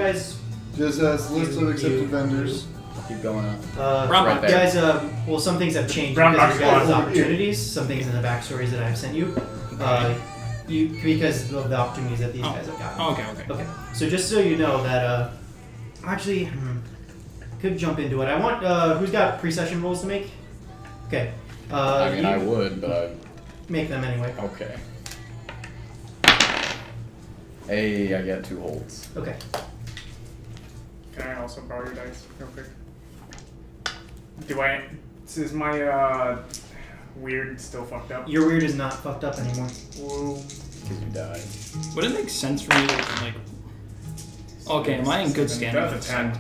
guys? Just has list of accepted vendors. Keep going up. Right there. Guys, well, some things have changed because of your guys' opportunities. Some things in the backstories that I've sent you. Because of the opportunities that these guys have gotten. Okay. So just so you know that, actually, could jump into it. I want, who's got pre-session rolls to make? Okay. I mean, I would, but I... Make them anyway. Okay. Hey, I get 2 holds. Okay. Can I also borrow your dice real quick? Is my weird still fucked up? Your weird is not fucked up anymore. Whoa. Because you died. Would it make sense for me to, like... Okay, am I in good standing with the 10?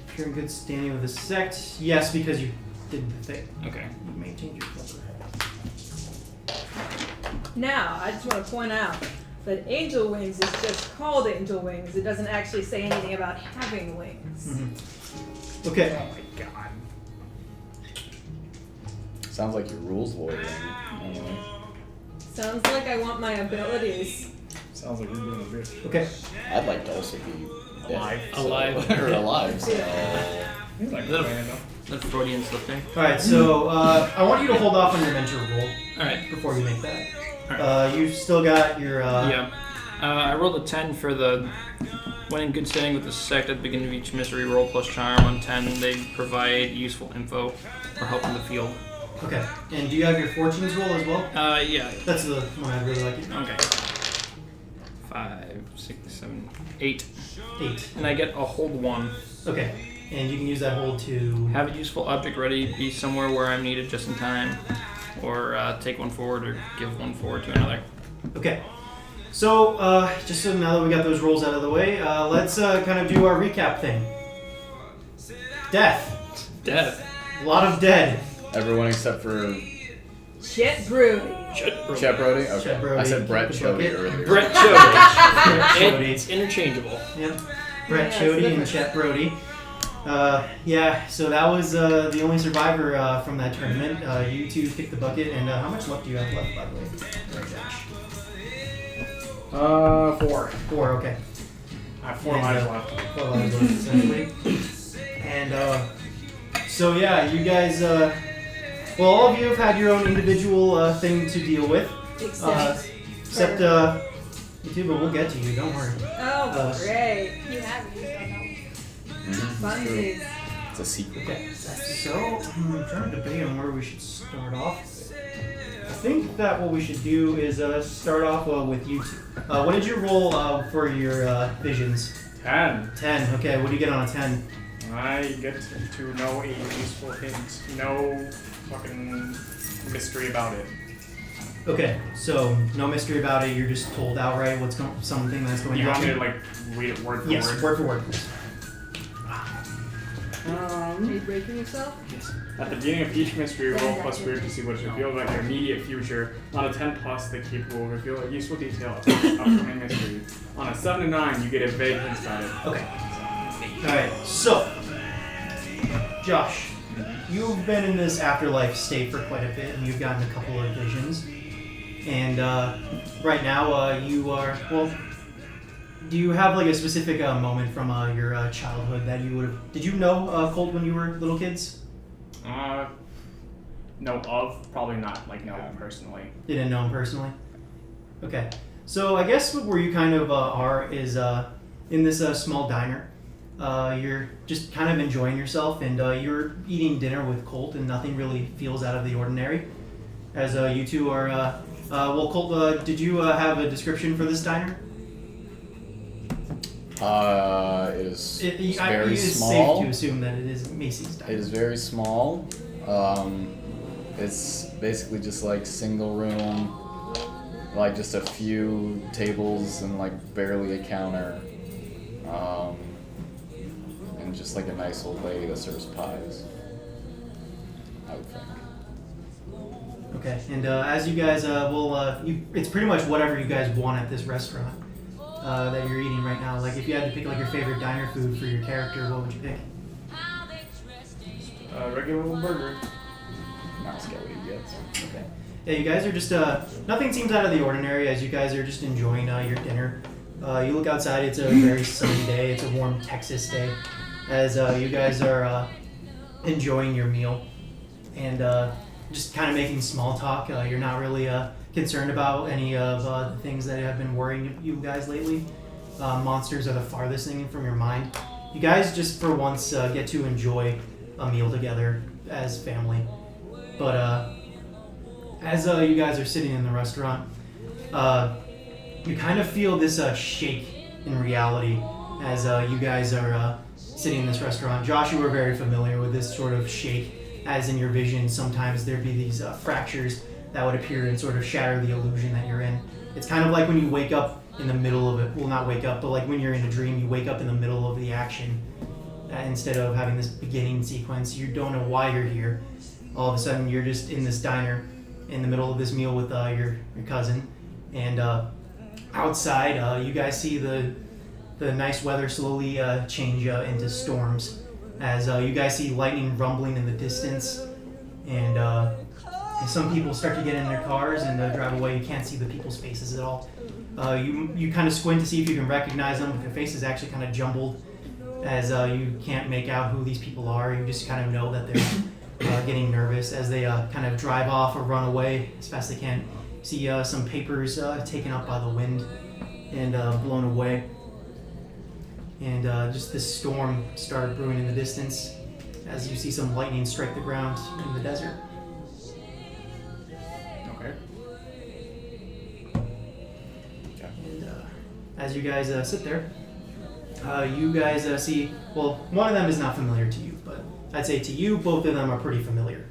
If you're in good standing with the sect, yes, because you did the thing. Okay. You maintained your focus. Now, I just want to point out that Angel Wings is just called Angel Wings. It doesn't actually say anything about having wings. Mm-hmm. Okay. Oh my god. Sounds like your rules lawyer. Anyway. Sounds like I want my abilities. Sounds like you're being a bitch. Okay. I'd like to also be dead. Alive. Or alive. So. He's like That Freudian slip there. Alright, so I want you to hold off on your mentor roll. Alright. Before you make that. Alright. You've still got your... Yeah. I rolled a 10 for the... When in good standing with the sect at the beginning of each mystery roll plus charm. On 10, they provide useful info or help in the field. Okay. And do you have your fortunes roll as well? Yeah. That's the one I'd really like. Okay. 5, 6, 7, 8. 8. And I get a hold 1. Okay. And you can use that hold to... Have a useful object ready, be somewhere where I'm needed just in time, or take one forward or give one forward to another. Okay. So, just so now that we got those rolls out of the way, let's kind of do our recap thing. Death. Death. A lot of dead. Everyone except for... Chet Brody. Chet Brody? Okay. Chet Brody. I said Brett Chody earlier. Brett Chody. Brett It's interchangeable. Yep. Brett Chody and Chet Brody. Yeah, so that was the only survivor from that tournament. You two kicked the bucket, and how much luck do you have left, by the way? Josh? 4. 4, okay. I have 4 lives left. 4 lives left, essentially. And, so yeah, you guys, well, all of you have had your own individual thing to deal with. Except, you two, but we'll get to you, don't worry. Oh, great. You have used that help. Funsies. It's a secret. Okay, so I'm trying to debate on where we should start off. I think that what we should do is start off with you two. What did you roll for your visions? 10. 10. Okay, what do you get on a 10? I get to know a useful hint. No fucking mystery about it. Okay, so no mystery about it. You're just told outright what's something that's going to You want happen. me to read it word for word? Yes, word for word, please. Are you breaking yourself? Yes. At the beginning of each mystery, roll plus weird to see what it reveals about your immediate future. On a 10 plus, the keep will reveal a useful detail of the upcoming mystery. On a 7 to 9, you get a vague hint about it. Okay. Alright, so, Josh, you've been in this afterlife state for quite a bit, and you've gotten a couple of visions. And right now, you are, well, do you have like a specific moment from your childhood that you would have, did you know Colt when you were little kids? No of, probably not, like no personally. Didn't know him personally? Okay. So I guess where you kind of are is in this small diner. You're just kind of enjoying yourself, and you're eating dinner with Colt, and nothing really feels out of the ordinary. As you two are, well, Colt, did you have a description for this diner? It is very small. It's safe to assume that it is Macy's diner. It is very small. It's basically just like single room, like just a few tables and like barely a counter, and just like a nice old lady that serves pies, I would think. Okay, and as you guys it's pretty much whatever you guys want at this restaurant that you're eating right now. Like if you had to pick like your favorite diner food for your character, what would you pick? Regular little burger. Mouse get what he gets. Okay. Yeah, you guys are just nothing seems out of the ordinary as you guys are just enjoying your dinner. You look outside, it's a very sunny day. It's a warm Texas day. As you guys are enjoying your meal and just kind of making small talk. You're not really concerned about any of the things that have been worrying you guys lately. Monsters are the farthest thing from your mind. You guys just for once get to enjoy a meal together as family. But as you guys are sitting in the restaurant, you kind of feel this shake in reality as you guys are sitting in this restaurant. Josh, you were very familiar with this sort of shake, as in your vision, sometimes there'd be these fractures that would appear and sort of shatter the illusion that you're in. It's kind of like when you wake up in the middle of it. Well, not wake up, but like when you're in a dream, you wake up in the middle of the action. Instead of having this beginning sequence, you don't know why you're here. All of a sudden, you're just in this diner in the middle of this meal with your cousin. And outside, you guys see the nice weather slowly change into storms as you guys see lightning rumbling in the distance, and some people start to get in their cars and drive away. You can't see the people's faces at all. You kind of squint to see if you can recognize them, but their faces actually kind of jumbled as you can't make out who these people are. You just kind of know that they're getting nervous as they kind of drive off or run away as fast as they can. See some papers taken up by the wind and blown away. And just this storm started brewing in the distance as you see some lightning strike the ground in the desert. Okay. And as you guys sit there, you guys see, well, one of them is not familiar to you, but I'd say to you, both of them are pretty familiar.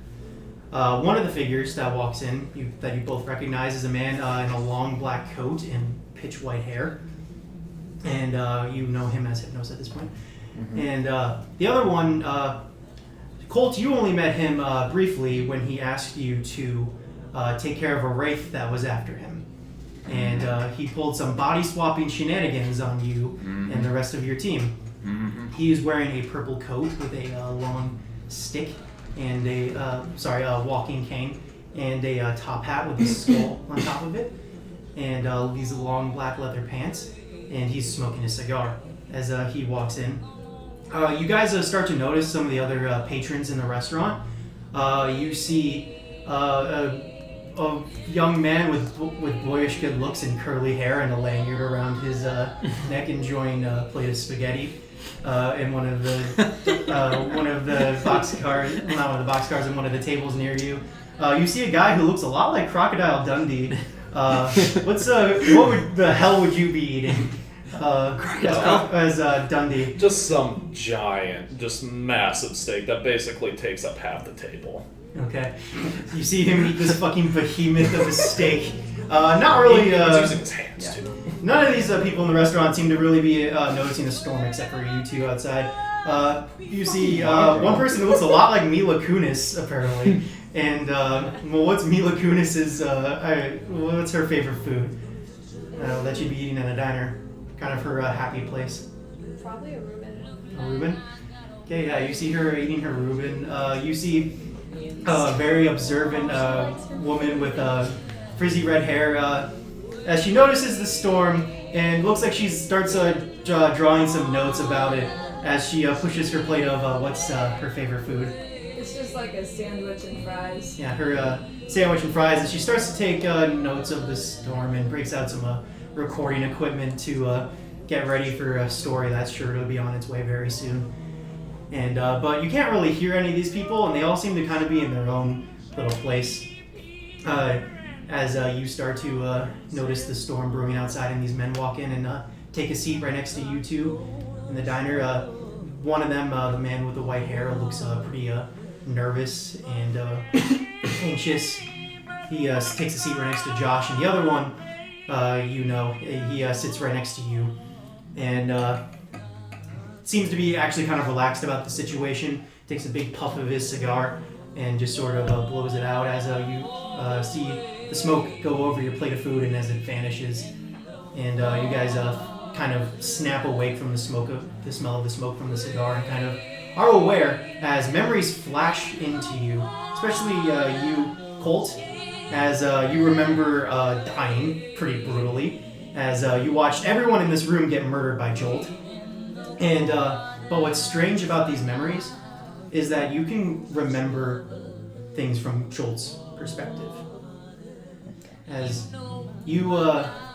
One of the figures that walks in, that you both recognize, is a man in a long black coat and pitch white hair. And you know him as Hypnos at this point. Mm-hmm. And the other one, Colt, you only met him briefly when he asked you to take care of a wraith that was after him. And he pulled some body-swapping shenanigans on you and the rest of your team. Mm-hmm. He is wearing a purple coat with a long stick and a walking cane and a top hat with a skull on top of it, and these long black leather pants. And he's smoking a cigar as he walks in. You guys start to notice some of the other patrons in the restaurant. You see a young man with boyish good looks and curly hair and a lanyard around his neck, enjoying a plate of spaghetti in one of the boxcars, not one of the boxcars, in one of the tables near you. You see a guy who looks a lot like Crocodile Dundee. What the hell would you be eating? As Dundee. Just some giant, just massive steak that basically takes up half the table. Okay. You see him eat this fucking behemoth of a steak. Not really. He's using his hands too. None of these people in the restaurant seem to really be noticing the storm except for you two outside. You see one person who looks a lot like Mila Kunis, apparently. And, what's Mila Kunis's, what's her favorite food that she'd be eating in a diner? Kind of her happy place. Probably a Reuben. A Reuben? Okay, yeah, you see her eating her Reuben. You see a very observant woman with frizzy red hair as she notices the storm and looks like she starts drawing some notes about it as she pushes her plate of what's her favorite food. It's just like a sandwich and fries. Yeah, her sandwich and fries, and she starts to take notes of the storm and breaks out some recording equipment to get ready for a story that's sure to be on its way very soon. And but you can't really hear any of these people, and they all seem to kind of be in their own little place. As you start to notice the storm brewing outside, and these men walk in and take a seat right next to you two in the diner. One of them, the man with the white hair, looks pretty nervous and anxious. He takes a seat right next to Josh, and the other one, he sits right next to you, and seems to be actually kind of relaxed about the situation. Takes a big puff of his cigar and just sort of blows it out as you see the smoke go over your plate of food, and as it vanishes, and you guys kind of snap awake from the smell of the smoke from the cigar, and kind of are aware as memories flash into you, especially you, Colt, as you remember dying pretty brutally, as you watched everyone in this room get murdered by Jolt. And but what's strange about these memories is that you can remember things from Jolt's perspective. As you,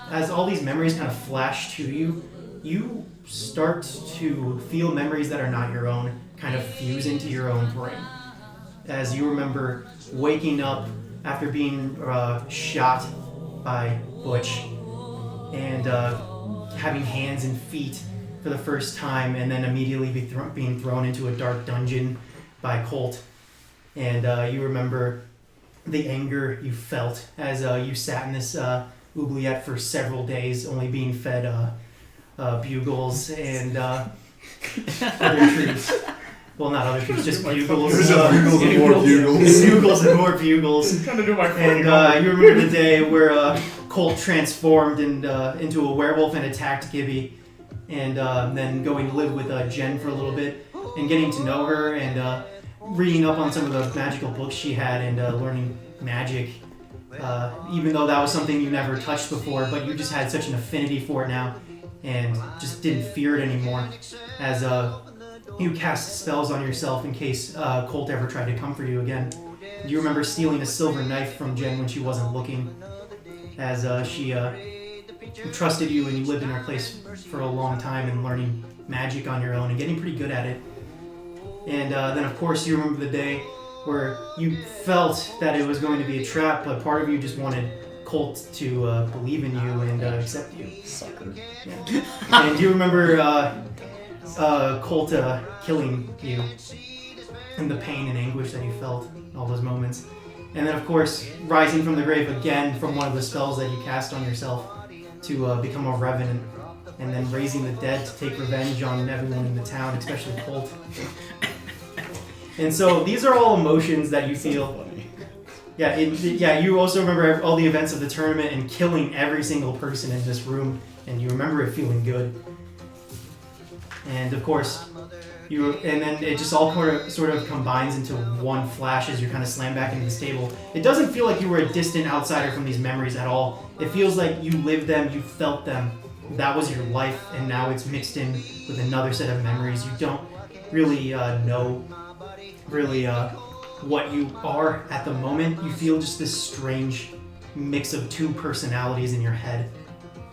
as all these memories kind of flash to you, you start to feel memories that are not your own kind of fuse into your own brain. As you remember waking up after being shot by Butch and having hands and feet for the first time, and then immediately being thrown into a dark dungeon by Colt. And you remember the anger you felt as you sat in this oubliette for several days, only being fed bugles and other treats. Well, not other treats, just bugles. Bugles and more bugles. Bugles and more bugles. Trying to do my And you remember the day where Colt transformed into a werewolf and attacked Gibby, and then going to live with Jen for a little bit and getting to know her and reading up on some of the magical books she had and learning magic, even though that was something you never touched before, but you just had such an affinity for it now and just didn't fear it anymore, as you cast spells on yourself in case Colt ever tried to come for you again. You remember stealing a silver knife from Jen when she wasn't looking, as she trusted you and you lived in her place for a long time and learning magic on your own and getting pretty good at it. And then, of course, you remember the day where you felt that it was going to be a trap, but part of you just wanted Colt to believe in you and accept you. Sucker. Yeah. And you remember Colt killing you and the pain and anguish that you felt in all those moments. And then, of course, rising from the grave again from one of the spells that you cast on yourself to become a revenant, and then raising the dead to take revenge on everyone in the town, especially Colt. And so these are all emotions that you feel. Yeah, you also remember all the events of the tournament and killing every single person in this room, and you remember it feeling good. And of course, and then it just all sort of combines into one flash as you're kind of slammed back into this table. It doesn't feel like you were a distant outsider from these memories at all. It feels like you lived them, you felt them. That was your life, and now it's mixed in with another set of memories. You don't really know what you are at the moment. You feel just this strange mix of two personalities in your head,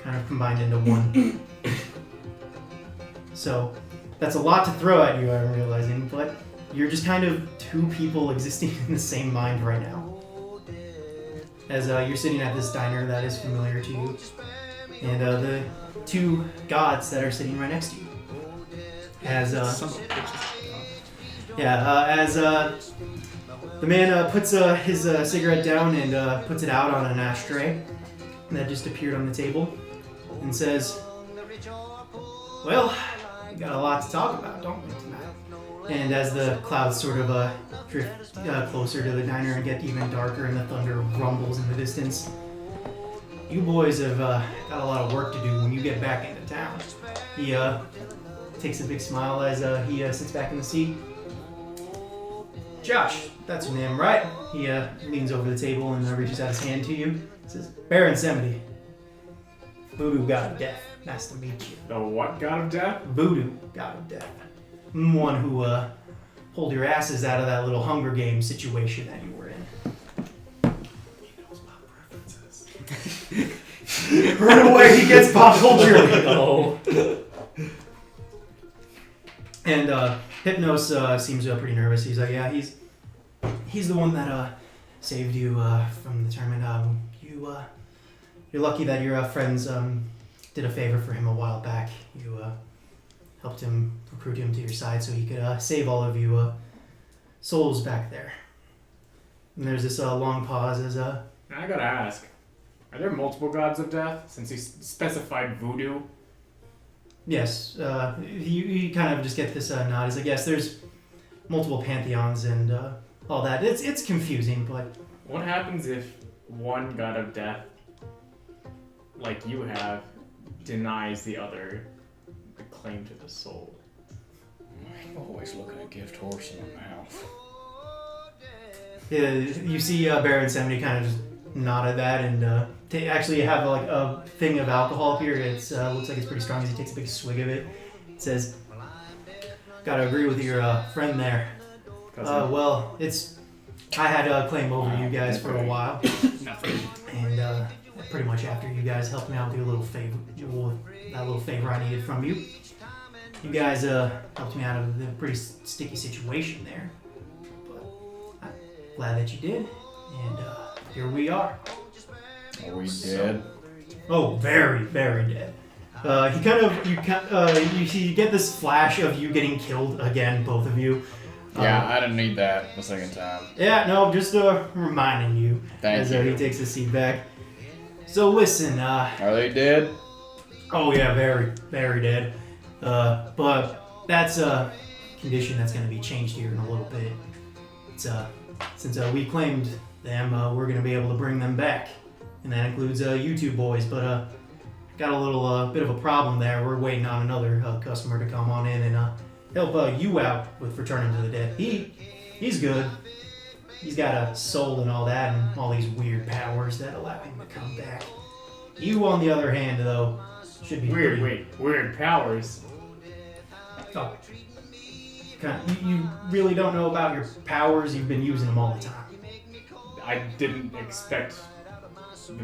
kind of combined into one. So that's a lot to throw at you, I'm realizing, but you're just kind of two people existing in the same mind right now. As you're sitting at this diner that is familiar to you, and the two gods that are sitting right next to you. As the man puts his cigarette down and puts it out on an ashtray that just appeared on the table, and says, "Well, we got a lot to talk about, don't we, tonight?" And as the clouds sort of drift closer to the diner and get even darker and the thunder rumbles in the distance, you boys have got a lot of work to do when you get back into town. He takes a big smile as he sits back in the seat. "Josh, that's your name, right?" He leans over the table and reaches out his hand to you. He says, "MOW17Muted. Voodoo god of death. Nice to meet you." The what god of death? Voodoo god of death. One who pulled your asses out of that little Hunger Games situation that you were in. He knows my preferences. Right away, he gets pop culture. No. And Hypnos seems pretty nervous. He's like, "Yeah, he's the one that saved you from the tournament. You're lucky that your friends did a favor for him a while back. You helped him recruit him to your side so he could save all of you souls back there." And there's this long pause as I gotta ask, are there multiple gods of death? Since he specified voodoo. yes, you kind of just get this nod. He's like, "Yes, there's multiple pantheons and all that. It's confusing, but What happens if one god of death, like you have, denies the other the claim to the soul?" I'm always looking at gift horse in the mouth. you see MOW17Muted kind of just nod at that and actually have like a thing of alcohol up here. It's looks like it's pretty strong as he takes a big swig of it. It says, "Gotta agree with your friend there. Well, I had a claim over you guys for a while, and pretty much after you guys helped me out with your little favor, that little favor I needed from you. You guys helped me out of a pretty sticky situation there. But I'm glad that you did, and here we are." Are we dead? Oh, very, very dead. You get this flash of you getting killed again, both of you. Yeah, I didn't need that the second time. Yeah, no, just reminding you. Thank as you. He takes his seat back. So listen, Are they dead? oh yeah, very, very dead. But that's a condition that's going to be changed here in a little bit. It's since we claimed them, we're going to be able to bring them back, and that includes you two boys. But got a little bit of a problem there. We're waiting on another customer to come on in and help you out with returning to the dead. He's good. He's got a soul and all that, and all these weird powers that allow him to come back. You, on the other hand, though, should be Weird powers. Oh. You really don't know about your powers. You've been using them all the time. I didn't expect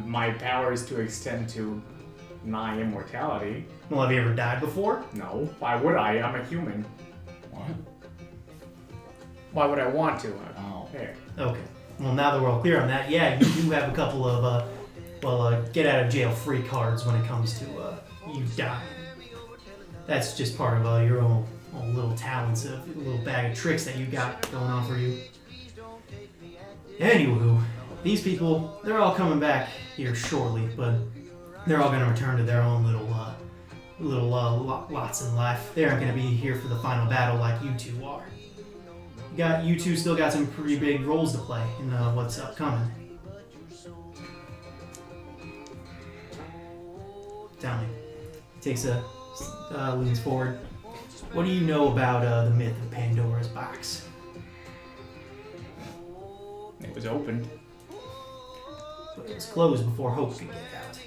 my powers to extend to my immortality. Well, have you ever died before? No. Why would I? I'm a human. What? Why would I want to? Oh. There. Okay. Well, now that we're all clear on that, yeah, you do have a couple of, get out of jail free cards when it comes to you dying. That's just part of your own little talents, a little bag of tricks that you got going on for you. Anywho, these people, they're all coming back here shortly, but they're all going to return to their own little lots in life. They aren't going to be here for the final battle like you two are. You two still got some pretty big roles to play in what's upcoming. Tell me. Takes leans forward. What do you know about the myth of Pandora's box? It was opened. But it was closed before hope could get out.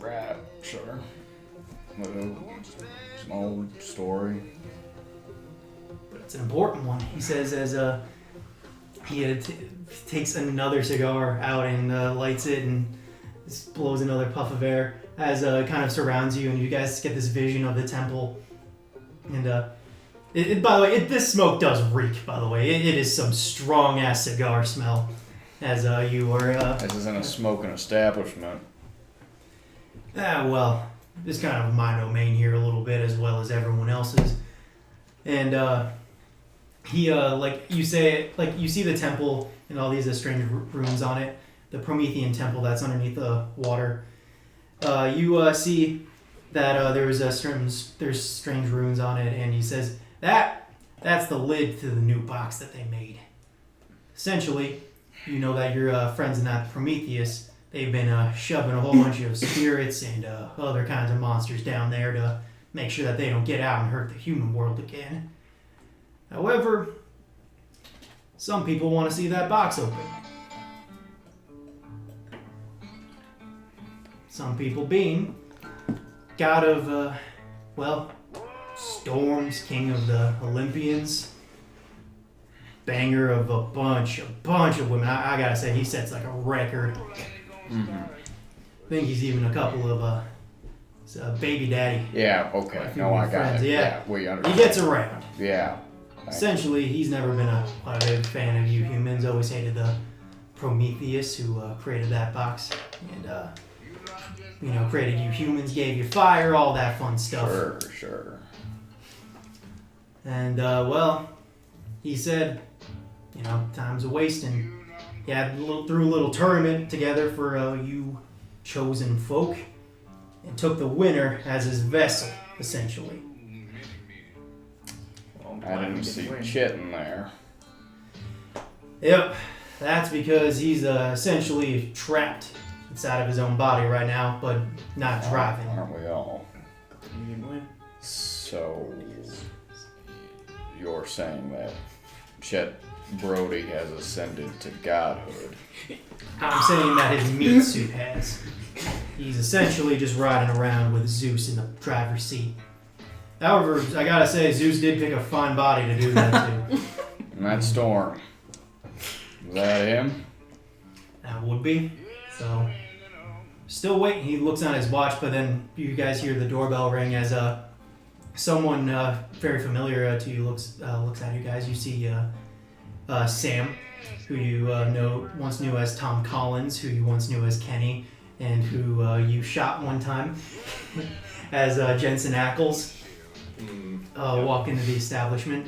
Right, sure. Small story. But it's an important one. He says as he takes another cigar out and lights it and just blows another puff of air as kind of surrounds you, and you guys get this vision of the temple. And by the way, this smoke does reek. By the way, it is some strong ass cigar smell. As you are. This isn't a smoking establishment. Well, it's kind of my domain here a little bit as well as everyone else's. And he you see the temple and all these strange runes on it. The Promethean temple that's underneath the water. You see that there's strange runes on it, and he says that's the lid to the new box that they made. Essentially, you know that your friends in that Prometheus, they've been shoving a whole bunch of spirits and other kinds of monsters down there to make sure that they don't get out and hurt the human world again. However, some people want to see that box open. Some people being god of, Storms, king of the Olympians, banger of a bunch of women. I gotta say, he sets like a record. Mm-hmm. I think he's even a couple of baby daddy. Yeah, okay. A few No, of I your got friends, it. yeah. We He understand. gets around. Yeah. Essentially, he's never been a big fan of you humans. Always hated the Prometheus who created that box and created you humans, gave you fire, all that fun stuff. Sure. And he said, time's a wasting. He had threw a little tournament together for you chosen folk, and took the winner as his vessel, essentially. I didn't see shit in there. Yep, that's because he's essentially trapped inside of his own body right now, but not driving. Aren't we all? You didn't win. So, you're saying that Chet Brody has ascended to godhood. I'm saying that his meat suit has. He's essentially just riding around with Zeus in the driver's seat. However, I gotta say, Zeus did pick a fine body to do that too. And that storm. Is that him? That would be. So, still waiting. He looks on his watch, but then you guys hear the doorbell ring as someone very familiar to you looks at you guys. You see Sam, who you once knew as Tom Collins, who you once knew as Kenny, and who you shot one time as Jensen Ackles. Walk into the establishment.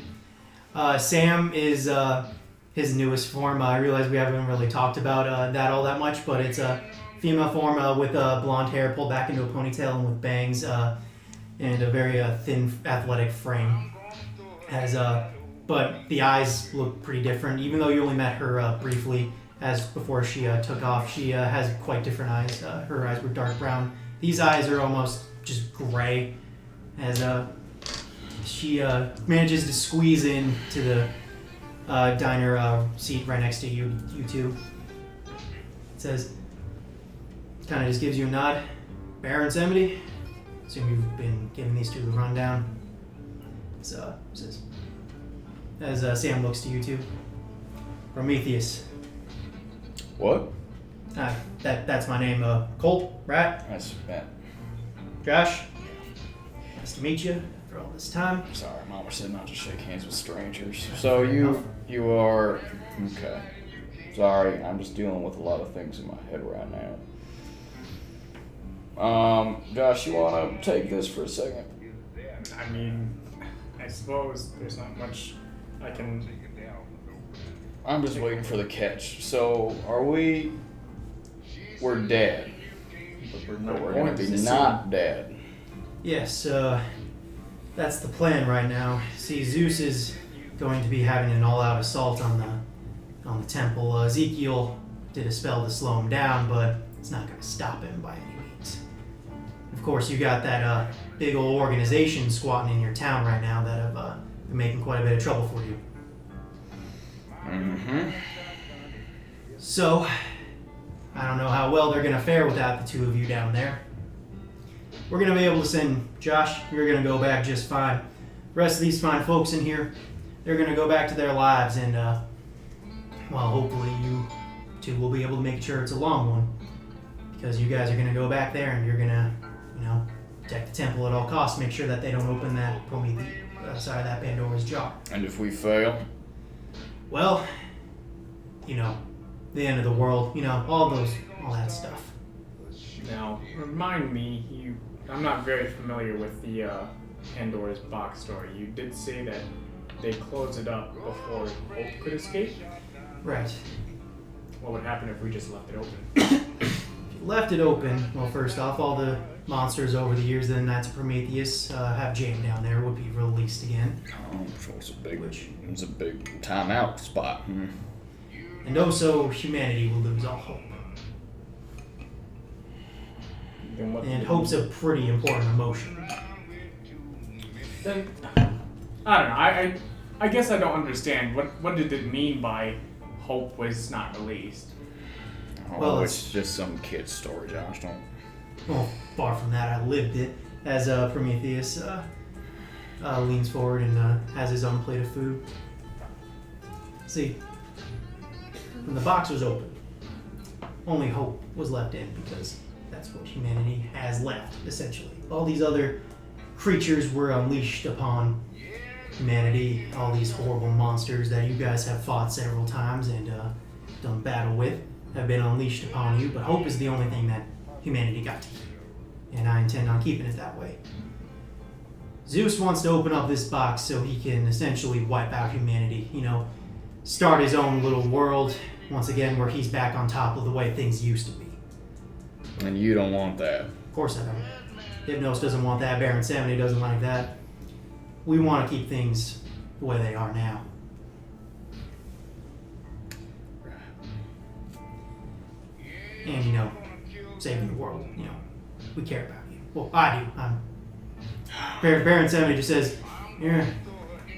Sam is his newest form. I realize we haven't really talked about that all that much, but it's a female form with blonde hair pulled back into a ponytail and with bangs and a very thin, athletic frame. But the eyes look pretty different. Even though you only met her briefly, as before she took off, she has quite different eyes. Her eyes were dark brown. These eyes are almost just gray, as she manages to squeeze into the diner seat right next to you two. It says, kind of just gives you a nod. Baron Semity, assume you've been giving these two the rundown. So, says, as Sam looks to you two. Prometheus. What? That's my name. Colt, right? That's Matt. Josh. Nice to meet you after all this time. Sorry, Mama said not to shake hands with strangers. So you are okay. Sorry, I'm just dealing with a lot of things in my head right now. Josh, you wanna take this for a second? I mean, I suppose there's not much I can. I'm just waiting for the catch. So we're dead. But we're gonna be not dead. Yes, that's the plan right now. See, Zeus is going to be having an all-out assault on the temple. Ezekiel did a spell to slow him down, but it's not going to stop him by any means. Of course, you got that big old organization squatting in your town right now that have been making quite a bit of trouble for you. Mm-hmm. So, I don't know how well they're going to fare without the two of you down there. We're going to be able to send Josh. You're going to go back just fine. The rest of these fine folks in here, they're going to go back to their lives, and well, hopefully you two will be able to make sure it's a long one, because you guys are going to go back there and you're going to, protect the temple at all costs, make sure that they don't open that that Pandora's jar. And if we fail? Well, the end of the world, all that stuff. Now, remind me, I'm not very familiar with the Pandora's box story. You did say that they closed it up before Hope could escape? Right. What would happen if we just left it open? If you left it open, well, first off, all the monsters over the years, then that's Prometheus, have jammed down there, would be released again. Oh, so it's a big timeout spot. Hmm. And also, humanity will lose all hope. And hope's a pretty important emotion. Then, I don't know. I guess I don't understand. What did it mean by hope was not released? Oh, Well, it's just some kid's story, Josh. Don't. Well, far from that, I lived it. As Prometheus leans forward and has his own plate of food. See, when the box was open, only hope was left in, because that's what humanity has left, essentially. All these other creatures were unleashed upon humanity, all these horrible monsters that you guys have fought several times and done battle with have been unleashed upon you, but hope is the only thing that humanity got to keep, and I intend on keeping it that way. Zeus wants to open up this box so he can essentially wipe out humanity, start his own little world, once again, where he's back on top of the way things used to be. And you don't want that. Of course I don't. Hypnos doesn't want that, Baron Samity doesn't like that. We want to keep things the way they are now. And, saving the world, we care about you. Well, I do. Baron Samity just says, yeah.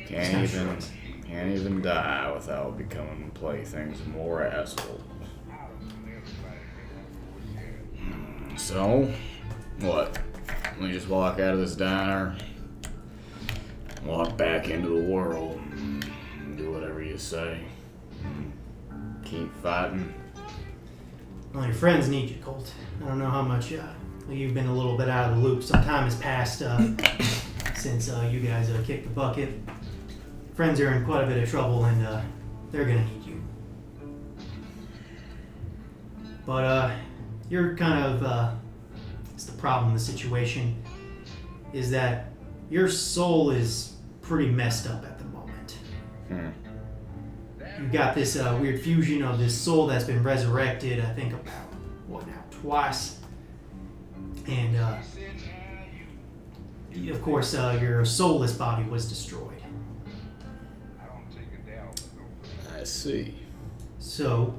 Can't even Can't even die without becoming playthings of more assholes. So, what? We just walk out of this diner, walk back into the world, and do whatever you say. Keep fighting. Well, your friends need you, Colt. I don't know how much you've been a little bit out of the loop. Some time has passed since you guys kicked the bucket. Friends are in quite a bit of trouble, and they're gonna need you. But you're kind of it's the problem. The situation is that your soul is pretty messed up at the moment. You've got this weird fusion of this soul that's been resurrected, I think about, twice. And, of course, your soulless body was destroyed. I see. So,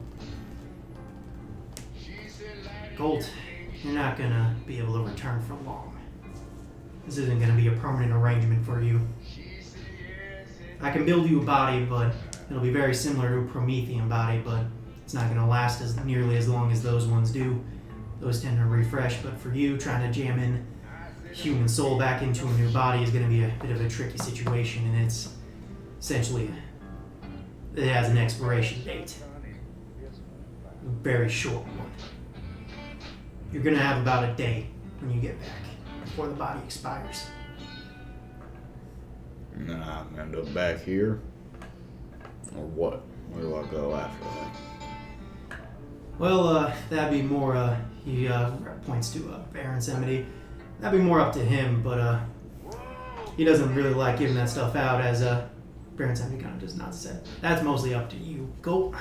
Colt, you're not going to be able to return for long. This isn't going to be a permanent arrangement for you. I can build you a body, but it'll be very similar to a Promethean body, but it's not going to last nearly as long as those ones do. Those tend to refresh, but for you, trying to jam in human soul back into a new body is going to be a bit of a tricky situation, and it's essentially, it has an expiration date. A very short one. You're going to have about a day when you get back, before the body expires. And then I end up back here? Or what? Where do I go after that? Well, that'd be more, he points to Baron's Amity. That'd be more up to him, but he doesn't really like giving that stuff out, as Baron's Amity kind of does not say. That's mostly up to you. Go.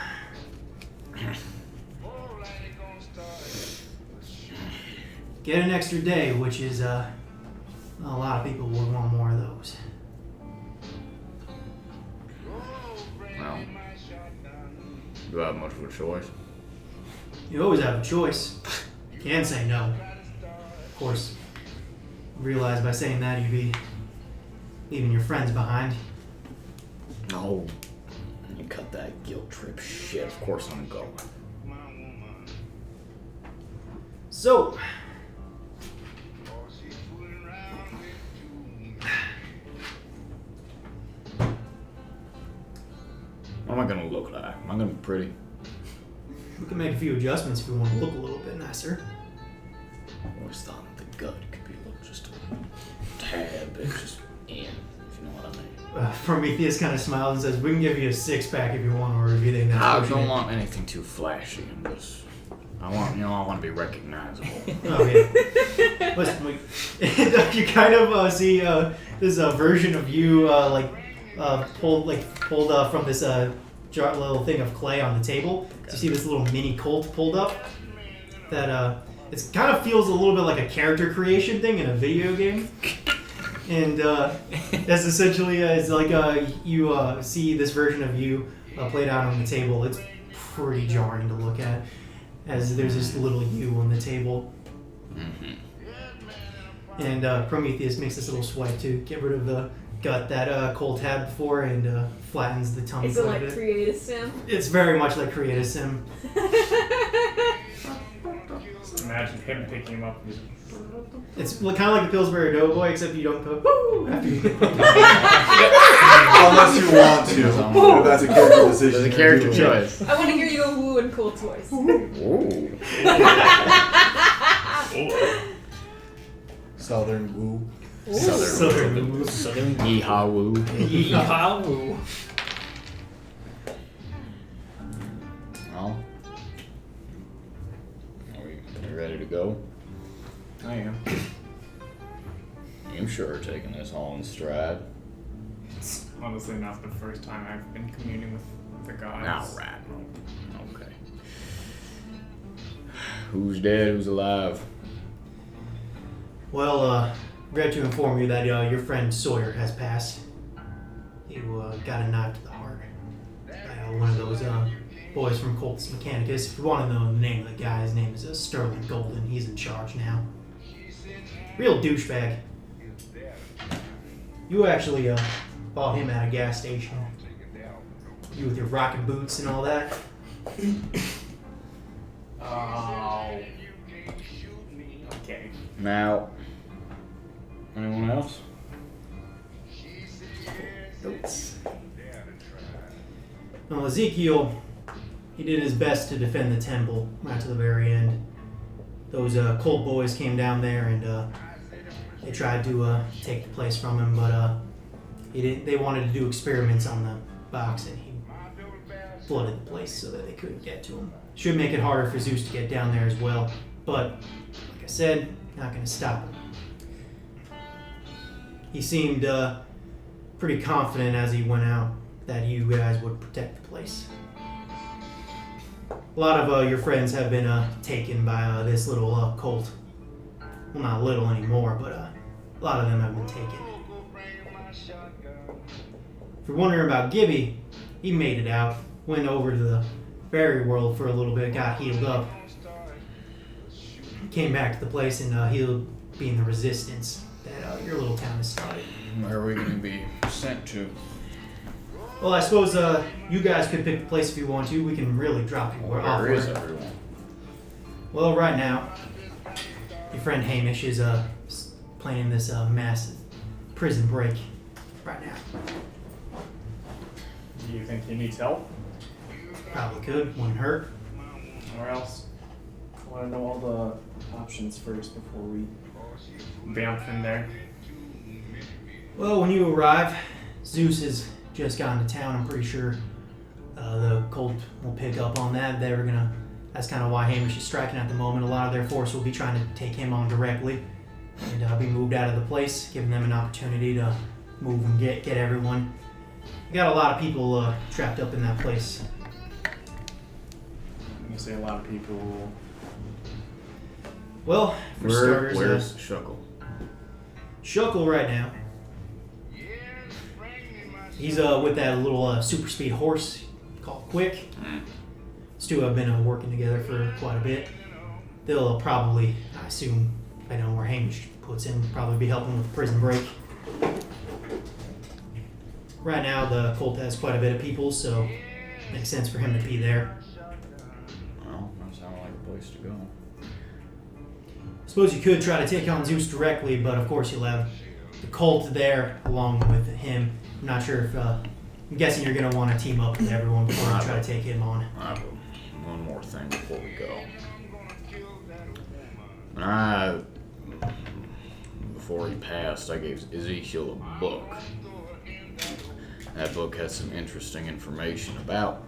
Get an extra day, which is, a lot of people would want more of those. Well, do I have much of a choice? You always have a choice. You can say no. Of course, realize by saying that you'd be leaving your friends behind. No. You cut that guilt trip shit. Of course I'm going. So, what am I gonna look like? Am I gonna be pretty? we can make a few adjustments if we want to look a little bit nicer. I always thought the gut could be a little just a tad bit just in, if you know what I mean. Prometheus kind of smiles and says, "We can give you a six-pack if you want, or if you think that's I pushing don't it." want anything too flashy. I want to be recognizable. Oh yeah. Listen, you kind of see this version of you pulled from this little thing of clay on the table. So you see this little mini Colt pulled up. That it kind of feels a little bit like a character creation thing in a video game. And that's essentially it's like you see this version of you played out on the table. It's pretty jarring to look at, as there's this little you on the table. Mm-hmm. And Prometheus makes this little swipe to get rid of the gut that Colt had before, and flattens the tongue. Is it like Create a Sim? It's very much like Create a Sim. Just imagine him picking him up. It's kind of like the Pillsbury Doughboy, except you don't go woo after you get Unless you want to. If that's a character decision. It's a character choice. I want to hear you go woo in Colt's voice. Ooh. Southern woo. Southern. Yeehaw woo. Yeehaw. Well, are we ready to go? I am. You sure are taking this all in stride. It's honestly not the first time I've been communing with the gods. Now, right. Okay. Who's dead? Who's alive? Well, regret to inform you that your friend Sawyer has passed. You got a knife to the heart by one of those boys from Colts Mechanicus. If you want to know the name of the guy, his name is Sterling Golden. He's in charge now. Real douchebag. You actually bought him at a gas station. You with your rocking boots and all that. Oh. Okay. Now, anyone else? Well, Ezekiel, he did his best to defend the temple right to the very end. Those cult boys came down there and they tried to take the place from him, but he didn't. They wanted to do experiments on the box, and he flooded the place so that they couldn't get to him. Should make it harder for Zeus to get down there as well, but like I said, not going to stop him. He seemed pretty confident as he went out that you guys would protect the place. A lot of your friends have been taken by this little cult. Well, not little anymore, but a lot of them have been taken. If you're wondering about Gibby, he made it out, went over to the fairy world for a little bit, got healed up. Came back to the place and healed being the resistance that your little town has started. Where are we going to be sent to? Well, I suppose you guys could pick the place if you want to. We can really drop you off. Where is everyone? Well, right now, your friend Hamish is planning this massive prison break right now. Do you think he needs help? Probably could, wouldn't hurt. Where else? I want to know all the options first before we. Bounce in there. Well, when you arrive, Zeus has just gotten to town. I'm pretty sure the cult will pick up on that. That's kind of why Hamish is striking at the moment. A lot of their force will be trying to take him on directly and be moved out of the place, giving them an opportunity to move and get everyone. We got a lot of people trapped up in that place. You say a lot of people. Well, for starters, where's Shuckle? Shuckle right now. He's with that little super speed horse called Quick. These two have been working together for quite a bit. They'll probably, I assume, I know where Hamish puts him, probably be helping with the prison break. Right now, the cult has quite a bit of people, so it makes sense for him to be there. Well, that sounds like a place to go. I suppose you could try to take on Zeus directly, but of course you'll have the cult there along with him. I'm not sure if, I'm guessing you're going to want to team up with everyone before you try to take him on. I have one more thing before we go. Before he passed, I gave Ezekiel a book. That book has some interesting information about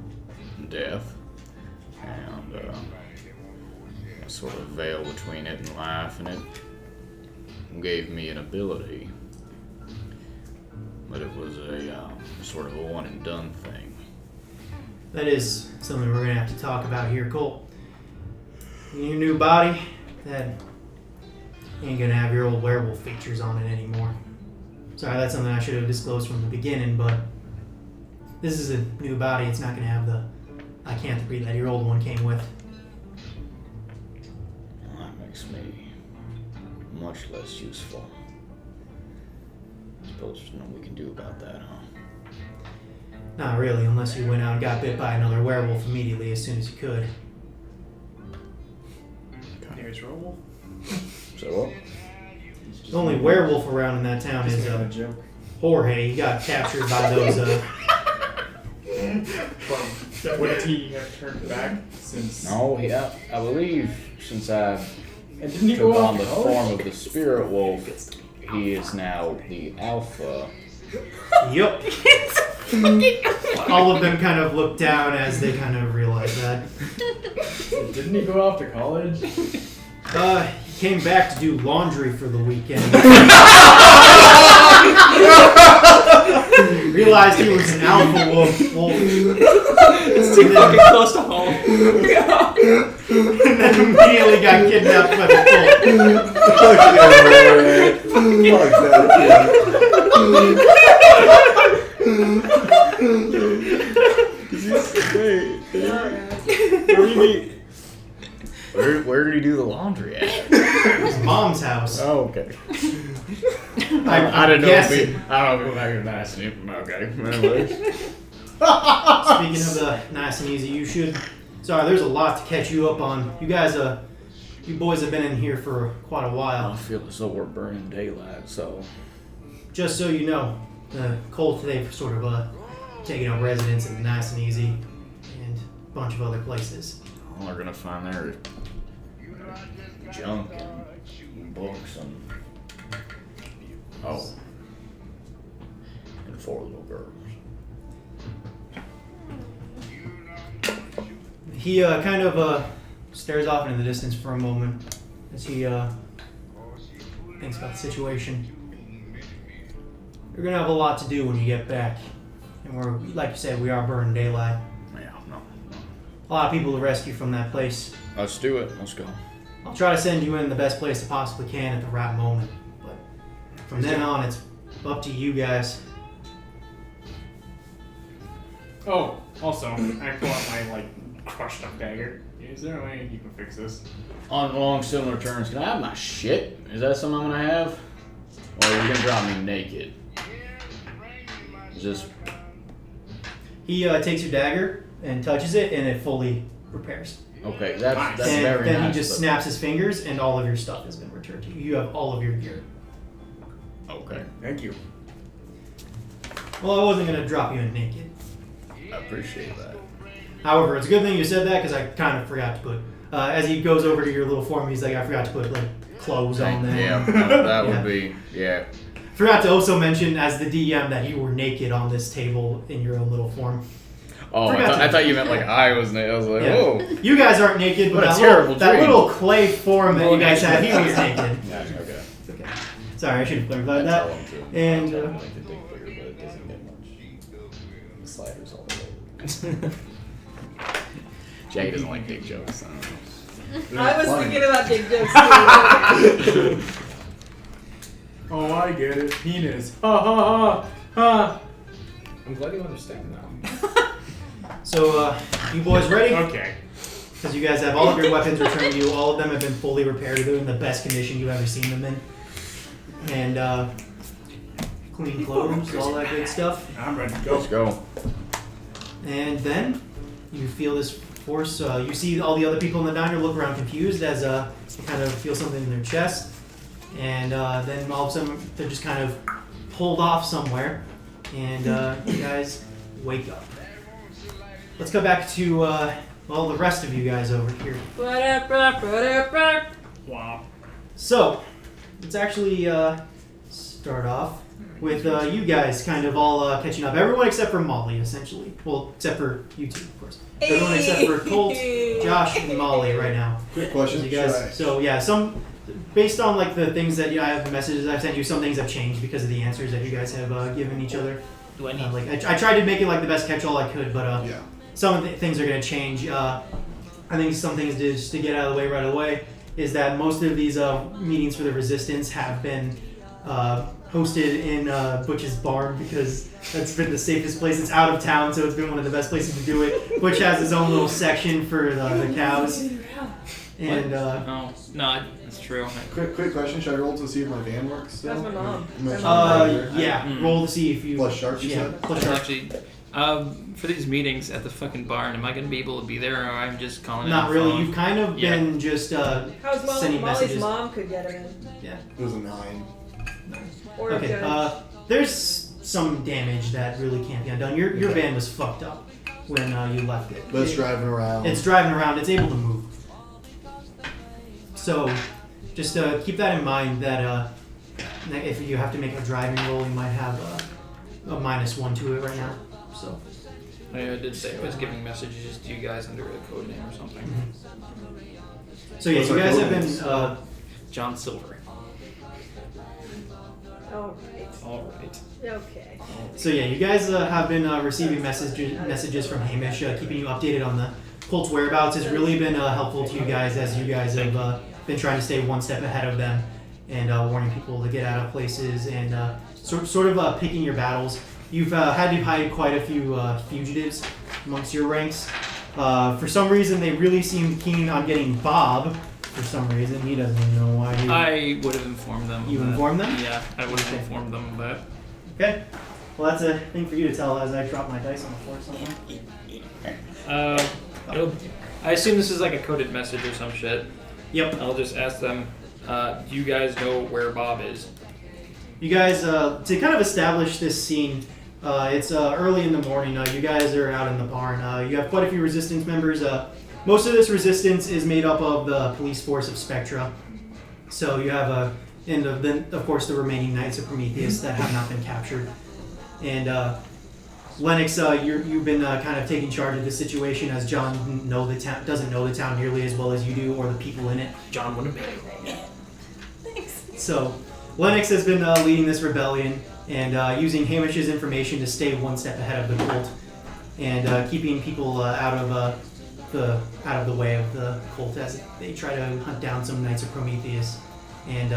death, and a sort of veil between it and life, and it gave me an ability, but it was a sort of a one and done thing. That is something we're going to have to talk about here, Colt. In your new body, that ain't going to have your old werewolf features on it anymore. Sorry, that's something I should have disclosed from the beginning, but this is a new body. It's not going to have the lycanthropy that your old one came with. Well, that makes me much less useful. I suppose there's nothing we can do about that, huh? Not really, unless you went out and got bit by another werewolf immediately as soon as you could. Here's werewolf. So what? The only werewolf around in that town is a joke. Jorge. He got captured by those. Would he have turned back since? No, I believe since I And didn't he took go on off the to form college? of the spirit wolf, he is now the alpha. Yup. All of them kind of look down as they kind of realize that. Didn't he go off to college? He came back to do laundry for the weekend. Realized he was an alpha wolf. It's too fucking close to home. And then immediately got kidnapped by the cult. Where did he do the laundry at? His mom's house. Oh, okay. I I didn't know. guessing. I don't know if I'm not asking him. Okay. Anyways. Speaking of the nice and easy, you should. Sorry, there's a lot to catch you up on. You guys, you boys have been in here for quite a while. I feel as though we're burning daylight, so. Just so you know, the Colts, they've sort of taken up residence in the nice and easy and a bunch of other places. All they're gonna find there is junk and books and and 4 little girls. He kind of stares off into the distance for a moment as he thinks about the situation. You're gonna have a lot to do when you get back, and we're, like you said, we are burning daylight. Yeah, no. A lot of people to rescue from that place. Let's do it. Let's go. I'll try to send you in the best place I possibly can at the right moment, but from then on, it's up to you guys. Oh, also, I pull out my crushed up dagger. Is there a way you can fix this? On long similar terms, can I have my shit? Is that something I'm gonna have? Or are you gonna drop me naked? Is this... He takes your dagger and touches it, and it fully repairs. Okay, that's And very then nice. he just snaps his fingers, and all of your stuff has been returned to you. You have all of your gear. Okay, Thank you. Well, I wasn't going to drop you in naked. I appreciate that. However, it's a good thing you said that, because I kind of forgot to put... as he goes over to your little form, he's like, I forgot to put, clothes on there. Yeah, that Yeah. would be, yeah. Forgot to also mention, as the DM, that you were naked on this table in your own little form. Oh, I thought you meant I was naked. I was like, Yeah. whoa. You guys aren't naked, but What a that terrible that dream. little clay form that you guys had, he was naked. Yeah, okay. Okay. Sorry, I should have clarified that. Tell him to. And Tell him to dig bigger, but it doesn't get much. The sliders all the way. Jackie doesn't like big jokes. I don't know. I was thinking about big jokes too. Oh, I get it. Penis. Ha ha ha ha. I'm glad you understand now. so, you boys ready? Okay. Because you guys have all of your weapons returned to you. All of them have been fully repaired. They're in the best condition you've ever seen them in. And, clean clothes, all that good stuff. I'm ready to Let's go. go. And then you feel this force. You see all the other people in the diner look around confused as you kind of feel something in their chest. And then all of a sudden they're just kind of pulled off somewhere. And you guys wake up. Let's go back to, the rest of you guys over here. Wow. So, let's actually start off with you guys kind of all catching up. Everyone except for Molly, essentially. Well, except for you two, of course. Everyone except for Colt, Josh, and Molly right now. Quick question. You guys. So yeah, based on the things that I have, the messages I've sent you, some things have changed because of the answers that you guys have given each other. Do I need? I tried to make it the best catch-all I could, but Yeah. some of the things are going to change. I think some things just to get out of the way right away is that most of these meetings for the Resistance have been hosted in Butch's barn because that's been the safest place. It's out of town, so it's been one of the best places to do it. Butch has his own little section for the cows. And No, that's true. Quick question. Should I roll to see if my van works still? That's my mom. yeah, roll to see if you Plus sharks, you yeah, said? plus sharks. Actually, for these meetings at the fucking barn, am I going to be able to be there, or I'm just calling it? Not on the really. phone? You've kind of Yeah. been just How's sending Molly's messages. mom could get him in? Yeah. It was a 9. Or Okay. Judge. There's some damage that really can't be undone. Your Okay. van was fucked up when you left it. But it's driving around. It's driving around. It's able to move. So, just keep that in mind that if you have to make a driving roll, you might have a -1 to it right now. So. I did say I was giving messages to you guys under a code name or something. So yeah, What's you our guys code have been. names? John Silver. Alright. All right. Okay. So yeah, you guys have been receiving messages from Hamish, keeping you updated on the Colt's whereabouts. Has really been helpful to you guys as you guys have been trying to stay one step ahead of them and warning people to get out of places and sort of picking your battles. You've had to hide quite a few fugitives amongst your ranks. For some reason, they really seemed keen on getting Bob. For some reason, he doesn't even know why. I would have informed them. You of that. informed them? Yeah, I would have informed them of that. Okay. Well, that's a thing for you to tell as I drop my dice on the floor somewhere. I assume this is like a coded message or some shit. Yep. I'll just ask them, do you guys know where Bob is? You guys, to kind of establish this scene, it's early in the morning. You guys are out in the barn. You have quite a few resistance members. Most of this resistance is made up of the police force of Spectra. So you have and then of course the remaining Knights of Prometheus that have not been captured. And Lennox, you've been kind of taking charge of the situation as John doesn't know the town nearly as well as you do, or the people in it. John wouldn't be. Thanks. So Lennox has been leading this rebellion and using Hamish's information to stay one step ahead of the cult, and keeping people out of the way of the cult as they try to hunt down some Knights of Prometheus and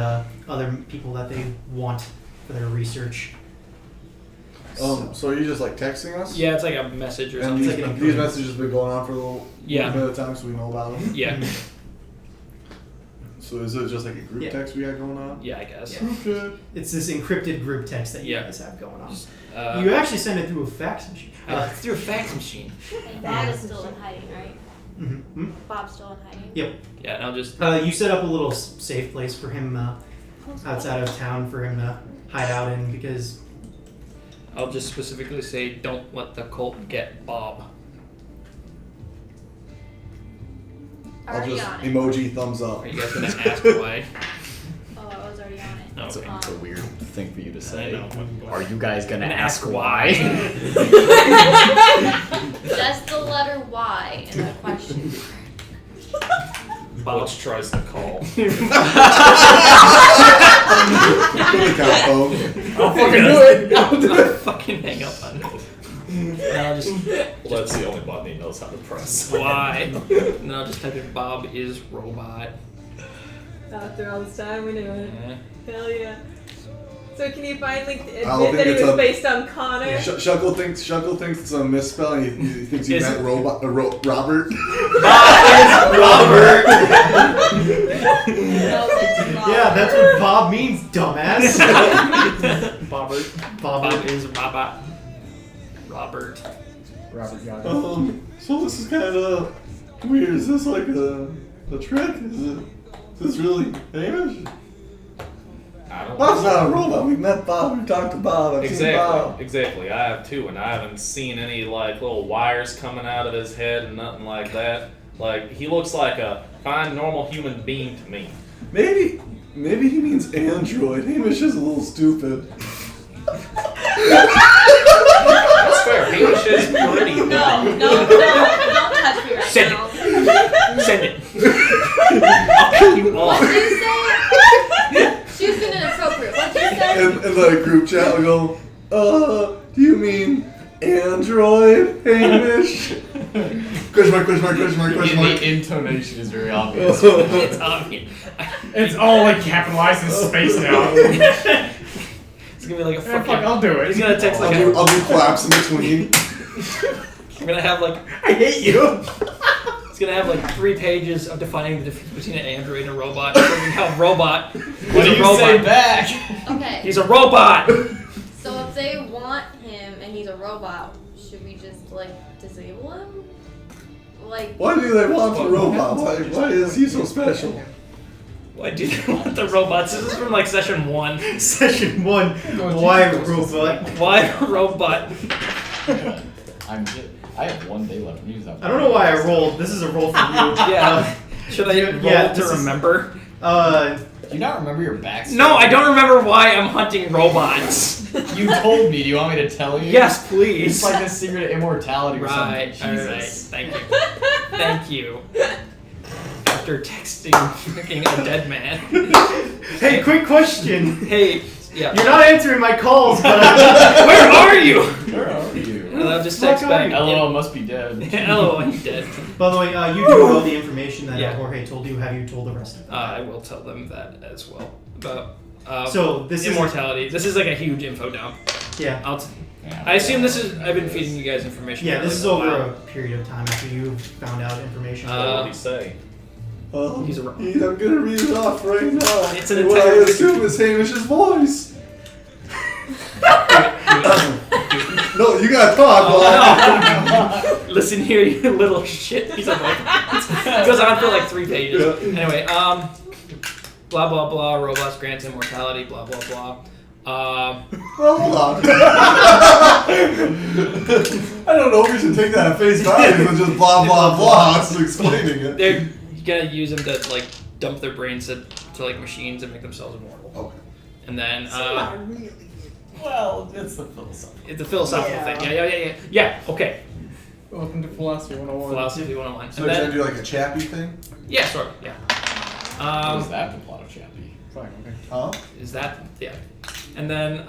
other people that they want for their research. So are you just like texting us? Yeah, it's like a message or And something. these messages have been going on for a little Yeah. bit of time, so we know about them. Yeah. So is it just like a group Yeah. text we got going on? Yeah, I guess. Yeah. Okay. It's this encrypted group text that you Yeah. guys have going on. Uh, You actually send it through a fax machine. through a fax machine. And Bob is still in hiding, right? Mhm. Bob's still in hiding. Yep. Yeah, and I'll just. You set up a little safe place for him outside of town for him to hide out in, because I'll just specifically say, don't let the cult get Bob. I'll Already just on it. emoji thumbs up. Are you guys gonna ask why? Oh, I was already on it. No. It's a weird thing for you to say. I know. Are you guys gonna Gonna ask ask why? Just the letter Y in the question. Butch tries to call. Holy cow, folks. I'll fucking do it. I'll fucking hang up on it. And I'll just Well, that's the only button he knows how to press. why. And then I'll just type in Bob is robot. After all this time, we knew it. Yeah. Hell yeah. So can you finally I don't admit that think it it's was a- based on Connor? Shuckle thinks it's a misspelling. He thinks you Is meant it? Robert. Robert. No, it's Bob. Yeah, that's what Bob means, dumbass. Bobbert. Bob is robot. Robert. Robert got it. So this is kind of weird. Is this like a trick? Is this really Hamish? I don't Bob's not a robot. We met Bob. We talked to Bob. I've seen Bob. Exactly. I have too, and I haven't seen any like little wires coming out of his head and nothing like that. Like he looks like a fine, normal human being to me. Maybe he means android. Hamish is a little stupid. That's fair. Hamish is pretty No, dumb. don't touch me right Send now. Send it. I'll kill you all. What did you say? She was being inappropriate. What did you say? And the group chat will go, do you mean android, Hamish? Question mark. The intonation is very obvious. It's obvious. It's all like capitalized and spaced out. It's gonna be like a Fuck, fucking. I'll do it. He's gonna text like I'll do claps in between. I'm gonna have like. I hate you. It's gonna have like 3 pages of defining the difference between an android and a robot. Showing how robot. What do He's a you robot. say back? Okay. He's a robot. So if they want him and he's a robot, should we just like disable him? Like Why do they want the robot? Why is he so special? Why do they want the robots? This is from like session 1. Session 1. Why robot? Why robot? I have 1 day left. Use that. I don't know why I rolled. This is a roll for you. Yeah. Should I roll Yeah, to this is- remember? Do you not remember your backstory? No, I don't remember why I'm hunting robots. You told me. Do you want me to tell you? Yes, please. It's like the secret of immortality or Right, something. alright. Jesus. Thank you. Thank you. After texting freaking a dead man. Hey, quick question. Hey, yeah. You're not answering my calls, but Where are you? Where are you? And I'll just text Fuck back. LOL must be dead. LOL, you dead. by the way, you do know the information that Yeah. Jorge told you. Have you told the rest of them? I will tell them that as well. About So this is immortality. This is like a huge info dump. yeah. I assume this is. I've been feeding you guys information. Yeah, for, this like, is a over while. a period of time after you found out information. What did he say? He's a I'm gonna read it off right now. It's an And what I entire- assume is Hamish's voice. No, you gotta talk. Boy. Listen here, you little shit. He's like, it goes on for like 3 pages. Yeah. Anyway, blah blah blah. Robots grants immortality. Blah blah blah. Well, hold on. I don't know if we should take that at face value and just blah blah blah. Just explaining it. They're gonna use them to like dump their brains to like machines and make themselves immortal. Okay. And then Not really. Well, it's the philosophy. it's a philosophical thing. Yeah. Okay. Welcome to Philosophy 101. Philosophy 101. So And you're then, gonna do like a chappy thing? yeah, sort of. Yeah. What is that the plot of Chappie? Fine, okay. Huh? Is that yeah? And then Okay,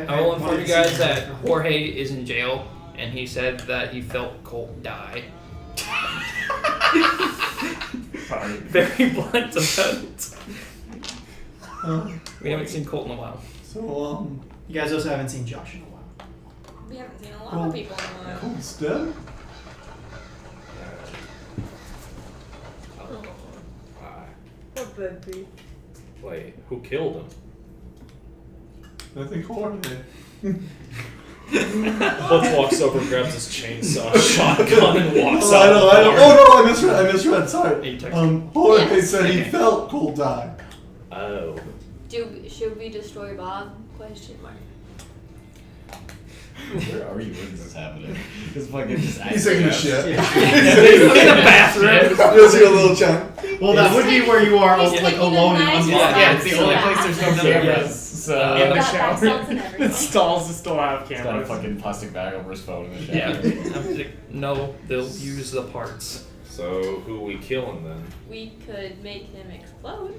I will inform wanted you to guys see that that. Jorge is in jail, and he said that he felt Colt die. Fine. Very blunt about it. We haven't seen Colt in a while. So You guys also haven't seen Josh in a while. We haven't seen a lot of people in a while. Colt's dead? Poor baby. Wait, who killed him? I think Jorge. Butch walks over, grabs his chainsaw, shotgun, and walks Oh, out. I know. the bar. Oh no, I misread. Sorry. You texted. Jorge Yes. said he Okay. felt Colt die. Oh. Should we destroy Bob? Question mark. Where are you? When is this happening? It's fucking just He's taking a shit. In the bathroom. You'll see a little chunk. Well, that would be where you are, He's like taking a alone and nice unlocked. Yeah, It's the only Yeah. place there's no Yeah. cameras. So In the Got shower. bath salts and the everything. stalls still have He's got a cameras. fucking plastic bag over his phone in the Yeah. shower. I'm like, no, they'll use the parts. So who we killing then? We could make him explode.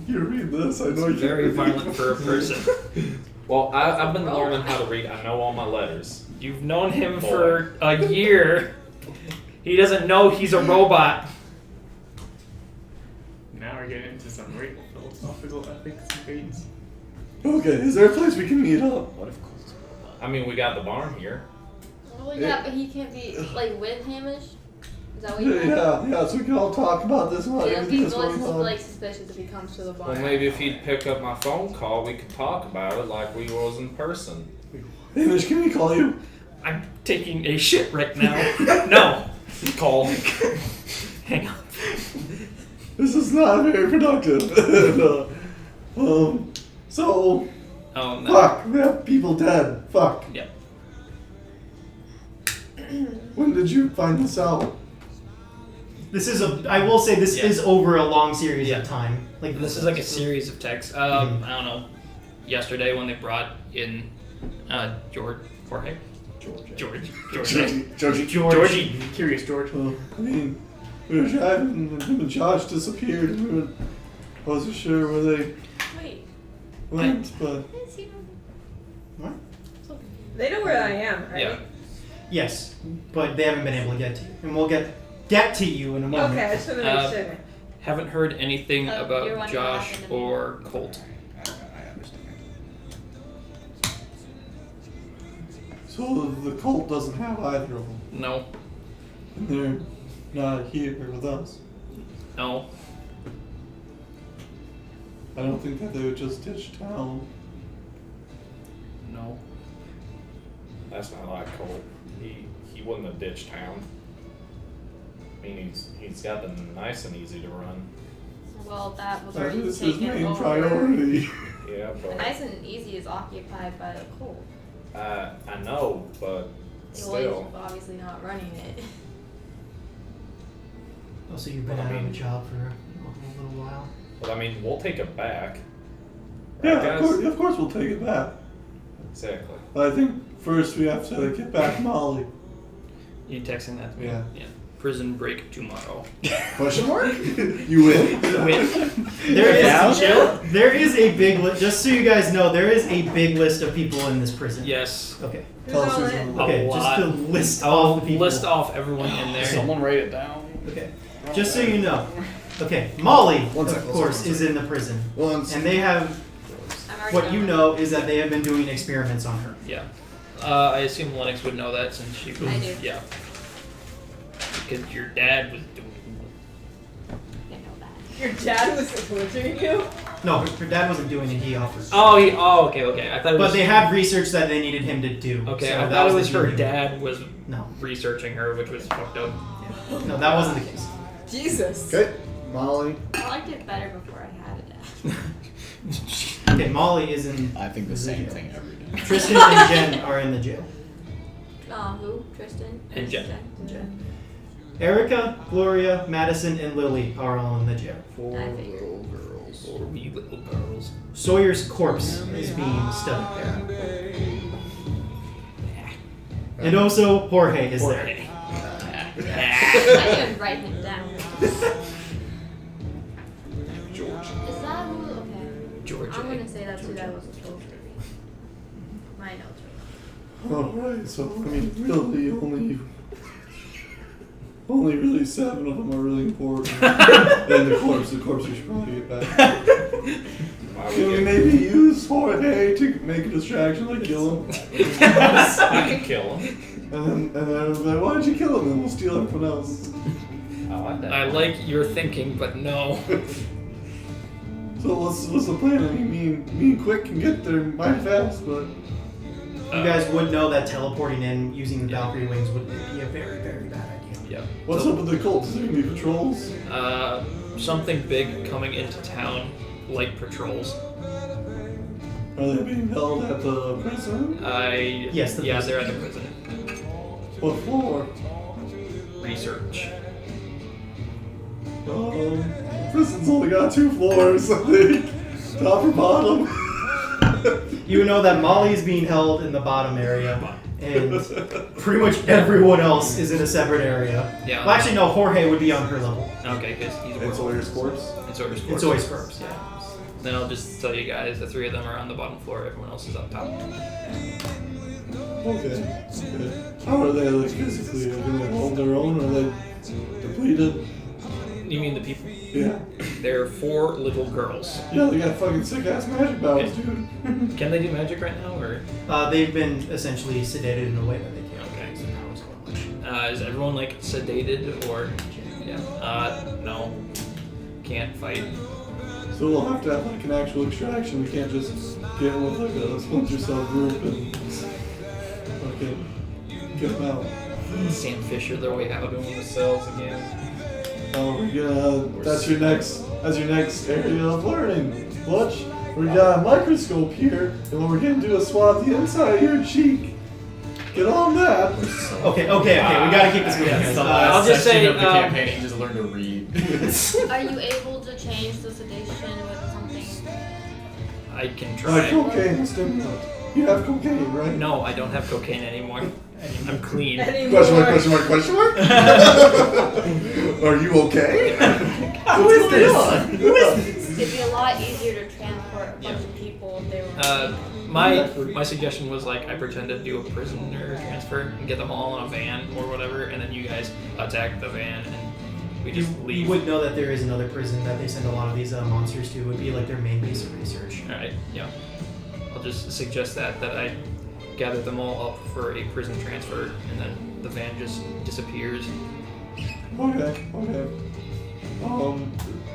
You read this, I know It's you very violent for a person. Well, I've been learning how to read. I know all my letters. You've known him for a year. He doesn't know he's a robot. Now we're getting into some real philosophical ethics debates. Okay, is there a place we can meet up? What if Colt's a robot? I mean, we got the barn here. Well, yeah, but he can't be like with Hamish. Is that what you meant? Yeah, so we can all talk about this while It'll everything be is really going on. like suspicious if he comes to the bar. Well, maybe if he'd pick up my phone call, we could talk about it like we was in person. Hamish, can we call you? I'm taking a shit right now. No. Call. Hang on. This is not very productive. So, Oh no. fuck, we have people dead. Fuck. Yep. When did you find this out? This is I will say this Yeah. is over a long series Yeah. of time. Like This is like a series of texts. I don't know. Yesterday when they brought in Jorge. Georgie. Curious George. I mean, we were driving and him and Josh disappeared. And we wasn't sure where they Wait, went, but is he? What? They know where I am, right? Yeah. Yes, but they haven't been able to get to you, and we'll get to you in a moment. Okay, I just want to make sure. Haven't heard anything Oh, you're about wondering what Josh happened to me. or Colt. so the cult doesn't have either of them. No. And they're not here with us. No. I don't think that they would just ditch town. No. That's not like Colt. He wouldn't have ditched town. I mean, he's got them nice and easy to run. Well, that was That already is his taken main over. priority. Yeah, The but nice and easy is occupied by the cold. I know, but still. He's obviously not running it. Oh, so you've been Well, I out of mean- a job for a little while. But I mean, we'll take it back. Right, Yeah, guys? of course we'll take it back. Exactly. But I think first we have to get back Molly. You texting that to me? Yeah. Prison break tomorrow. Question mark? You win? Win. There is a big list. Just so you guys know, there is a big list of people in this prison. Yes. Okay. Who's Tell us all who's in? in. Okay. Just lot. to list I'll all the people. list off everyone in there. Someone write it down. Okay. Just so you know. Okay. Molly, One of second, course, one is in the prison, Once. and they have. I'm already What done you with know is that they have been doing experiments on her. Yeah. I assume Lennox would know that since she was. I do. Yeah. Because your dad was doing. it. I know that. Your dad was torturing you? No, her dad wasn't doing it. He offered. Oh, okay. I thought it was. But they had research that they needed him to do. Okay, so I that thought it was the her deal. dad was No. researching her, which was fucked up. No, that wasn't the case. Jesus. Okay, Molly. I liked it better before I had it. Okay, Molly is in. I think the same thing every day. Tristan and Jen are in the jail. Who? Tristan? And Jen. Erica, Gloria, Madison, and Lily are all in the jail. I figured. Girls. Or wee little girls. Sawyer's corpse is being studied there. And also, Jorge is there. I didn't even write him down. George. Is that who? Okay. George. I'm gonna say that's who that was supposed to be. My notes are Alright, so I mean, really, only really 7 of them are really important. And the corpse we should probably get back. Can we maybe use Jorge to make a distraction, like kill him? I can kill him. And then I'll be like, why did you kill him? And we'll steal everyone else. I like that. I like your thinking, but no. So what's the plan? I mean, me and Quick can get there mighty fast, but You guys would know that teleporting in using the Valkyrie wings would be a very, very bad idea. Yep. what's up with the cult? Is there gonna be patrols? Something big coming into town, light patrols. Are they being held at the prison? Yes, the yeah, prison. they're at the prison. What floor? Research. Prison's only got 2 floors, I think. Top or bottom. You know that Molly is being held in the bottom area, and pretty much everyone else is in a separate area. Yeah. Well, actually, no, Jorge would be on her level. Okay, because he's a And Sawyer's corpse? It's Sawyer's corpse. It's always corpse, yeah. Then I'll just tell you guys, the 3 of them are on the bottom floor, everyone else is up top. Okay. How are they, like, physically? Are they hold their own? Or are they depleted? You mean the people? Yeah. They're 4 little girls. Yeah, they got fucking sick ass magic powers, dude. Can they do magic right now, or? They've been essentially sedated in a way that they can't. Okay. So powers go much. Is everyone like sedated or? Yeah. No. Can't fight. So we'll have to have like an actual extraction. We can't just get in with like a splinter cell group and fucking get them out. Sam Fisher their way out. Doing the cells again. Oh, that's your next area of learning. Watch, we got a microscope here, and what we're gonna do is swab the inside of your cheek. Get on that. Okay, we gotta keep this moving. That's the guys. last I'll just section say, of the campaign. You just learn to read. Are you able to change the sedation with something? I can Like try. cocaine and stimulant. You have cocaine, right? No, I don't have cocaine anymore. I'm clean. Anymore. Question mark. Are you okay? Who is this? It'd be a lot easier to transport a bunch of people if they were. My suggestion was like I pretend to do a prisoner transfer and get them all in a van or whatever, and then you guys attack the van and we just You leave. would know that there is another prison that they send a lot of these monsters to. It would be like their main base of research. All right, yeah. I'll just suggest that I gather them all up for a prison transfer, and then the van just disappears. Okay.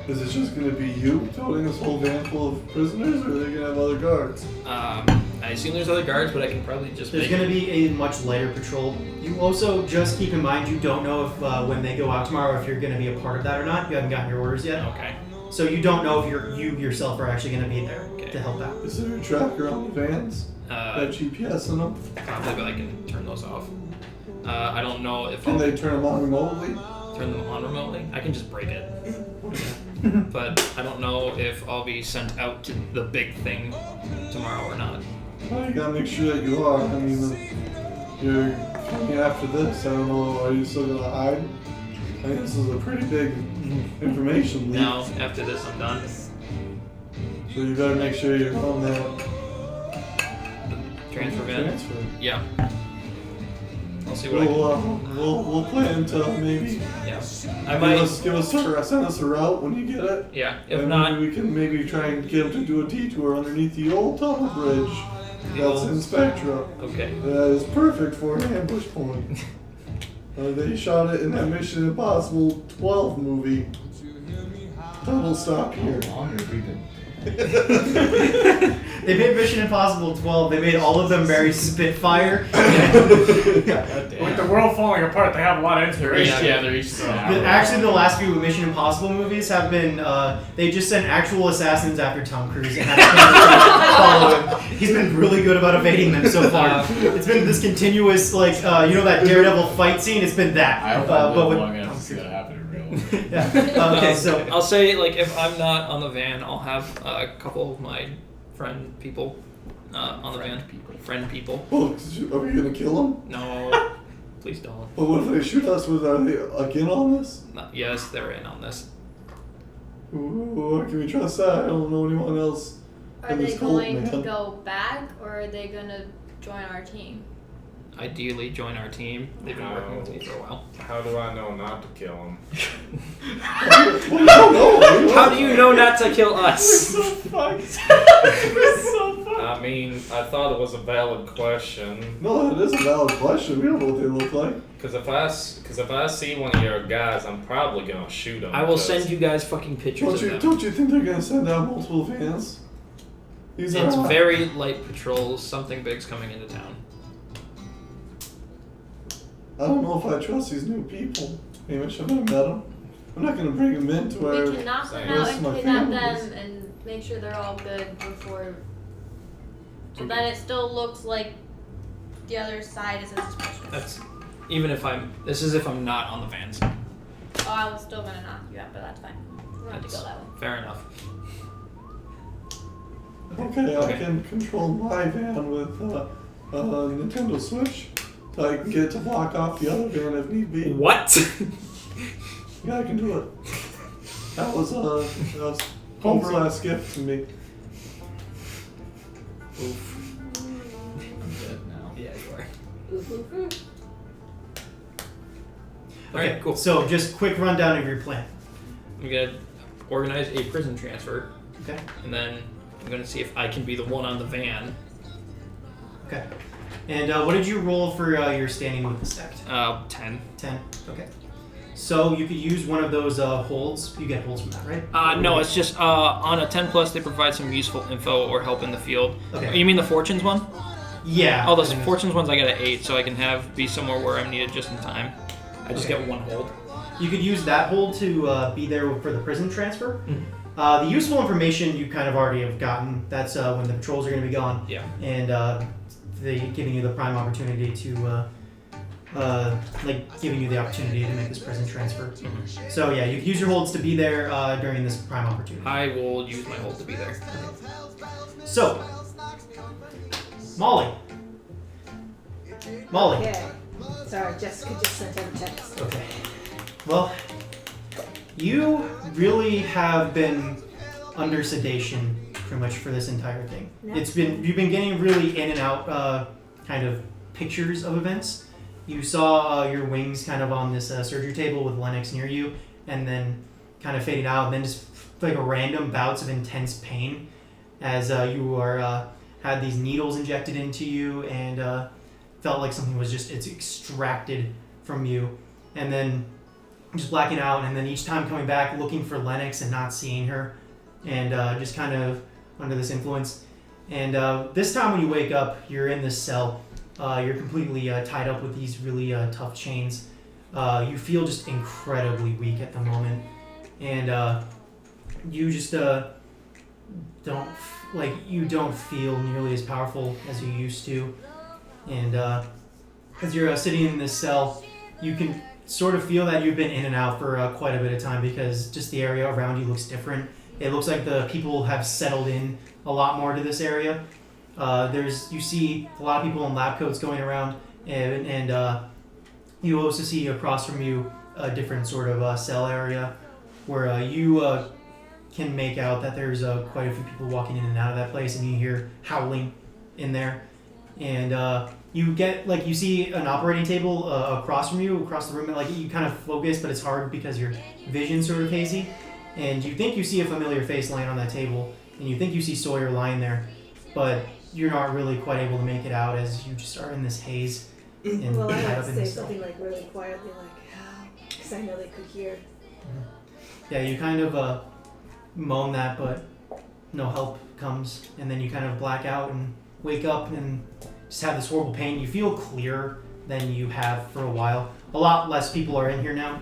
Is it just gonna be you toting this whole van full of prisoners, or are they gonna have other guards? I assume there's other guards, but I can probably just. There's make going to be a much lighter patrol. You also just keep in mind you don't know if when they go out tomorrow if you're going to be a part of that or not. You haven't gotten your orders yet, Okay. so you don't know if you yourself are actually going to be there Okay. to help out. Is there a tracker on the vans? That GPS in them? Probably, but I can turn those off. I don't know if Can I'll they turn them on remotely? turn them on remotely. I can just break it. But I don't know if I'll be sent out to the big thing tomorrow or not. Well, you gotta make sure that you are. I mean, you're coming after this. I don't know. Are you still gonna hide? I think this is a pretty big information leak. Now, after this, I'm done. So you better make sure you're on that Transfer van. transfer. Yeah. I'll see what I can. We'll plan to maybe Yeah. I might. send us a route when you get it. Yeah. If And not, maybe we can maybe try and get them to do a detour underneath the old tunnel bridge The that's old- in Spectra. okay. That is perfect for an ambush point. They shot it in that Mission Impossible 12 movie. Tunnel stop here. How long have we been They made Mission Impossible 12. They made all of them very Spitfire. With the world falling apart, they have a lot of inspiration. Yeah, they're each Actually, the last few Mission Impossible movies have been, they just sent actual assassins after Tom Cruise and had to follow him. He's been really good about evading them so far. It's been this continuous, like, you know that Daredevil fight scene? It's been that. I hope I live long enough to see that happen in real life. Yeah. Okay, so... I'll say, like, if I'm not on the van, I'll have a couple of my friend people on the van. Friend people. Well, are we gonna kill them? No, please don't. But what if they shoot us? Are they again on this? No, yes, they're in on this. Ooh, can we trust that? I don't know anyone else. Are in they this cult, going to man. go back, or are they gonna join our team? Ideally, join our team. They've been working with me for a while. How do I know not to kill him? How do you know not to kill us? I mean, I thought it was a valid question. No, it is a valid question. We don't know what they look like. Because if I see one of your guys, I'm probably gonna shoot him. I will send you guys fucking pictures of them. Don't you think they're gonna send out multiple vans? These It's are very light patrols. Something big's coming into town. I don't know if I trust these new people. Maybe I should have met them. I'm not gonna bring them into where. We can knock them Rest out of and my kidnap families. them and make sure they're all good before. So then it still looks like the other side is suspicious. That's even if I'm. This is if I'm not on the vans. Oh, I was still gonna knock you out, but that's fine. We don't have to go that way. Fair enough. Okay, I can control my van with Nintendo Switch. So I can get it to block off the other van if need be. What? Yeah, I can do it. That was Home's last gift to me. Oof. I'm dead now. Yeah, you are. Oof. Okay, Alright, cool. So, just quick rundown of your plan. I'm gonna organize a prison transfer, Okay. and then I'm gonna see if I can be the one on the van. Okay. And what did you roll for your standing with the sect? 10. 10. Okay. So you could use one of those holds. You get holds from that, right? No, it's just on a 10 plus they provide some useful info or help in the field. Okay. You mean the fortunes one? Yeah. Oh, those fortunes ones I got an 8, so I can be somewhere where I'm needed just in time. I just Okay. get one hold. You could use that hold to be there for the prison transfer. Mhm. The useful information you kind of already have gotten. That's when the patrols are going to be gone. Yeah. And they giving you the prime opportunity to, giving you the opportunity to make this prison transfer. Mhm. So yeah, you can use your holds to be there during this prime opportunity. I will use my hold to be there. So, Molly. Okay. Sorry, Jessica just sent out a text. Okay. Well, you really have been under sedation pretty much for this entire thing. Yeah. You've been getting really in and out kind of pictures of events. You saw your wings kind of on this surgery table with Lennox near you, and then kind of fading out, and then just like random bouts of intense pain as you are had these needles injected into you and felt like something was it's extracted from you, and then just blacking out, and then each time coming back looking for Lennox and not seeing her, and just kind of under this influence. And this time when you wake up, you're in this cell. You're completely tied up with these really tough chains. You feel just incredibly weak at the moment, and you just don't feel nearly as powerful as you used to. And as you're sitting in this cell, you can sort of feel that you've been in and out for quite a bit of time because just the area around you looks different. It looks like the people have settled in a lot more to this area. You see a lot of people in lab coats going around, and you also see across from you a different sort of cell area where you can make out that there's quite a few people walking in and out of that place, and you hear howling in there. And you see an operating table across from you, across the room, like you kind of focus, but it's hard because your vision's sort of hazy. And you think you see a familiar face lying on that table, and you think you see Sawyer lying there, but you're not really quite able to make it out as you just are in this haze and Well, I tied would up in say this cell. something like really quietly, like, because I know they could hear. Yeah, you kind of moan that, but no help comes, and then you kind of black out and wake up and just have this horrible pain. You feel clearer than you have for a while. A lot less people are in here now.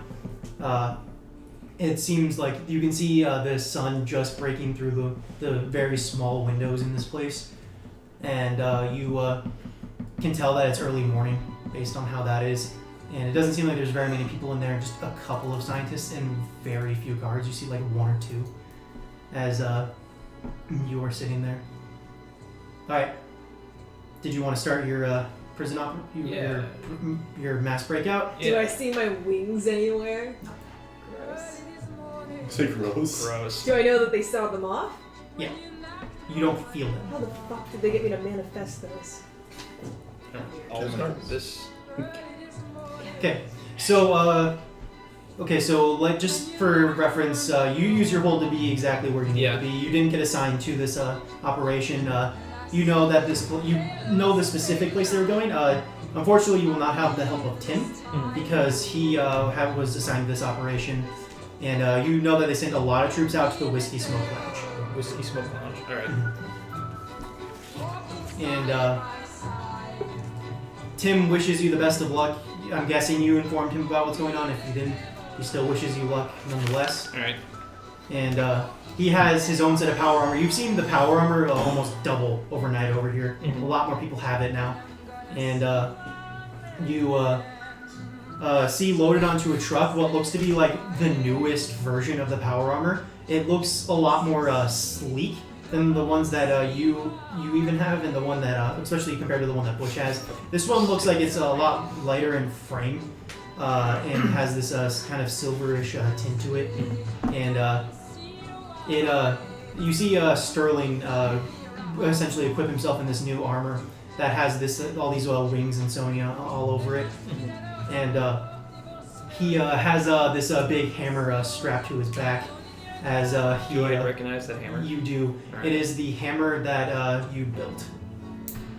It seems like you can see the sun just breaking through the very small windows in this place, and you can tell that it's early morning based on how that is. And it doesn't seem like there's very many people in there, just a couple of scientists and very few guards. You see like one or two as you are sitting there. Alright. Did you want to start your prison your mass breakout? Do I see my wings anywhere? Gross. Say gross. Gross. Do I know that they saw them off? Yeah. You don't feel them. How the fuck did they get me to manifest those? I'll start this. Okay. So like just for reference, you use your hold to be exactly where you need to be. You didn't get assigned to this operation. You know that the specific place they were going. Unfortunately, you will not have the help of Tim because he was assigned to this operation, and you know that they sent a lot of troops out to the Whiskey Smoke Lounge. Whiskey Smoke Lounge. All right. And Tim wishes you the best of luck. I'm guessing you informed him about what's going on. If you didn't, he still wishes you luck nonetheless. All right. And he has his own set of power armor. You've seen the power armor almost double overnight over here. A lot more people have it now. And you see loaded onto a truck what looks to be like the newest version of the power armor. It looks a lot more sleek than the ones that you even have, and the one that, especially compared to the one that Bush has. This one looks like it's a lot lighter in frame, and has this kind of silverish tint to it. And you see Sterling essentially equip himself in this new armor that has all these wings and Sonya all over it. And he has this big hammer strapped to his back. As do I recognize that hammer? You do. Right. It is the hammer that you built.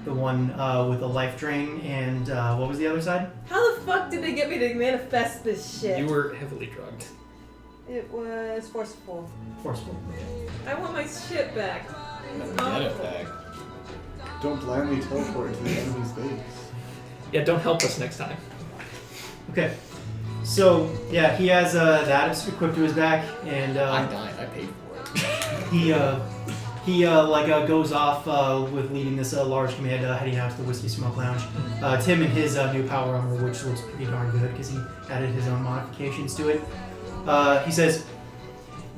The one with the life drain and what was the other side? How the fuck did they get me to manifest this shit? You were heavily drugged. It was forceful. Forceful. I want my shit back. It's Get it awful. back. Don't blindly teleport to the enemy's base. Yeah, don't help us next time. Okay. So yeah, he has that equipped to his back, and I died. I paid for it. he goes off with leading this large command heading out to the Whiskey Smoke Lounge. Tim and his new power armor, which looks pretty darn good because he added his own modifications to it. He says,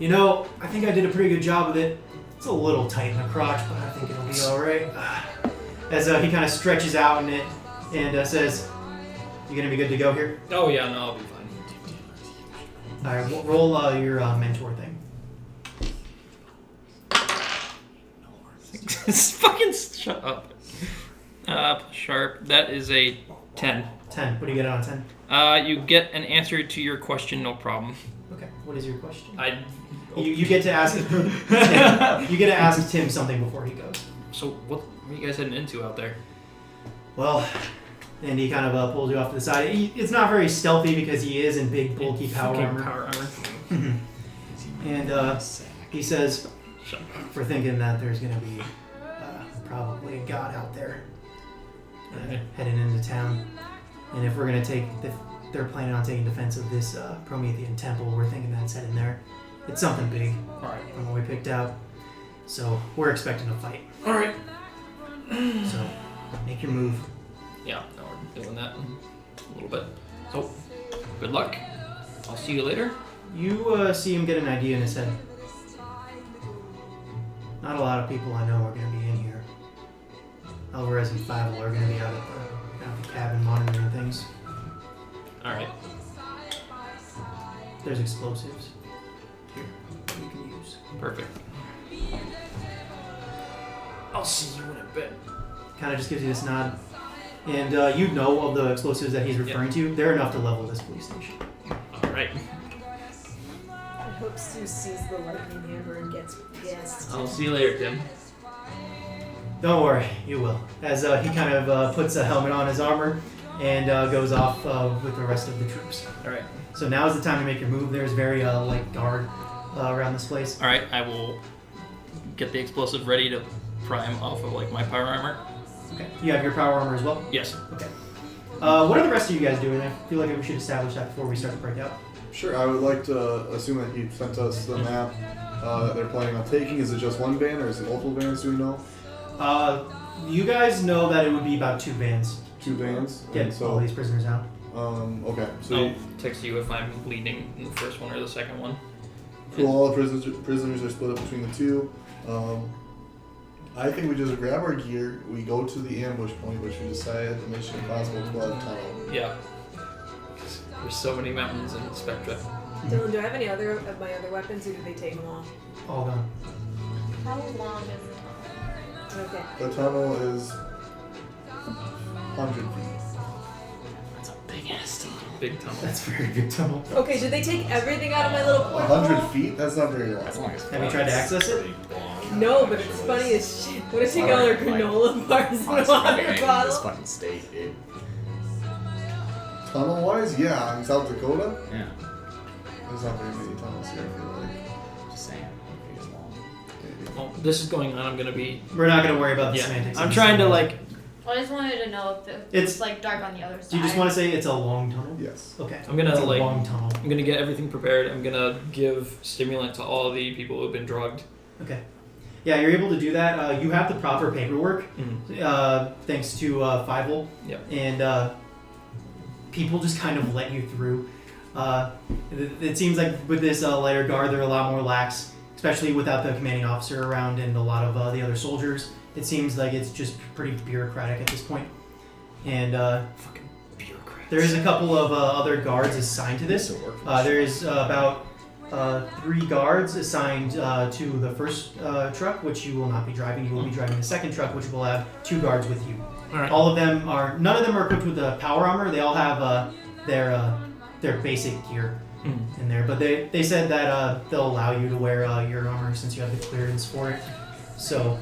I think I did a pretty good job with it. It's a little tight in the crotch, but I think it'll be all right. As he kind of stretches out in it and says, "You gonna be good to go here?" Oh yeah, no, I'll be fine. All right, roll your mentor thing. Fucking shut up. Sharp. That is a 10. 10. What do you get out of 10? You get an answer to your question, no problem. Okay. What is your question? You get to ask. You get to ask Tim something before he goes. So what are you guys heading into out there? Well, and he kind of pulls you off to the side. It's not very stealthy because he is in big, bulky power armor. And he says, "We're thinking that there's going to be probably a god out there heading into town. And if we're going to if they're planning on taking defense of this Promethean temple, we're thinking that's heading there. It's something big from what we picked out. So we're expecting a fight. All right. So make your move." Yeah, no, we're doing that a little bit. So, good luck. I'll see you later. You see him get an idea in his head. Not a lot of people I know are going to be in here. Alvarez and Fievel are going to be out at the cabin monitoring things. All right. There's explosives here that you can use. Perfect. I'll see you in a bit. Kind of just gives you this nod. And you know of the explosives that he's referring to. They're enough to level this police station. All right. I hope Sue sees the lightning hammer and gets pissed. I'll see you later, Tim. Don't worry, you will. As he kind of puts a helmet on his armor and goes off with the rest of the troops. All right. So now is the time to make your move. There's very light guard around this place. All right. I will get the explosive ready to prime off of like my power armor. Okay. You have your power armor as well? Yes. Okay. What are the rest of you guys doing? I feel like we should establish that before we start the breakout. Sure, I would like to assume that he sent us the map that they're planning on taking. Is it just one van or is it multiple vans? Do we know? You guys know that it would be about 2 vans. 2 vans? Get And so, all these prisoners out. okay. So I'll text you if I'm bleeding in the first one or the second one. cool, all the prisoners are split up between the 2. I think we just grab our gear, we go to the ambush point, which we decided the Mission Impossible 12 tunnel. Yeah. There's so many mountains in Spectra. Dylan, do I have any other of my other weapons, or do they take them all? All done. How long is it? Okay. The tunnel is 100 feet. That's a big ass tunnel. Big tunnel. That's a very big tunnel. Okay, did they take everything out of my little porthole? 100 feet? That's not very long. As long as Have you tried to access it? No, but it's funny as shit. What if they got their granola bars in a water This bottle? fucking state, dude. Tunnel wise, yeah, in South Dakota, Yeah. there's not very many tunnels here, I feel like. Just saying. It's long. Well, this is going on. I'm gonna be. We're not going to worry about the Yeah. semantics. I'm trying to like. I just wanted to know if it It's- was like dark on the other side. Do you just want to say it's a long tunnel? Yes. Okay. I'm gonna It's a like. long tunnel. I'm gonna get everything prepared. I'm gonna give stimulant to all the people who've been drugged. Okay. Yeah, you're able to do that. You have the proper paperwork, thanks to Fievel. Yep. And people just kind of let you through. It seems like with this lighter guard, they're a lot more lax, especially without the commanding officer around and a lot of the other soldiers. It seems like it's just pretty bureaucratic at this point. And Fucking bureaucrats. there is a couple of other guards assigned to this. There is about 3 guards assigned to the first truck, which you will not be driving. You will be driving the second truck, which will have 2 guards with you. Alright. All of them are. None of them are equipped with the power armor. They all have their basic gear in there. But they said that they'll allow you to wear your armor since you have the clearance for it. So.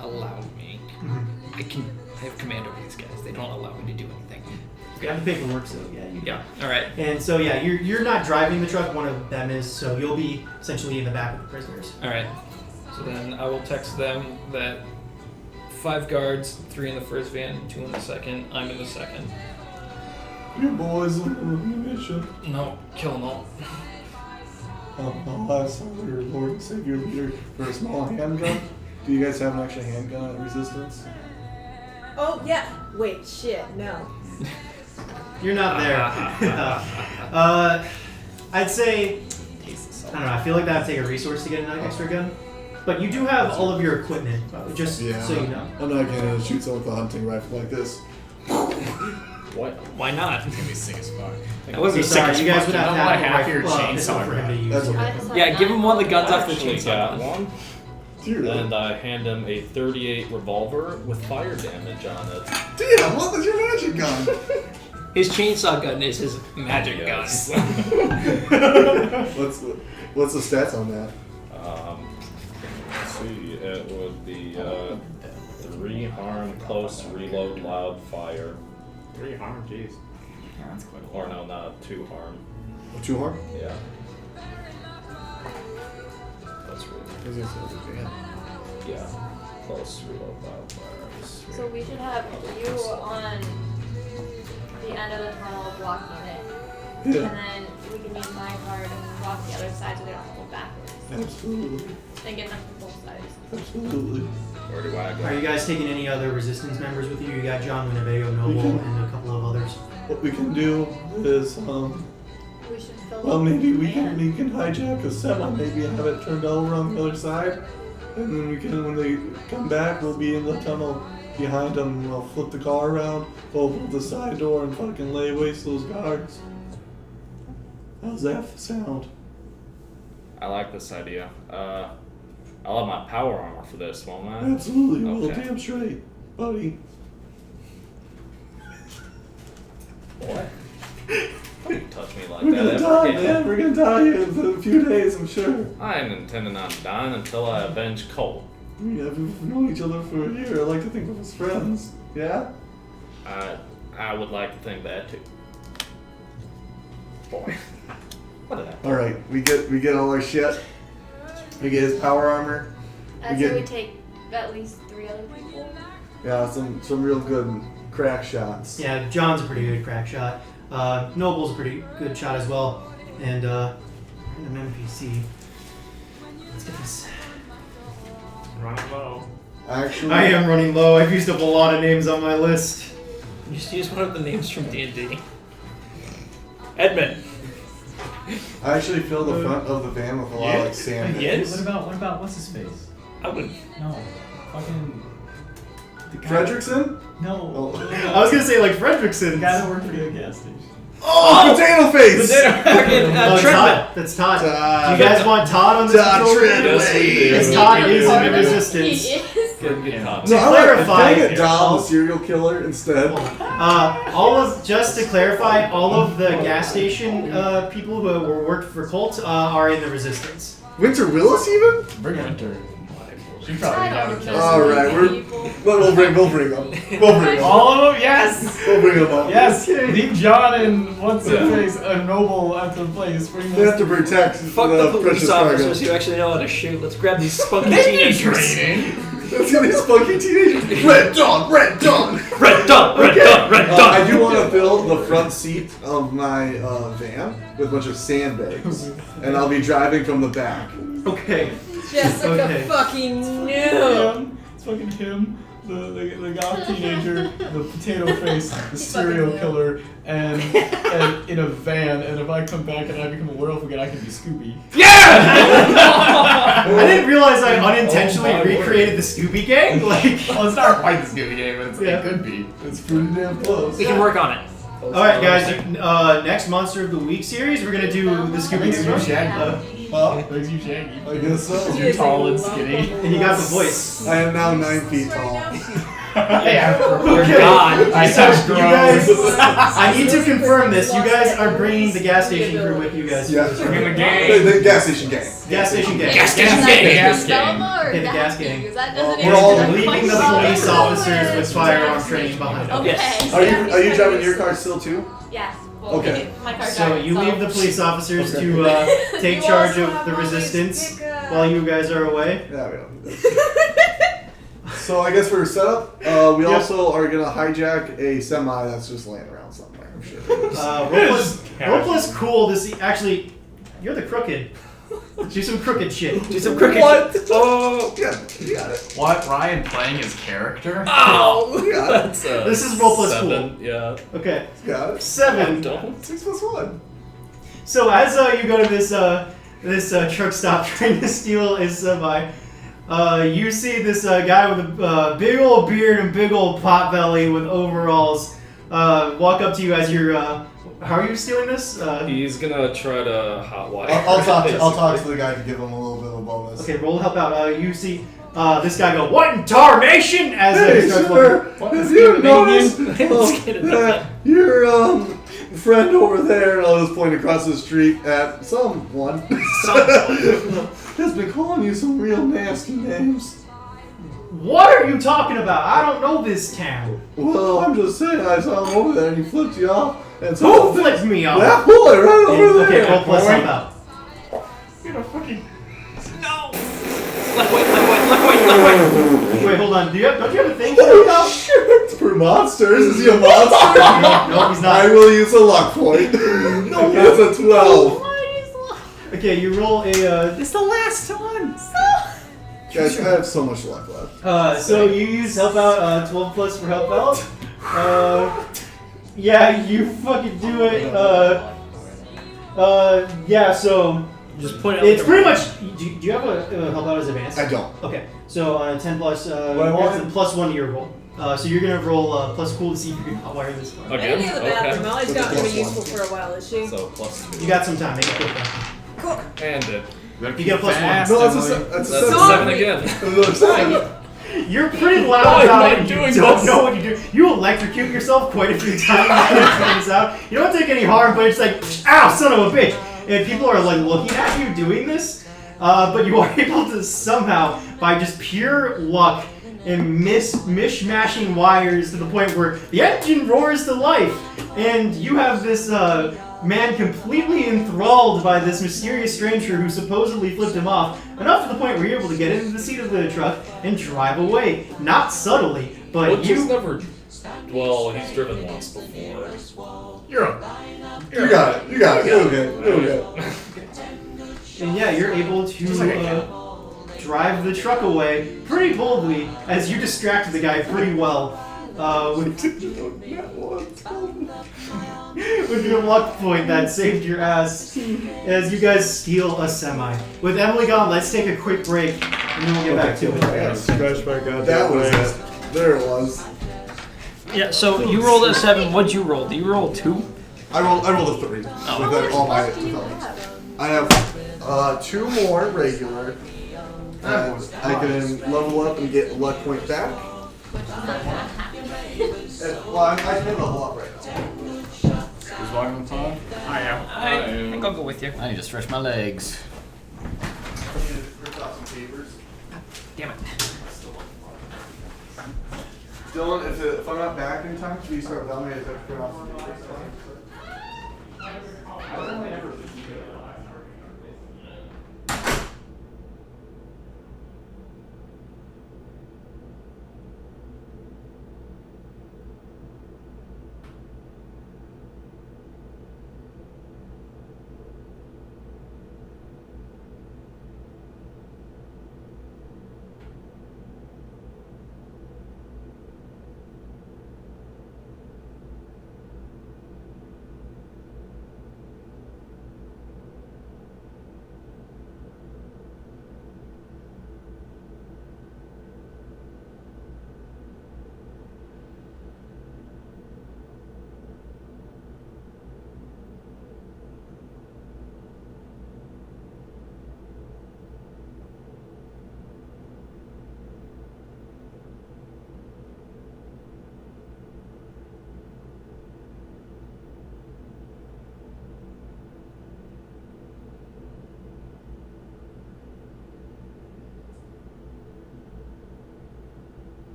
Allow me. I have command over these guys. They don't allow me to do anything. You have the paperwork, so yeah. Yeah. All right. And so yeah, you're not driving the truck. One of them is. So you'll be essentially in the back with the prisoners. All right. So then I will text them that 5 guards, 3 in the first van, 2 in the second. I'm in the second. Your boys on a mission. No, kill them all. I saw your Lord and Savior leader for a small handgun. Do you guys have an extra handgun at Resistance? Oh, yeah. Wait, shit, no. You're not there. I'd say. I don't know. I feel like that'd take a resource to get an extra gun. But you do have all of your equipment, just so you know. I'm not gonna shoot someone with a hunting rifle like this. What? Why not? It's gonna be sick as fuck. I wasn't Sorry, sick as you guys fuck. would have to know have what a half your rifle, chainsaw pistol for him to gun. use. That's I okay. just have Yeah, give him one of the guns off the Actually chainsaw. got gun. one, Dear and I hand him a 38 revolver with fire damage on it. Damn, what was your magic gun? His chainsaw gun is his magic gun. Yes. What's the stats on that? Let's see, it would be 3 harm, close, reload, loud, fire. 3 harm, jeez. Yeah, that's quite a lot. Or no, not 2 harm. 2 harm? Yeah. That's really. Yeah. Close, reload, loud, fire. So we should have you on the end of the tunnel blocking it. And Yeah, then we can use my card and block the other side so they don't have to go backwards. absolutely. And get them from both sides. Absolutely. Where do I go? Are you guys taking any other resistance members with you? You got John Winnebago Noble and a couple of others. What we can do is, We should fill well, up maybe the we van. can hijack a semi, maybe have it turned over on the other side, and then we can, when they come back, we'll be in the tunnel behind them. We'll flip the car around, open up the side door, and fucking lay waste those guards. How's that sound? I like this idea. I'll have my power armor for this, won't I? Absolutely, well, Okay. damn straight, buddy. Boy. Don't touch me like We're that gonna ever die, again. man. We're gonna die in a few days, I'm sure. I ain't intending on dying until I avenge Colt. We've known each other for a year. I like to think of us friends. Yeah? I would like to think that too. Boy. What did I Alright, we get all our shit. We get his power armor. I'd say we take at least 3 other people. Yeah, some real good crack shots. Yeah, John's a pretty good crack shot. Noble's a pretty good shot as well. And an NPC. Let's get this. Running low. Actually, I am running low. I've used up a lot of names on my list. Just use one of the names from D&D. Edmund. I actually filled the front of the van with a lot of like sand. Yes. What about what's his face? I would. No. Fucking. The guy. Fredrickson? No. Oh. I was gonna say like The Fredrickson. guy that worked for the gas station. Oh, potato face! Fucking Oh, Treadwell. Todd. That's Todd. Todd. You guys want Todd on this Todd control? Treadwell. Yes, we do. Because Todd is in the He resistance. is. Good cop. No, I clarify- like Dom, the serial killer, instead. Just to clarify, all of the gas station people who were worked for Colt are in the resistance. Winter Willis, even? Bring Winter. She I probably don't got remember. killed. All right, People. we'll bring them. We'll bring them. All of them, yes! We'll bring them up. Yes! Leave John and what's his face, a noble at the place. Bring They have to them. protect Fuck the the police precious officers cargo. who actually know how to shoot. Let's grab these spunky teenagers. Let's get these funky teenagers. Red Dawn, Red Dawn. Red dot, red dot, red dot. I do want to fill the front seat of my van with a bunch of sandbags, and I'll be driving from the back. Okay. Jessica Okay. fucking knew. It's fucking him, the goth teenager, the potato face, the serial killer, and in a van. And if I come back and I become a werewolf again, I can be Scooby. I didn't realize I unintentionally Oh, my word. recreated the Scooby Gang. Like, Well, it's not quite the Scooby game, but Yeah. it could be. It's pretty damn close. We can work on it. all right, guys. Next Monster of the Week series, we're gonna do the Scooby Makes you Doo. shaggy. Makes you shaggy. I guess so. You're tall and skinny. And you got the voice. I am now 9 feet tall. Yeah. Okay. God. I So touched you gross. guys, I need to confirm this. You guys are bringing the gas station crew with you guys. Yes. Bring the gang. The gas station gang. Gas station gang. Gas station Is that gang. Gas the gang. Velma or Okay, the gas gang. Because that doesn't We're all even- Leaving the police officers with firearm training behind them. Okay. Yes. Are you driving your car still too? Yes. Well, Okay. My car's So driving, you leave the police officers Okay. to take You charge also of have the always resistance pick a- while you guys are away. Yeah, we don't do that. So I guess for setup, we Yep. also are gonna hijack a semi that's just laying around somewhere. I'm sure. Roll plus cool to see. Actually, you're the crooked. Do some crooked shit. Do some cricket. What? Oh. Yeah, you got it. What? Ryan playing his character? Oh. You got it. That's, This is roll plus 7, yeah. Okay, You got it. 7. Don't. 6 plus 1. So as you go to this truck stop trying to steal a semi, you see this guy with a big old beard and big old pot belly with overalls walk up to you as you're. How are you stealing this? He's gonna try to hotwire. I'll talk to the guy to give him a little bit of a bonus. Okay, roll help out. You see this guy go, "What in tarnation?" As Hey, he starts sir, walking. have you noticed Scandinavian. your friend over there, and I'll just point across the street at someone, has been calling you some real nasty names. What are you talking about? I don't know this town. Well, I'm just saying, I saw him over there and he flipped you off. And Who flipped me off? That boy right over Okay, there. roll plus help out. You're gonna fucking. No. Left way. Wait, hold on. Don't you have a thing? Oh shit! For monsters, is he a monster? No, he's I not. will use a luck point. No, that's a 12. Okay, you roll a. It's the last one. Guys, I have so much luck left. So you use help out 12 plus for help out. Yeah, you fucking do it. Yeah. So Just point out. it's pretty much. Do you have a help out as advanced? I don't. Okay. So on a 10 plus, I want- that's a plus 1 to your roll. So you're gonna roll plus cool to see if you can hotwire this one. Again? Lady of the bathroom. Molly's not going to be useful for a while, is she? So plus 2. You got some time. Make it quick. Then. Cool. And it. You get a plus 1. No, that's a 7. That's That's a a 7 again. 7. You're pretty loud Why am about I it. You doing don't this? know what you do. You electrocute yourself quite a few times to figure this out. You don't take any harm, but it's like, ow, son of a bitch. And people are like looking at you doing this, but you are able to somehow, by just pure luck and mishmashing wires to the point where the engine roars to life, and you have this man completely enthralled by this mysterious stranger who supposedly flipped him off, enough to the point where you're able to get into the seat of the truck and drive away. Not subtly, but Butch has you... never. Well, he's driven once before. You got it. You got it. Okay. And yeah, you're able to drive the truck away pretty boldly as you distracted the guy pretty well. With your luck point that saved your ass as you guys steal a semi. With Emily gone, let's take a quick break and then we'll get back to it. Yeah, scratch my goddamn That was it. There it was. Yeah, so you rolled a 7. What'd you roll? Do you roll 2? I rolled a 3. Oh. With all my developments. I have 2 more regular. I can level up and get a luck point back. Well, I can level up right now. Who's walking on time? I am. I think I'll go with you. I need to stretch my legs. Damn it. Dylan, if I'm not back in time, should we start without me?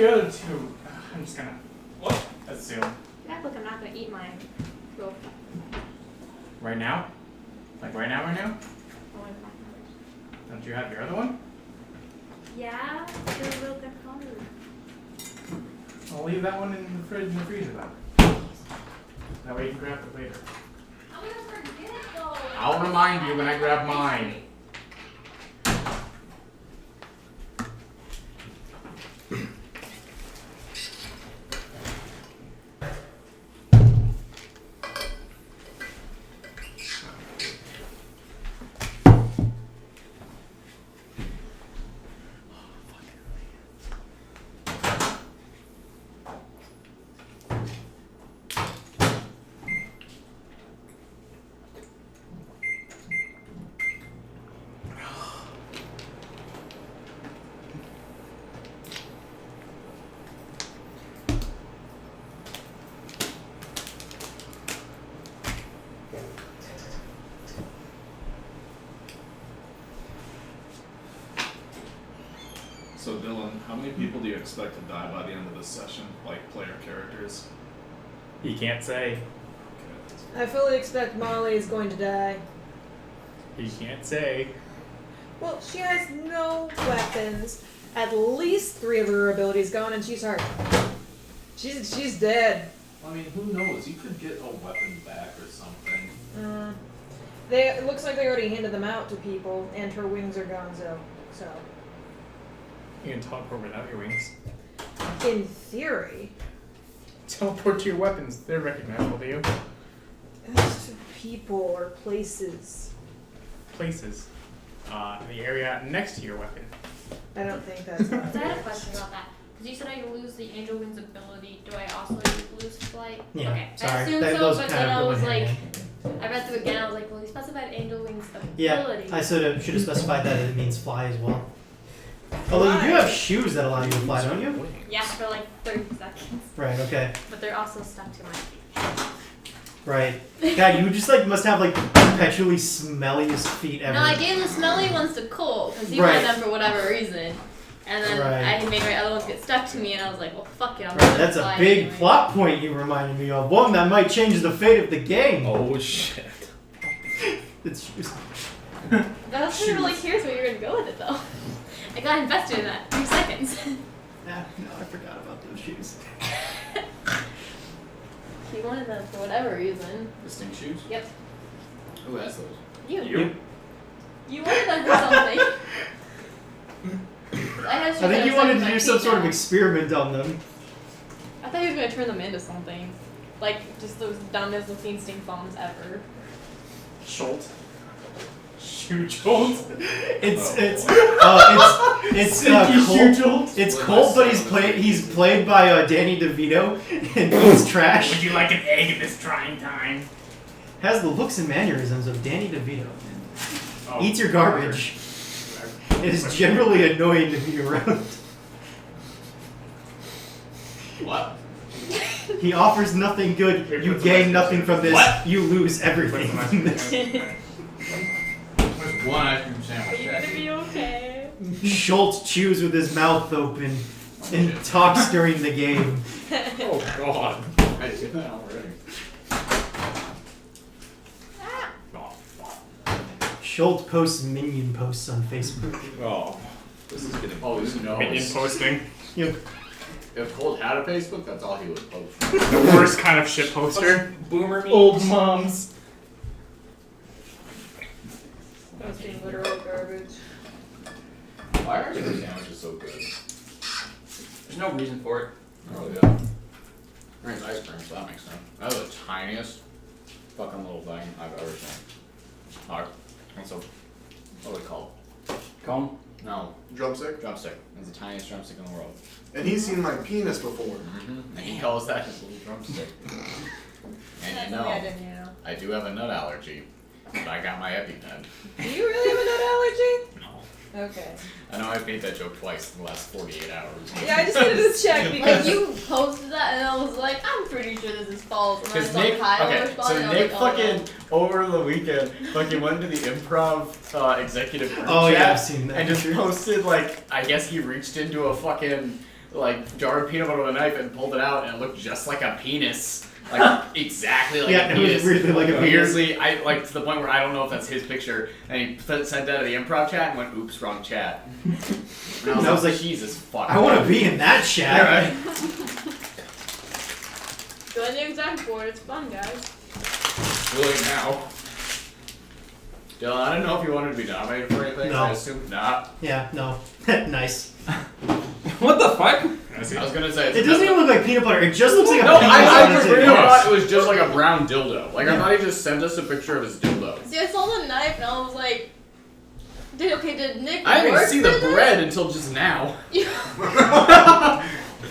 your other two? I'm just gonna assume. Yeah, look, I'm not gonna eat my rope. Right now? Like right now? Only 5 hours. Don't you have your other one? Yeah, they're real good colors. I'll leave that one in the fridge in the freezer then. That way you can grab it later. I'm gonna forget it though. I'll remind you when I grab mine. So Dylan, how many people do you expect to die by the end of this session? Like player characters? He can't say. I fully expect Molly is going to die. He can't say. Well, she has no weapons. At least 3 of her abilities gone, and she's hurt. She's dead. I mean, who knows? You could get a weapon back or something. It looks like they already handed them out to people, and her wings are gone, so. You can teleport without your wings. In theory. Teleport to your weapons. They're recognizable to you. As to people or places. Places. The area next to your weapon. I don't think that's So I right. had a question about that. Because you said I lose the angel wings ability. Do I also lose flight? Yeah, Okay. I sorry. assumed That so, goes but kind then of I go was hand in like, hand. I read through it again. I was like, well, he specified angel wings Yeah, ability. I should have specified that it means fly as well. Although you do have shoes that allow you to fly, don't you? Yeah, for like 30 seconds. Right, okay. But they're also stuck to my feet. Right. God, you just like must have like perpetually smelliest feet ever. No, I gave the smelly ones to Cole because he Right. wanted them for whatever reason. And then Right. I made my other ones get stuck to me, and I was like, well, fuck it, I'm Right, gonna that's a fly big anyway. plot point you reminded me of. One that might change the fate of the game. Oh shit. It's just That's who really cares where you're gonna go with it, though. I got invested in that 3 seconds. no, I forgot about those shoes. He wanted them for whatever reason. Distinct shoes? Yep. Who has those? You wanted them for something. I think you wanted to do some sort of experiment on them. I thought he was gonna turn them into something. Like, just those dumbest looking stink bombs ever. Jolt. Shoe jolt. It's Stinky shoe Colt. jolt. It's Colt, but he's played by Danny DeVito, and he's trash. Would you like an egg at this trying time? Has the looks and mannerisms of Danny DeVito. Oh, Eats your garbage. It is generally annoying to be around. What? He offers nothing good. Here, You put some gain ice nothing cream from this. What? You lose Put everything some ice from cream this. in. There's one ice cream Are sandwich, you gonna Jackie. be okay? Schultz chews with his mouth open and talks during the game. Oh god. I did that already. Schultz posts minion posts on Facebook. Oh. This is getting. Oh, this Minion knows. posting. Yep. If Colt had a Facebook, that's all he would post. The worst kind of shit poster. Boomer memes. Old moms. Posting literal garbage. Why are your sandwiches so good? There's no reason for it. Oh yeah. There's ice cream, so that makes sense. That was the tiniest fucking little thing I've ever seen. Alright. What's up? What do we call it? Cone? No. Drumstick. Drumstick. It's the tiniest drumstick in the world. And he's seen my penis before. Mm-hmm. And he calls that his little drumstick. And That's you something I know, didn't know. I do have a nut allergy, but I got my EpiPen. Do you really have a nut allergy? No. Okay. I know I've made that joke twice in the last 48 hours. Yeah, I just wanted to check Like, because you posted that, and I was like, I'm pretty sure this is false. And then I Because saw Nick, Kyle okay, respond, so and I was Nick like, oh, fucking over the weekend fucking went to the improv executive group Oh, yeah, chat I've seen that. and just posted like I guess he reached into a fucking like jar of peanut butter with a knife and pulled it out, and it looked just like a penis. Like exactly like Yeah, a it was penis. really like a penis. Weirdly, I like to the point where I don't know if that's his picture. And he sent that to the improv chat and went, "Oops, wrong chat." And I was like, Jesus fuck. I want to be in that chat. Yeah, right. Join the exact board. It's fun, guys. Really now. Dylan, I don't know if you wanted to be nominated for anything. No. I assume not. Yeah, no. Nice. What the fuck? I was gonna say It doesn't even look like peanut butter. It just looks like a No, penis I on a really table. thought it was just like a brown dildo. Like I thought he just sent us a picture of his dildo. See, I saw the knife and I was like, did Nick I didn't work see for the this? bread until just now.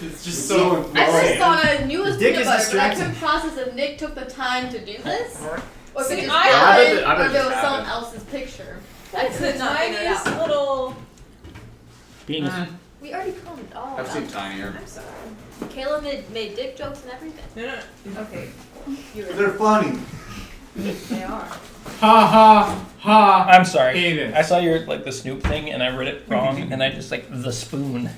It's just so I just thought I knew it was Dick peanut is butter, but I distracting. couldn't process if Nick took the time to do this, or if See, it just I happened, bet or if it it just was someone happened. else's picture. I That's the could not figure it tiniest out. little. Penis. We already called it all. I've seen tinier. I'm sorry. Kayla made dick jokes and everything. No. Okay. You're right. They're funny. They are. Ha ha ha. I'm sorry. Penis. I saw your like the Snoop thing and I read it wrong and I just like the spoon.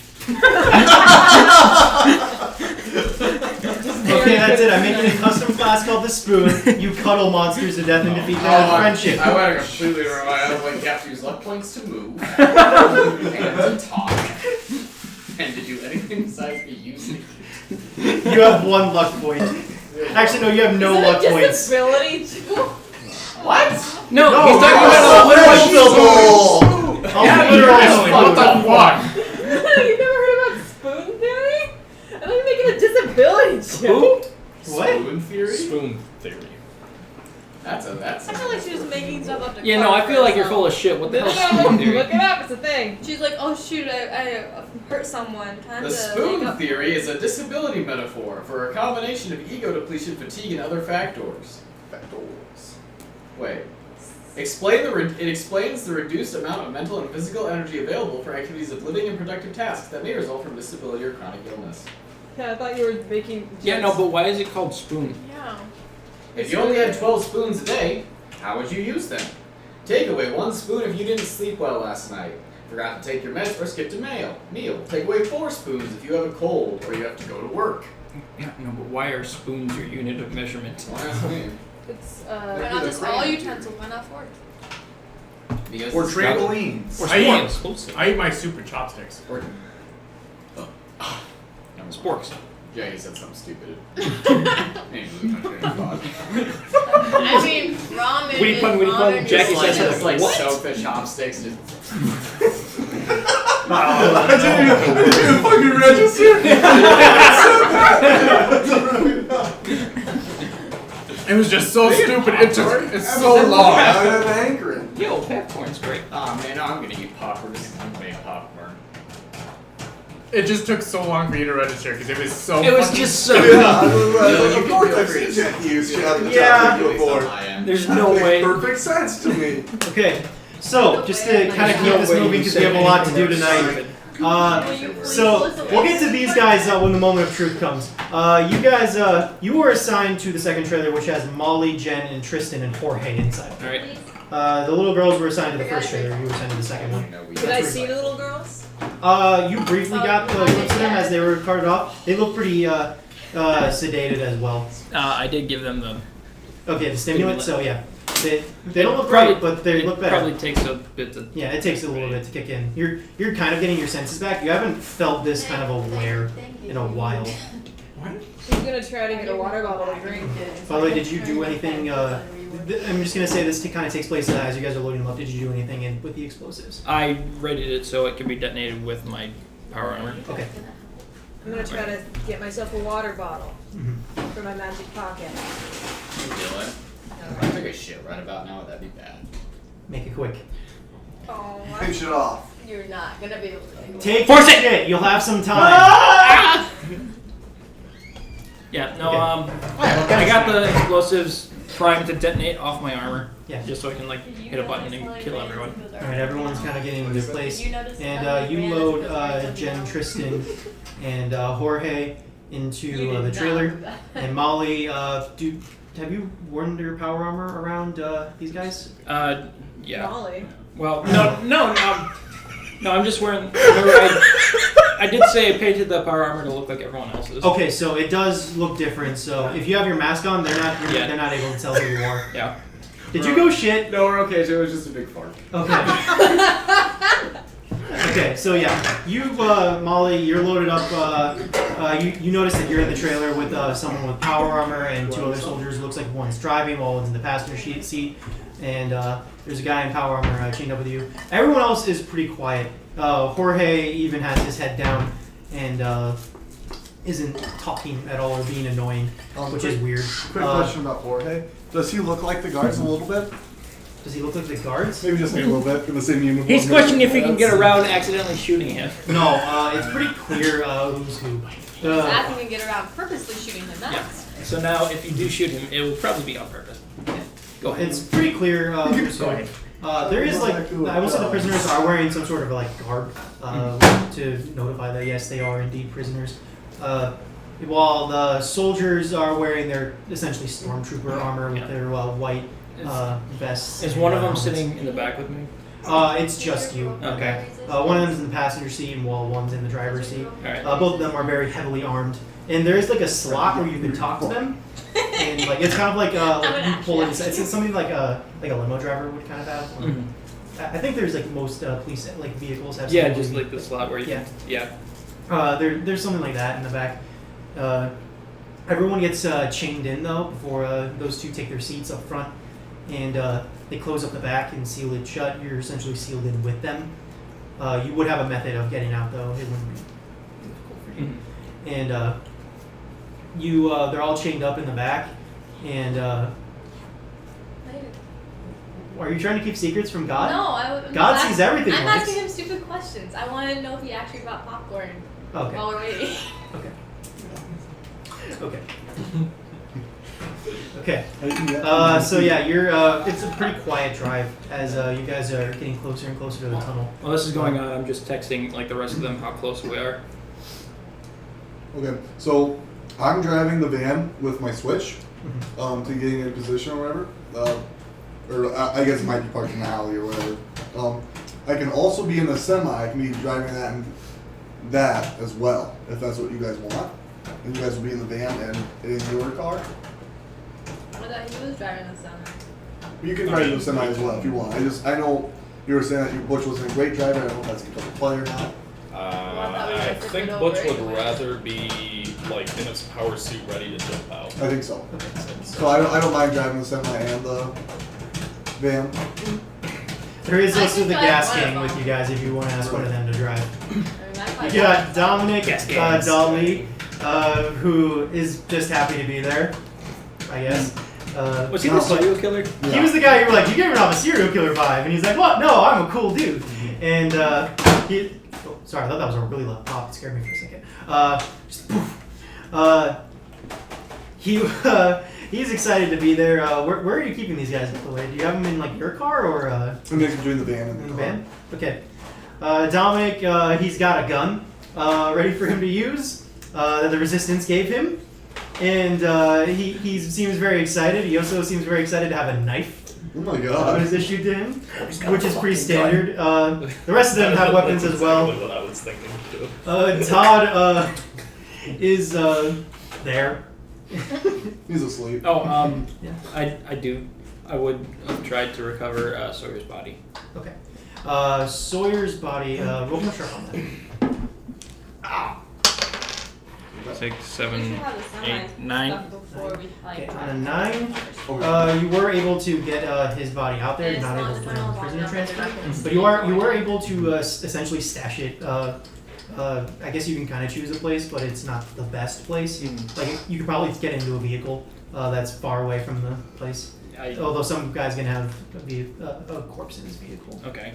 Okay, that's it. I'm making a custom class called the Spoon. You cuddle monsters to death and defeat them with friendship. I went completely wrong. I was like, you have to use luck points to move and to talk and to do anything besides be using. You have 1 luck point. Actually, no, you have no luck points. Disability too. What? No, No, he's talking about a vegetable. Yeah, literally. What the fuck? You've never heard about spoon theory? I thought you were making a disability joke. What? Spoon theory? spoon theory. That's I feel like she was making stuff up to Yeah, no, I feel like you're full of shit. What the hell is spoon Look theory? it up. It's a thing. She's like, oh shoot, I hurt someone. Time The to spoon make up. theory is a disability metaphor for a combination of ego depletion, fatigue, and other factors. Wait. It explains the reduced amount of mental and physical energy available for activities of living and productive tasks that may result from disability or chronic illness. Yeah, I thought you were making. Yeah, no, but why is it called spoon? Yeah. If you only had 12 spoons a day, how would you use them? Take away 1 spoon if you didn't sleep well last night. Forgot to take your meds or skipped a meal. Take away 4 spoons if you have a cold or you have to go to work. Yeah, no, but why are spoons your unit of measurement? Why ask me? It's Why Maybe not the just all crane. utensils? Why not forks? Because Or it's trampolines. Or I eat- sporks. I eat my soup with chopsticks. Or Sporks. Yeah, he said something stupid. Anyway, my train of thought. I mean, ramen Witty is pun, witty pun. modern. Jackie It's like, says it's like what? soapfish chopsticks. Just I didn't even fucking register. It was just so stupid. It's so long. I'm anchoring. Yo, popcorn's great. oh man, no, I'm gonna eat popcorn. I'm gonna eat popcorn. It just took so long for you to register because it was so. It was fucking just so. Yeah, I was like, you of can course feel I've free to seen Jack use shit on the Yeah. topic At least on before. my end. There's no Makes way. perfect sense to me. Okay, so just to kind of keep this moving because we have a lot to do tonight. So we'll get to these guys when the moment of truth comes. You guys, you were assigned to the second trailer, which has Molly, Jen, and Tristan and Jorge inside. All right. The little girls were assigned to the first trailer. You were assigned to the second one. Did I see the little girls? You briefly got the looks of them as they were carted off. They look pretty sedated as well. I did give them the. Okay, the stimulant. So yeah, they don't look Probably- great, but they look better. Probably takes a bit to. Yeah, it takes a little bit to kick in. You're kind of getting your senses back. You haven't felt this kind of aware in a while. She's gonna try to get a water bottle to drink. By the way, did you do anything? I'm just gonna say this kind of takes place as you guys are loading them up. Did you do anything with the explosives? I readied it so it could be detonated with my power armor. Okay. I'm gonna try to get myself a water bottle Mhm. for my magic pocket. Dylan, if I took a shit right about now, that'd be bad. Make it quick. Oh, Finish it off. you're not gonna be able to. Take Force your it! shit. You'll have some time. Yeah, no, Okay. I got the explosives primed to detonate off my armor. Yeah. Just so I can, like, hit a button and kill everyone. Alright, everyone's kind of getting into place. You noticed And you load Jen, Tristan, and Jorge into the trailer. And Molly, have you worn your power armor around these guys? Yeah. Molly. Well, no, I'm just wearing. Remember, I I did say I painted the power armor to look like everyone else's. Okay, so it does look different. So if you have your mask on, they're not able to tell who you are. Yeah. Did you go shit? No, we're okay. So it was just a big fart. Okay. Okay, so yeah, you, Molly, you're loaded up. You notice that you're in the trailer with someone with power armor and two other soldiers. Looks like one's driving while one's in the passenger seat. And there's a guy in power armor chained up with you. Everyone else is pretty quiet. Jorge even has his head down and isn't talking at all or being annoying, which is weird. Quick question about Jorge. Does he look like the guards a little bit? Does he look like the guards? Maybe just like a little bit in the same uniform. He's questioning if he can get around accidentally shooting him. No, it's pretty clear who's who. Zach can get around purposely shooting him. That's So now, if you do shoot him, it will probably be on purpose. Go ahead. It's pretty clear who's who. Go ahead. There is I will say the prisoners are wearing some sort of garb to notify that yes, they are indeed prisoners. While the soldiers are wearing their essentially stormtrooper armor with their white vests. Is one of them sitting in the back with me? It's just you. Okay. One of them is in the passenger seat, and while one's in the driver's seat. All right. Both of them are very heavily armed, and there is a slot where you can talk to them, and it's kind of like you pull it. It's something like a limo driver would kind of have. Mm-hmm. I think there's most police vehicles have. Yeah, just like the slot where you can. Yeah. There's something like that in the back. Everyone gets chained in though before those two take their seats up front, and they close up the back and seal it shut. You're essentially sealed in with them. You would have a method of getting out though. It wouldn't be difficult for you. Mm-hmm. And they're all chained up in the back. And are you trying to keep secrets from God? No, God sees everything. I'm asking him stupid questions. I want to know if he actually brought popcorn while we're waiting. Okay. Okay. Okay. So yeah, you're. It's a pretty quiet drive as you guys are getting closer and closer to the tunnel. While this is going on, I'm just texting the rest of them how close we are. Okay, so I'm driving the van with my switch to getting in position or whatever. Or I guess it might be parked in the alley or whatever. I can also be in the semi. I can be driving that and that as well, if that's what you guys want. And you guys will be in the van and in your car. I thought he was driving the semi. You can drive the semi as well if you want. I know you were saying that Butch wasn't a great driver. I don't know if that's because of play or not. I think Butch would rather be in its power suit, ready to jump out. I think so. So I don't mind driving the semi and the van. There is also the gas gang with you guys if you want to ask one of them to drive. You got Dominic Dolly, who is just happy to be there, I guess. Was he the serial killer? Yeah. He was the guy you were you gave him off a serial killer vibe, and he's like, "What? No, I'm a cool dude." And he, sorry, I thought that was a really loud pop. It scared me for a second. Just poof. He's excited to be there. Where are you keeping these guys, by the way? Do you have them in your car or? I'm mixing between the van and the car. Van? Okay. Dominic, he's got a gun ready for him to use that the Resistance gave him. And he seems very excited. He also seems very excited to have a knife. Oh my god. That was issued to him, which is pretty standard. The rest of them have weapons as well. What I was thinking too. Todd is there. He's asleep. Oh, Yeah. I would have tried to recover Sawyer's body. Okay. Sawyer's body, roll more sharp on that. Ah! 6, 7, We should have the semi 8, 9. stuff before we Okay, on a 9, you were able to get his body out there. You're not able to put it on prisoner transfer, but you were able to essentially stash it. I guess you can kind of choose a place, but it's not the best place. You could probably get into a vehicle that's far away from the place. Although some guy's gonna have a corpse in his vehicle. Okay.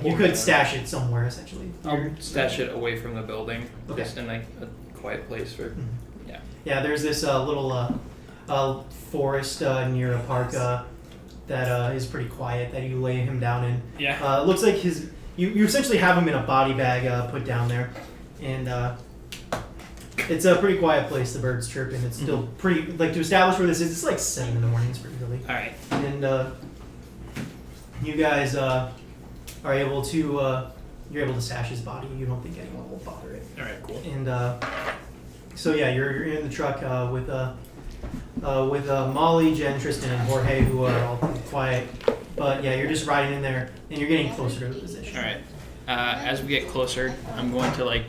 You could stash it somewhere essentially. I'll stash it away from the building. Okay. Just in a quiet place for. Yeah. Yeah, there's this little forest near a park that is pretty quiet that you lay him down in. Yeah. It looks like you essentially have him in a body bag put down there, and it's a pretty quiet place. The birds chirping. It's still pretty to establish where this is. It's like 7 in the morning. It's pretty early. All right. And you guys are able to you're able to sash his body. You don't think anyone will bother it. All right, cool. And so yeah, you're in the truck with Molly, Jen, Tristan, and Jorge, who are all quiet. But yeah, you're just riding in there, and you're getting closer to the position. All right. As we get closer, I'm going to like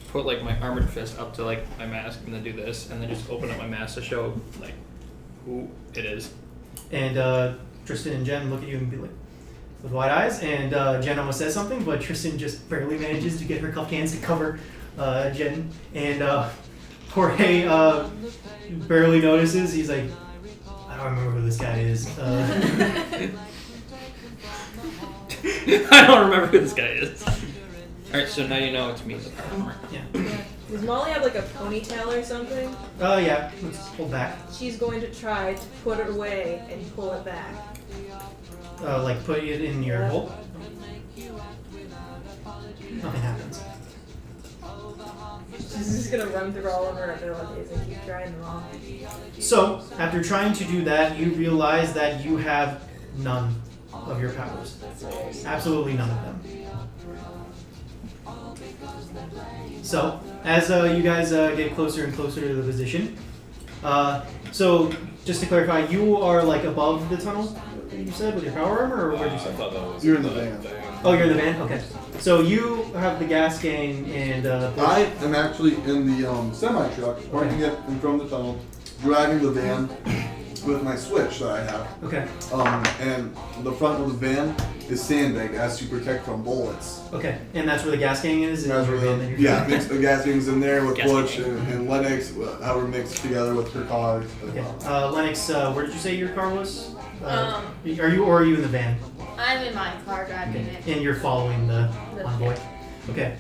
put like my armored fist up to like my mask, and then do this, and then just open up my mask to show like who it is. And Tristan and Jen look at you and be like, with wide eyes, and Jen almost says something, but Tristan just barely manages to get her cupped hands to cover Jen, and Jorge barely notices. He's like, I don't remember who this guy is. I don't remember who this guy is. Alright, so now you know it's me. Yeah. Does Molly have like a ponytail or something? Yeah, let's pull back. She's going to try to put it away and pull it back. Like put it in your hole. Nothing happens. She's just gonna run through all of her abilities and keep trying them all. So, after trying to do that, you realize that you have none of your powers. Absolutely none of them. So, as you guys get closer and closer to the position, so just to clarify, you are like above the tunnel, you said, with your power armor, or where did you I say? thought that was You're in the van. Oh, you're in the van? Okay. So you have the gas gang and... I am actually in the semi-truck, parking it in front of the tunnel, driving the van with my switch that I have. Okay. And the front of the van is sandbag as to protect from bullets. Okay. And that's where the gas gang is? That's your where van that you're yeah, driving? mixed, the gas gang's in there with Gas Butch gang. and Lennox, how we're mixed together with her car. Okay. Lennox, where did you say your car was? Are you in the van? I'm in my car driving it. And you're following the The envoy? Okay.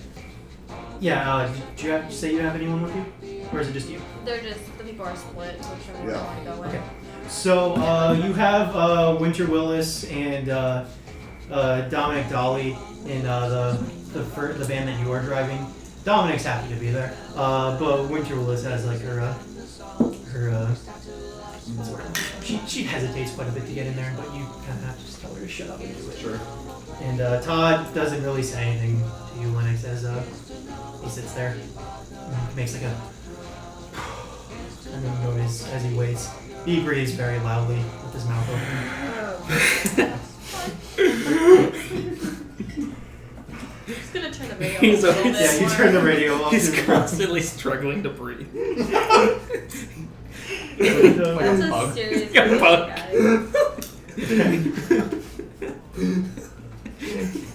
Yeah, do you say you have anyone with you? Or is it just you? They're just, the people are split, whichever one Yeah. I want to go with. Okay. So you have Winter Willis and Dominic Dolly in the van that you are driving. Dominic's happy to be there, but Winter Willis has like her she hesitates quite a bit to get in there, but you kind of have to just tell her to shut up and do it. Sure. And Todd doesn't really say anything to you, Lennox, as he sits there and makes like a noise as he waits. He breathes very loudly with his mouth open. Just gonna turn the radio He's up a little always- bit Yeah, you more. turn the radio off. He's to- constantly struggling to breathe. and, That's a bug. serious Like a issue, bug. guys.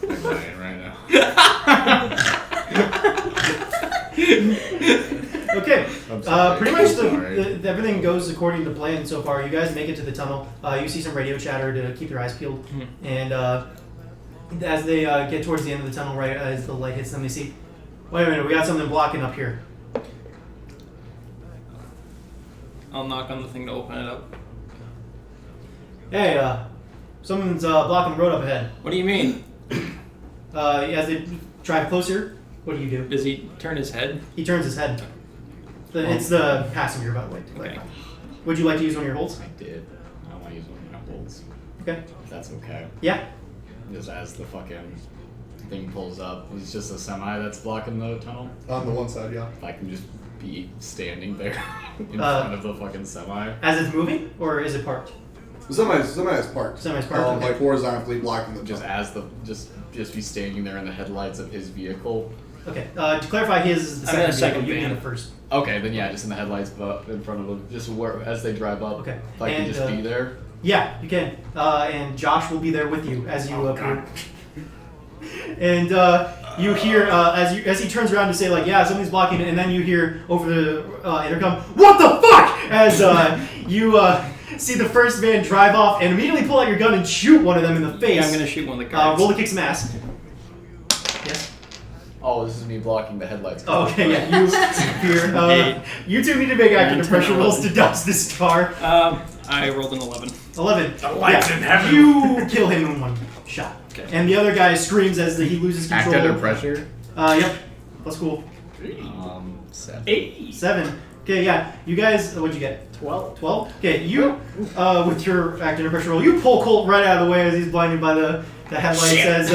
I'm dying right now. Okay. I'm sorry. Pretty much Sorry. everything goes according to plan so far. You guys make it to the tunnel. You see some radio chatter to keep your eyes peeled. And as they get towards the end of the tunnel, right as the light hits them, they see, wait a minute, we got something blocking up here. I'll knock on the thing to open it up. Hey, someone's blocking the road up ahead. What do you mean? As they drive closer, what do you do? Does he turn his head? He turns his head. It's the passenger, by the way. Okay. Would you like to use one of your holds? I did. I want to use one of my bolts. Okay. If that's okay. Yeah. Just as the fucking thing pulls up, it's just a semi that's blocking the tunnel. On the one side, yeah. If I can just be standing there in front of the fucking semi. As it's moving, or is it parked? The semi is parked. Semi's parked, okay. Like horizontally blocking the Just tunnel. as the just be standing there in the headlights of his vehicle. Okay. To clarify, his is the I'm in a second second vehicle. You van. in the first. Okay, then yeah, just in the headlights, but in front of them, just where as they drive up. Okay. If I can And, just be there. Yeah, you can. And Josh will be there with you as you appear. And you hear as he turns around to say like, yeah, something's blocking it, and then you hear over the intercom, what the fuck? As you see the first van drive off and immediately pull out your gun and shoot one of them in the face. Yeah, I'm gonna shoot one of the guards. Roll to kick some ass. Yes. Oh, this is me blocking the headlights. Oh, okay, yeah. You hear. You two need to make active pressure rolls to dodge this car. I rolled an 11. 11. The lights in heaven. You kill him in one shot. Okay. And the other guy screams as he loses Act control. under pressure. Yep. That's cool. 7. 7. Okay, yeah. You guys, what'd you get? 12. 12? Okay, you, with your act under pressure roll, you pull Colt right out of the way as he's blinded by the the headlights as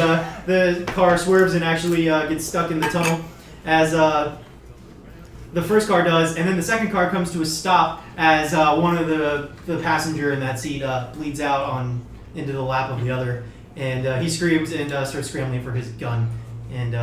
the car swerves and actually gets stuck in the tunnel as the first car does, and then the second car comes to a stop as one of the passenger in that seat bleeds out into the lap of the other, and he screams and starts scrambling for his gun. And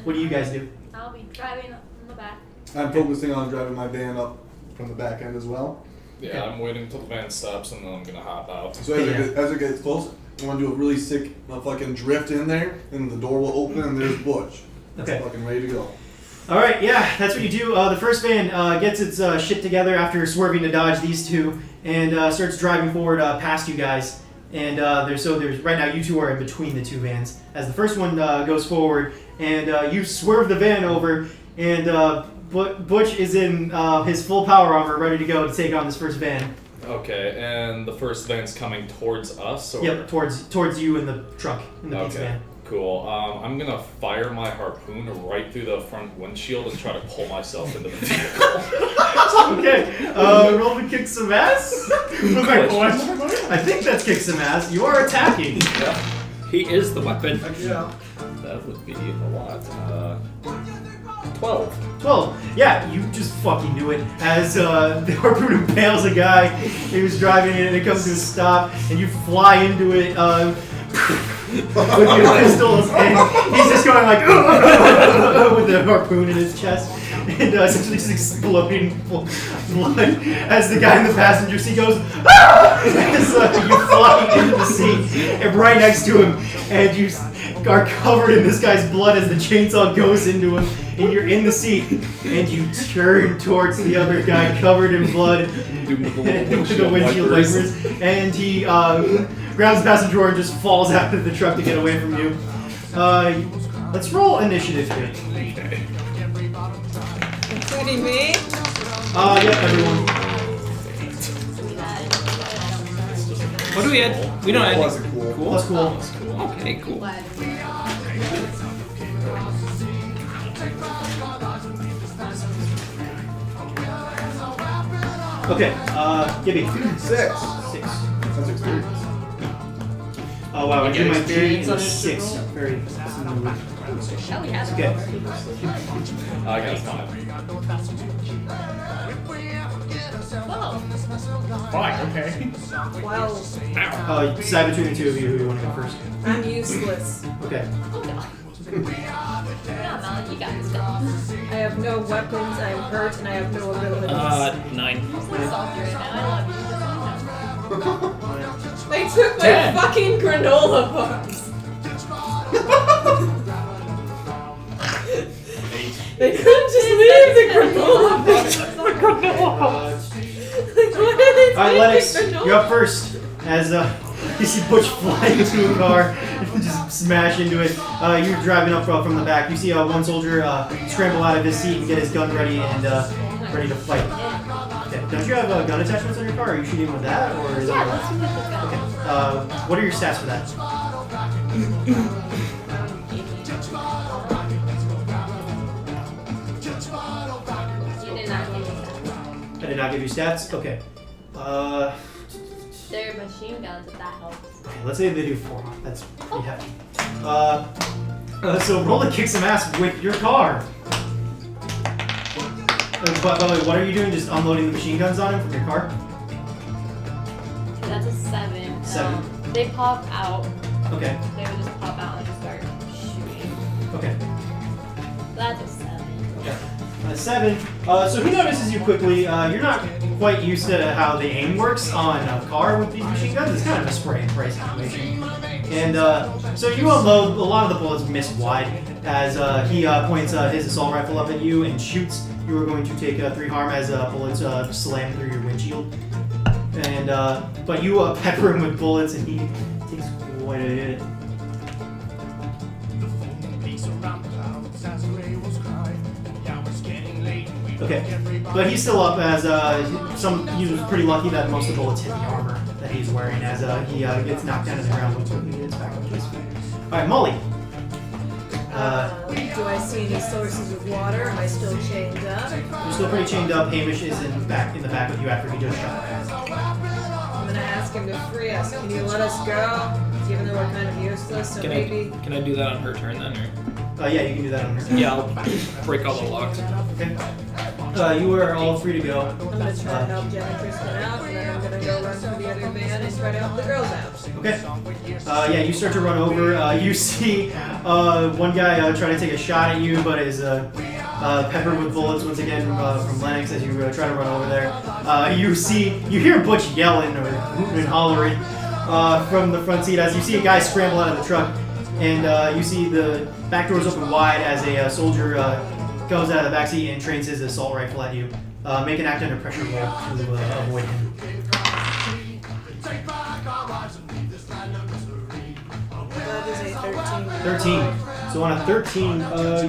what do you guys do? I'll be driving up in the back. I'm focusing on driving my van up from the back end as well. Yeah, I'm waiting until the van stops and then I'm gonna hop out. So as it gets close, I want to do a really sick fucking drift in there, and the door will open, and there's Butch. Okay. Fucking ready to go. All right, yeah, that's what you do. The first van gets its shit together after swerving to dodge these two, and starts driving forward past you guys. And there's right now you two are in between the two vans. As the first one goes forward, and you swerve the van over, and Butch is in his full power armor, ready to go to take on this first van. Okay, and the first van's coming towards us? Or? Yep, towards you in the truck, in the pizza van. Cool. I'm gonna fire my harpoon right through the front windshield and try to pull myself into the vehicle. Okay, roll to kick some ass. I think that's kick some ass. You are attacking. Yeah. He is the weapon. Yeah. That would be a lot. 12. 12. Yeah, you just fucking do it. As the harpoon impales a guy he was driving in, and it comes to a stop, and you fly into it with your pistols, and he's just going like with the harpoon in his chest, and essentially just exploding blood as the guy in the passenger seat goes as you fly into the seat and right next to him, and you are covered in this guy's blood as the chainsaw goes into him, and you're in the seat, and you turn towards the other guy covered in blood with the windshield wipers, and he grabs the passenger door and just falls out of the truck to get away from you. Let's roll initiative here. Including me? Yep, everyone. What do we add? We don't add. Plus cool. Cool. That's cool. Okay, cool. Okay, Gibby. 6. 6. That's experience. Oh wow, I You do get my 3 experience and on a this 6. roll? Very smooth. Oh, we have Okay. I got a 5. Whoa. Fine, okay. Well, Decide between the two of you who you want to go first. I'm useless. Okay. Oh, God. Yeah, Melon, you got this. Go. I have no weapons, I am hurt, and I have no abilities. 9. I'm so salty right now. I love you. They took my 10. fucking granola bars. They couldn't just leave the granola bars. Like, why did they Alright, take Lennox, the granola you're up first. As you see Butch fly into a car and just smash into it. You're driving up from the back. You see one soldier scramble out of his seat and get his gun ready and ready to fight. Okay. Don't you have gun attachments on your car? Are you shooting with that, or is Yeah, that? let's see what this Okay. got. What are your stats for that? You did not give me that. I did not give you stats. Okay. They're machine guns, if that helps. Okay, let's say they do 4. That's pretty hefty. So roll to kick some ass with your car. By the way, what are you doing? Just unloading the machine guns on him from your car? That's a 7. 7. They pop out. Okay. They would just pop out and just start shooting. Okay. That's a 7. Okay. 7. So he notices you quickly. You're not quite used to how the aim works on a car with these machine guns. It's kind of a spray and pray situation. And so you unload. A lot of the bullets miss wide as he points his assault rifle up at you and shoots. You are going to take 3 harm as bullets slam through your windshield. And but you pepper him with bullets, and he takes quite a hit. Okay, but he's still up as he was pretty lucky that most of the bullets hit the armor that he's wearing as he gets knocked down to the ground but quickly gets back up to his feet. All right, Molly. Do I see any sources of water? Am I still chained up? You're still pretty chained up. Hamish is in the back with you after he just shot. gonna ask him to free us. Can you let us go? Even though we're kind of useless, so Can maybe. I do that on her turn then? Or? Yeah, you can do that on her. Yeah, I'll break all the locks. Okay. You are all free to go. I'm gonna try to help Jen and Tristan out, and then I'm gonna go run to the other van and try to help the girls out. Okay. Yeah, you start to run over. You see one guy try to take a shot at you, but is peppered with bullets once again from Lennox as you try to run over there. You hear Butch yelling or hooting and hollering from the front seat as you see a guy scramble out of the truck, and you see the back doors open wide as a soldier comes out of the back seat and trains his assault rifle at you. Make an act under pressure roll to avoid him. That is a 13. 13. So on a 13, as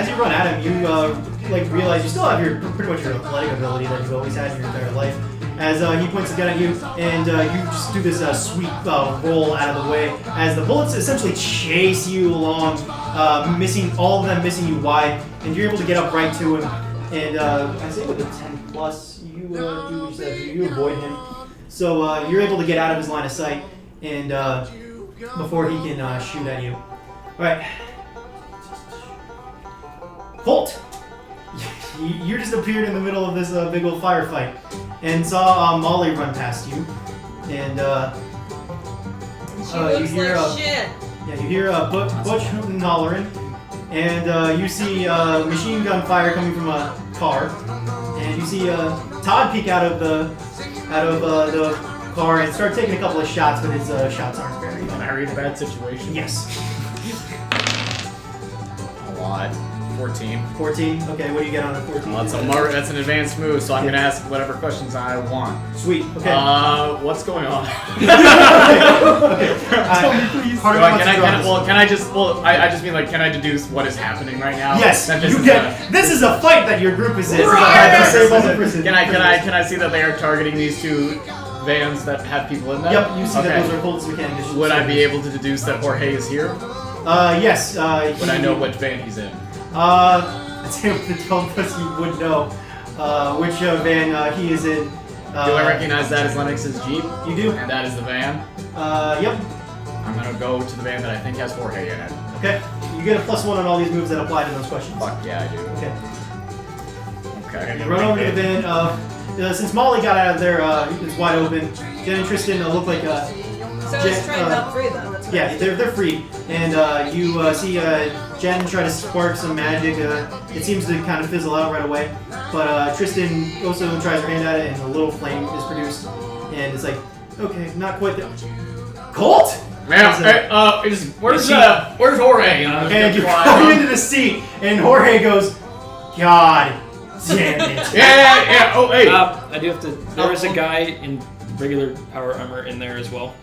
you run at him, you realize you still have your pretty much your athletic ability that you've always had your entire life. As he points a gun at you, and you just do this sweep roll out of the way as the bullets essentially chase you along, missing all of them, missing you wide, and you're able to get up right to him. And I say with a 10 plus, you avoid him, so you're able to get out of his line of sight, and before he can shoot at you. All right, Holt. You just appeared in the middle of this big old firefight and saw Molly run past you, and She looks you hear like shit. yeah, you hear Butch hooting and hollering, and you see machine gun fire coming from a car, and you see Todd peek out of the car and start taking a couple of shots, but his shots aren't very. Can I read a bad situation? Yes. A lot. 14. 14. Okay, what do you get on a 14? Well, that's an advanced move, so I'm gonna ask whatever questions I want. Sweet. Okay. What's going on? Okay. Tell me, please. Part of what's drawn is- I just mean like, can I deduce what is happening right now? Yes, That you get. This is a fight that your group is in. Can I see that they are targeting these two vans that have people in them? Yep, you see Okay. that those are Colts mechanic issues. Would I be able to deduce that Jorge is here? Yes. Would I know which van he's in? I'd say with the 12 plus you would know which van he is in. Do I recognize that as Lennox's Jeep? You do. And that is the van? Yep. I'm gonna go to the van that I think has Jorge in it. Okay. You get a +1 on all these moves that apply to those questions. Fuck yeah, I do. Okay. Okay. You run over to the van. Since Molly got out of there, it's wide open. Jen and Tristan look like So let's try and help free them. That's what yeah, they're free, and you see Jen try to spark some magic. It seems to kind of fizzle out right away, but Tristan also tries her hand at it, and a little flame is produced, and it's like, okay, not quite there. Colt! Man, where's Jorge? And you come into the seat, and Jorge goes, God damn it. Yeah. Oh, hey. I do have to. There is a guy in regular power armor in there as well.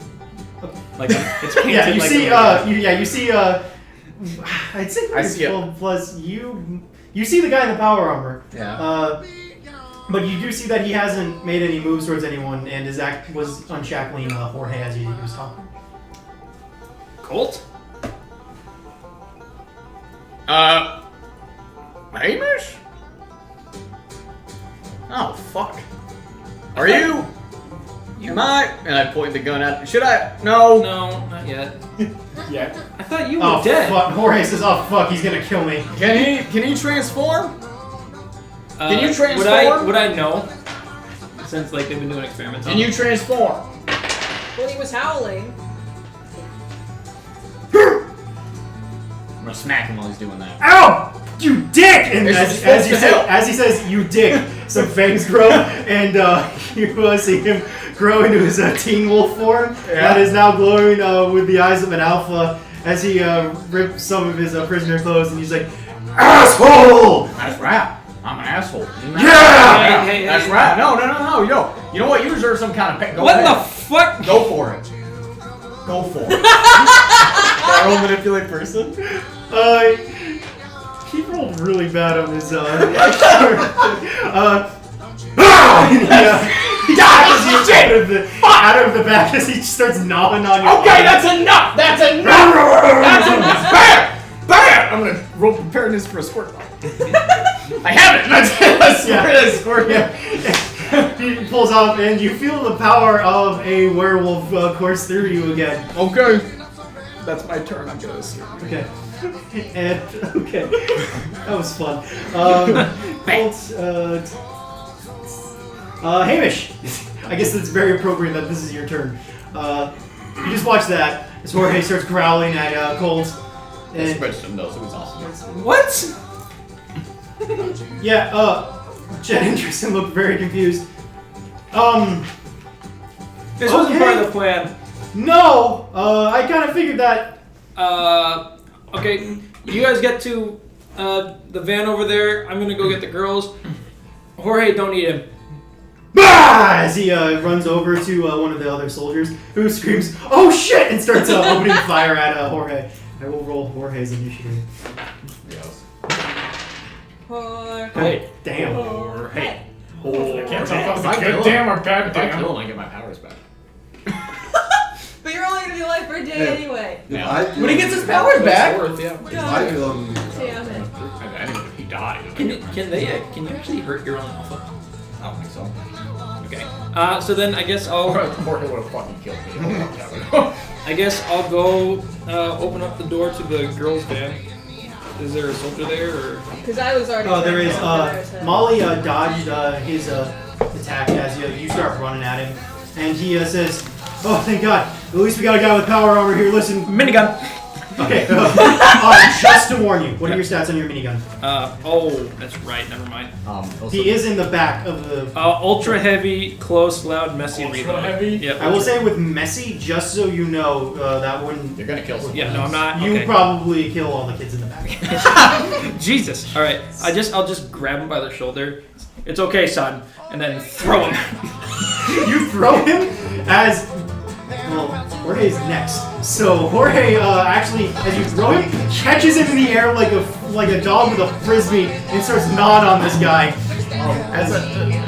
Like it's painted Yeah, you like see. a- You see. I'd say I see it. 12 plus. You see the guy in the power armor. Yeah. But you do see that he hasn't made any moves towards anyone, and his act was unshackling Jorge as he was talking. Colt? Hamish? Oh, fuck. Are you? Am I? And I point the gun at. Should I? No. No, not yet. Yeah. I thought you were Oh dead. fuck! Jorge says, "Oh fuck, he's gonna kill me." Can he transform? Can you transform? Would I know? Since like they've been doing experiments on Can you transform? Well, he was howling. I'm gonna smack him while he's doing that. Ow! You dick! And It's as he says, "You dick," some fangs grow, and you see him grow into his Teen Wolf form that is now glowing with the eyes of an alpha as he rips some of his prisoner clothes, and he's like, "Asshole!" That's right. I'm an asshole. Yeah! Hey, That's right. No. You know what? You deserve some kind of pet. Go What ahead. the fuck? Go for it. Go for it. Roll manipulate person. He rolled really bad on his out of the back as he starts gnawing on your Okay, arm. that's enough. That's enough. Bam! Bam! I'm gonna roll preparedness for a squirt bottle. I have it. That's Yeah. squirt. Yeah. he pulls off, and you feel the power of a werewolf course through you again. Okay. That's my turn, I'm gonna assume. Okay. And okay, that was fun. Hamish, I guess it's very appropriate that this is your turn. You just watch that as Jorge starts growling at Colt. And knows it was awesome. What? yeah, Jen and Tristan look very confused. This wasn't part of the plan. No, I kind of figured that. Okay, you guys get to the van over there. I'm gonna go get the girls. Jorge, don't eat him. Bah! As he runs over to one of the other soldiers, who screams, "Oh shit!" and starts opening fire at Jorge. I will roll Jorge's initiative. Yes. Hey, Damn. Jorge. I can't tell if Good damn or bad If I damn. kill him, I get my powers back. But you're only gonna be alive for a day anyway. When he gets his powers back. Worth, yeah. If I kill him, Damn it. Anyway, if he died. Can you actually hurt your own alpha? I don't think so. Okay. So then I guess I'll Jorge would have fucking killed me. go open up the door to the girls' van. Is there a soldier there or? Because I was already. Oh, there is. So. Molly dodged his attack as you start running at him, and he says, "Oh, thank God! At least we got a guy with power armor here. Listen, Minigun. okay. Just to warn you, what are your stats on your minigun? Oh, that's right. Never mind. He is in the back of the. Ultra heavy, close, loud, messy Ultra reload. heavy? Yep. I will say with messy, just so you know, that wouldn't. You're gonna kill someone. Yeah, no, I'm not. You Okay. probably kill all the kids in the back. Jesus. All right. I'll just grab him by the shoulder. It's okay, son, and then throw him. You throw him as. Well, Jorge's next. So Jorge actually, as you throw him, catches him in the air like a dog with a frisbee and starts gnawing on this guy.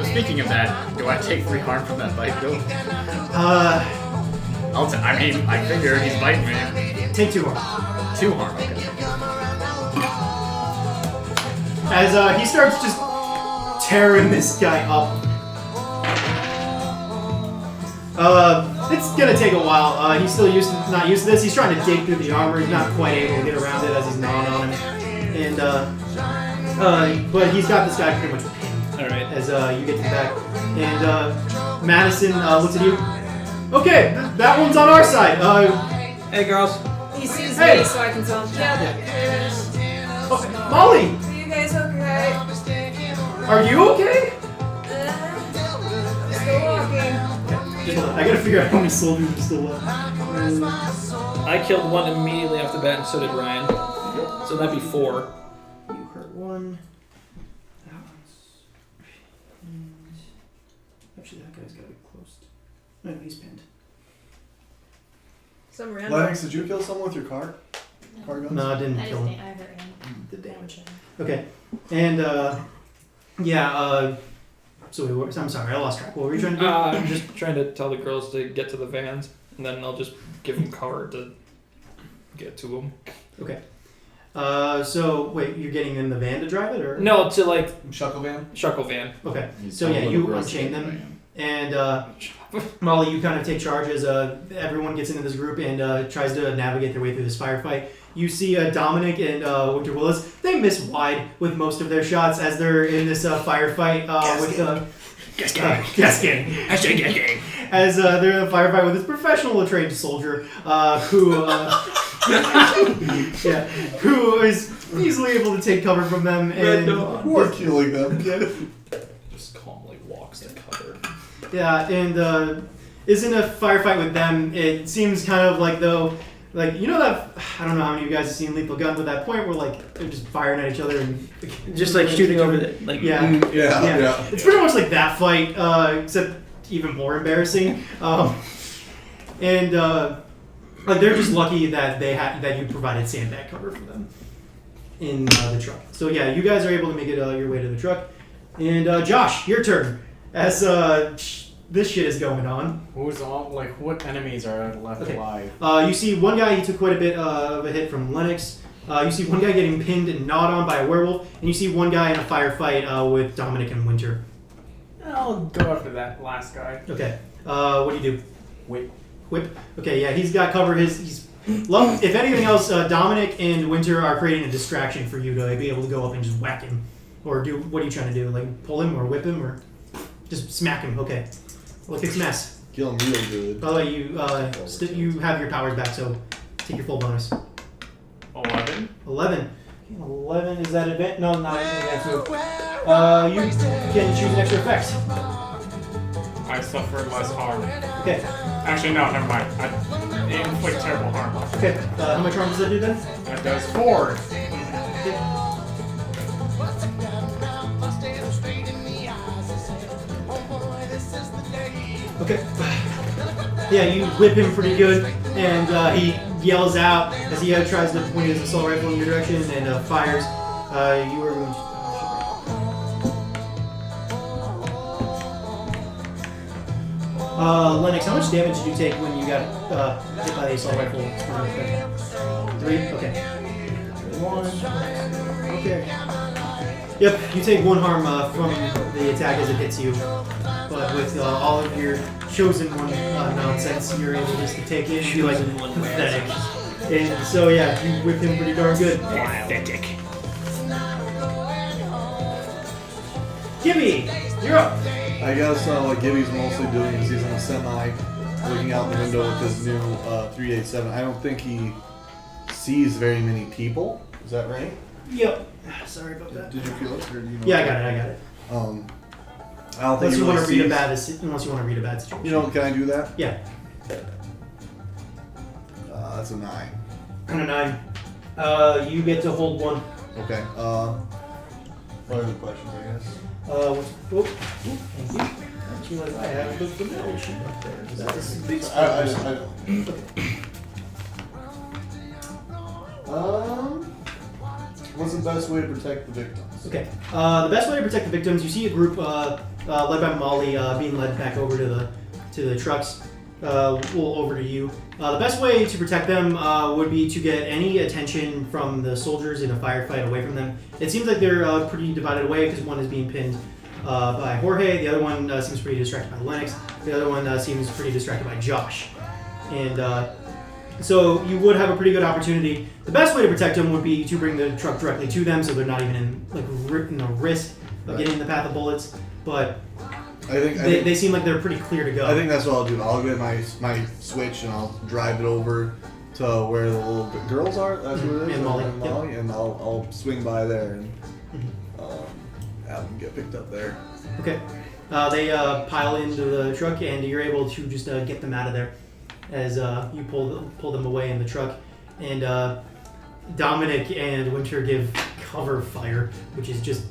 Speaking of that, do I take 3 harm from that bite, though? Uh, I figure he's biting me. take 2 more. 2 harm, okay. As he starts just tearing this guy up. It's gonna take a while. He's still not used to this. He's trying to dig through the armor. He's not quite able to get around it as he's gnawing on him. And but he's got this guy pretty much pinned. All right. As you get to the back, and Madison looks at you. Okay, that one's on our side. Hey, girls. He sees Hey. me, so I can tell him. Yeah. Molly, Are you guys okay? are you okay? Still walking. Just hold on. I gotta figure out how many soldiers are still left. I killed one immediately off the bat, and so did Ryan. So that'd be 4. You hurt one. Actually, that guy's gotta be close. No, he's pinned. Some random. Lennox, did you kill someone with your car? Car guns? No, I didn't I kill him. hurt him. The damage. Okay. And, so I'm sorry, I lost track. What were you trying to do? I'm just trying to tell the girls to get to the vans, and then I'll just give them cover to get to them. Okay. So, wait, you're getting in the van to drive it, or? No, to like Shuckle van? Shuckle van. Okay. He's So, telling yeah, the you girls to unchain get them. And Molly, you kind of take charge as everyone gets into this group and tries to navigate their way through this firefight. You see Dominic and Winter Willis. They miss wide with most of their shots as they're in this firefight with Gaskin. As they're in a firefight with this professional trained soldier who who is easily able to take cover from them and Who are killing them? Just calmly walks to cover. yeah, and is in a firefight with them. It seems kind of like though, like you know that I don't know how many of you guys have seen Lethal Gun, but that point where like they're just firing at each other and Just like shooting over the like. yeah. Yeah. It's pretty much like that fight, except even more embarrassing. And like they're just lucky that that you provided sandbag cover for them in the truck. So yeah, you guys are able to make it your way to the truck. And Josh, your turn. As this shit is going on. Who's all like? What enemies are left Okay. alive? You see one guy, he took quite a bit of a hit from Lennox. You see one guy getting pinned and gnawed on by a werewolf. And you see one guy in a firefight with Dominic and Winter. I'll I'll go after that last guy. Okay. What do you do? Wait. Whip. Okay, yeah, he's got cover. He's if anything else, Dominic and Winter are creating a distraction for you to be able to go up and just whack him, or do. What are you trying to do? Like pull him or whip him or just smack him? Okay. Well, kick some ass. Kill him real good. By the way, you you have your powers back, so take your full bonus. 11. 11. 11 is that advance? No, not advance move. You can choose an extra effect. I suffered less harm. Okay. Actually, no, never mind. I inflict terrible harm. Okay. How much harm does that do then? That does 4. Okay. Yeah, you whip him pretty good, and he yells out as he tries to point his assault rifle in your direction and fires. You are going to. Lennox, how much damage did you take when you got hit by the assault rifle? 3? Okay. 1. Okay. Yep, you take 1 harm from the attack as it hits you. But with all of your chosen one nonsense, you're able just to take it and be like pathetic. And so yeah, you whip him pretty darn good. Pathetic. Gibby, you're up. I guess what Gibby's mostly doing is he's in a semi, looking out the window with his new 387. I don't think he sees very many people. Is that right? Yep. Sorry about that. Did you feel it? Or do you know? Yeah, I got it. I don't think Unless you really want to read a sees- bad situation. You know, can I do that? Yeah. That's a 9. On a 9. You get to hold 1. Okay. What are the questions, I guess? Thank you. I just realized I have the metal sheet up there. That's a big I what's the best way to protect the victims? Okay. The best way to protect the victims, you see a group led by Molly being led back over to the trucks. Over to you. The best way to protect them would be to get any attention from the soldiers in a firefight away from them. It seems like they're pretty divided away because one is being pinned by Jorge, the other one seems pretty distracted by Lennox, the other one seems pretty distracted by Josh. And so you would have a pretty good opportunity. The best way to protect them would be to bring the truck directly to them so they're not even in risk of getting in the path of bullets. But they seem like they're pretty clear to go. I think that's what I'll do. I'll get my switch and I'll drive it over to where the little girls are. That's what it is. And Molly. And I'll swing by there and have them get picked up there. Okay. They pile into the truck and you're able to just get them out of there as you pull them away in the truck. And Dominic and Winter give cover fire, which is just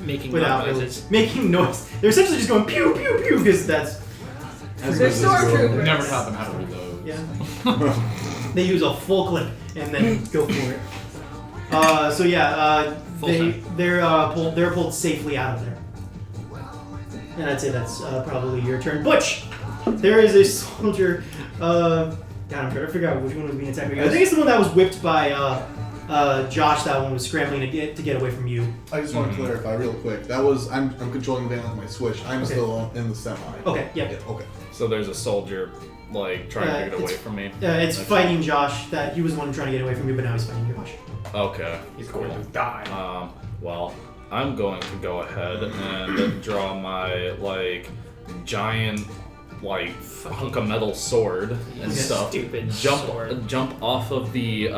Making without noises. making noise. They're essentially just going pew pew pew because that's They're stormtroopers. Never taught them how to reload. yeah. They use a full clip and then go for it. So yeah, they're pulled safely out of there. And I'd say that's probably your turn. Butch, there is a soldier. God, I'm trying to figure out which one was being attacked. I think it's the one that was whipped by Josh. That one was scrambling to get away from you. I just want to clarify real quick. That was I'm controlling the van with my switch. I'm still in the semi. Okay, yeah. Okay. So there's a soldier like trying to get away from me. It's fighting Josh. That he was the one trying to get away from you, but now he's fighting Josh. Okay. He's going to die. Well, I'm going to go ahead and draw my giant hunk of metal sword and stuff. Stupid sword. Jump off of the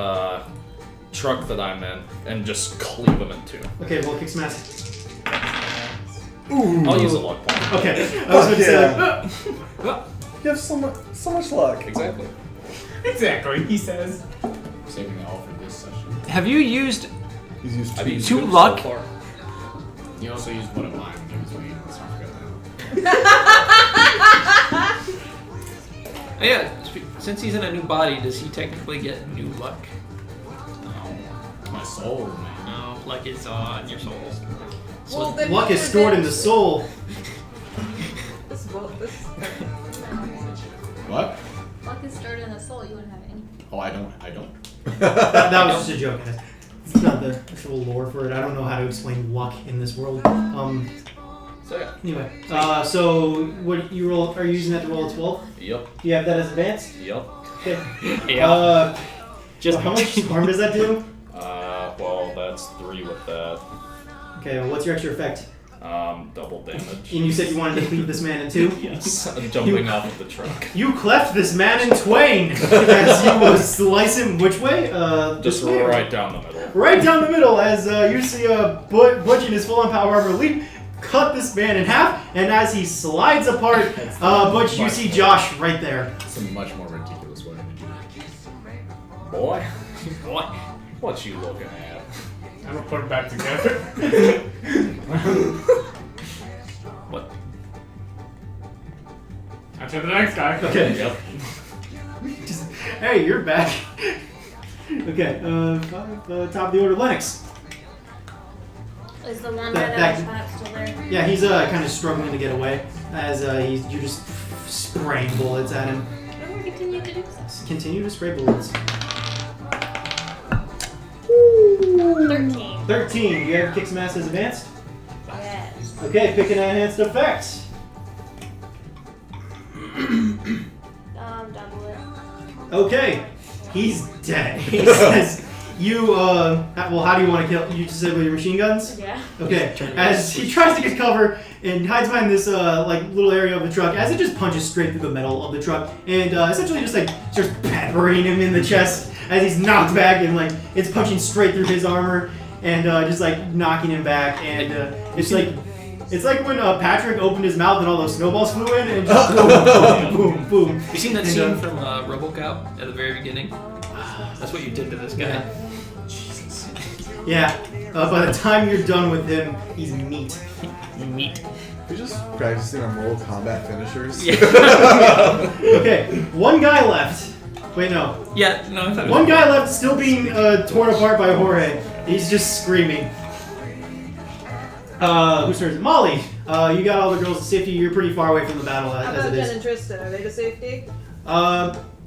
truck that I'm in and just cleave him in two. Okay, well, kick some ass. I'll use a luck point. Okay, I was going to say You have so much luck. Exactly. Exactly, he says. Saving it all for this session. Have you used He's used I've to used Two two luck? so far. You also used one of mine when it was me. Let's not forget that. yeah, since he's in a new body, does he technically get new luck? My soul, man. No, luck is on your soul. Well, then luck you is would stored then- in the soul. This What? Luck is stored in the soul. You wouldn't have any. Oh, I don't. That was just a joke, guys. It's not the actual lore for it. I don't know how to explain luck in this world. So yeah. Anyway, so what you roll? Are you using that to roll a 12? Yep. Do you have that as advanced? Yep. Okay. Yeah. Just how much harm does that do? Well, that's 3 with that. Okay, well, what's your extra effect? Double damage. And you said you wanted to beat this man in two? Yes. Jumping off of the truck. You cleft this man in twain as you slice him which way? Just this way? right down the middle. Right down the middle as you see Butch in his full-on power armor leap, cut this man in half, and as he slides apart, Butch, you see Josh right there. It's a much more ridiculous way. Boy. Boy. What you looking at? I'm gonna put them back together. What? On to the next guy. Okay. Yep. Just, hey, you're back. Okay, top of the order, Lennox. Is the one That- where that- the shot still there? Yeah, he's kind of struggling to get away as you just spraying bullets at him. I'm gonna continue to do so. Continue to spray bullets. 13. 13. You have kick some ass as advanced? Yes. Okay, pick an enhanced effect. Double it. Okay, he's dead. He says, you, well, how do you want to kill? You just said with your machine guns? Yeah. Okay, as he tries to get cover and hides behind this, little area of the truck, as it just punches straight through the metal of the truck and, essentially just, starts peppering him in the chest as he's knocked back and, it's punching straight through his armor and, just, knocking him back and, it's like when Patrick opened his mouth and all those snowballs flew in and just boom, boom, boom. You seen that And, scene from RoboCop at the very beginning? That's what you did to this guy. Jesus. Yeah. By the time you're done with him, he's meat. Meat. We're just practicing our Mortal Kombat finishers. Yeah. Okay, one guy left. Wait, no. Yeah, no, I thought it was One guy left still being torn apart by Jorge. He's just screaming. Whose turn is it? Molly, you got all the girls to safety. You're pretty far away from the battle How as about it Jen is. and Tristan? Are they to safety?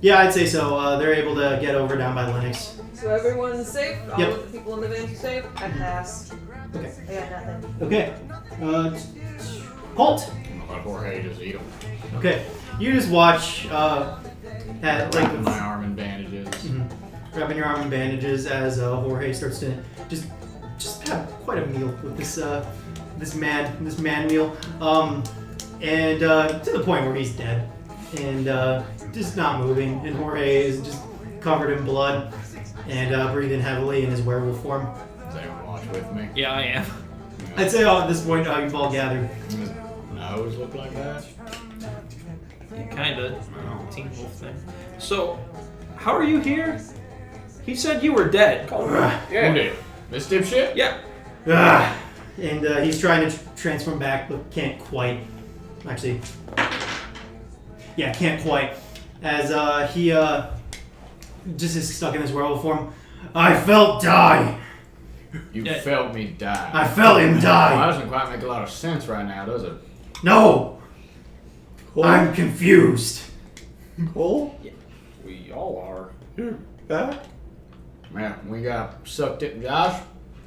Yeah, I'd say so. They're able to get over down by Lennox. So everyone's safe? All Yep. of the people in the van are safe? I pass. Okay. I got nothing. Okay. Halt. Let Jorge just eat him. Okay. You just watch Wrapping my arm in bandages. wrapping your arm in bandages as Jorge starts to just have quite a meal with this man meal, and to the point where he's dead and just not moving, and Jorge is just covered in blood and breathing heavily in his werewolf form. Does anyone watch with me? Yeah, I am. I'd say at this point you've all gathered. Nose look like that? Kinda. Teen Wolf thing. So, how are you here? He said you were dead. Yeah. Who did? This dipshit? Yeah. And he's trying to transform back, but can't quite. Actually, yeah, can't quite. As he just is stuck in his werewolf form. I felt die. You Yeah. felt me die. I felt him Well, that die. doesn't quite make a lot of sense right now, does it? No, I'm confused. Cole, We all are. you're back? Man, we got sucked in. Josh,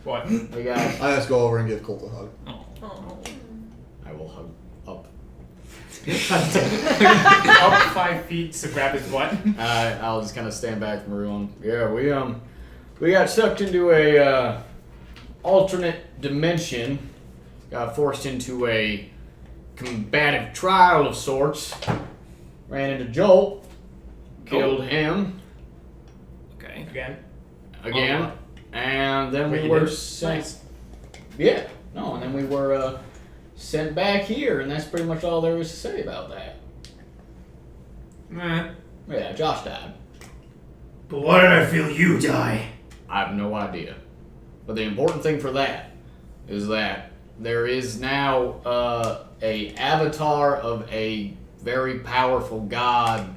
What? we got. I just go over and give Colt a hug. Oh. I will hug up. Up 5 feet to grab his butt. I'll just kind of stand back from everyone. Yeah, we got sucked into a alternate dimension. Got forced into a combative trial of sorts. Ran into Joel. Killed him Okay. Again. and then Wait, we you were did? sent. Nice. Yeah, no, and then we were sent back here, and that's pretty much all there was to say about that. Yeah, Josh died. But why did I feel you die? I have no idea. But the important thing for that is that there is now a avatar of a very powerful god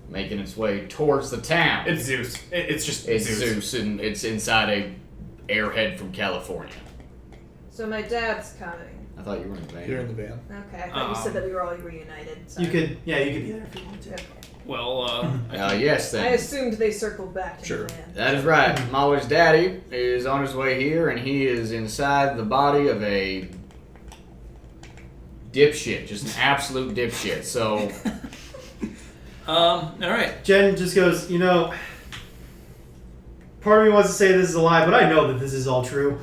making its way towards the town. It's Zeus. It's just It's Zeus. Zeus, and it's inside a airhead from California. So my dad's coming. I thought you were in the van. You're in the van. Okay, I thought you said that we were all reunited. You Sorry. could be there if you wanted to. Okay. Well, Yes, I then. assumed they circled back to Sure. the van. That is right. Molly's daddy is on his way here, and he is inside the body of a dipshit, just an absolute dipshit. So, All right. Jen just goes, part of me wants to say this is a lie, but I know that this is all true.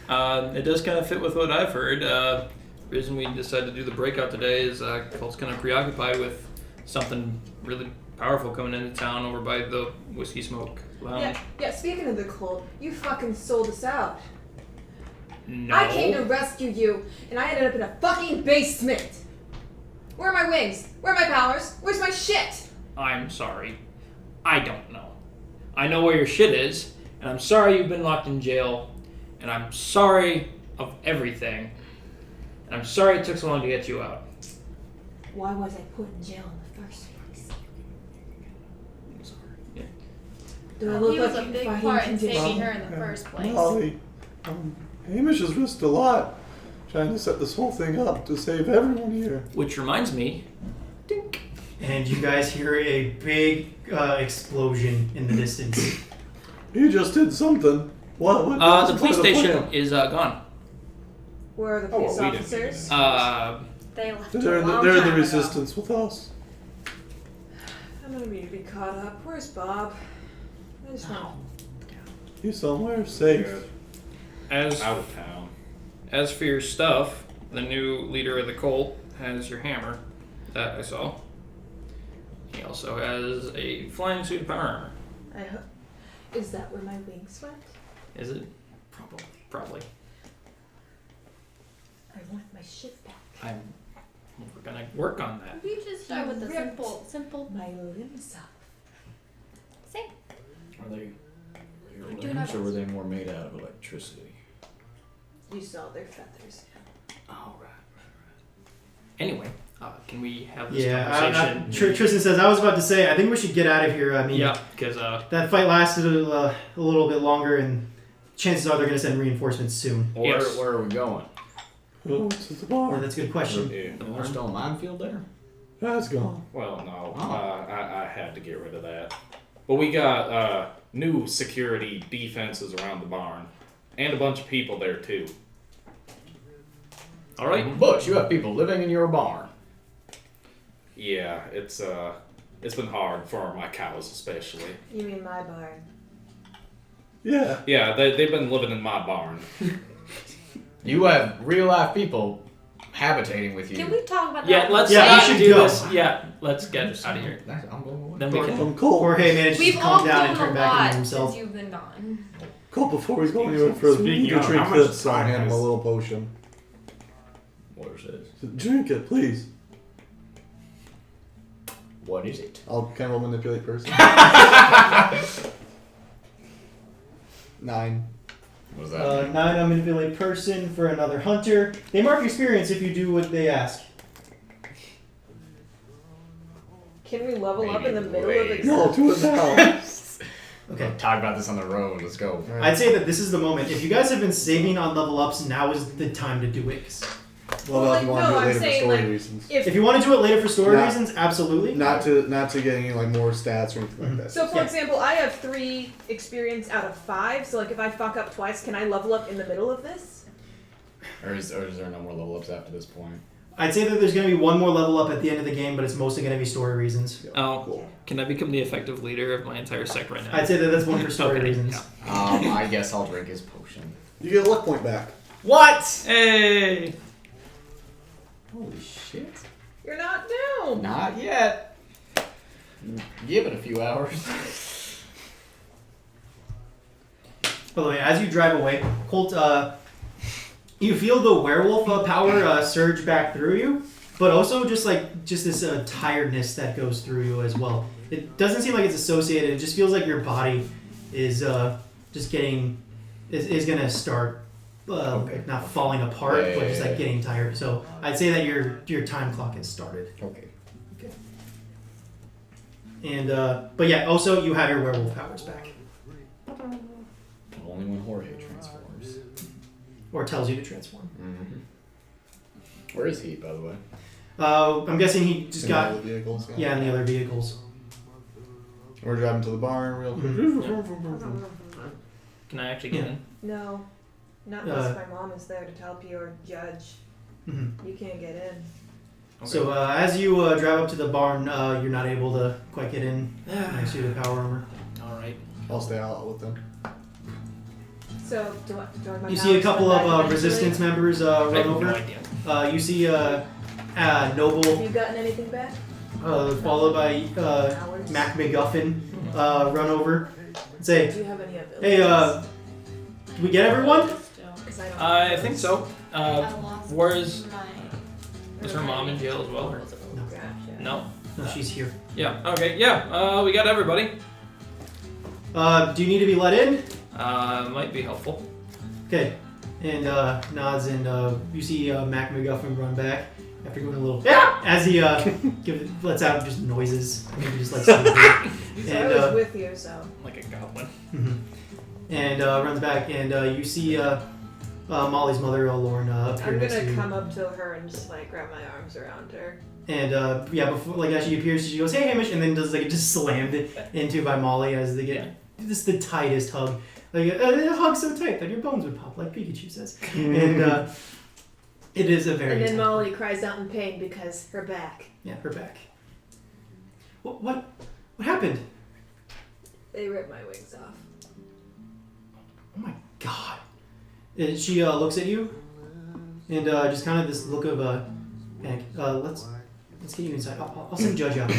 It does kind of fit with what I've heard. The reason we decided to do the breakout today is Colt's kind of preoccupied with something really powerful coming into town over by the Whiskey Smoke Lounge. Yeah, speaking of the cult, you fucking sold us out. No. I came to rescue you, and I ended up in a fucking basement. Where are my wings? Where are my powers? Where's my shit? I'm sorry. I don't know. I know where your shit is, and I'm sorry you've been locked in jail, and I'm sorry of everything, and I'm sorry it took so long to get you out. Why was I put in jail in the first place? I'm sorry. Yeah. Do I look He like was a you big fighting part in condition? saving her in the first place. Molly, Hamish has risked a lot trying to set this whole thing up to save everyone here. Which reminds me, dink. And you guys hear a big explosion in the distance. He just did something. What The was police part of the station plan? is gone. Where are the Oh, well, police we didn't do officers? They left a They're in long the time ago. resistance with us. I'm gonna need to be caught up. Where's Bob? I just want. He's somewhere safe. As Out of town. As for your stuff, the new leader of the cult has your hammer that I saw. He also has a flying suit of power armor. Is that where my wings went? Is it? Probably. I want my shit back. We're gonna work on that. We just start with the Ripped simple. My limbs off. Same. are they We're doing our limbs or were they more made out of electricity? You saw their feathers. Oh, right. Anyway, can we have this Yeah, conversation? Tristan says, I was about to say, I think we should get out of here. I mean, Yeah, because that fight lasted a little bit longer, and chances are they're going to send reinforcements soon. Where Yes. are we going? Oh, it's at the Oh, bar. that's a good question. There's still a minefield there? That's gone. Well, no, Oh. I had to get rid of that. But we got new security defenses around the barn, and a bunch of people there too. all right. Butch, you have people living in your barn. Yeah, it's been hard for my cows especially. You mean my barn? Yeah. Yeah, they've been living in my barn. You have real life people habitating with you. Can we talk about Yeah, that? let's Yeah, we not should do go. this. Yeah, let's get out of here. I'm going away. Then we can. I'm cold. Jorge managed We've to all calm down grown and a turn back lot into himself. since you've been gone. Cold before we go anywhere further. We need to Speaking of, drink how much this. I time hand him a has- little potion. What is this? Drink it, please. What is it? I'll kind of manipulate person. 9. What does that mean? 9 on manipulate person for another hunter. They mark experience if you do what they ask. Can we level up Maybe in the middle of later. the No, do it now. Okay. Talk about this on the road. Let's go. I'd say that this is the moment. If you guys have been saving on level ups, now is the time to do it. 'Cause Well, if you want to do it I'm later for saying, story like, reasons. if you want to do it later for story Not- reasons, absolutely. Not to get any like more stats or anything like that. So, for Yeah. example, I have 3 experience out of 5. So, like, if I fuck up twice, can I level up in the middle of this? Or is there no more level ups after this point? I'd say that there's going to be one more level up at the end of the game, but it's mostly going to be story reasons. Oh, Cool. can I become the effective leader of my entire sect right now? I'd say that that's one for story Okay, reasons. yeah. I guess I'll drink his potion. You get a luck point back. What? Hey! Holy shit. You're not down. Not yet. Give it a few hours. By the way, as you drive away, Colt, you feel the werewolf power surge back through you, but also just this tiredness that goes through you as well. It doesn't seem like it's associated. It just feels like your body is just getting is gonna start like not falling apart, Yeah, but just like yeah. getting tired. So I'd say that your time clock has started. Okay. And but yeah, also you have your werewolf powers back, Only when Jorge transforms. or tells you to transform. Mm-hmm. Where is he, by the way? I'm guessing he just In got all the vehicles. yeah in the other vehicles. We're driving to the barn real quick. Can I actually get in? No. Not unless my mom is there to help you or judge. You can't get in. Okay. So as you drive up to the barn, you're not able to quite get in next to the power armor. All right. I'll stay out with them. So, do I You see a couple of resistance members I run have no over. idea. You see Have Noble, you gotten anything back? followed by Mac McGuffin, run over and say, Do you have any abilities? "Hey, did we get everyone?" Still. 'Cause I don't I think so. I lost Where is my. her mom in jail as well? Or? Gotcha. No. No, she's here. Yeah. Okay. Yeah. We got everybody. Do you need to be let in? Might be helpful. Okay. And nods, and you see Mac McGuffin run back after going a little as he lets out just noises. Maybe just like sleeping. So And, I was with you, so. Like a goblin. and runs back, and you see Molly's mother, Lauren, appear I'm next to gonna you. come up to her and just like grab my arms around her. And before like as she appears, she goes, "Hey, Hamish," and then does like just slammed into by Molly as they get this is the tightest hug. Like a hug so tight that your bones would pop, like Pikachu says. And it is a very. And then tight hug. Molly cries out in pain because her back. Yeah, her back. What happened? They ripped my wings off. Oh my god. And she looks at you, and just kind of this look of panic. Let's get you inside. I'll send Judge out.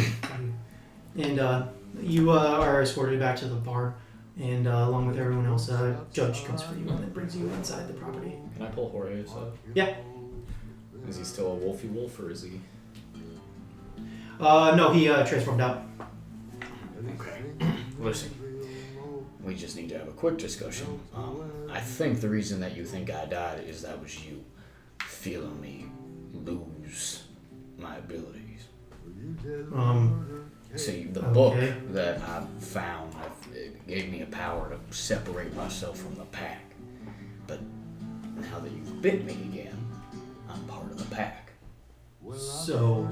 And you are escorted back to the barn, and along with everyone else, Judge comes for you and then brings you inside the property. Can I pull Jorge aside? Yeah. Is he still a wolfy wolf or is he? No, he transformed out. Okay. Listen, we just need to have a quick discussion. I think the reason that you think I died is that was you feeling me lose my abilities. See, the book Okay. that I found it gave me a power to separate myself from the pack. But now that you've bit me again, I'm part of the pack. So,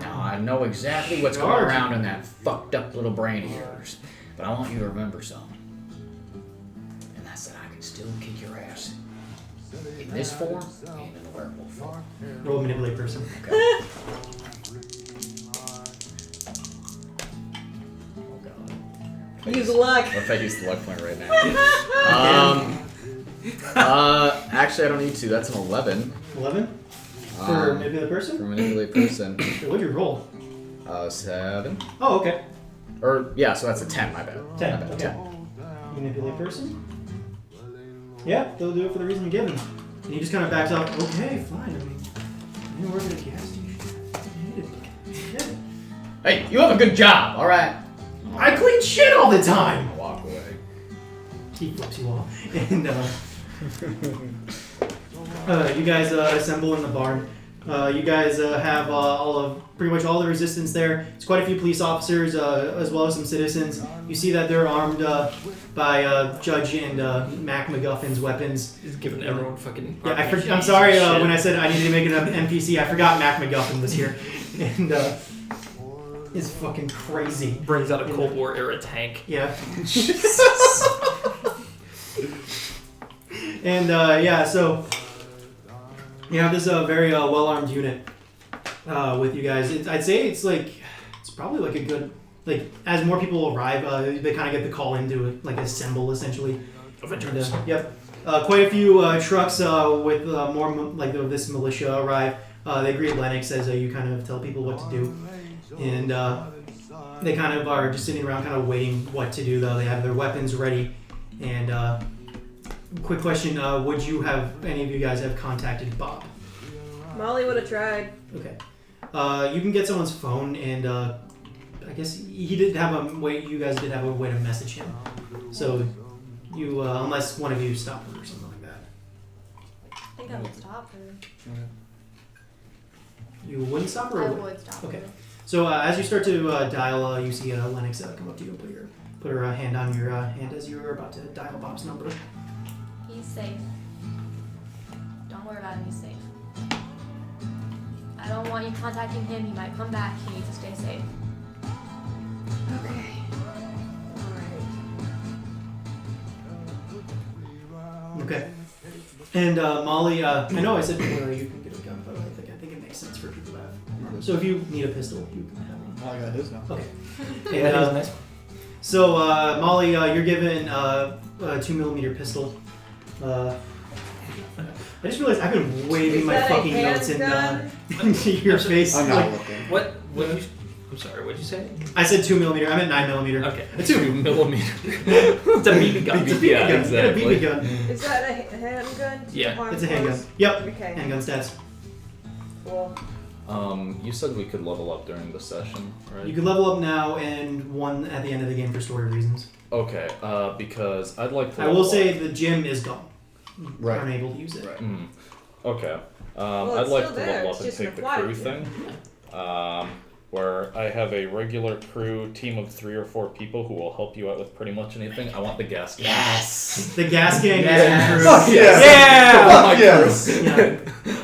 Now I know exactly what's going around in that fucked up little brain of yours, but I want you to remember something. And that's that I can still kick your ass. In this form and in the werewolf form. roll manipulate person. Okay. Oh god. Use luck. What if I use the luck point right now? Actually I don't need to. That's an 11. 11 for manipulate For person. manipulate person. What'd you roll? 7. Oh, okay. Or yeah, so that's a 10. My bad. 10. My bad. Okay. 10. Manipulate person. Yeah, they'll do it for the reason given. And he just kind of backs up. Okay, fine. I mean, you work at a gas station. Yeah. Hey, you have a good job. All right. I clean shit all the time. I'll walk away. He flips you off. And you guys assemble in the barn. You guys have pretty much all the resistance there. It's quite a few police officers as well as some citizens. You see that they're armed by Judge and Mac McGuffin's weapons. He's giving everyone fucking. Yeah, RPGs I'm sorry and shit. when I said I needed to make an NPC. I forgot Mac McGuffin was here, and it's fucking crazy. Brings out a Cold War era tank. Yeah. And so you have this very well-armed unit with you guys. I'd say it's probably like a good as more people arrive, they kind of get the call in to assemble essentially. Avengers. And, yep. Quite a few trucks with more this militia arrive. They greet Lennox as you kind of tell people what to do, and they kind of are just sitting around, kind of waiting what to do. Though they have their weapons ready. And quick question: would any of you guys have contacted Bob? Molly would have tried. Okay. You can get someone's phone, and I guess he did have a way. You guys did have a way to message him. So you, unless one of you stopped him or something like that, I think I would stop her. you wouldn't stop her. I Or would stop Okay. her. So as you start to dial, you see Lennox come up to you and put her hand on your hand as you were about to dial Bob's number. He's safe. Don't worry about him, he's safe. I don't want you contacting him. He might come back. He needs to stay safe. Okay. Alright. Okay. And Molly, I know I said before you can get a gun, but I think it makes sense for people to have. So if you need a pistol, you can have one. Oh, I got his now. Okay. Yeah, that was nice. So Molly, you're given a 2mm pistol. I just realized I've been waving Is my that a fucking notes handgun? into your face. I'm not Like, looking. What? I'm sorry. What'd you say? I said 2mm. I meant 9mm. Okay. A 2. 2mm. It's a BB gun. It's a BB Yeah, gun. exactly. Get a BB gun. Is that a handgun? Yeah, Harm It's a handgun. close? Yep. Okay. Handgun stats. Cool. You said we could level up during the session, right? You can level up now and one at the end of the game for story reasons. Okay, because I'd like to. I will say the gym is gone. Right. Aren't able to use it. Right. Okay. Well, I'd it's like still to there, level it's up and just an take the aquatic crew gym. thing. Where I have a regular crew team of 3 or 4 people who will help you out with pretty much anything. I want the gas gang. Yes. The gas gang Yes. is improved. Fuck yes. Yeah. Fuck yes.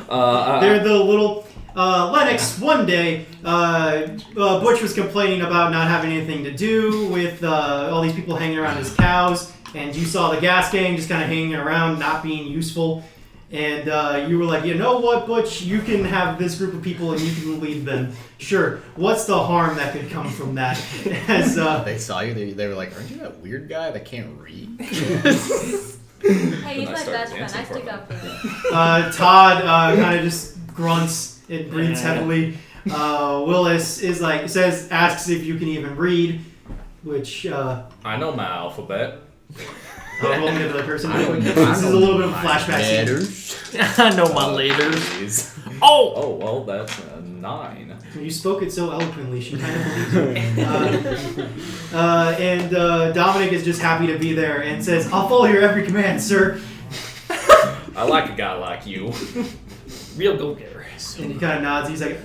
Yeah. They're the little Lennox. One day, Butch was complaining about not having anything to do with all these people hanging around his cows, and you saw the gas gang just kind of hanging around, not being useful. And you were like, you know what, Butch? You can have this group of people and you can lead them. Sure. What's the harm that could come from that? As They saw you. They were like, "Aren't you that weird guy that can't read?" Hey, he's Then I my start best friend. I dancing for stick them. up for him. Todd kind of just grunts and breathes heavily. Willis is like asks if you can even read, which I know my alphabet. roll me another person. I This know is a little bit of a flashback scene. I know my leaders. Please. Oh! Oh well, that's a 9. You spoke it so eloquently, she kind of believes you. And Dominic is just happy to be there and says, "I'll follow your every command, sir." I like a guy like you. Real go-getter. And he kind of nods. He's like,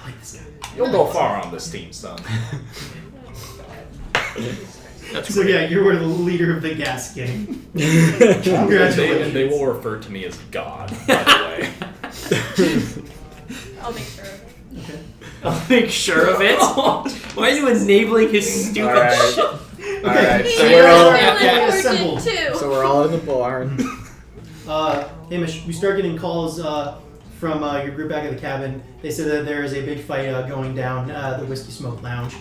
"I like this guy." You'll go far on this team, son. That's So great. yeah, you were the leader of the gas gang. And Congratulations. they will refer to me as God, by the way. I'll make sure of it. I'll make sure of it. Why are you enabling his stupid Alright. shit? Alright, He so is we're all really assembled. important too. so we're all in the barn. Hamish, we start getting calls from your group back at the cabin. They said that there is a big fight going down the Whiskey Smoke Lounge.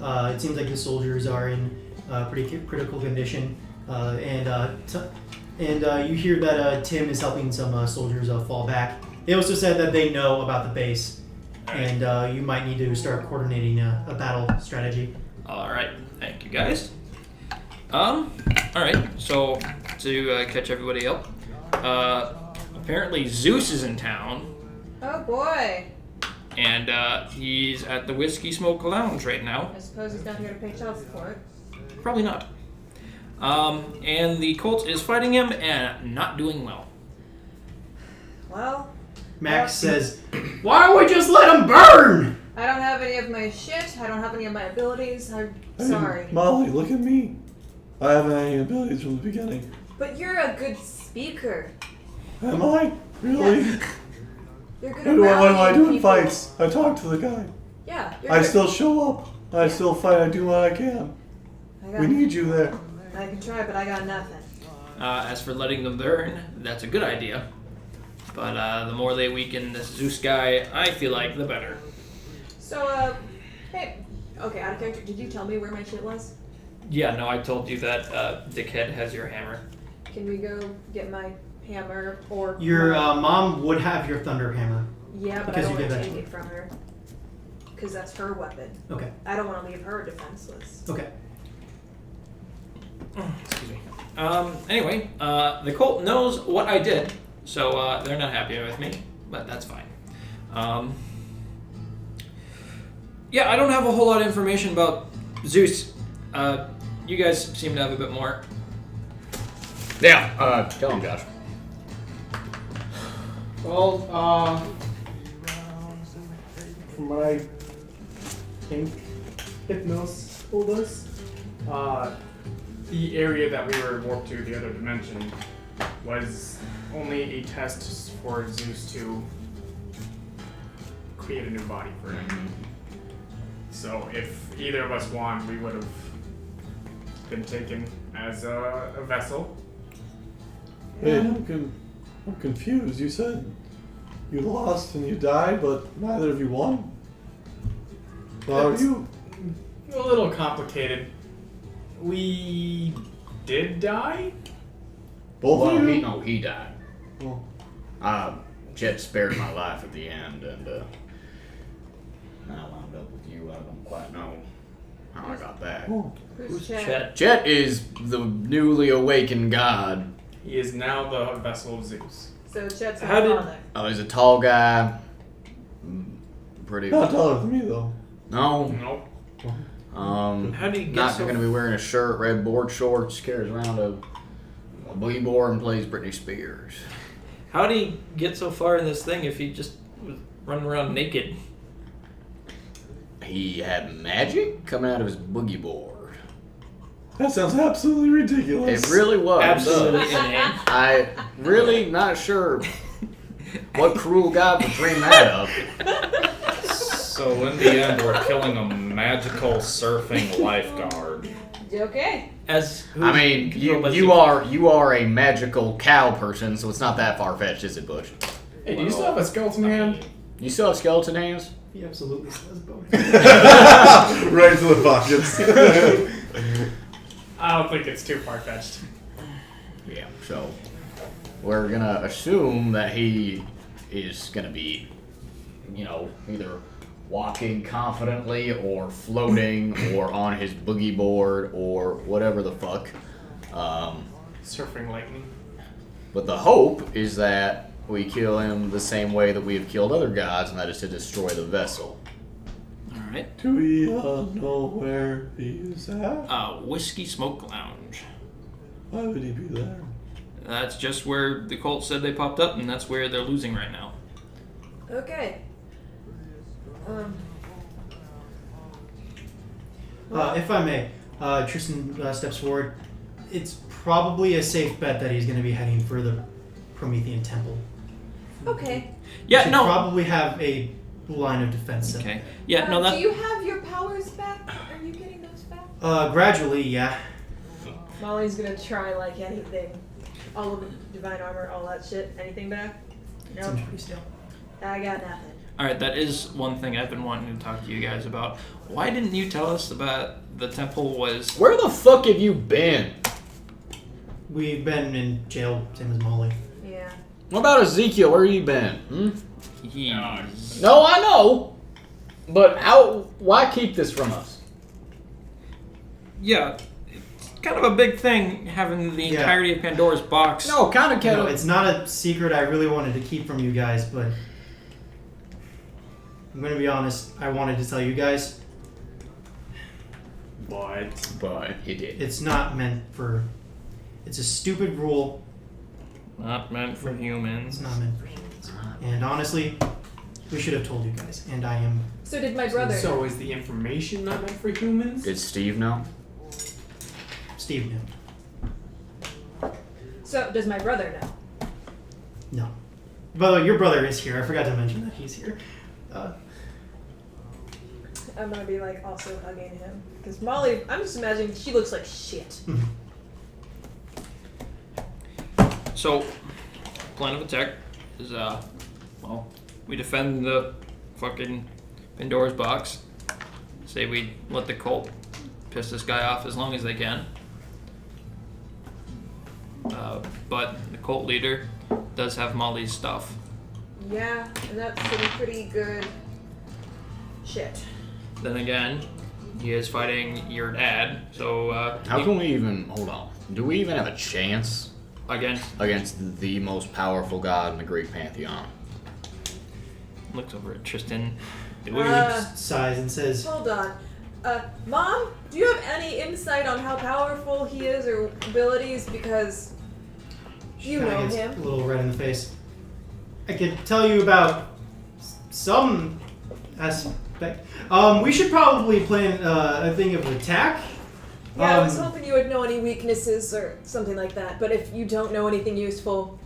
It seems like the soldiers are in pretty critical condition, and you hear that Tim is helping some soldiers fall back. They also said that they know about the base, and you might need to start coordinating a battle strategy. Alright, thank you guys. Alright, so to catch everybody up, apparently Zeus is in town, Oh boy. and he's at the Whiskey Smoke Lounge right now. I suppose he's not here to pay child support. Probably not. And the cult is fighting him and not doing well. Well, Max says, "Why don't we just let them burn?" I don't have any of my shit. I don't have any of my abilities. I'm Hey, sorry. Molly, look at me. I haven't had any abilities from the beginning. But you're a good speaker. Am I? Really? Yeah. You're good What at do I rallying do in people. fights? I talk to the guy. Yeah, you're I good. still show up. I still fight. I do what I can. I got, We need you there. I can try, but I got nothing. As for letting them burn, that's a good idea. But the more they weaken this Zeus guy, I feel like the better. So, hey, okay, out of character, did you tell me where my shit was? Yeah, no, I told you that Dickhead has your hammer. Can we go get my hammer or Your my- mom would have your thunder hammer. Yeah, but because I you don't want did to that take to it from her. Because that's her weapon. Okay. I don't want to leave her defenseless. Okay. Excuse me. Anyway, the cult knows what I did, so they're not happy with me, but that's fine. Yeah, I don't have a whole lot of information about Zeus. You guys seem to have a bit more. Yeah. Tell him, Josh. Well, from what I think Hypnos told us, The area that we were warped to, the other dimension, was only a test for Zeus to create a new body for him. So if either of us won, we would have been taken as a vessel. Hey, I'm confused. You said you lost and you died, but neither of you won. How are you? A little complicated. We did die? Both Well, of you? he died. Oh. Jet spared my life at the end, and I wound up with you. I don't quite know how I got back. Oh. Who's Chet? Jet is the newly awakened god. He is now the vessel of Zeus. So Chet's How my did- father. Oh, he's a tall guy. Pretty. Not taller than me, though. No. Nope. How do you get Not so? going to be wearing a shirt, red board shorts, carries around a boogie board, and plays Britney Spears. How did he get so far in this thing if he just was running around naked? He had magic coming out of his boogie board. That sounds absolutely ridiculous. It really was. Absolutely inane. I really not sure what cruel god would dream that up. So in the end, we're killing a magical surfing lifeguard. Okay. As who I mean, controlled by you are a magical cow person, so it's not that far fetched, is it, Bush? Hey, do you still have a skeleton hand? You still have skeleton hands? He absolutely says both. Right to the pockets. I don't think it's too far-fetched. Yeah. So we're gonna assume that he is gonna be, either walking confidently or floating or on his boogie board or whatever the fuck. Surfing lightning. But the hope is that we kill him the same way that we have killed other gods, and that is to destroy the vessel. All right. Do we know where he is at? Whiskey Smoke Lounge. Why would he be there? That's just where the cult said they popped up, and that's where they're losing right now. Okay. If I may, Tristan steps forward. It's probably a safe bet that he's going to be heading for the Promethean Temple. Okay. Yeah, Should no. probably have a line of defense set. Okay. Yeah, no, that. Do you have your powers back? Are you getting those back? Gradually, yeah. Molly's gonna try like anything. All of the divine armor, all that shit. Anything back? No. Seems pretty stale. I got nothing. All right, that is one thing I've been wanting to talk to you guys about. Why didn't you tell us about the temple was? Where the fuck have you been? We've been in jail, same as Molly. Yeah. What about Ezekiel? Where you been? He's... No, I know. But why keep this from us? Yeah, it's kind of a big thing having the Yeah. entirety of Pandora's box. No, kind of No, it's not a secret I really wanted to keep from you guys, but I'm going to be honest. I wanted to tell you guys. But you did. It's not meant for... It's a stupid rule. Not meant for humans. It's not meant for humans. And honestly, we should have told you guys. And I am... So did my brother. So is the information not meant for humans? Did Steve know? Steve knew. So does my brother know? No. By the way, your brother is here. I forgot to mention that he's here. I'm gonna be like also hugging him because Molly. I'm just imagining she looks like shit. So, plan of attack is, we defend the fucking Pandora's box. Say we let the cult piss this guy off as long as they can. But the cult leader does have Molly's stuff. Yeah, and that's some pretty good shit. Then again, he is fighting your dad, so, How can we even... Hold on. Do we even have a chance against the most powerful god in the Greek pantheon? looks over at Tristan. He sighs and says... Hold on. Mom, do you have any insight on how powerful he is or abilities? Because you kinda know gets him. a little red in the face. I could tell you about some aspect. We should probably plan a thing of attack. Yeah, I was hoping you would know any weaknesses or something like that. But if you don't know anything useful,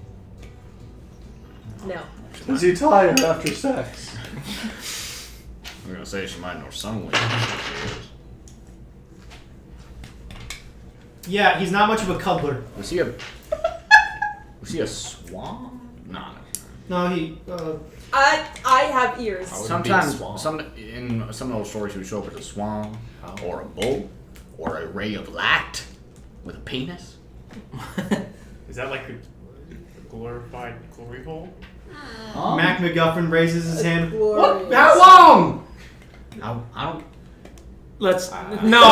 no. Is he tired after sex? We're gonna say she might know some way. Yeah, he's not much of a cuddler. Was he a swan? No. No, he. I have ears. How would it be a Sometimes, swan? in some of those stories, he would show up as a swan, or a bull, or a ray of light with a penis. Is that like a glorified glory hole? Mac McGuffin raises his hand. Glorious. How long? I don't. Let's no.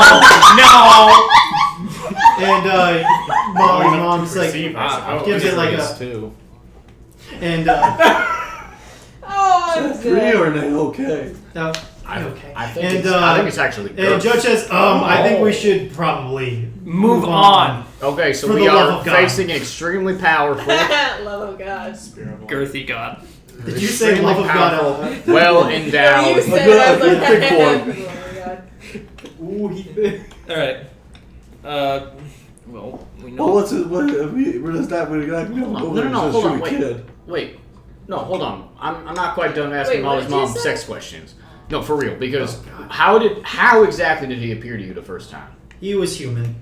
And Molly's mom's like gives it like a too. and Oh, I'm Three dead. or an okay? no. I, Okay. I think And, it's, I think it's actually And good. Judge says, I think we should probably Move on. Okay, so For we the love are of God. facing an extremely powerful. Love of God. Spirit of life. Girthy God. Did you say love of God? Well You endowed. said it, I was like, Pick one. Oh my God. Ooh, he. All right. Well, we know. Well, what's it? What is that? We're not going to go over No, and hold shoot on, a wait. kid. Wait. No, hold on. I'm not quite done asking Wait, all what his did you mom say? sex questions. No, for real. Because Oh, God. how exactly did he appear to you the first time? He was human.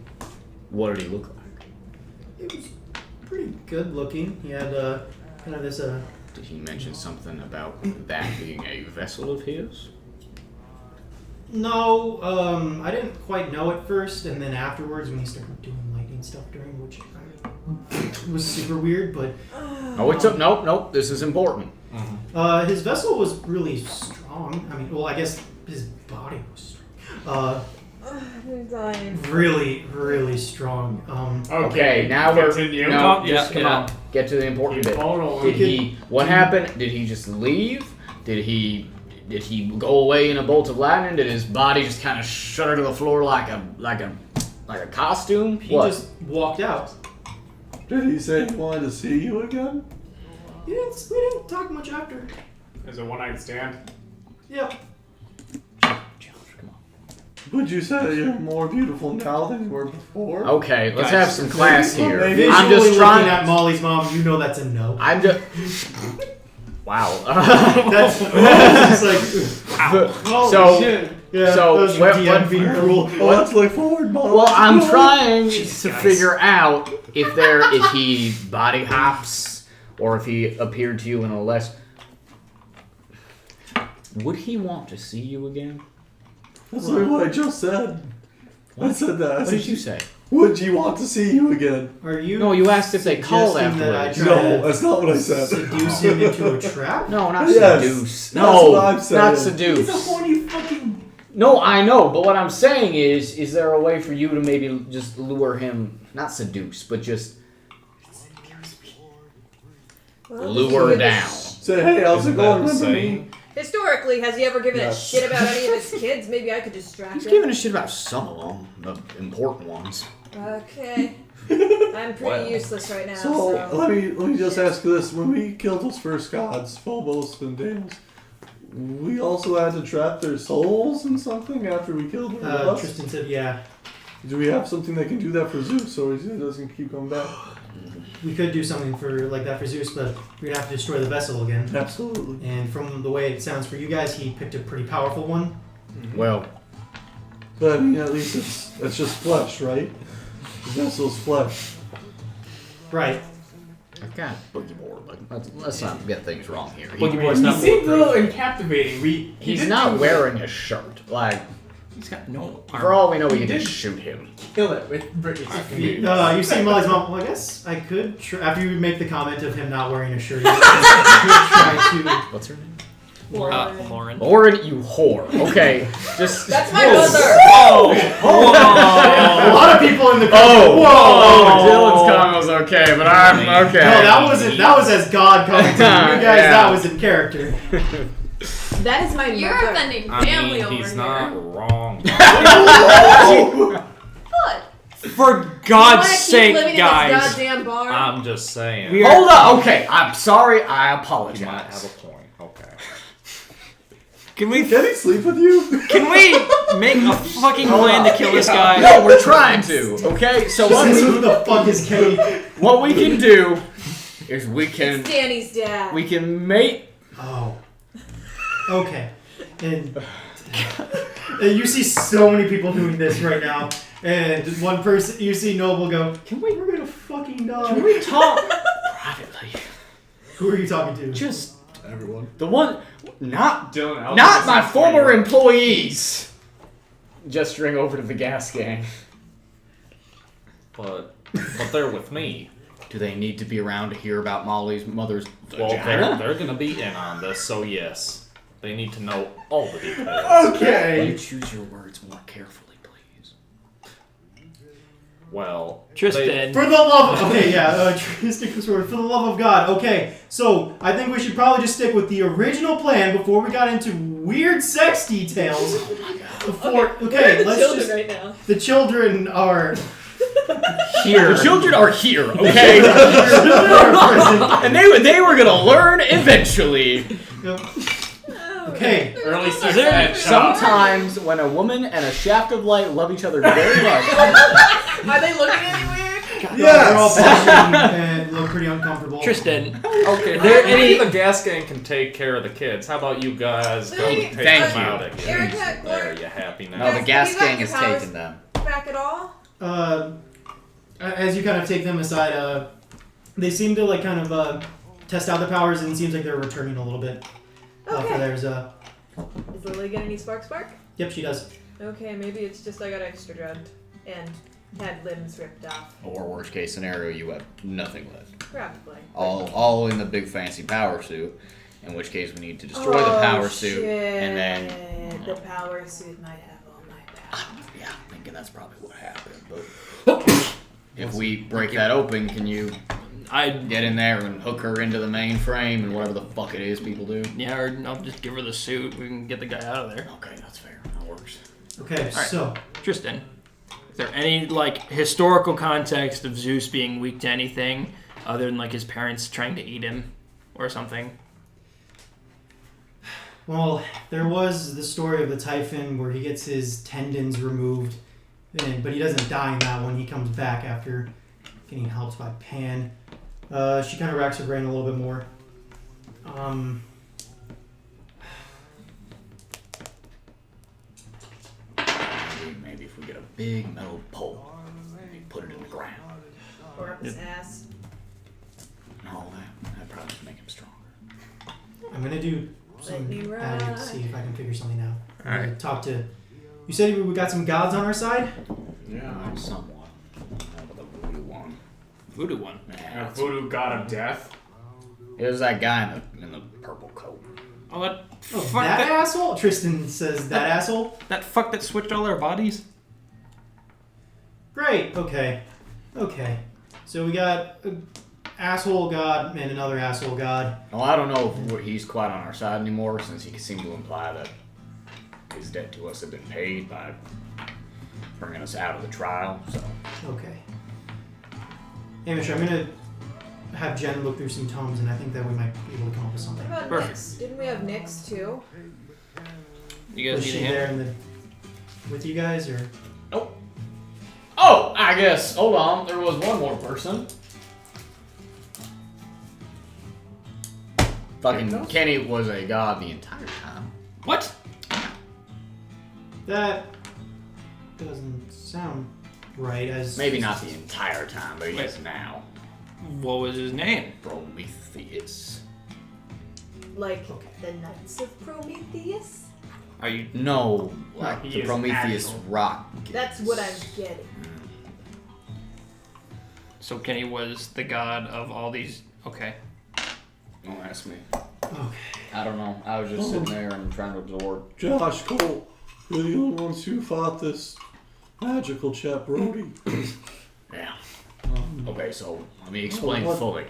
What did he look like? He was pretty good looking. He had kind of this Did he mention something about that being a vessel of his? No, I didn't quite know at first, and then afterwards when he started doing lightning stuff during, which was super weird, but Oh, it's up. Nope. This is important. his vessel was really strong. I mean, well, I guess his body was strong. I'm dying. Really, really strong. Okay, now we're continue. no. Yeah, Just come yeah. on. Get to the important Keep bit. on rolling. Did he? What happened? Did he just leave? Did he go away in a bolt of lightning? Did his body just kind of shudder to the floor like a costume? He What? just walked out. Did he say he wanted to see you again? We didn't talk much after. As a one-night stand. Yep. Would you say you're more beautiful now than you were before? Okay, let's Guys, have some class maybe- here. maybe- I'm Visually just trying. looking at Molly's mom, you know that's a no. I'm just. Wow. That's just like, so, yeah, So, those what- DM what- being cruel. Oh, let's look forward, Mom. well, I'm trying Jesus to Christ. figure out if he body hops or if he appeared to you in a less. Would he want to see you again? That's like what I just said. I said that. I What said, did you say? Would you want to see you again? Are you? No, you asked if they called suggesting that I afterwards. try No, to that's not what I said. seduce him into a trap? No, not Yes, seduce. that's No, what I'm saying. not He's a seduce. horny fucking. No, I know, but what I'm saying is there a way for you to maybe just lure him, not seduce, but just lure down? Say, hey, how's it Isn't going? that the Remember same? me? Historically, has he ever given Yes. a shit about any of his kids? Maybe I could distract He's him. giving a shit about some of them, the important ones. Okay. I'm pretty useless right now, So so. let me just ask you this: when we killed those first gods, Phobos and Deimos, we also had to trap their souls in something after we killed them. Tristan said, yeah. Do we have something that can do that for Zeus, so he doesn't keep coming back? We could do something like that for Zeus, but we're gonna have to destroy the vessel again. Absolutely. And from the way it sounds for you guys, he picked a pretty powerful one. Well, But I mean, at least it's just flesh, right? The vessel's flesh. Right. I've got Boogie Board, but let's not get things wrong here. Boogie Board's He not seemed a little bulletproof. incaptivating. He He's did not do- wearing a shirt. Like, He's got no for armor. all we know, we He can did. just shoot him. Kill it with British. You see Molly's mom. Well, I guess I could. After you make the comment of him not wearing a shirt, I could try What's her name? Lauren. Lauren, you whore. Okay, just. That's my mother! Whoa! to. A lot of people in the Oh, Whoa! Dylan's comment was okay, but I'm okay. No, that wasn't. That was as God coming to you. You guys, Yeah. that was in character. That is my You're mother. offending I family mean, over he's here. not wrong. What? For You God's wanna keep sake, living in this guys. goddamn bar? I'm just saying. We Hold up. Okay, I'm sorry. I You might have apologize. a point. Okay. Can we Can he sleep with you? can we make a fucking plan to kill this guy? No, we're trying to. Okay, so Who the fuck is Kenny? what we can do is we can It's Danny's dad. make. Oh. Okay. And you see so many people doing this right now. And one person, you see Noble go, we're gonna fucking die. Can we talk? Privately. Who are you talking to? Just Everyone. the one, not Dylan, I'll not do my this for former you. employees. Gesturing over to the gas gang. But they're with me. Do they need to be around to hear about Molly's mother's Well, vagina? they're gonna be in on this, so yes. They need to know all the details. Will Okay. you choose your words more carefully, please? Well, Tristan. For the love of... Okay, yeah. Stick with sword. For the love of God. Okay, so I think we should probably just stick with the original plan before we got into weird sex details. Before... Okay, let's children just... right now. The children are... Here. The children are here, okay? And they were gonna learn eventually. Okay. Early sex there- ed shop. Sometimes when a woman and a shaft of light love each other very much. Are they looking at me weird? They're all blushing and look pretty uncomfortable. Tristan. okay, there maybe any- the gas gang can take care of the kids. How about you guys go Hey, take thank them you. out again? Erica, There, you happy now? No, the gas Have you got gang your is powers? taking them. Back at all? As you kind of take them aside, they seem to like kind of test out their powers, and it seems like they're returning a little bit. For Okay. theirs. Is Lily gonna need spark? Yep, she does. Okay, maybe it's just I got extra drugged and had limbs ripped off. Or worst case scenario, you have nothing left. Probably. All in the big fancy power suit. In which case, we need to destroy the power suit, and then the power suit might have all my power. yeah, I'm thinking that's probably what happened. But if we break that open, can you get in there and hook her into the mainframe and whatever the fuck it is people do? Yeah, or I'll just give her the suit. We can get the guy out of there. Okay, that's fair. That works. Okay, right. so Tristan, is there any like historical context of Zeus being weak to anything other than like his parents trying to eat him or something? well, there was the story of the Typhon where he gets his tendons removed, but he doesn't die in that one. He comes back after getting helped by Pan. She kind of racks her brain a little bit more. Maybe if we get a big metal pole, we put it in the ground. Or up his ass. No, that probably would make him stronger. I'm gonna do Let me some ride. magic to see if I can figure something out. I'm Alright. gonna talk to. You said we got some gods on our side. Yeah. Somewhat. How about the voodoo one? Voodoo one. Yeah, A voodoo god of death. it was that guy in the purple coat. Oh, that Oh, fuck that that, asshole! Tristan says that asshole. that fuck that switched all our bodies. Great. Okay. Okay. So we got an asshole god and another asshole god. Well, I don't know if he's quite on our side anymore, since he seemed to imply that his debt to us had been paid by bringing us out of the trial. So Okay. Amish, I'm gonna have Jen look through some tomes, and I think that we might be able to come up with something. What about Perfect. Nyx? Didn't we have Nyx too? You guys Was need she a hand? there in the with you guys, or oh, I guess. Hold on. There was one more person. Fucking Kenny was a god the entire time. What? that doesn't sound right? As Maybe not the entire time, but he Wait. is now. What was his name? Prometheus. Like Okay. the Knights of Prometheus? Are you? No, like he the is Prometheus actual. rock. That's what I'm getting. So Kenny was the god of all these. Okay. Don't ask me. Okay. I don't know. I was just sitting there and trying to absorb. Josh, Cole, you're the only ones who fought this magical chap, Brody. Yeah. Okay, so let me explain What? fully.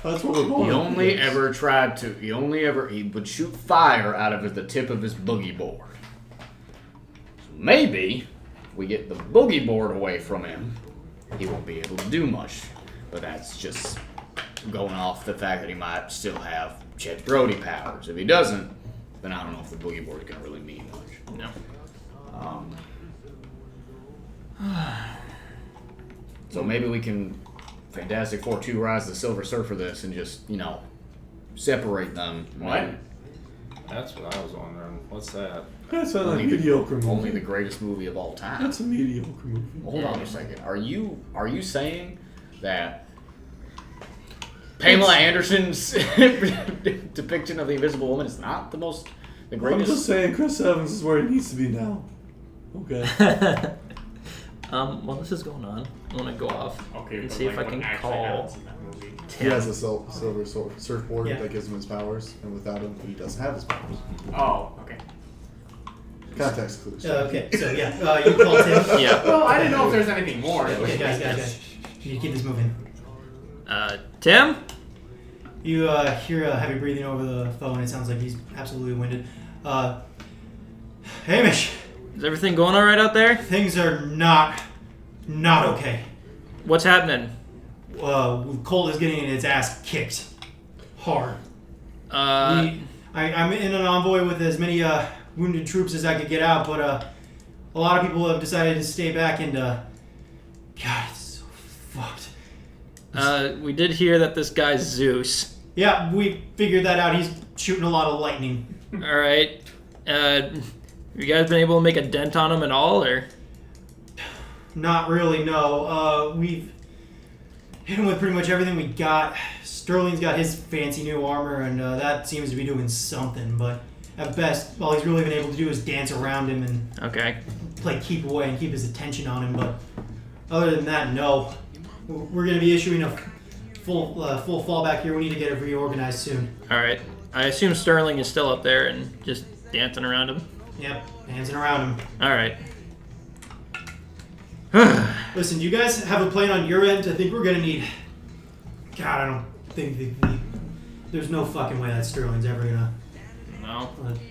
That's what we're going He only against. ever tried to. He would shoot fire out of the tip of his boogie board. So maybe we get the boogie board away from him, he won't be able to do much. But that's just going off the fact that he might still have Chet Brody powers. If he doesn't, then I don't know if the boogie board is going to really mean much. No. So maybe we can Fantastic Four 2 Rise of the Silver Surfer this and just, separate them. What? That's what I was wondering. What's that? That's not a Only- mediocre movie. Only the greatest movie of all time. That's a mediocre movie. Hold on a second. Are you saying that Pamela Anderson's depiction of the Invisible Woman is not the I'm greatest. just saying, Chris Evans is where he needs to be now. Okay. While this is going on, I want to go off Okay, and but see if I like, can what actually call happens in that movie? He Tim. has a silver surfboard Yeah. that gives him his powers, and without him, he doesn't have his powers. Oh, okay. Context clues. Okay, so yeah, you called Tim. Yeah. Well, I didn't know if there's anything more. Okay, guys. You need to keep this moving. Tim? You hear heavy breathing over the phone. It sounds like he's absolutely winded. Hamish, Is everything going all right out there? things are not okay. What's happening? Colt is getting its ass kicked hard. I'm in an envoy with as many wounded troops as I could get out, but a lot of people have decided to stay back, and God, it's so fucked. We did hear that this guy's Zeus. Yeah, we figured that out. He's shooting a lot of lightning. All right. You guys been able to make a dent on him at all, or? Not really, no. We've hit him with pretty much everything we got. Sterling's got his fancy new armor, and that seems to be doing something, but at best, all he's really been able to do is dance around him and Okay. play keep away and keep his attention on him, but other than that, no. We're going to be issuing a full fallback here. We need to get it reorganized soon. All right. I assume Sterling is still up there and just dancing around him. Yep, dancing around him. All right. Listen, do you guys have a plan on your end? I think we're going to need... God, I don't think there's no fucking way that Sterling's ever going to No.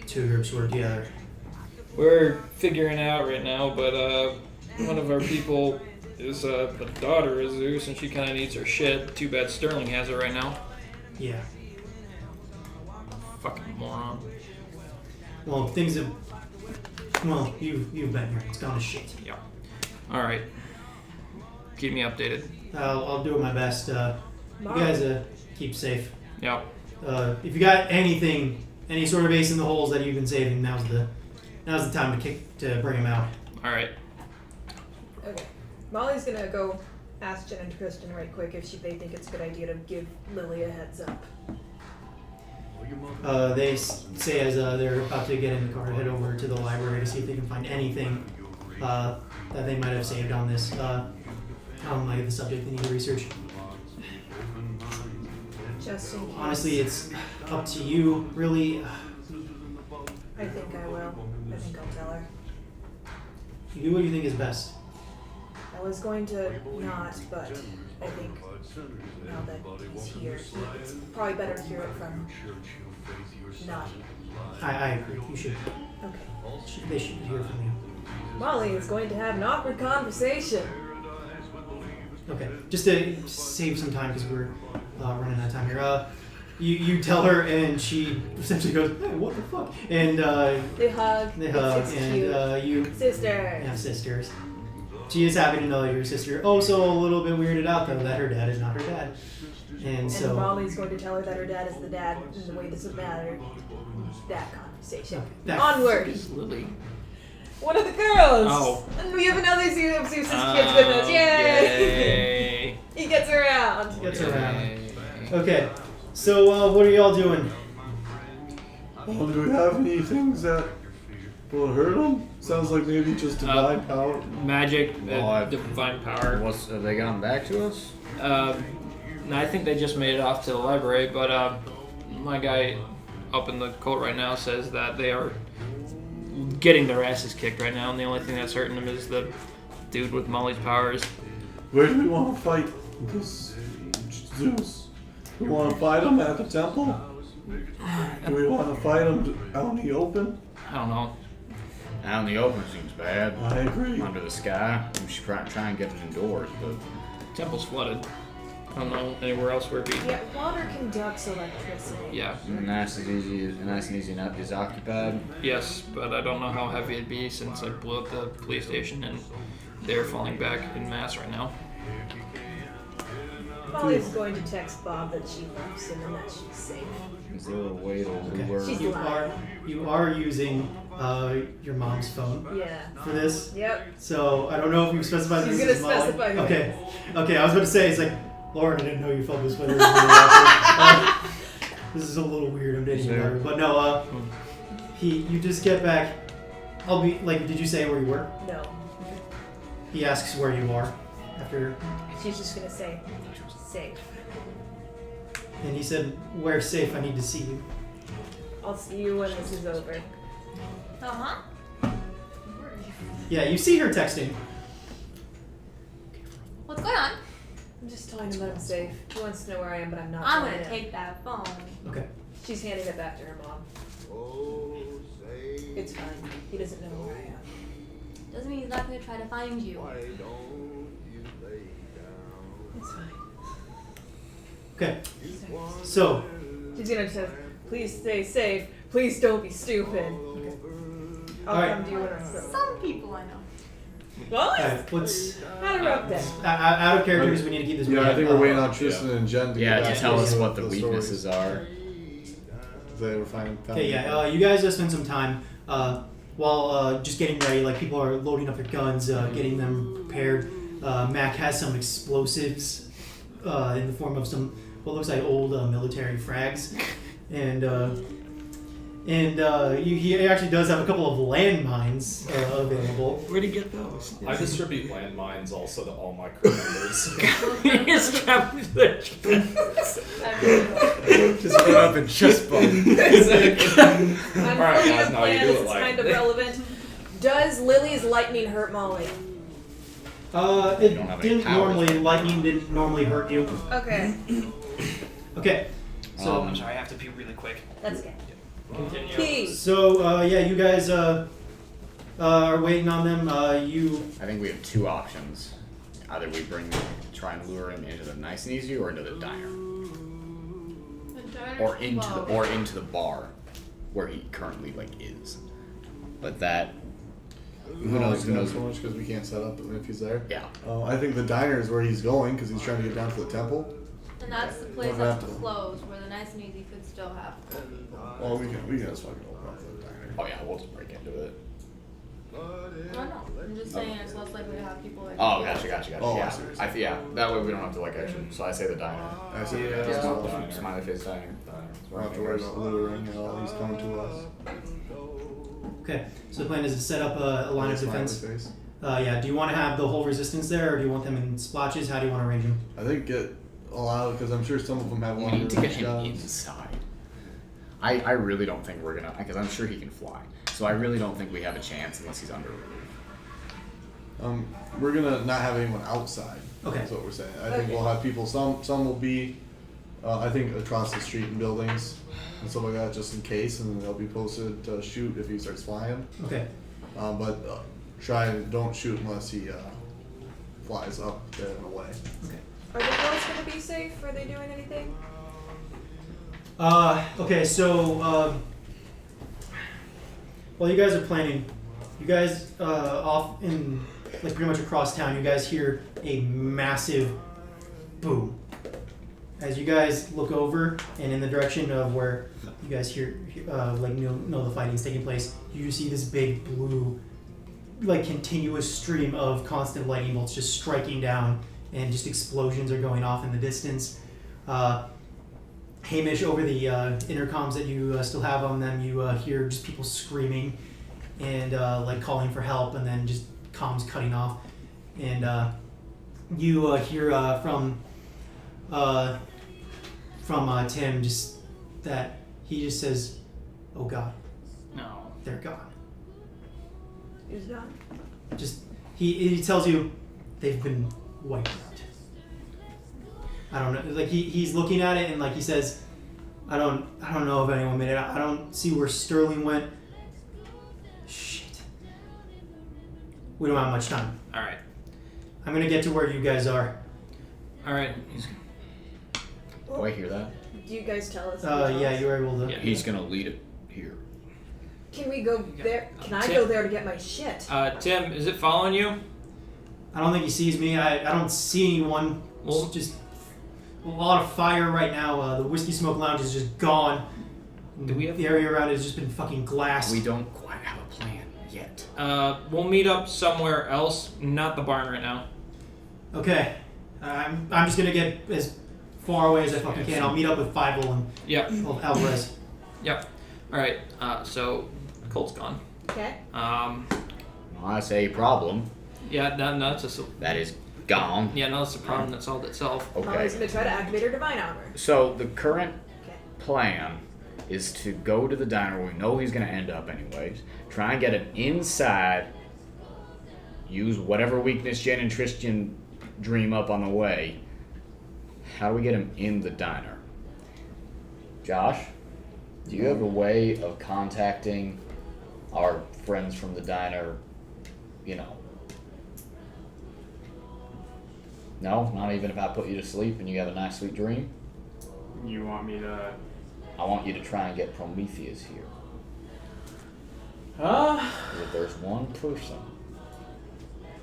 two groups work together. We're figuring it out right now, but one of our people is the daughter of Zeus, and she kind of needs her shit. Too bad Sterling has it right now. Yeah. Fucking moron. Well, things have... Well, you've been here. It's gone to shit. Yeah. All right. Keep me updated. I'll do my best. You guys keep safe. Yep. If you got anything, any sort of ace in the holes that you've been saving, now's the time to bring them out. All right. Okay. Molly's gonna go ask Jen and Kristen right quick if they think it's a good idea to give Lily a heads up. They say as they're about to get in the car, head over to the library to see if they can find anything that they might have saved on this. On like the subject they need to research. Just in case. Honestly, it's up to you, really. I think I will. I think I'll tell her. You do what you think is best. I was going to not, but I think now that he's here, it's probably better to hear it from not. I agree. You should. Okay. They should hear from you. Molly is going to have an awkward conversation. Okay, just to save some time because we're running out of time here. You tell her, and she essentially goes, "Hey, what the fuck?" And They hug. It's and you Sister. have sisters. She is happy to know that you're a sister. Oh, so a little bit weirded out though that her dad is not her dad, and so Molly's going to tell her that her dad is the dad in the way this would matter. That conversation. That- Onward. Who's Lily? One of the girls. Oh. And we have another Zeus kids with us. Yay! Yay. He gets around. gets around. Okay, so what are y'all doing? Do we have any things that will hurt them? Sounds like maybe just divine power. Magic, Well, divine power. Have they gone back to us? I think they just made it off to the library, but my guy up in the cult right now says that they are getting their asses kicked right now, and the only thing that's hurting them is the dude with Molly's powers. Where do we want to fight this Zeus? Do we want to fight him at the temple? Do we want to fight him out in the open? I don't know. Out in the open seems bad. I agree. Under the sky, we should try and get it indoors, but Temple's flooded. I don't know anywhere else where it'd be. Yeah, water conducts electricity. Yeah. nice and easy enough is occupied. Yes, but I don't know how heavy it'd be since I blew up the police station and they're falling back in mass right now. Molly's going to text Bob that she loves him and that she's safe. Is there a way to lure? She's You are using your mom's phone Yeah. for this. Yep. So I don't know if you specified She's this gonna is Molly. specify who it Okay, I was about to say it's like Lauren, I didn't know you felt this way. This is really awkward. This is a little weird. I'm dating you, but no. You just get back. I'll be like. Did you say where you were? No. He asks where you are after, She's just gonna say, safe. and he said, "Where's safe? I need to see you." I'll see you when this is over. Uh-huh. Yeah, you see her texting. What's going on? I'm just telling him that I'm safe. He wants to know where I am, but I'm not. I'm telling gonna him. take that phone. Okay. She's handing it back to her mom. It's fine. He doesn't know where I am. Doesn't mean he's not gonna try to find you. It's fine. Okay. So, She's gonna say, please stay safe. Please don't be stupid. I'll Alright. come to you when I'm safe. Some people I know. What? what's Not interrupt them. out of characters? We need to keep this. Yeah, I think we're waiting on Yeah. Tristan and Jen to Yeah, get to back tell us us what the weaknesses stories. are. They were fine. Okay, yeah. You guys spend some time while just getting ready. Like people are loading up their guns, getting them prepared. Mac has some explosives in the form of some what looks like old military frags, and he actually does have a couple of landmines available. Where'd he get those? I distribute landmines also to all my crew members. Just trapped there. Just run up and chest bump. I'm Alright, fully guys, in now you plan. do This it is like- kind of relevant. Does Lily's lightning hurt Molly? It don't have any didn't powers. normally lightning didn't normally hurt you. Okay. Okay, so I'm sorry, I have to pee really quick. That's good. Continue. Peace. so yeah, you guys are waiting on them. You I think we have two options. Either we try and lure him into the nice and easy, or into the diner, or into the bar, where he currently is. But that, who knows? Who knows? so much because we can't set up if he's there. Yeah. I think the diner is where he's going because he's trying to get down to the temple. And that's the place Don't that's have to. closed, where the nice and easy could still have people. Well, we can just fucking open up the diner. Oh yeah, we'll just break into it. I don't know. I'm just saying it's less likely to have people like. Oh, gotcha. Oh, yeah. I see. Yeah. That way we don't have to actually. So I say the diner. I said Yeah. yeah. Smiley, smiley face diner. We don't have to worry about luring at all. He's coming to us. okay? So the plan is to set up a line of Smiley defense. face. Yeah. Do you want to have the whole resistance there, or do you want them in splotches? How do you want to arrange them? I think get allowed because I'm sure some of them have We longer need to get range him guns. inside. I really don't think we're gonna, because I'm sure he can fly. So I really don't think we have a chance unless he's under a roof. We're gonna not have anyone outside. Okay. That's what we're saying. I think we'll have people. Some will be, I think, across the street in buildings and stuff like that, just in case, and then they'll be posted to shoot if he starts flying. Okay. But try and don't shoot unless he flies up there and away. Okay. Are the girls gonna be safe? Are they doing anything? Okay. So while you guys are planning, you guys off in pretty much across town, you guys hear a massive boom. As you guys look over and in the direction of where you guys hear know the fighting's taking place, you see this big blue, continuous stream of constant lightning bolts just striking down, and just explosions are going off in the distance. Hamish, over the intercoms that you still have on them, you hear just people screaming and calling for help, and then just comms cutting off, and you hear from Tim just that he just says, "Oh God, No. they're gone." Who's done? Just he tells you they've been wiped out. I don't know. He's looking at it and he says, I don't know if anyone made it. I don't see where Sterling went. Shit. We don't have much time. All right. I'm gonna get to where you guys are. All right. Do I hear that? Do you guys tell us? Yeah, you were able to. Yeah. He's gonna lead it here. Can we go there? Can I Tim. go there to get my shit? Tim, is it following you? I don't think he sees me. I don't see anyone. Well- It's just a lot of fire right now. The Whiskey Smoke Lounge is just gone. Do we have- The area around it has just been fucking glass. We don't quite have a plan yet. We'll meet up somewhere else, not the barn right now. Okay. I'm just gonna get as far away as I fucking can. I'll meet up with Fievel and Yep. Alvarez. Yep. All right. So Colt's gone. Okay. Well, I say problem. Yeah. No, that's just. That is gone. Yeah. No, that's the problem that solved itself. Molly's Okay. gonna try to activate her divine armor. So the current Okay. plan is to go to the diner where we know he's going to end up anyways, try and get him inside, use whatever weakness Jen and Tristan dream up on the way. How do we get him in the diner? Josh, do you have a way of contacting our friends from the diner, you know? No? Not even if I put you to sleep and you have a nice sweet dream? You want me to? I want you to try and get Prometheus here. Huh? If there's one person.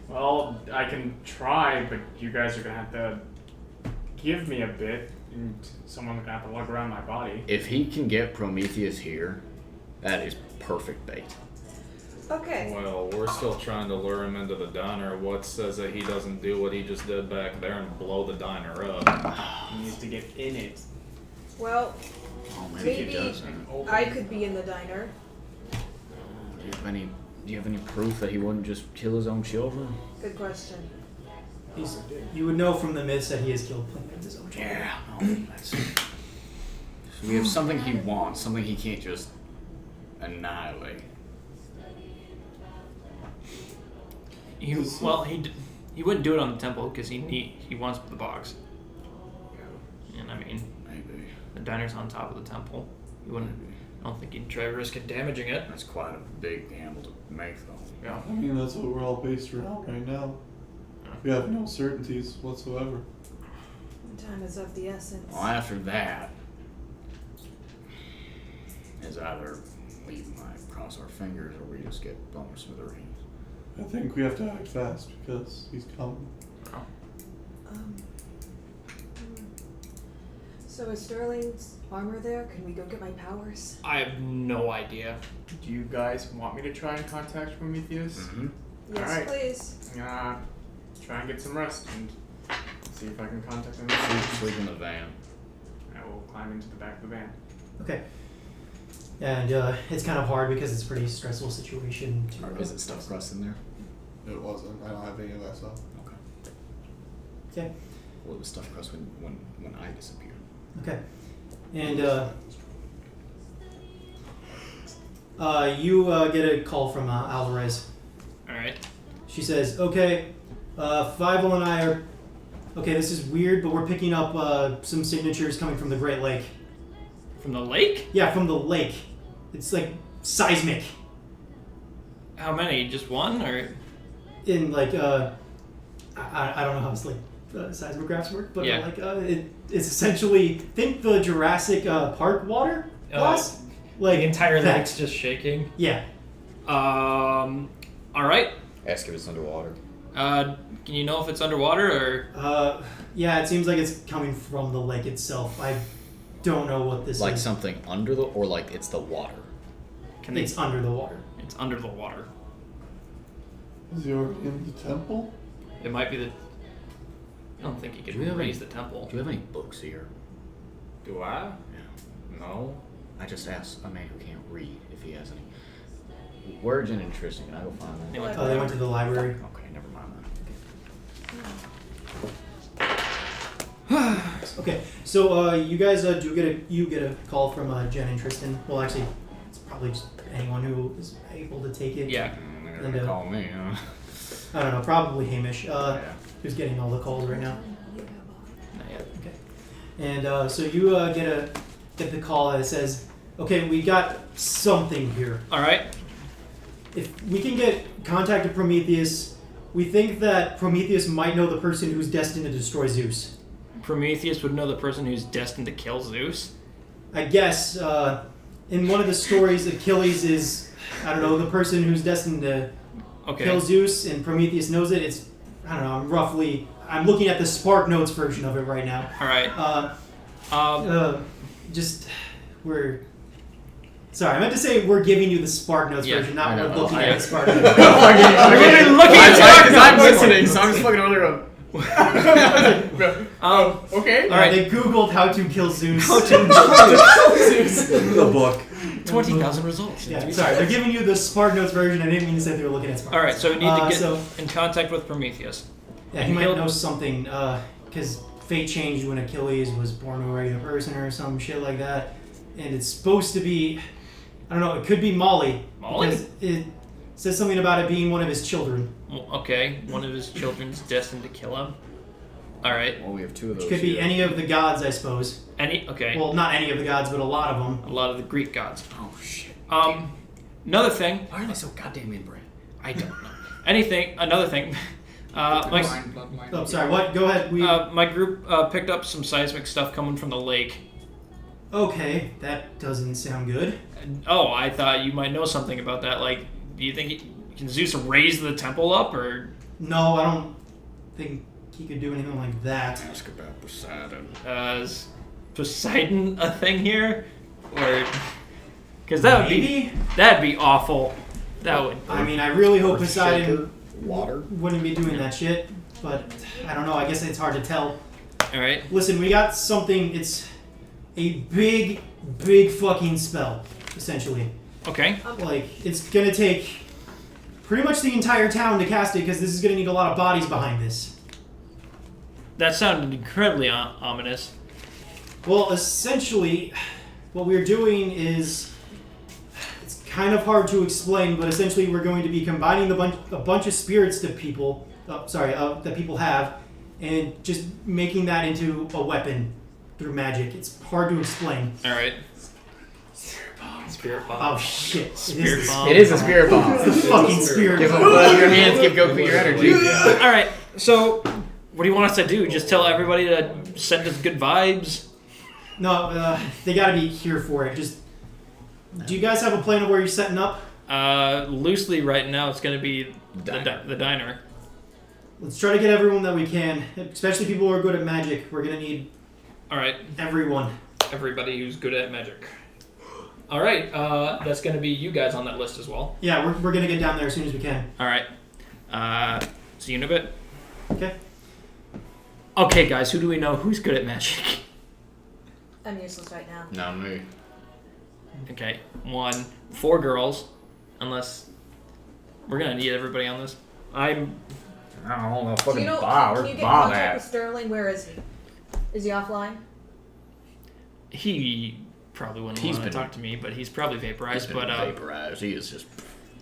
Well, I can try, but you guys are gonna have to give me a bit, and someone's gonna have to lug around my body. If he can get Prometheus here, that is perfect bait. Okay. Well, we're still trying to lure him into the diner. What says that he doesn't do what he just did back there and blow the diner up? He needs to get in it. Well, Oh, maybe he maybe doesn't. I could be in the diner. Do you have any proof that he wouldn't just kill his own children? Good question. You would know from the myths that he has killed plenty of his own children. Yeah. No, that's... So we have something he wants, something he can't just annihilate. He wouldn't do it on the temple because he wants the box. And I mean, Maybe. the diner's on top of the temple. He wouldn't. I don't think he'd try risking damaging it. That's quite a big gamble to make, though. Yeah. I mean, that's what we're all based around right now. We have no certainties whatsoever. Time is of the essence. Well, after that, is either we might cross our fingers or we just get blown to smithereens. I think we have to act fast because he's coming. Hmm. So is Sterling's armor there? Can we go get my powers? I have no idea. Do you guys want me to try and contact Prometheus? Mm-hmm. Yes, Alright. please. I'm gonna try and get some rest and see if I can contact them. Sleep in the van. I will climb into the back of the van. Okay. And it's kind of hard because it's a pretty stressful situation. Or is it stuffed crust in there? It wasn't. I don't have any of that stuff. Okay. Okay. Well, it was stuffed crust when I disappeared. Okay. And you get a call from Alvarez. All right. She says, "Okay, Fievel and I are. Okay, this is weird, but we're picking up some signatures coming from the Great Lake. From the lake? Yeah, from the lake. It's like seismic. How many? Just one, or? In like I don't know how it's like seismographs work, but Yeah. like it's essentially think the Jurassic Park water glass. Like the entire that. lake's just shaking. Yeah. All right. Ask if it's underwater. Can you know if it's underwater or? Yeah, it seems like it's coming from the lake itself. I don't know what this Like is. something under the, or like it's the water. Can they? It's under the water. It's under the water. Is he already in the temple? It might be the. I don't think he could Do we have raise any- the temple. Do you have any books here? Do I? Yeah. No. I just asked a man who can't read if he has any. Where's Jen and Tristan? Can I go find them? They went They went to the library. Okay, never mind Okay, so you guys do get a call from Jen and Tristan. Well, actually, it's probably just anyone who is able to take it. Yeah. They're And, gonna call me, huh? I don't know, probably Hamish. Yeah. Who's getting all the calls right now? Not yet. Okay. And so you get the call that says, "Okay, we got something here. All right. If we can get contact with Prometheus, we think that Prometheus might know the person who's destined to destroy Zeus. Prometheus would know the person who's destined to kill Zeus. I guess in one of the stories, Achilles is, I don't know, the person who's destined to Okay. kill Zeus, and Prometheus knows it. It's, I don't know, I'm looking at the Spark Notes version of it right now. All right. Sorry, I meant to say we're giving you the Spark Notes Yeah, version, not I know. we're looking I at know. the Spark Notes. Looking at I'm listening, so I'm just fucking over there going, Okay. All right. They Googled how to kill Zeus. The book. 20,000 results. Yeah, sorry, they're giving you the Spark Notes version. I didn't mean to say they were looking at Spark All right, so we need to get so- in contact with Prometheus. Yeah, he might know something, because fate changed when Achilles was born a regular person or some shit like that. And it's supposed to be, I don't know, it could be Molly. Molly? Because it says something about it being one of his children. Well, okay, one of his children's destined to kill him. All right. Well, we have two of those. Which could be here. any of the gods, I suppose. Okay. Well, not any of the gods, but a lot of them. A lot of the Greek gods. Oh shit. Another thing. Why are they so goddamn inbred? I don't know. Another thing. Oh, sorry, what? Go ahead. My group picked up some seismic stuff coming from the lake. Okay, that doesn't sound good. Oh, I thought you might know something about that. Like, do you think can Zeus raise the temple up, or? No, I don't think he could do anything like that. Ask about Poseidon. Is Poseidon a thing here, or? Because that'd be awful. That would. I mean, I really hope Earth Poseidon shaker, water. wouldn't be doing that shit, but I don't know. I guess it's hard to tell. All right. Listen, we got something. It's a big fucking spell, essentially. Okay. Like, it's gonna take pretty much the entire town to cast it, because this is gonna need a lot of bodies behind this. That sounded incredibly ominous. Well, essentially, what we're doing is, it's kind of hard to explain, but essentially we're going to be combining a bunch of spirits that people, that people have, and just making that into a weapon through magic. It's hard to explain. All right. Spirit bomb. Oh shit! Spirit bomb. It is a spirit bomb. It's the fucking spirit Give bomb. them blood in your hands. Give Goku your energy. All right. So, what do you want us to do? Just tell everybody to send us good vibes? No, they gotta be here for it. Just, do you guys have a plan of where you're setting up? Loosely right now, it's going to be the diner. Let's try to get everyone that we can, especially people who are good at magic. We're gonna need All right. everyone. Everybody who's good at magic. All right. That's going to be you guys on that list as well. Yeah, we're gonna get down there as soon as we can. All right. See you in a bit. Okay. Okay, guys. Who do we know who's good at magic? I'm useless right now. Not me. Okay. 4 girls. Unless we're going to need everybody on this. I don't know. Do Fucking you know? Bob. Can you Where's get Bob contact at? with Sterling? Where is he? Is he offline? He probably wouldn't He's want to been- talk to me, but he's probably vaporized. He's been But vaporized. He is just.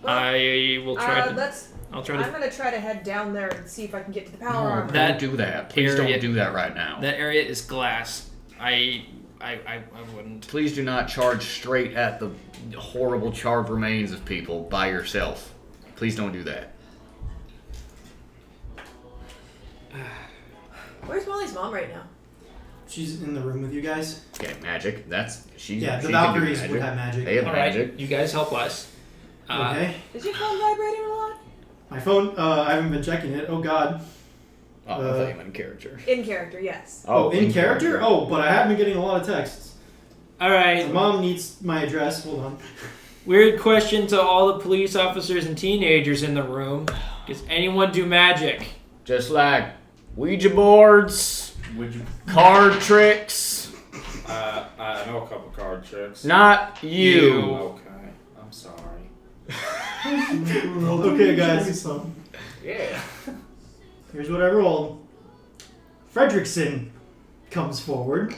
Well, I will try to. let's. I'll try I'm to. gonna try to head down there and see if I can get to the power No, arm. That don't do that. Please area- don't do that right now. That area is glass. I wouldn't. Please do not charge straight at the horrible charred remains of people by yourself. Please don't do that. Where's Molly's mom right now? She's in the room with you guys. Okay, magic. That's she. Yeah, she the can do Valkyries magic. would have magic. They have All right, magic. you guys help us. Okay. Is your phone vibrating a lot? My phone. I haven't been checking it. Oh God. Oh, I thought you meant in character. In character, yes. Oh, in character? Oh, but I have been getting a lot of texts. All right. My mom needs my address. Hold on. Weird question to all the police officers and teenagers in the room. Does anyone do magic? Just like Ouija boards, card tricks. I know a couple card tricks. Not you. Okay, I'm sorry. Okay, guys. Yeah. Here's what I rolled. Fredrickson comes forward.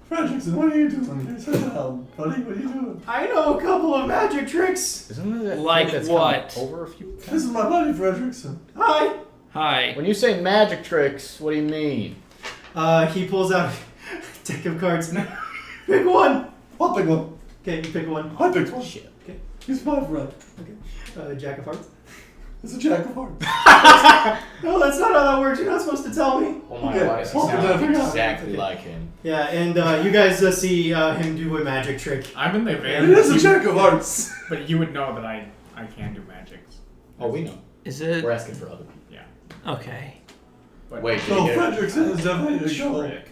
Fredrickson, what are you doing here? Sit down, buddy. What are you doing? I know a couple of magic tricks. Isn't that Like that's what? come Over a few. This is my buddy, Fredrickson. Hi. Hi. When you say magic tricks, what do you mean? He pulls out a deck of cards. Pick one. I'll pick one. Okay, you pick one. I picked one. Shit. Okay. He's my friend. Jack of hearts. It's a jack of hearts. No, that's not how that works. You're not supposed to tell me. Oh my Okay, God, he well, sounds then, exactly okay. like him. Yeah, and you guys see him do a magic trick. I'm in the van. It is a You- jack of hearts. But you would know that I can do magic. Oh, we know. Is it? We're asking for other people. Okay. But Wait, did So you get Fredrickson is definitely a go. trick.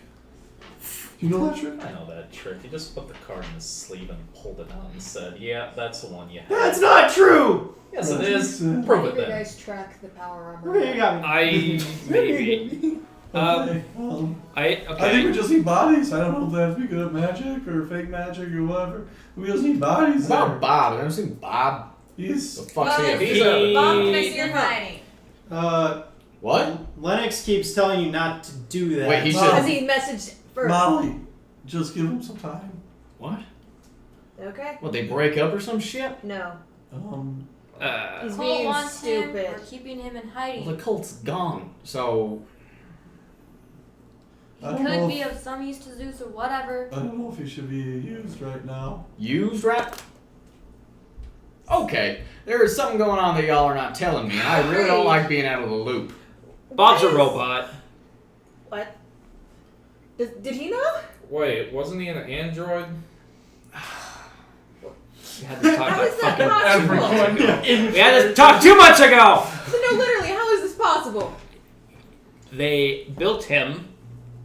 You know that trick? I know that trick. You just put the card in his sleeve and pulled it out and said, "Yeah, that's the one you have." That's not true! Yes, it is. Uh, Prove How it do you then. guys track the power armor? Okay, you got me. I maybe. Okay. I I think okay. we just need bodies. I don't know if they have to be good at magic or fake magic or whatever. We just need bodies. What about there. Bob? I've never seen Bob. He's The fuck's Well, he? He's a Bob, can I see your You're phone? hiding. What? Lennox keeps telling you not to do that. Wait, he Bob. Has he messaged first? Molly. Just give him some time. What? Okay. What? They break up or some shit? No. He's Cole being wants him. stupid. We're keeping him in Well, hiding. the cult's gone. So Oh, I He don't could know be if- of some use to Zeus or whatever. I don't know if he should be used right now. used right? Okay, there is something going on that y'all are not telling me, and I really don't like being out of the loop. Bob's a What is- robot. What? Did he know? Wait, wasn't he an android? We had to talk How about is that fucking possible? 2 months ago. We had to talk 2 months ago. So no, literally, how is this possible? They built him.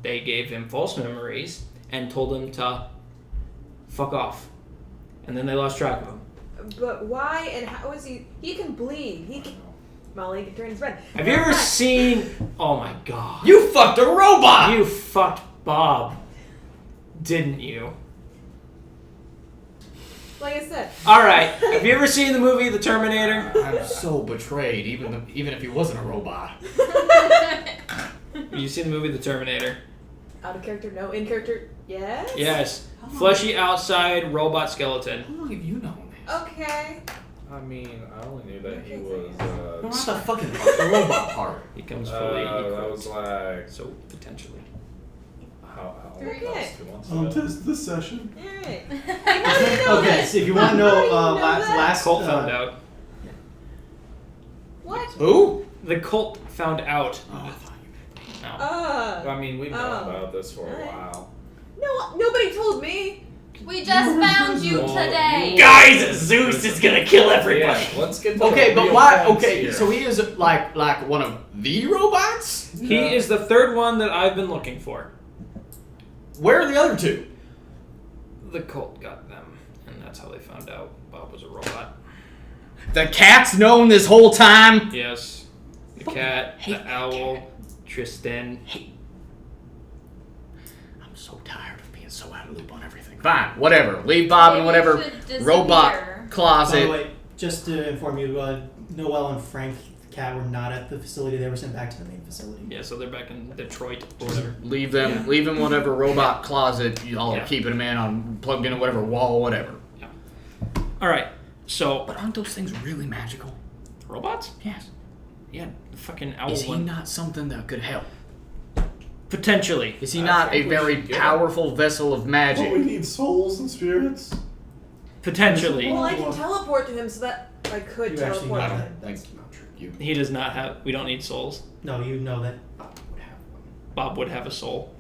They gave him false memories and told him to fuck off. And then they lost track of him. But why and how is he? He can bleed. He can. Molly can turn red. Have you ever seen? Oh my god! You fucked a robot! You fucked Bob, didn't you? Like I said. All right. Have you ever seen the movie The Terminator? I'm so betrayed, even if he wasn't a robot. Have you seen the movie The Terminator? Out of character, no. In character, yes. Yes. Fleshy outside, robot skeleton. How long have you known this? Okay. I mean, I only knew that he Okay, was. No, not the fucking part, the robot part. He comes fully that equipped. was like So potentially. how Very that was good. 2 months I'll ago. test this session. Alright. How do you know Okay, that? so if you want to How do know, you know that? last Cult found out. What? Who? The cult found out. Oh, I thought you No. I mean, we've known Oh. about this for a Alright. while. No, nobody told me. We just found you Well, today. Guys, Zeus is gonna kill everybody. Yeah, let's get to Okay, the but real why? points Okay, here. so he is like one of the robots. He is the third one that I've been looking for. Where are the other two? The cult got them, and that's how they found out Bob was a robot. The cat's known this whole time. Yes. The cat, hate the that owl, Tristan. I'm so tired of being so out of loop on everything. Fine, whatever. Leave Bob in Maybe whatever you should disappear. robot By the closet. way, just to inform you, Noel and Frank the cat were not at the facility. They were sent back to the main facility. Yeah, so they're back in Detroit or whatever. Leave them. Leave him whatever robot closet y'all Yeah. are keeping him in on plugged into whatever wall, whatever. All right. So But aren't those things really magical? robots? Yes. Yeah, the fucking owl Is he one. not something that could help? Potentially. Is he I not a think we very should get him. powerful vessel of Oh, we magic? need souls and spirits. Potentially. Well, I can teleport to him so that I could You actually teleport know to that. him. That's not true. You. He does not have. We don't need souls. No, you know that Bob would have one. Bob would have a soul.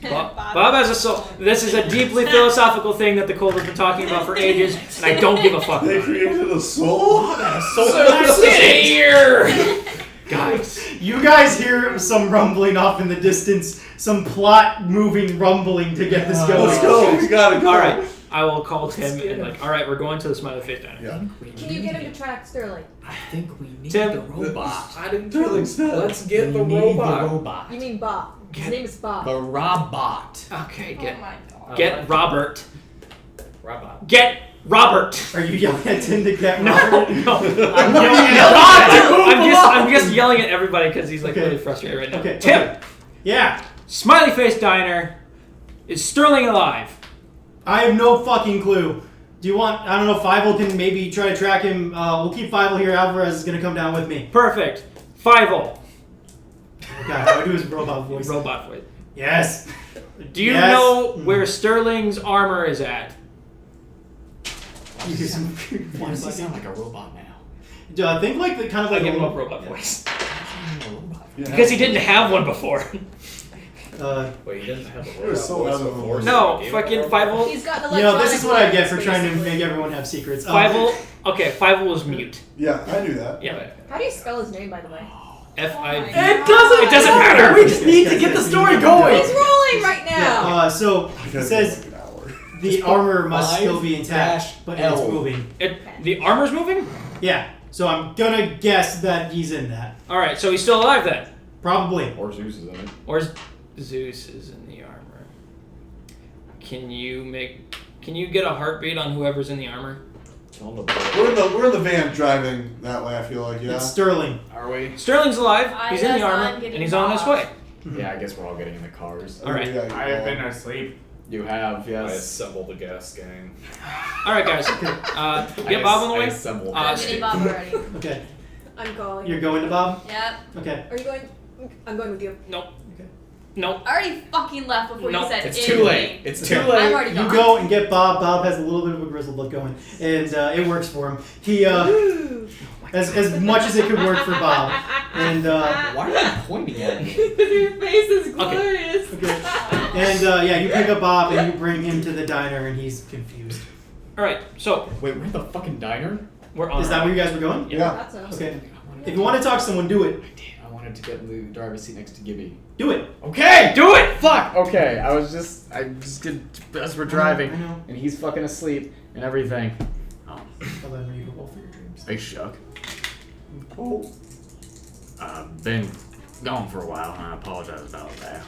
Bob Bob has a soul. This is a deeply philosophical thing that the cult has been talking about for ages, and I don't give a fuck They about it. created a soul? Sit here! Guys. You guys hear some rumbling off in the distance, some plot moving rumbling to get this going. Let's go. We gotta go. Alright, I will call Tim and like, alright, we're going to the Smiley Face Diner. Yeah. Can you get him to track Sterling? I think we need Tim. the robot. I didn't Sterling said. Let's get the We need robot. The robot. You mean Bob? His Get- name is Bob. The robot. Okay, Oh get my god. get Robert. Robot. Get Robert! Are you yelling at Tim to get No, Robert? no. I'm yelling at I'm just yelling at everybody because he's like Okay. really frustrated right now. Okay. Tim! okay. Yeah. Smiley Face Diner. Is Sterling alive? I have no fucking clue. Do you want? I don't know. Fievel can maybe try to track him. We'll keep Fievel here. Alvarez is gonna come down with me. Perfect. Fievel. God, how I do his robot voice. Robot voice. Yes. Do you Yes. know where Sterling's armor is at? You do some. Why does he sound like a robot now? Think like the kind of I like give a him a little- robot voice. Yeah. Because he didn't have one before. Wait, he didn't have a We're robot so voice out of the before. loop. so No, we gave him a fucking robot voice? Fievel. He's got an You know, this is what I get for electronic trying to voice, make basically. everyone have secrets. Fievel. Okay, Fievel was mute. Yeah, I knew that. Yeah. How do you spell his name, by the way? F-I-V. It doesn't matter. We just need to get the story going. He's rolling right now. Yeah. So it says Like an hour. the armor must still be 5-L. intact, but it's moving. The armor's moving? Yeah. So I'm gonna guess that he's in that. Alright, so he's still alive then. Probably. Or Zeus is in it. Or Zeus is in the armor. Can you get a heartbeat on whoever's in the armor? We're in the van driving that way. I feel like It's Sterling. Are we? Sterling's alive. He's in the guess armor, I'm and getting he's on his off. way. Yeah, I guess we're all getting in the cars. Alright. I have been asleep. You have, I yes. assembled the gas gang. Alright, guys. Get Bob on the I way. assembled I'm getting Bob already. Okay. I'm calling. You're going to Bob? Yep. Okay. Are you going? I'm going with you. Nope. Okay. Nope. I already fucking left before No, you said It's anything. too late. It's too Okay. I'm late. already You gone. go and get Bob. Bob has a little bit of a grizzled look going, and it works for him. He as much as it could work for Bob, and Why are you pointing at me? Your face is glorious. okay. And yeah, you pick up Bob and you bring him to the diner, and he's confused. Alright, so Wait, we're at the fucking diner? we're on. Is that where you guys were going? Yeah. That's us. Okay. If you want to talk to someone, do it. I wanted to get in the driver's seat next to Gibby. Do it. Okay! Do it! Fuck! Okay, I just good as we're driving, I know. and he's fucking asleep and everything. Oh, Well, then you can roll for your dreams. hey, Shuck. Oh. Been gone for a while, and I apologize about that.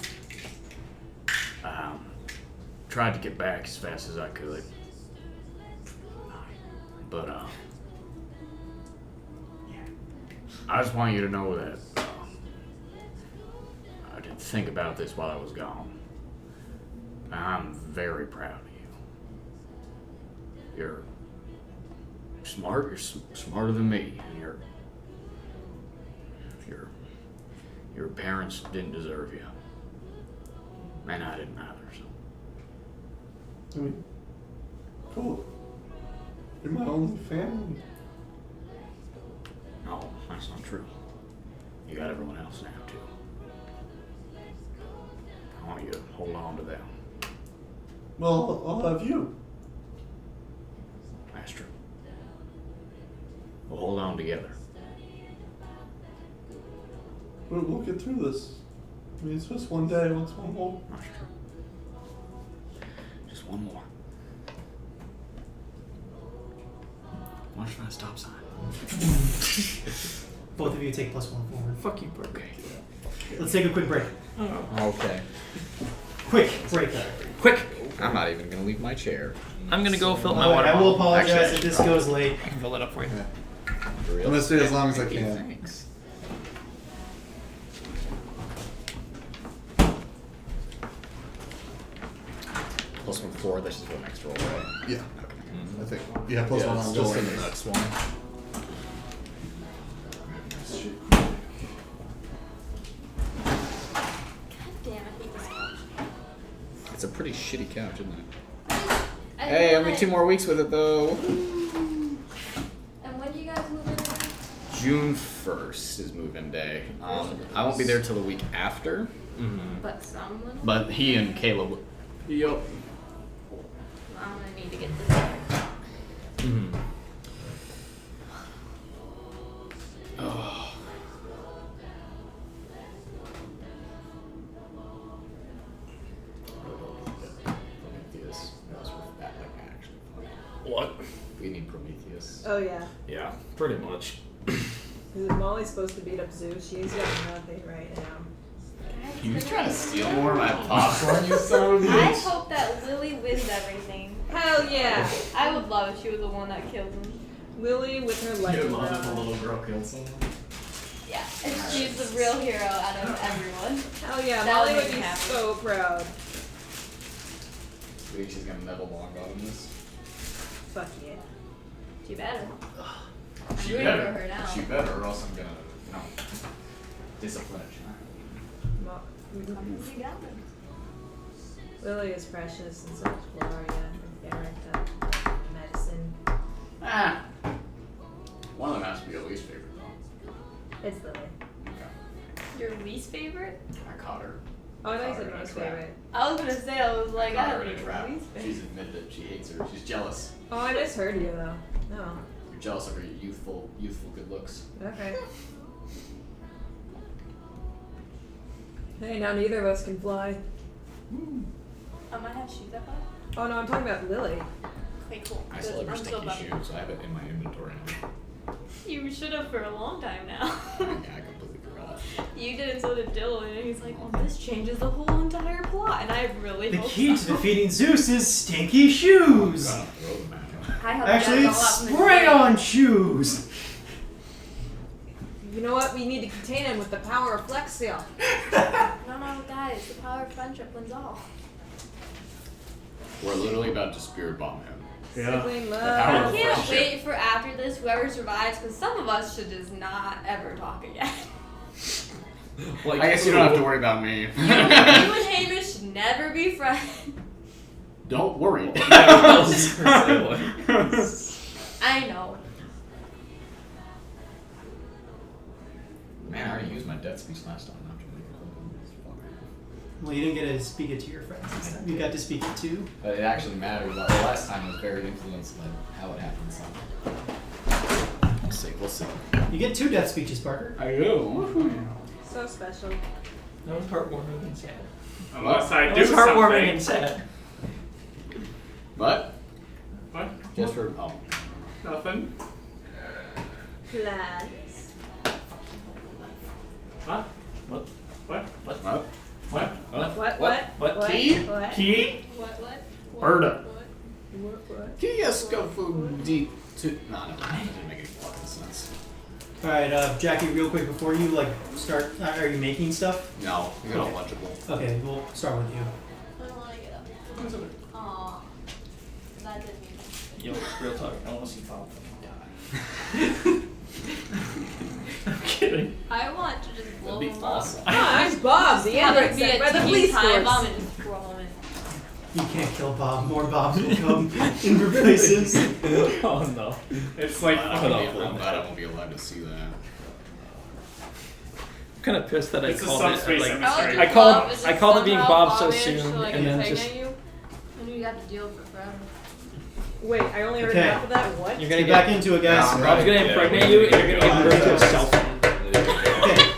Tried to get back as fast as I could. But, I just want you to know that I did think about this while I was gone. I'm very proud of you. You're smart. You're smarter than me, and your parents didn't deserve you, and I didn't either. So I mean, cool. You're my only family. no, that's not true. You got everyone else now too. I want you to hold on to them. Well, I'll have you. That's true. We'll hold on together. We'll get through this. I mean, it's just one day. What's one more? That's true. Just one more. Watch for that stop sign. Both of you take +1 forward. Fuck you, bro. Let's take a quick break. Okay. Quick break. Quick! I'm not even gonna leave my chair. I'm gonna go fill up my Alright, water I will bottle. apologize Actually, if this goes late. I can fill that up for you. For real? I'm gonna stay as long as I Hey, can. Thanks. +1 that's just the next roll, right? Yeah. I think. Yeah, plus one it's on just going. in the next one. Damn, I hate this couch. It's a pretty shitty couch, isn't it? I Hey, love only it. 2 more weeks with it though. And when do you guys move in? June 1st is move-in day. I won't be there till the week after, But someone. but he and Caleb. Yup. I'm gonna need to get this done. Oh. Prometheus. That's what that like actually fun. What? We need Prometheus. Oh yeah. Yeah, pretty much. Is Molly's supposed to beat up Zeus? She's got nothing right now. You trying to steal more of my popcorn, you son of a I bitch? hope that Lily wins everything. Hell yeah! I would love if she was the one that killed him. Lily with her Your lightning mom, round. the little girl, killed someone. Yeah, and she's the real hero out of everyone. Hell yeah, That Molly would would make be me happy. so proud. You think she's gonna Neville Longbottom this? Fuck yeah. She better. I'm She rooting better. for her now. She better, or else I'm gonna, you know, discipline a child. You got it. Lily is precious and so is Gloria and Erica, Medicine. Ah. One of them has to be your least favorite though. It's Lily. Okay. Your least favorite? I caught her. Oh, I know you Caught her said in a most trap. favorite. I was gonna say, I was like, Caught I her don't in a know trap. your least She's favorite. admitted it. She hates her. She's jealous. Oh, I misheard you though. No. You're jealous of her youthful good looks. Okay. Hey, now neither of us can fly. I might have shoes up. Oh no, I'm talking about Lily. Okay, cool. I still have your I'm still stinky above it. shoes. I have it in my inventory now. You should have for a long time now. Yeah, I completely forgot. You did it, so did Dylan, and he's like, well, this changes the whole entire plot, and I really The hope key so. to defeating Zeus is stinky shoes. Got a road map. I have Actually, got it's all up in the spray-on shoes. You know what? We need to contain him with the power of Flex Seal. No, guys, the power of friendship wins all. We're literally about to spirit bomb him. Yeah. Sibling power love. of I can't friendship. wait for after this, whoever survives, because some of us should just not ever talk again. Like, I guess you don't have to worry about me. You and Hamish should never be friends. Don't worry. I know. Man, I already used my death speech last time. I have to make it Well, you didn't get to speak it to your friends this time. You got to speak it to. But it actually mattered. The last time was very influenced by how it happened. So. We'll see. We'll see. You get 2 death speeches, Parker. I do. So special. That was heartwarming and sad. Unless I That do was heartwarming something. and sad. But What? just for Nothing. Plans. Huh? What? What? what? What? What? Key? What? Key? What? Berta. What? Kiesco food deep to. No, that didn't make any fucking sense. All right, Jackie. Real quick before you start, are you making stuff? No, you're not legible. Okay, we'll start with you. I don't want to get up. Aw. That didn't mean Yo, real talk. I want to see Bob die. I'm kidding. I want to just blow That'd be him awesome. Ah, I'm Bob, the Have android it be sent a by the tea police time bomb force. and just throw him in. You can't kill Bob. More Bobs will come in replaces. Oh no. It's like, I'm glad I won't be allowed to see that. I'm kind of pissed that It's a I called it. subspace Like, emissary. I called it being Bob so soon, and then just you. And you got to deal with it forever. Wait, I only heard Okay. half of that. What? you're Get gonna back get into it, guys. Bob's gonna impregnate you, and you're gonna give birth to a cell phone. Okay,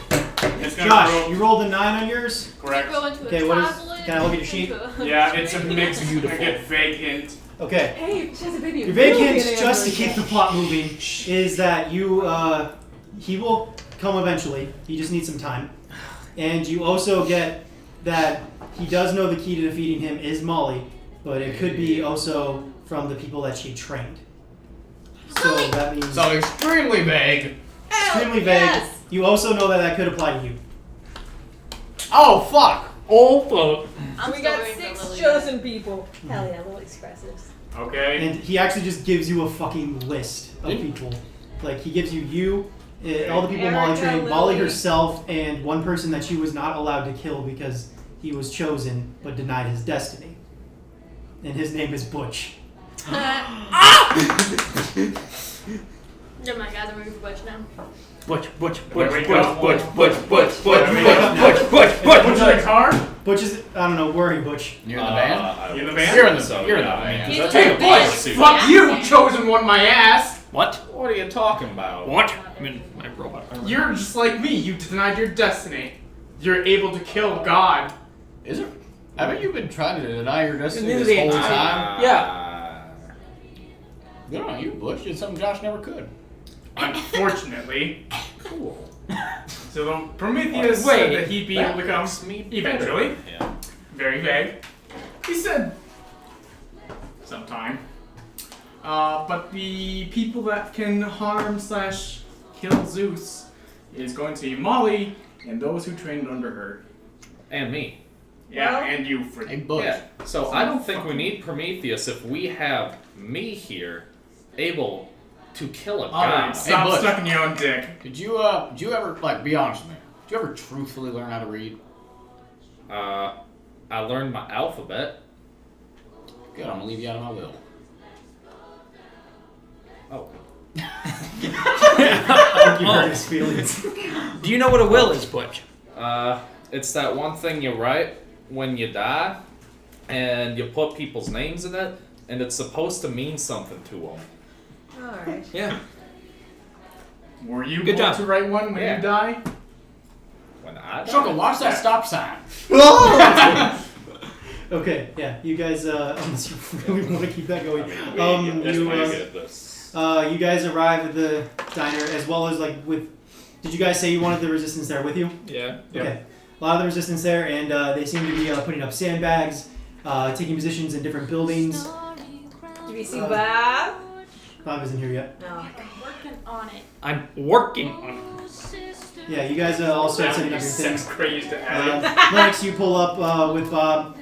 it's gonna Josh, grow- you rolled a 9 on yours. Correct. Go into Okay, a what is- tablet. can I look at your sheet? Yeah, it's a mix. I get vague hint. Okay. Hey, she has a baby. Your vague Really hint, an just to android keep the yet. plot moving, is that you, he will come eventually. He just needs some time. And you also get that he does know the key to defeating him is Molly, but it could be also from the people that she trained. So that means So extremely vague. extremely vague. Yes. You also know that that could apply to you. Oh fuck! Oh fuck! I'm We still got waiting for 6 Lily. chosen people. Hell yeah, little expressives. Okay. And he actually just gives you a fucking list of people. Like, he gives you, all the people Molly Erica, trained, Molly Lily. herself, and one person that she was not allowed to kill because he was chosen but denied his destiny. And his name is Butch. Never mind, guys. I'm ready for Butch now. Butch, Butch, There Butch, we Butch, go. Butch, Butch, Butch, Butch, There we Butch, go. Butch, Butch, Butch, Put you in the car? Butch is, I don't know, where are you, Butch? You're in the van? You in the van? You're in the So, you're in yeah, the I mean, van. He's that's a a big black bitch. suit. Fuck you, chosen one, my ass! What? What are you talking about? What? I'm in my robot armor. You're just like me. You denied your destiny. You're able to kill God. Is it? Haven't you been trying to deny your destiny Knew this the whole entire- time? Yeah. Good on you, Butch. Did something Josh never could. Unfortunately. Cool. So Prometheus Wait, said that he'd be able to come eventually. Yeah. Very vague. He said sometime. But the people that can harm / kill Zeus is going to be Molly and those who trained under her. And me. Yeah, Well- and you for Hey, Butch. Yeah. So I don't think we need Prometheus if we have me here, able to kill a god. Alright, stop Butch. sucking your own dick. Did you ever, like, be honest with me? Did you ever truthfully learn how to read? I learned my alphabet. Good, I'm gonna leave you out of my will. Oh. You hurt his feelings. Do you know what a will is, Butch? It's that one thing you write when you die, and you put people's names in it, and it's supposed to mean something to them. Alright. Yeah. Were you Good going job. to write one when Yeah. you die? When Sugar, watch that stop sign. Okay, yeah, you guys, unless you really want to keep that going, you guys arrive at the diner as well as did you guys say you wanted the resistance there with you? Yeah. Okay. A lot of the resistance there, and they seem to be putting up sandbags, taking positions in different buildings. Do we see Bob? Bob isn't here yet. No. I'm working on it. I'm working on it. Yeah, you guys all start setting up your Sex things. crazed to add. Lennox, you pull up with Bob,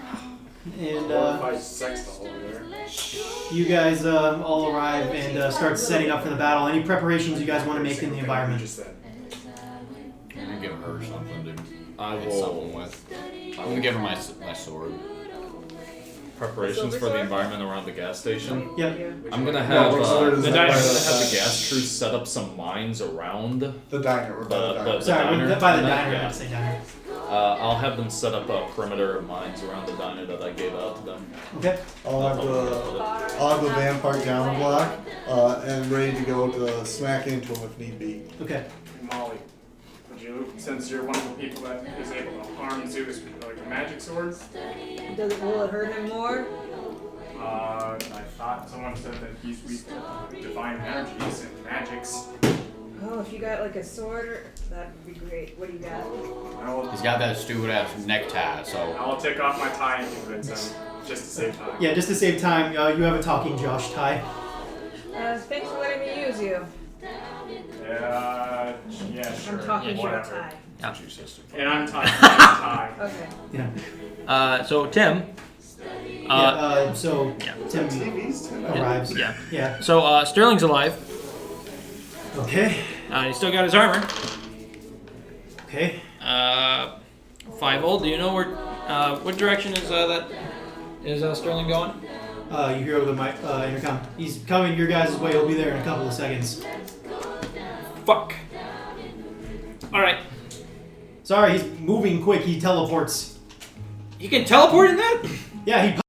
and you guys all arrive and start setting up for the battle. Any preparations you guys want to make in the environment? I'm gonna give her something to I hit will. something with. I'm gonna give her my sword. Preparations for the environment around the gas station. Yep. I'm gonna have what sword is the that? diner. I'm gonna have the gas crew set up some mines around The diner. We're by the diner. Sorry, diner. by the Yeah. diner, I say diner. I'll have them set up a perimeter of mines around the diner that I gave out to them. Okay. I'll have the van parked down a block and ready to go to smack into him if need be. Okay. Molly, would you, since you're one of the people that is able to harm Zeus with like a magic sword, Will it hurt him more? I thought someone said that he's weak to divine energies and magics. Oh, if you got like a sword, that would be great. What do you got? He's got that stupid ass necktie, so. I'll take off my tie and convince him, just to save time. Yeah, just to save time, you have a talking Josh tie. Thanks for letting me use you. Yeah, sure. I'm talking to your whatever. tie. Your sister. And I'm talking to my tie. Okay. Yeah. So Tim. So Tim TV's tonight. arrives. Yeah. Yeah. So Sterling's alive. Okay. He's still got his armor. Okay. 5-0. Do you know where? What direction is Sterling going? You hear over the mic, intercom. He's coming your guys' way. He'll be there in a couple of seconds. Fuck. All right. Sorry, he's moving quick. He teleports. You can teleport in that? Yeah, he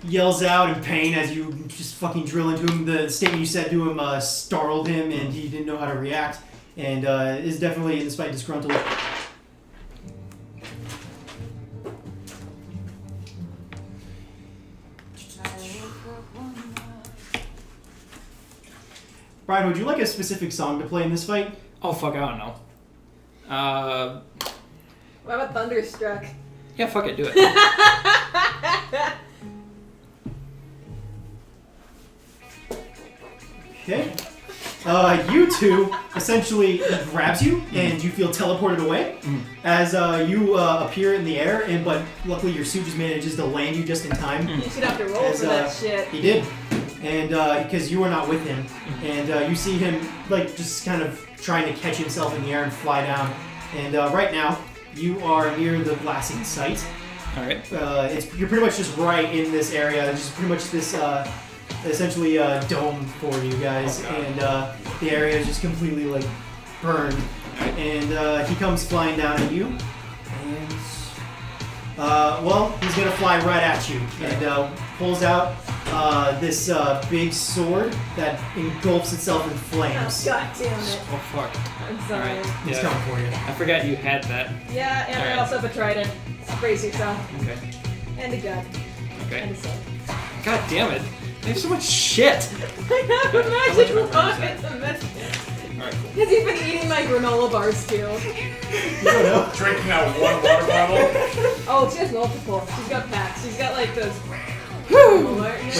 yells out in pain as you just fucking drill into him. The statement you said to him startled him, and he didn't know how to react, and is definitely, despite disgruntled. Brian, would you like a specific song to play in this fight? Oh fuck, I don't know. What about Thunderstruck? Yeah, fuck it, do it. Okay. You two, essentially, he grabs you, and you feel teleported away as you appear in the air, but luckily your suit just manages to land you just in time. You should have to roll for that shit. He did. And because you were not with him. And you see him, like, just kind of trying to catch himself in the air and fly down. And right now, you are near the blasting site. Alright. You're pretty much just right in this area. There's just pretty much this... essentially a dome for you guys, and the area is just completely like burned. And he comes flying down at you, and well, he's gonna fly right at you, and pulls out this big sword that engulfs itself in flames. Oh, God damn it. Oh fuck. I'm sorry. Alright. He's Yeah. coming for you. I forgot you had that. Yeah, and I Alright. also have a trident. Brace yourself. Okay. And a gun. Okay. And a sword. God damn it. They have so much shit. I have a magic much wand. is It's a mess. Alright, cool. Because you've been eating my granola bars too. You don't know. Drinking out one water bottle. Oh, she has multiple. She's got packs. She's got like those. She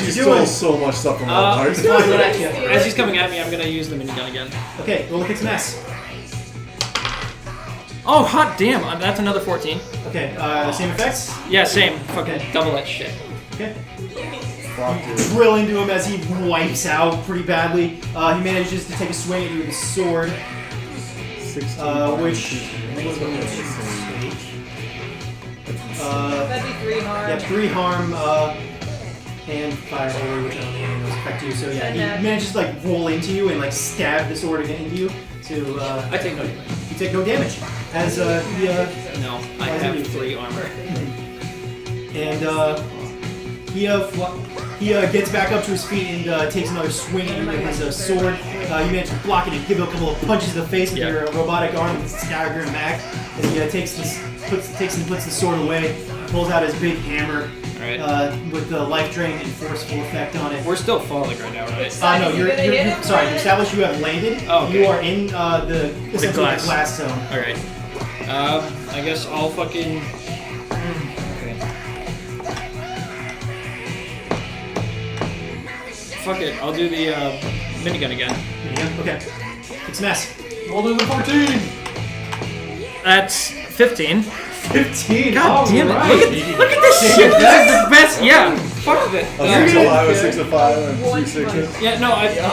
you stole doing? so much stuff from Uh, Walmart. He's flying right at you. As he's coming at me, I'm gonna use the minigun again. Okay, roll a kick some ass. Oh, hot damn. That's another 14. Okay, same effects. Yeah, same. Fucking Okay. double that shit. Okay. Fuck, dude. Drill into him as he wipes out pretty badly. He manages to take a swing at you with his sword, which That'd be 3 harm. yeah, 3 harm, and 5 over, which I don't think those affect you. So yeah, he manages to like roll into you and like stab the sword again into you. So I take no damage. you take no damage as he No, I have 3 armor. and he gets back up to his feet and takes another swing at you with his sword. You manage to block it and give it a couple of punches to the face with your robotic arm and stagger him back. And he puts the sword away, pulls out his big hammer Alright. with the life drain and forceful effect on it. We're still falling right now, right? No, you're sorry. You established you have landed. Oh, okay. You are in the essentially glass. the glass zone. Alright. I guess I'll fucking... Okay. Fuck it, I'll do the minigun again. Yeah. Okay. It's a mess. Roll to the 14! That's 15. 15. God damn it! Alright. Look at this shit! This is the best! Yeah! Fuck it. A 6 to 5, a 6 to 5, and 2 6s. Yeah, no,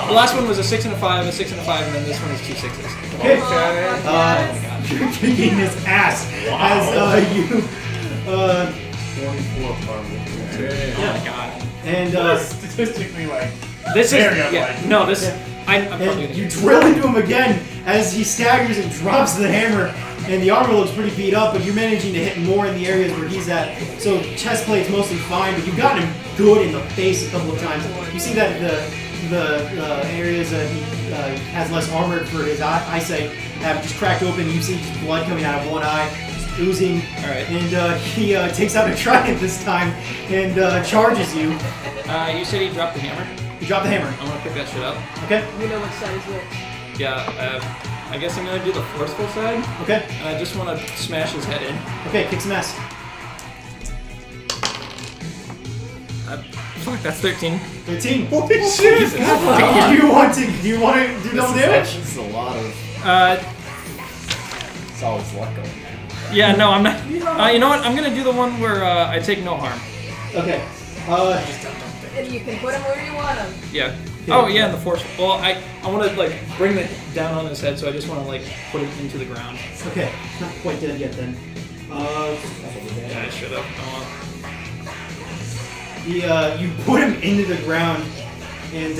the last one was a 6 and a 5, a 6 and a 5, and then this one is 2 6s. Okay. Yes. You're kicking his ass as you 24 harm. Oh my god. and Statistically, like, This is... Very Yeah, unlikely. no, this... I'm probably and gonna you use drill into him again as he staggers and drops the hammer. And the armor looks pretty beat up, but you're managing to hit more in the areas where he's at. So chest plate's mostly fine, but you've gotten him good in the face a couple of times. You see that the areas that he has less armor for his eyesight have just cracked open. You see just blood coming out of one eye, just oozing. Alright. And he takes out a trident this time and charges you. You said he dropped the hammer? You drop the hammer. I'm gonna pick that shit up. Okay. You know which side is which. Yeah, I guess I'm gonna do the forceful side. Okay. And I just wanna smash his head in. Okay. Kick some ass. Fuck, that's 13. 13. Holy shit! Do you want to do double damage? This is a lot of. It's always luck going down. Yeah, no, I'm not. You know what? I'm gonna do the one where I take no harm. Okay. And you can put him where you want him. Yeah. Oh yeah, and the force. Well, I want to like bring it down on his head, so I just want to like put it into the ground. Okay. Not quite dead yet then. Yeah, I should have. You put him into the ground, and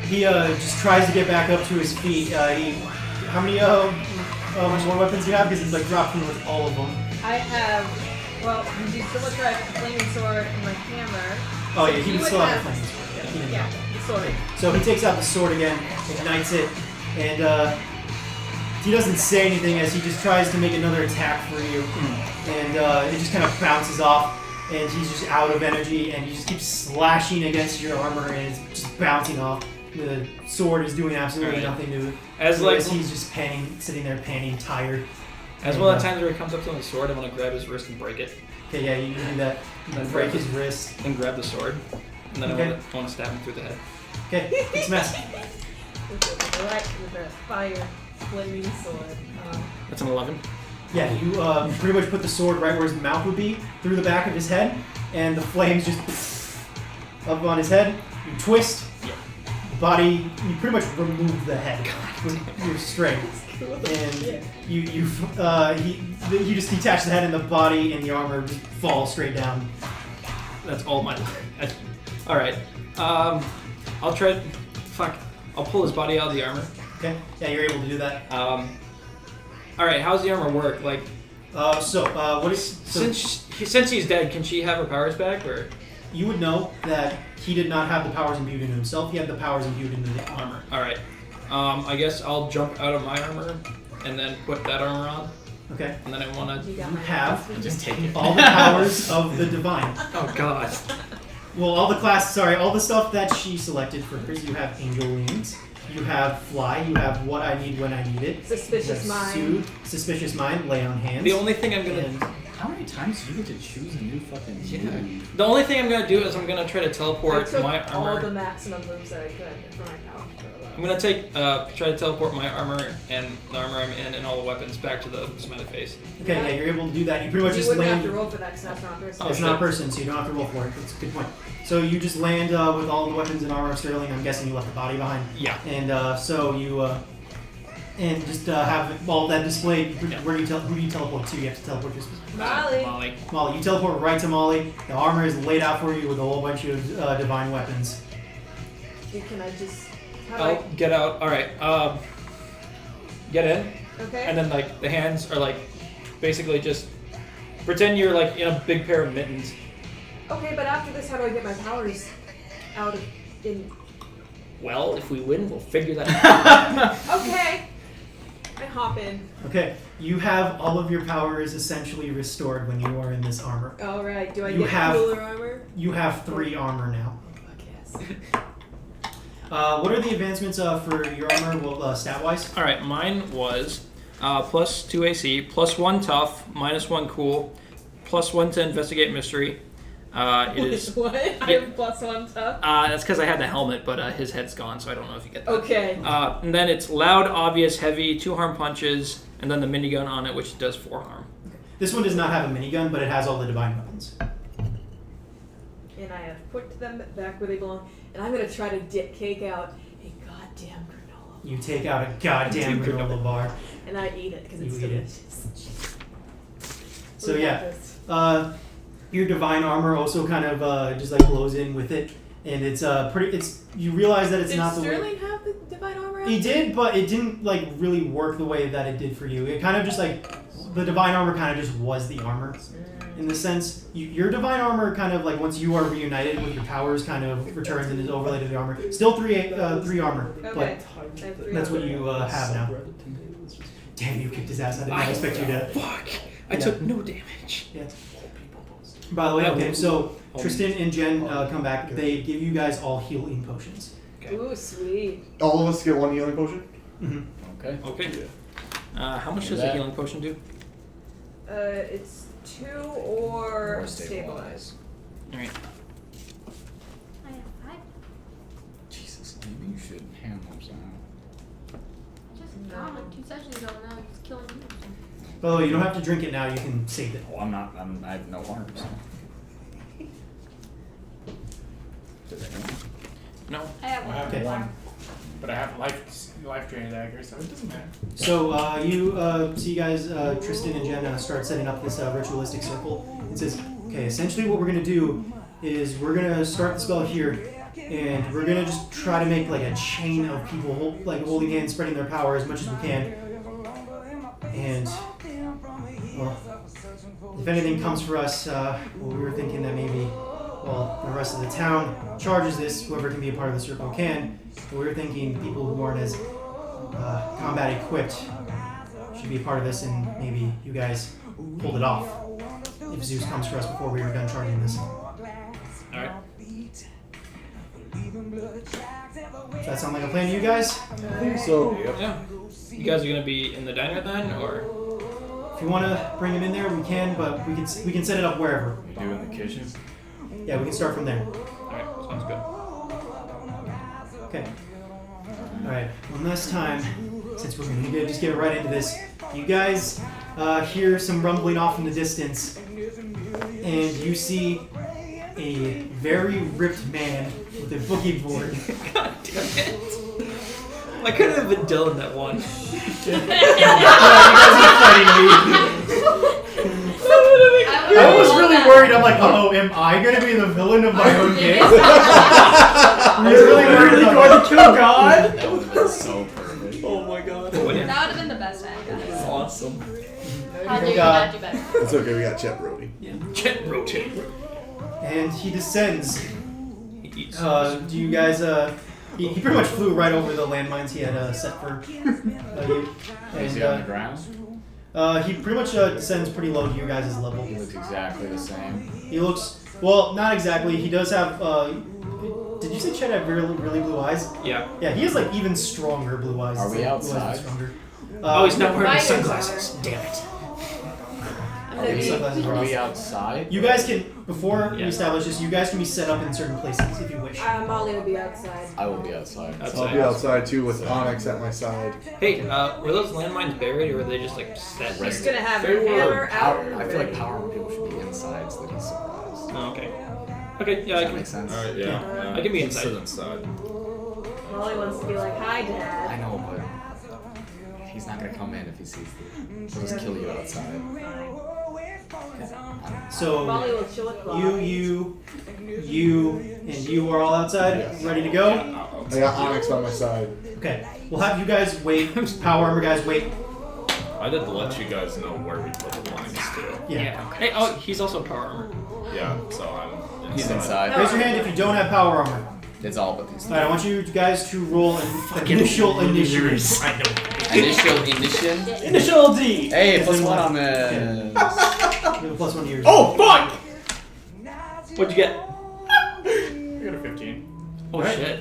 he just tries to get back up to his feet. How many more weapons do you have? Because he's like dropped me with all of them. I have Well, you still look at the flaming sword and my hammer. Oh yeah, he You would would still have have- the flaming sword. Yeah, he didn't Yeah, know. the sword. So he takes out the sword again, ignites it, and he doesn't say anything as he just tries to make another attack for you. And it just kind of bounces off, and he's just out of energy, and he just keeps slashing against your armor, and it's just bouncing off. The sword is doing absolutely Alright. nothing to it. As Whereas he's just sitting there panting, tired. as one of the times where he comes up to the sword, I want to grab his wrist and break it, Okay, yeah, you can do that. You can break his wrist. and grab the sword, and then Okay. I want to stab him through the head. Okay, it's mess. With the fire flaming sword. That's an 11. Yeah, you pretty much put the sword right where his mouth would be, through the back of his head, and the flames just up on his head. You twist, body, you pretty much remove the head with your strength. And you just detach the head, and the body and the armor just fall straight down. That's all my life. Alright. I'll try. Fuck. I'll pull his body out of the armor. Okay? Yeah, you're able to do that. Alright, how's the armor work? Like, What is since he's dead, can she have her powers back, or? you would know that he did not have the powers imbued into himself. He had the powers imbued into the armor. Alright. I guess I'll jump out of my armor and then put that armor on. Okay? And then I want to. You have Just take it. all the powers of the divine. Oh god. Well, all the stuff that she selected for hers. You have angel wings. You have fly. You have what I need when I need it. Suspicious You have mind. soothe, suspicious mind. Lay on hands. The only thing I'm gonna. And How many times do you get to choose a new fucking move? The only thing I'm gonna do is I'm gonna try to I teleport took my all the armor. maximum moves that I could for my power. I'm gonna try to teleport my armor and the armor I'm in and all the weapons back to the smiley face. okay, yeah, you're able to do that. You pretty much You just wouldn't land. have to roll for that because that's not person. Oh, It's shit. not a person, so you don't have to roll for it. That's a good point. So you just land with all the weapons and armor of Sterling. I'm guessing you left the body behind. Yeah. And so you and just have all that displayed. Yeah. Who do you teleport to? You have to teleport to a specific. Molly. Molly. Molly. You teleport right to Molly. The armor is laid out for you with a whole bunch of divine weapons. Can I just? How do I'll get out. Alright. Get in. Okay. And then like the hands are like basically just pretend you're like in a big pair of mittens. Okay, but after this, how do I get my powers out of in? Well, if we win, we'll figure that out. Okay. I hop in. Okay, you have all of your powers essentially restored when you are in this armor. All right. Do I You get have- cooler armor? You have 3 armor now. Fuck yes. What are the advancements for your armor, well, stat-wise? Alright, mine was plus 2 AC, plus 1 tough, minus 1 cool, plus 1 to investigate mystery. It is. What? I have +1 tough. That's because I had the helmet, but his head's gone, so I don't know if you get that. Okay. And then it's loud, obvious, heavy, 2 harm punches, and then the minigun on it, which does 4 harm. This one does not have a minigun, but it has all the divine weapons. And I have put them back where they belong. And I'm gonna try to dip cake out a goddamn granola. You take out a goddamn granola bar. And I eat it because it's You eat it. delicious. So We got yeah, this. your divine armor also kind of just like blows in with it, and it's pretty. It's you realize that it's Did not the way. Sterling have the divine armor out? He did, but it didn't like really work the way that it did for you. It kind of just like the divine armor kind of just was the armor. In the sense, your divine armor kind of like once you are reunited with your powers, kind of returns and is overlaid to the armor. Still three armor, Okay. but I have 3 that's what armor. you have now. Damn, you kicked his ass. I did not expect you to. Fuck! I Yeah. took no damage. Yeah. By the way, okay, so Tristan and Jen come back. They give you guys all healing potions. Ooh, sweet. All of us get 1 healing potion? Mm-hmm. Okay. Okay. How much Do does that. a healing potion do? It's 2 or Or stabilize. Alright. I have 5. Jesus, maybe you should hand those out. Just gone like 2 sessions ago and now it's killing me. By the way, you don't have to drink it now. You can save it. Oh, I have no arms. Did anyone? No. I have I have Okay. one, but I have life drain dagger, so it doesn't matter. So you see, guys, Tristan and Jen start setting up this ritualistic circle. It says, okay, essentially what we're gonna do is we're gonna start the spell here, and we're gonna just try to make like a chain of people holding hands, spreading their power as much as we can. And well, if anything comes for us, well, we were thinking that maybe, well, the rest of the town charges this. Whoever can be a part of the circle can. But we were thinking people who aren't as combat equipped should be a part of this, and maybe you guys pulled it off. If Zeus comes for us before we were done charging this. Alright. Does that sound like a plan to you guys? I think so. Yeah. You guys are gonna be in the diner then, or? If you want to bring him in there, we can, but we can set it up wherever. You do in the kitchen? Yeah, we can start from there. Alright, sounds good. Okay. Alright, one last time, since we're going to just get right into this. You guys hear some rumbling off in the distance, and you see a very ripped man with a boogie board. God damn it. I could have been Dylan that one. I was really worried. I'm like, oh, am I going to be the villain of my own game? I was really worried about going to kill God? That would have been so perfect. Oh my god. That would have been the best ad, guys. Awesome. How do you God. not do better? It's okay, we got Chet Brody. Chet rotate. And he descends. He eats. Do you guys, he pretty much flew right over the landmines he had set for you. Is he And, on the ground? he pretty much descends pretty low to your guys' level. He looks exactly the same. He looks, well, not exactly. He does have, did you say Chet had really, really blue eyes? Yeah. Yeah, he has like even stronger blue eyes. Are we Blue eyes outside? are stronger. Oh, he's not wearing Mine- sunglasses. Damn it. Are we, Sunglasses are are we awesome. outside? You guys can, before we Yeah. establish this, you guys can be set up in certain places if you wish. Molly will be outside. I will be outside. I'll be outside too with Onyx at my side. Hey, were those landmines buried or were they just like set? He's gonna have They a were hammer out. I feel like power people should be inside so that he's surprised. Oh, okay. Okay, yeah, Does I that can. make sense? Alright, yeah. I can be Let's inside. sit inside. Molly wants to be like, hi, I Dad. know, but he's not gonna come in if he sees you. He'll just kill you outside. So, Molly will chill with Claude. you, and you are all outside, Yes. ready to go? I got Onyx by my side. Okay, we'll have you guys wait. Power armor guys wait. I did let you guys know where we put the lines to. Yeah. Hey, oh, he's also power armor. Yeah, so I'm He's inside. inside. Raise your hand if you don't have power armor. It's all but these. Alright, I want you guys to roll an initial initiative. Initial. Initial D! Hey, plus one on You this. have a plus 1 to yours. Oh, fuck! What'd you get? I got a 15. Oh shit.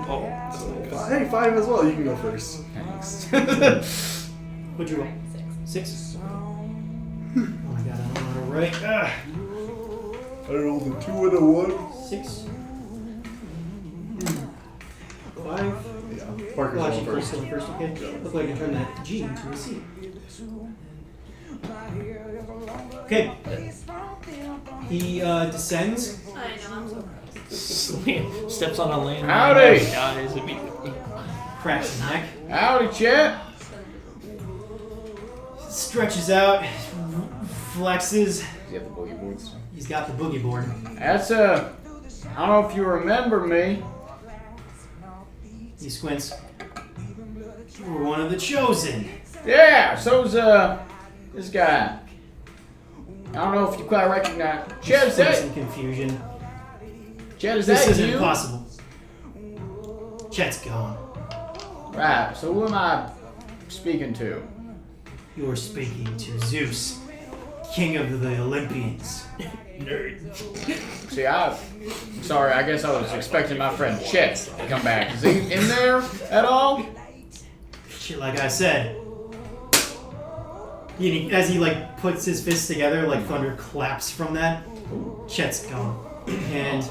Oh. Hey, 5 as well. You can go first. Thanks. What'd you roll? 6? Oh my god, I don't know how to write. I rolled a 2 and a 1. 6. 5. Yeah, Parker's Well, going actually, first. first, okay. Look like I can turn that G into a C. Okay. He descends. I know, I'm so gross. Steps on a landmine. Howdy. Dies immediately. Cracks his neck. Howdy, Chet. Stretches out. Flexes. Do you have the boogie boards? He's got the boogie board. That's I don't know if you remember me. He squints. You were one of the chosen. Yeah, so's this guy. I don't know if you quite recognize. Chet, is Squints that? in confusion. Chet, is This that isn't you? possible. Chet's gone. Right. So who am I speaking to? You're speaking to Zeus, king of the Olympians. See, I'm sorry. I guess I was expecting my friend Chet to come back. Is he in there at all? Shit, like I said. As he like puts his fists together, like thunder claps from that. Chet's gone. And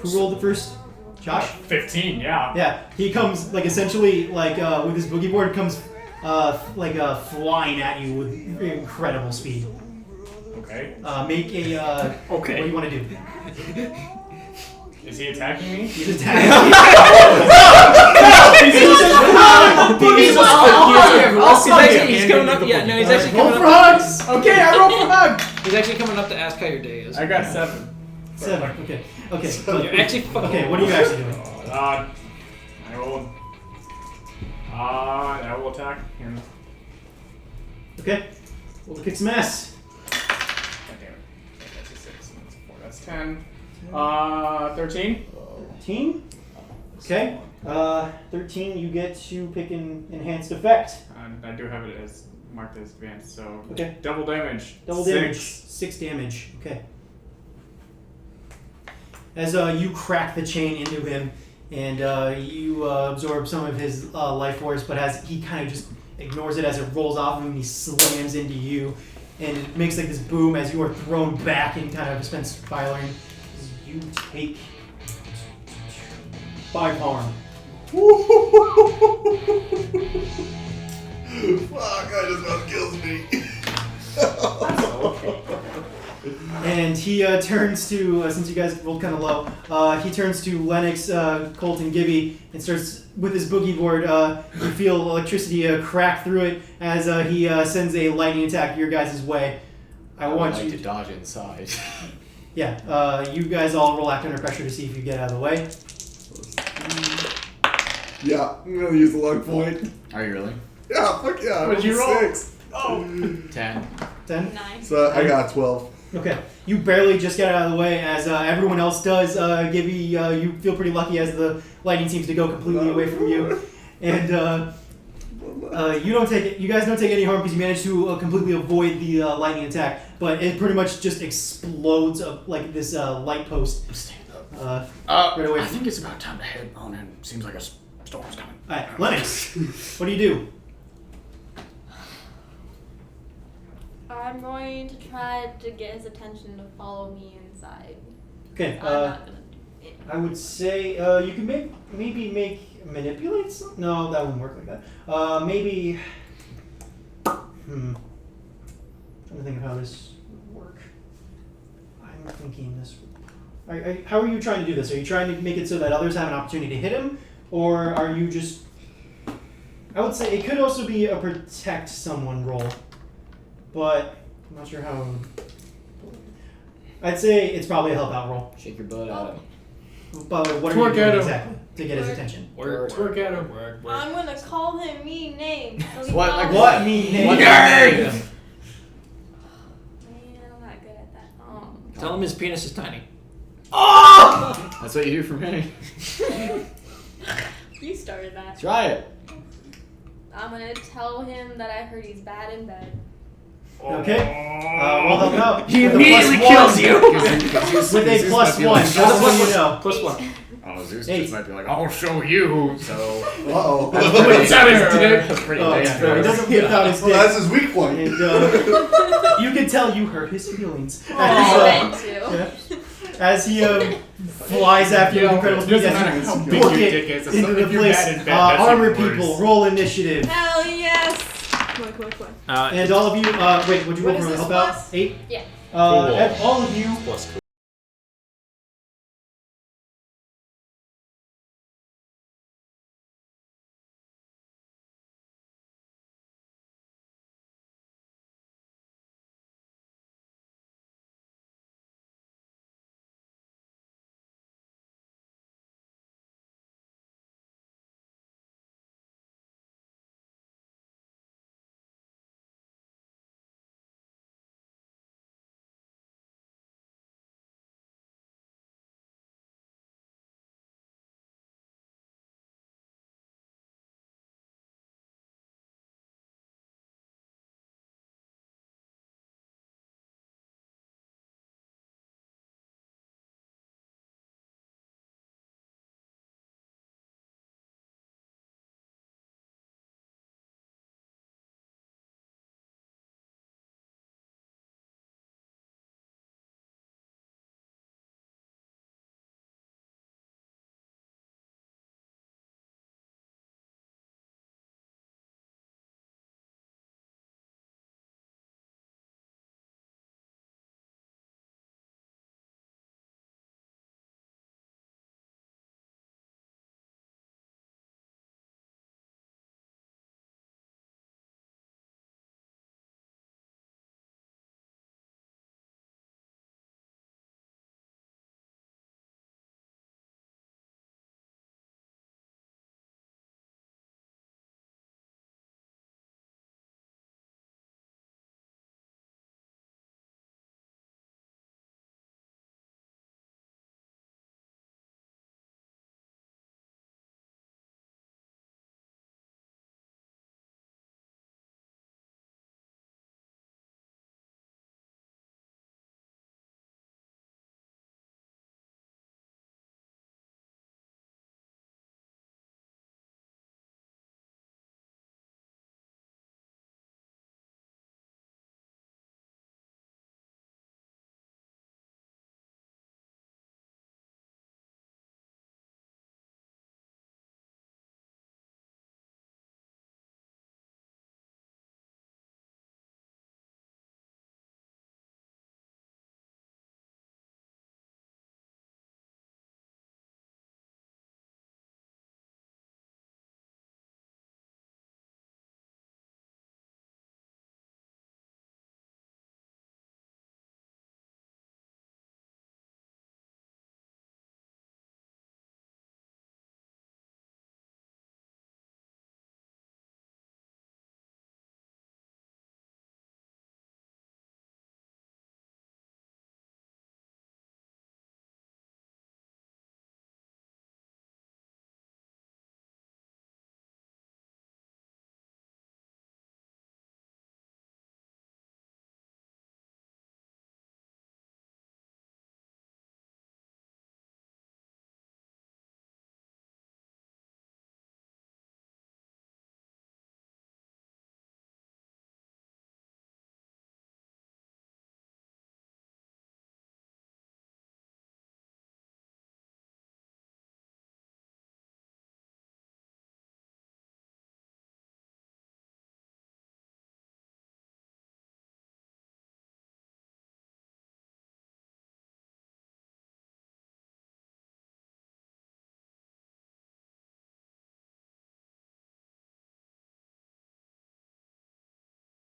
who rolled the first? Josh? 15, yeah. Yeah, he comes like essentially like with his boogie board comes flying at you with incredible speed. Okay. Make a What do you want to do? Is he attacking me? He's attacking. He's coming up. Yeah, no, he's actually Roll coming for up. hugs. Okay, I rolled for hug. He's actually coming up to ask how your day is. I got 7. 7. Okay. Okay. So you're actually fucking. Okay. What are you actually doing? I rolled. I will attack him. Okay. Well, kick some ass. 10. 13. 13. Okay. 13. You get to pick an enhanced effect. And I do have it as marked as advanced, so Okay. double damage. Double 6. damage. 6 damage. Okay. As you crack the chain into him, and you absorb some of his life force, but as he kind of just ignores it as it rolls off of him, he slams into you, and it makes like this boom as you are thrown back and kind of spend spiraling. You take 5 harm. Fuck, I just about kills me. And he turns to, since you guys rolled kind of low, he turns to Lennox, Colt, and Gibby and starts with his boogie board. You feel electricity crack through it as he sends a lightning attack your guys' way. I want like you to dodge inside. Yeah, you guys all roll act under pressure to see if you get out of the way. Yeah, I'm gonna use the luck point. Are you really? Yeah, fuck yeah. What'd you roll? 6. Oh! 10. 10? 9. So I got 12. Okay. You barely just get out of the way as everyone else does. Gibby, you feel pretty lucky as the lightning seems to go completely away from you. And you don't take it. You guys don't take any harm because you managed to completely avoid the lightning attack. But it pretty much just explodes like this light post. Right away. I think it's about time to head on in. Seems like a storm's coming. All right, Lennox, what do you do? I'm going to try to get his attention to follow me inside. Okay. I'm not gonna do it. I would say you can maybe manipulate some. No, that wouldn't work like that. Maybe. Trying to think of how this would work. I'm thinking this. How are you trying to do this? Are you trying to make it so that others have an opportunity to hit him, or are you just? I would say it could also be a protect someone roll, but I'm not sure how. It would... I'd say it's probably a help out roll. Shake your butt at him. By the way, what are Twerk you doing at him. exactly to get his attention? Twerk at him. I'm gonna call him mean names. So he What? follows Like me. What mean name? What Man, I'm not good at that. Tell him his penis is tiny. That's what you do for me. You started that. Try it. I'm gonna tell him that I heard he's bad in bed. Okay. We'll help out. He With a immediately +1. kills you. With a +1, just so you know. +1. Oh, Zeus Hey. just might be like, I'll show you. So. Uh-oh. That's out his That's pretty Oh, yeah. dangerous. He doesn't whip out his Well, dick. that's his weak point. And you can tell you hurt his feelings. I As, meant to. as he flies after you with incredible speed, doesn't as matter you how big book your it dick is, into the if you're place. bad in bed, that's Armor even worse. people, roll initiative. Hell yes! Come on, come on, come on. And all of you, wait, would you What roll is for this help out? plus? 8? Yeah. All of you Plus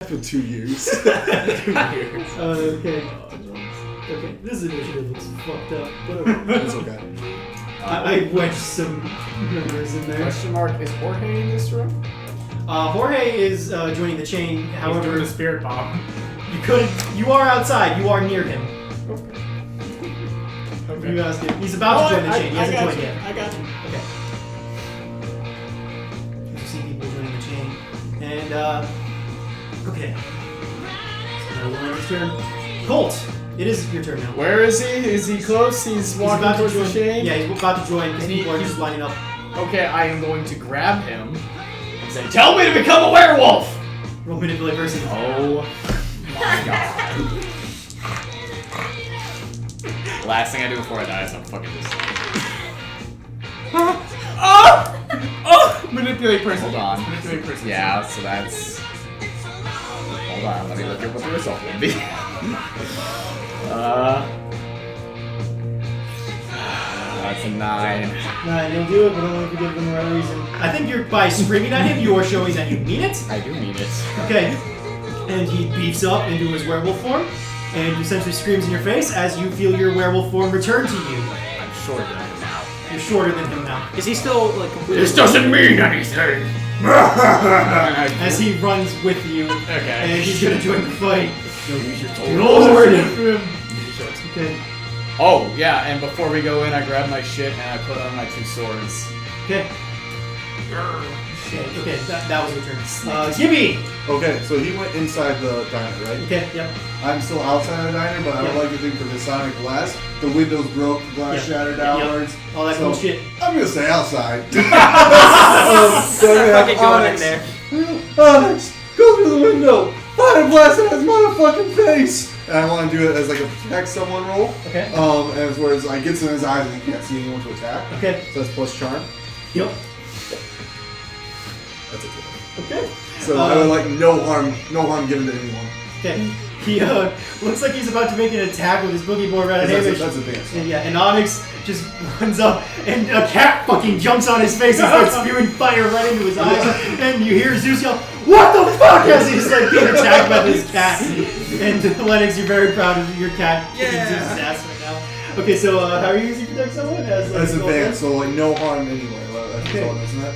For 2 years. Okay. Okay, this initiative looks fucked up. Whatever. It's okay. I wedged some numbers in there. Question mark, is Jorge in this room? Jorge is joining the chain. He's However, doing the spirit bomb. you are outside. You are near him. Okay. You asked him. He's about to join the chain. He hasn't joined yet. I got you. Okay. You see people joining the chain. And, okay. So now Lion's turn. Colt, it is your turn now. Where is he? Is he close? He's walking about to towards the join. chain? Yeah, he's about to join because And people are he's- just lining up. Okay, I am going to grab him and say, "Tell me to become a werewolf!" Roll manipulate versus. Oh my god. Last thing I do before I die is I'm fucking just. Manipulate person. Hold on. Manipulate person. Yeah, so that's. Hold on, let me look at what the result would be. That's a 9. Nah, you'll do it, but only if you give them the right reason. I think you're by screaming at him, you are showing that you mean it. I do mean it. Okay. And he beefs up into his werewolf form, and essentially screams in your face as you feel your werewolf form return to you. I'm shorter than him now. You're shorter than him now. Is he still like completely? This doesn't mean anything! As he runs with you, Okay. and he's gonna join the fight. Lord! Okay. Oh, yeah, and before we go in, I grab my shit and I put on my 2 swords. Okay. Okay, that was your turn. Gibby! Okay, so he went inside the diner, right? Okay, yep. I'm still outside the diner, but I would Yeah. like to think for the sonic blast, the windows broke, the glass Yeah. shattered Yep. outwards. All that cool shit. I'm gonna stay outside. Fucking going in there. Onyx, go through the window! Fire blast at his motherfucking face! And I want to do it as like a protect someone roll. Okay. As where it's like gets in his eyes and he can't see anyone to attack. Okay. So that's plus charm. Yep. That's a kill. Okay. So I would like no harm given to anyone. Okay. He looks like he's about to make an attack with his boogie board right at That's Hamish. a dance. And yeah, and Onyx just runs up, and a cat fucking jumps on his face and starts spewing fire right into his eyes. And you hear Zeus yell, "What the fuck?" as he's like being attacked by this cat. And Lennox, you're very proud of your cat kicking Zeus's ass right now. Okay, so how are you using protect someone? As like, That's a advanced, so like no harm anyway. That's Okay. all, isn't it?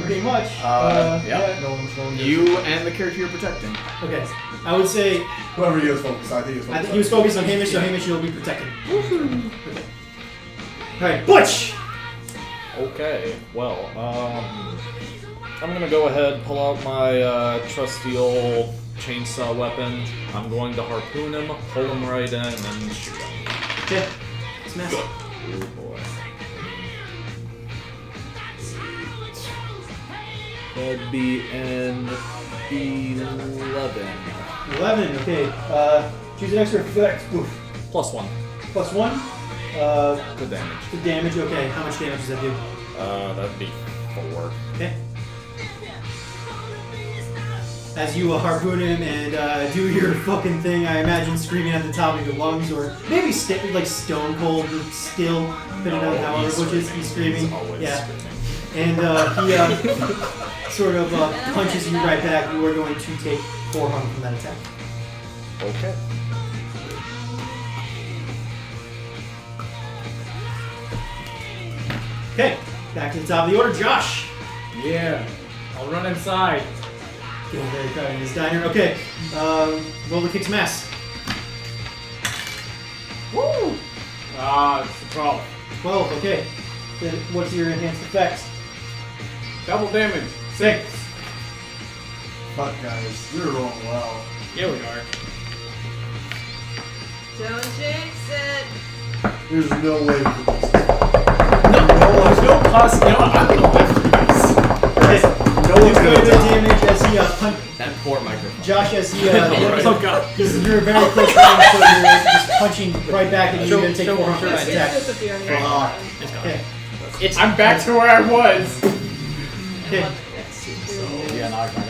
Pretty much. Yeah. No one's going to You and the character you're protecting. Okay. I would say whoever he was focused. I think he was focused. he was focused on Hamish, so Hamish will be protected. Alright, Butch! Okay, well, I'm gonna go ahead, pull out my trusty old chainsaw weapon. I'm going to harpoon him, pull him right in, and then shoot him. Okay. Smash. Oh boy. That'd be an 11. 11, okay. Choose an extra effect. Oof. +1. Plus 1. Good damage. To damage, okay. How much damage does that do? That'd be 4. Okay. As you harpoon him and do your fucking thing, I imagine screaming at the top of your lungs, or maybe like stone cold, but still, depending on how Butch is, he's screaming. Always Yeah. screaming. And he sort of punches you right back. You are going to take 4 harm from that attack. Okay. Okay, back to the top of the order, Josh. Yeah. I'll run inside. Feeling very proud in his diner. Okay, roll the kick smash. Woo! It's a 12. 12, okay. Then what's your enhanced effect? Double damage. 6. Fuck guys, you're rolling well. Yeah, we are. Don't jinx it. There's no way we could do this. There's no plus. You know what? I'm gonna lift these. Okay, No one's you gonna feel the attack. damage as he punch That poor microphone. Josh as he Oh god. because you're very close range, so you're just punching right back at you. You're gonna take 4 harm from that It's attack. disappearing. Fuck. It's gone. Okay, It's I'm back to where I was. okay. Yeah, no, I got it.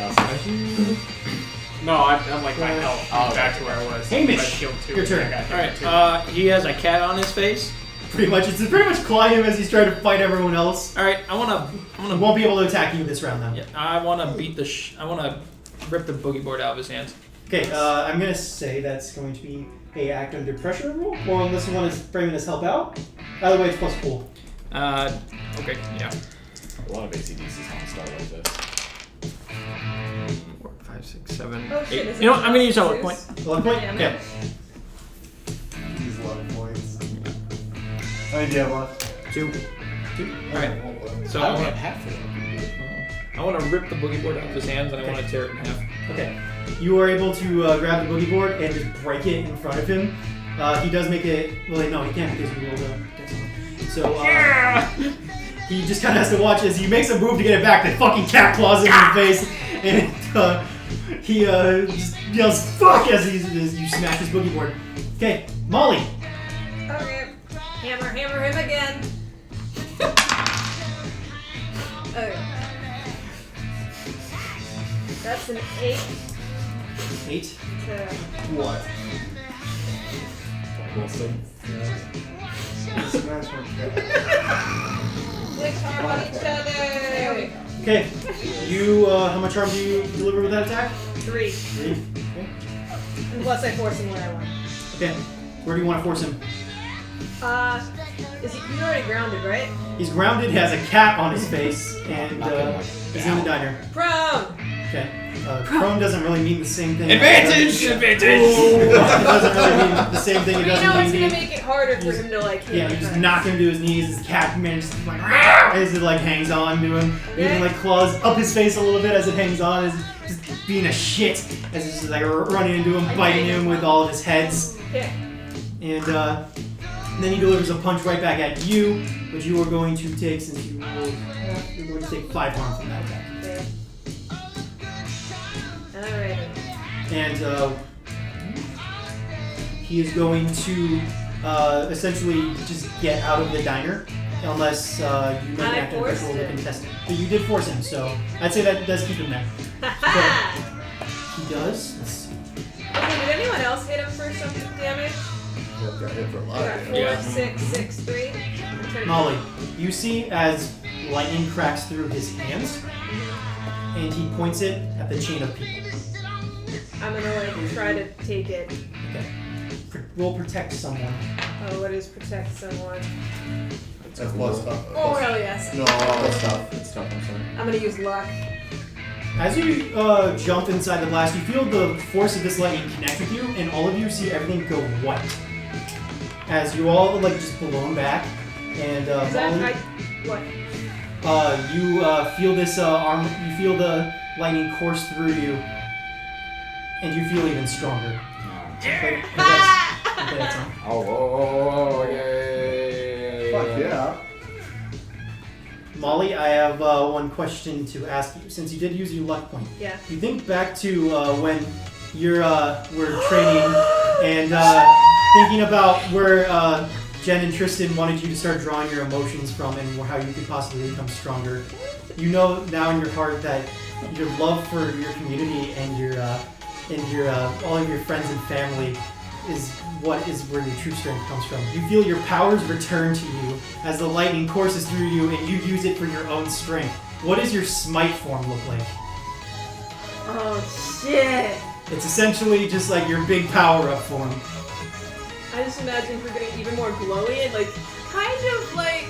No, I'm like my health. I'm back to where I was. Hamish, I killed 2. your turn. I got hit Alright, too. he has a cat on his face. Pretty much, it's pretty much clawing him as he's trying to fight everyone else. Alright, I wanna He won't be able to attack you this round, though. yeah, I wanna beat the I wanna rip the boogie board out of his hands. Okay, I'm gonna say that's going to be a act under pressure rule, or unless you want to frame it as help out. Either way, it's plus cool. Okay, yeah. A lot of ACDC's on start like this. 4, 5, 6, 7, Oh, shit, 8. is You know it what? I'm gonna use a luck Zeus? point. Luck point? Damn Okay. it. These luck points. How many do you have left? 2. Alright. So I don't have half of it. I want to rip the boogie board out of his hands and I want to tear it in half. Okay. You are able to grab the boogie board and just break it in front of him. He does make it. Well, no, he can't because he rolled a. So he just kind of has to watch as he makes a move to get it back. The fucking cat claws him in the face, and he just yells "fuck" as you smash his boogie board. Okay, Molly. Okay. Hammer him again. Okay. That's an 8 8. to... What? Wilson. Smash one cat. Click harm on each other. There we go. Okay, you. How much harm do you deliver with that attack? 3. 3. Okay. Unless I force him where I want. Okay. Where do you want to force him? He's already grounded, right? He's grounded, has a cat on his face, and he's in the diner. Prone! Okay. Prone doesn't really mean the same thing. Advantage! It doesn't really mean the same thing. It You doesn't know, it's mean gonna make it harder for him to, like, hit yeah, the you just front. knock him to his knees. His cat manages to like as it like hangs on to him. He even like claws up his face a little bit as it hangs on. As just being a shit as it's just like running into him, biting him with all of his heads. Yeah. And then he delivers a punch right back at you, which you are going to take since you rolled. You're going to take 5 harm from that attack. Okay. Alrighty. And he is going to essentially just get out of the diner unless you make an I act under forced control to him. contest it. But you did force him, so I'd say that does keep him there. Ha He does. Let's see. Okay, did anyone else hit him for some damage? Got hit for a I lot. got 4, Yeah. 6, 6, 3. Molly, you see as lightning cracks through his hands, and he points it at the chain of people. I'm gonna like try to take it. Okay. Roll protect someone. Oh, what is protect someone? That's plus stuff. Oh, hell yes. No, That's tough. It's tough, I'm sorry. I'm gonna use luck. As you jump inside the blast, you feel the force of this lightning connect with you, and all of you see everything go white. As you all like just blown back, and Is that Molly, what? you feel this arm. You feel the lightning course through you, and you feel even stronger. Okay, that's on. Oh, yay. fuck yeah. Molly, I have one question to ask you. Since you did use your luck point, Yeah. you think back to when you're were training and thinking about where Jen and Tristan wanted you to start drawing your emotions from and how you could possibly become stronger. You know now in your heart that your love for your community and your all of your friends and family is where your true strength comes from. You feel your powers return to you as the lightning courses through you and you use it for your own strength. What does your smite form look like? Oh shit! It's essentially just like your big power-up form. I just imagine we're getting even more glowy and like kind of like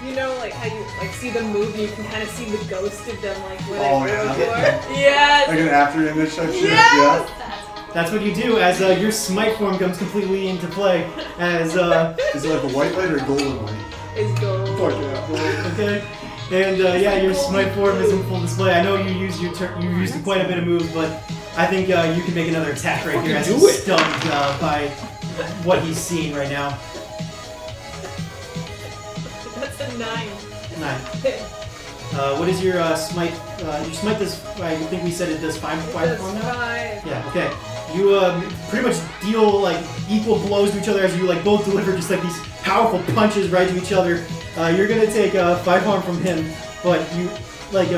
you know like how you like see them move and you can kind of see the ghost of them like where Oh, they were yeah. before. Yes. Like an after image type shit. Yes! Yeah. That's what you do as your smite form comes completely into play. As Is it like a white light or a golden light? Is gold. Fuck yeah. okay, and yeah, your smite form is in full display. I know you used you used quite a bit of moves, but I think you can make another attack right here as do he's it. stunned by what he's seeing right now. That's a 9. 9. What is your smite? Your smite does. I think we said it does 5 That's on that. 5. Yeah. Okay. You pretty much deal like equal blows to each other as you like both deliver just like these powerful punches right to each other. You're gonna take 5 harm from him, but you like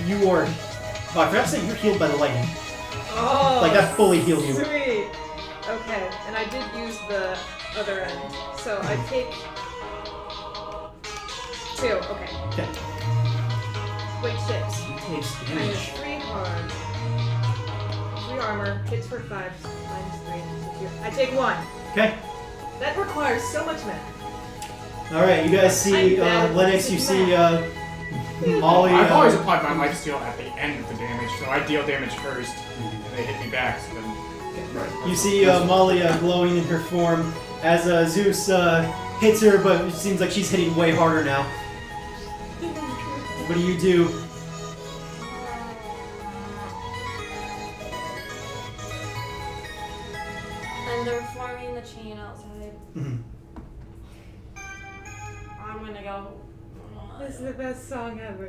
you or I forgot to say you're healed by the lightning. Oh. Like that fully healed you. Sweet. Okay, and I did use the other end, so I take 2. Okay. Okay. Wait, shit. He takes Minus damage. 3 harm. 3 armor, hits for 5, -3. I take 1. Okay. That requires so much math. All right, you guys see I'm bad at Lennox. You see math. Molly. I've always applied my life steal at the end of the damage, so I deal damage first, and they hit me back. So then, You see Molly glowing in her form as Zeus hits her, but it seems like she's hitting way harder now. What do you do? And they're forming the chain outside. Mhm. I'm gonna go. This is the best song ever.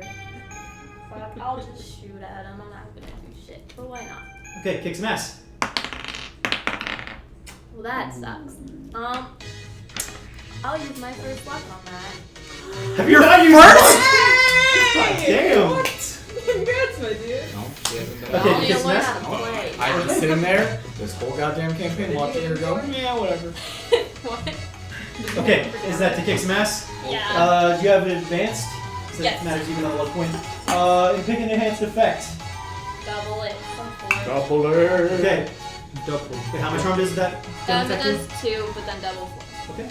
Fuck, I'll just shoot at him. I'm not gonna do shit, but why not? Okay, kick some ass. Well, that sucks. I'll use my first luck on that. Have you not used first? God damn. Congrats, my dude. No, she hasn't done I Okay, only kiss learned ass. how to play. I've been sitting there this whole goddamn campaign watching her go, yeah, whatever. What? Okay, is that to kick some ass? Yeah. Do you have an advanced? So Yes. That matters even on the luck point. Pick an enhanced effect. Double it. Some four. Doppler. Okay. Double. Wait, how much harm does that? It effect do? does 2, but then double 4. Okay.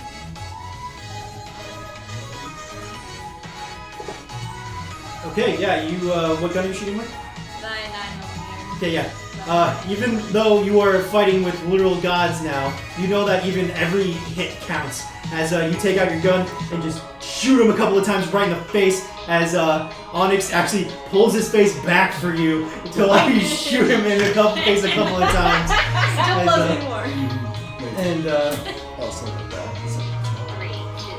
Okay, yeah, you, what gun are you shooting with? 9mm. Okay, yeah. Even though you are fighting with literal gods now, you know that even every hit counts. As you take out your gun and just shoot him a couple of times right in the face, as Onyx actually pulls his face back for you to allow you to shoot him in the face a couple of times. Still As, loves me more. And Also not bad.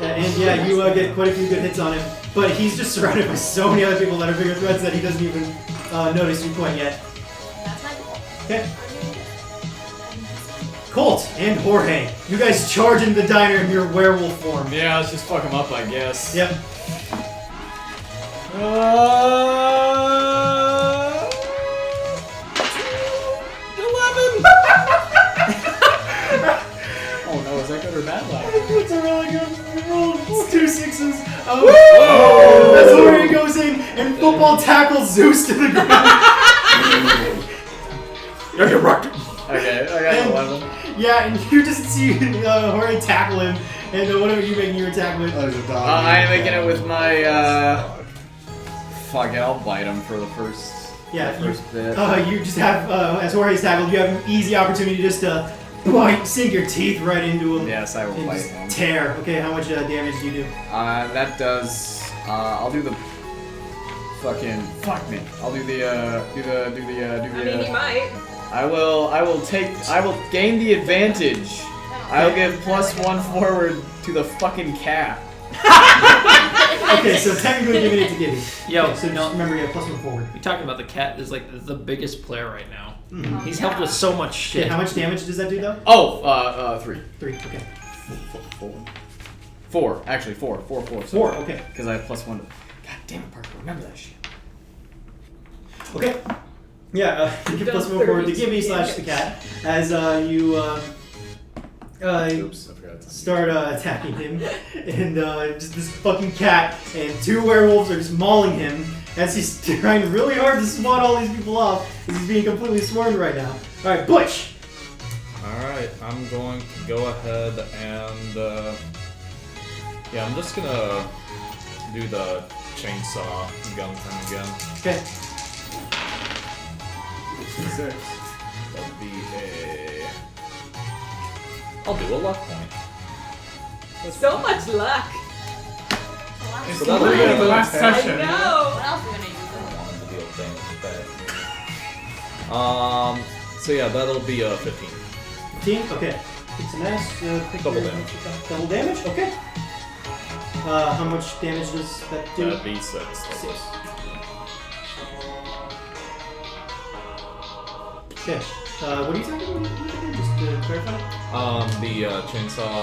and yeah, you get quite a few good hits on him, but he's just surrounded by so many other people that are bigger threats that he doesn't even notice you quite yet. That's my goal. Okay. Colt and Jorge, you guys charge into the diner in your werewolf form. Yeah, let's just fuck him up, I guess. Yep. Oh no, is that good or bad luck? It's a really good roll. It's 2 6s. Oh, that's where he goes in and football tackles Zeus to the ground. Okay, I got And- 11. Yeah, and you just see Jorge tackle him, and what are you making your attack with? There's a dog. I am making it with my, fuck it, I'll bite him for the first, Yeah, the first bit. you just have, as Jorge's tackled, you have an easy opportunity just to sink your teeth right into him. Yes, I will And bite just him. tear. Okay, how much damage do you do? That does, I'll do the fucking, fuck me. I'll do the, I mean, you might. I will gain the advantage. I'll give +1 forward to the fucking cat. Okay, so technically giving it to Gibby. Yo, Okay, so just no. remember, you have +1 forward. You're talking about the cat is like the biggest player right now. Mhm. He's helped with so much shit. Okay, how much damage does that do, though? Oh, 3. 3, okay. 4, actually 4. 4, okay. Because I have +1 to. God damn it, Parker, remember that shit. Okay. Yeah, you give +1 forward to Gibby / the cat as you Oops, I forgot to. start attacking him, and just this fucking cat and 2 werewolves are just mauling him as he's trying really hard to swat all these people off as he's being completely swarmed right now. All right, Butch. Alright, I'm going to go ahead and, yeah, I'm just gonna do the chainsaw gun thing again. Okay. 6. That'll be a. I'll do a luck point. So much luck. it's So that'll literally be the a last attack. session. I know. What else are we gonna use? I don't want him to deal damage with that. So yeah, that'll be a 15. 15. Okay. Kick some ass. Pick Double your- damage. Double damage. Okay. How much damage does that do? That'd be 6. 6. Okay. What are you talking about? Just to clarify. The chainsaw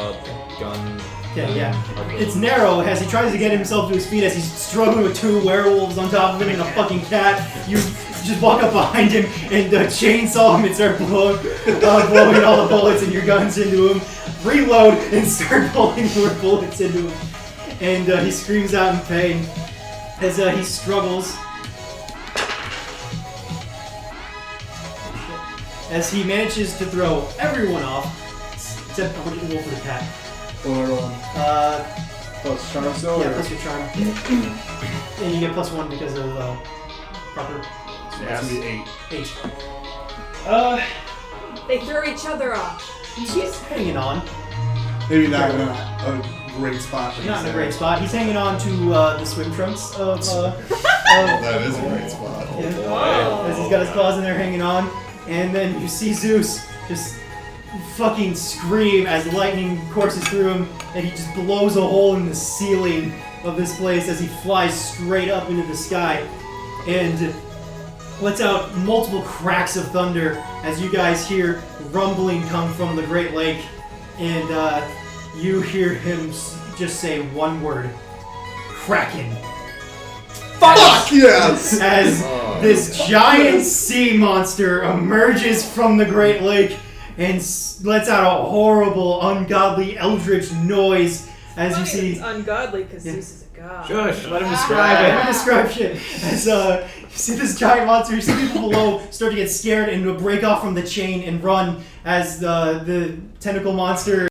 gun. Okay, yeah. It's narrow as he tries to get himself to his feet as he's struggling with 2 werewolves on top of him and a fucking cat. You just walk up behind him and chainsaw him and start blowing all the bullets and your guns into him. Reload and start pulling more bullets into him. And he screams out in pain as he struggles. as he manages to throw everyone off. Except I want you to roll for the cat. Plus charm still? Yeah, or- plus your charm. And you get +1 because of proper So that's gonna be 8. 8. They throw each other off. He's hanging on. Maybe not in a great spot. like Not in you a great said. spot. He's hanging on to the swim trunks of. That is a great spot. As he's got his claws in there hanging on. And then you see Zeus just fucking scream as lightning courses through him, and he just blows a hole in the ceiling of this place as he flies straight up into the sky and lets out multiple cracks of thunder as you guys hear rumbling come from the Great Lake, and you hear him just say one word: Kraken. Fuck yes! As this giant sea monster emerges from the Great Lake and lets out a horrible, ungodly, eldritch noise as you see. It's ungodly because Yeah. Zeus is a god. Shush, let him I describe have a it. description. As you see this giant monster, you see people below start to get scared and to break off from the chain and run as the tentacle monster.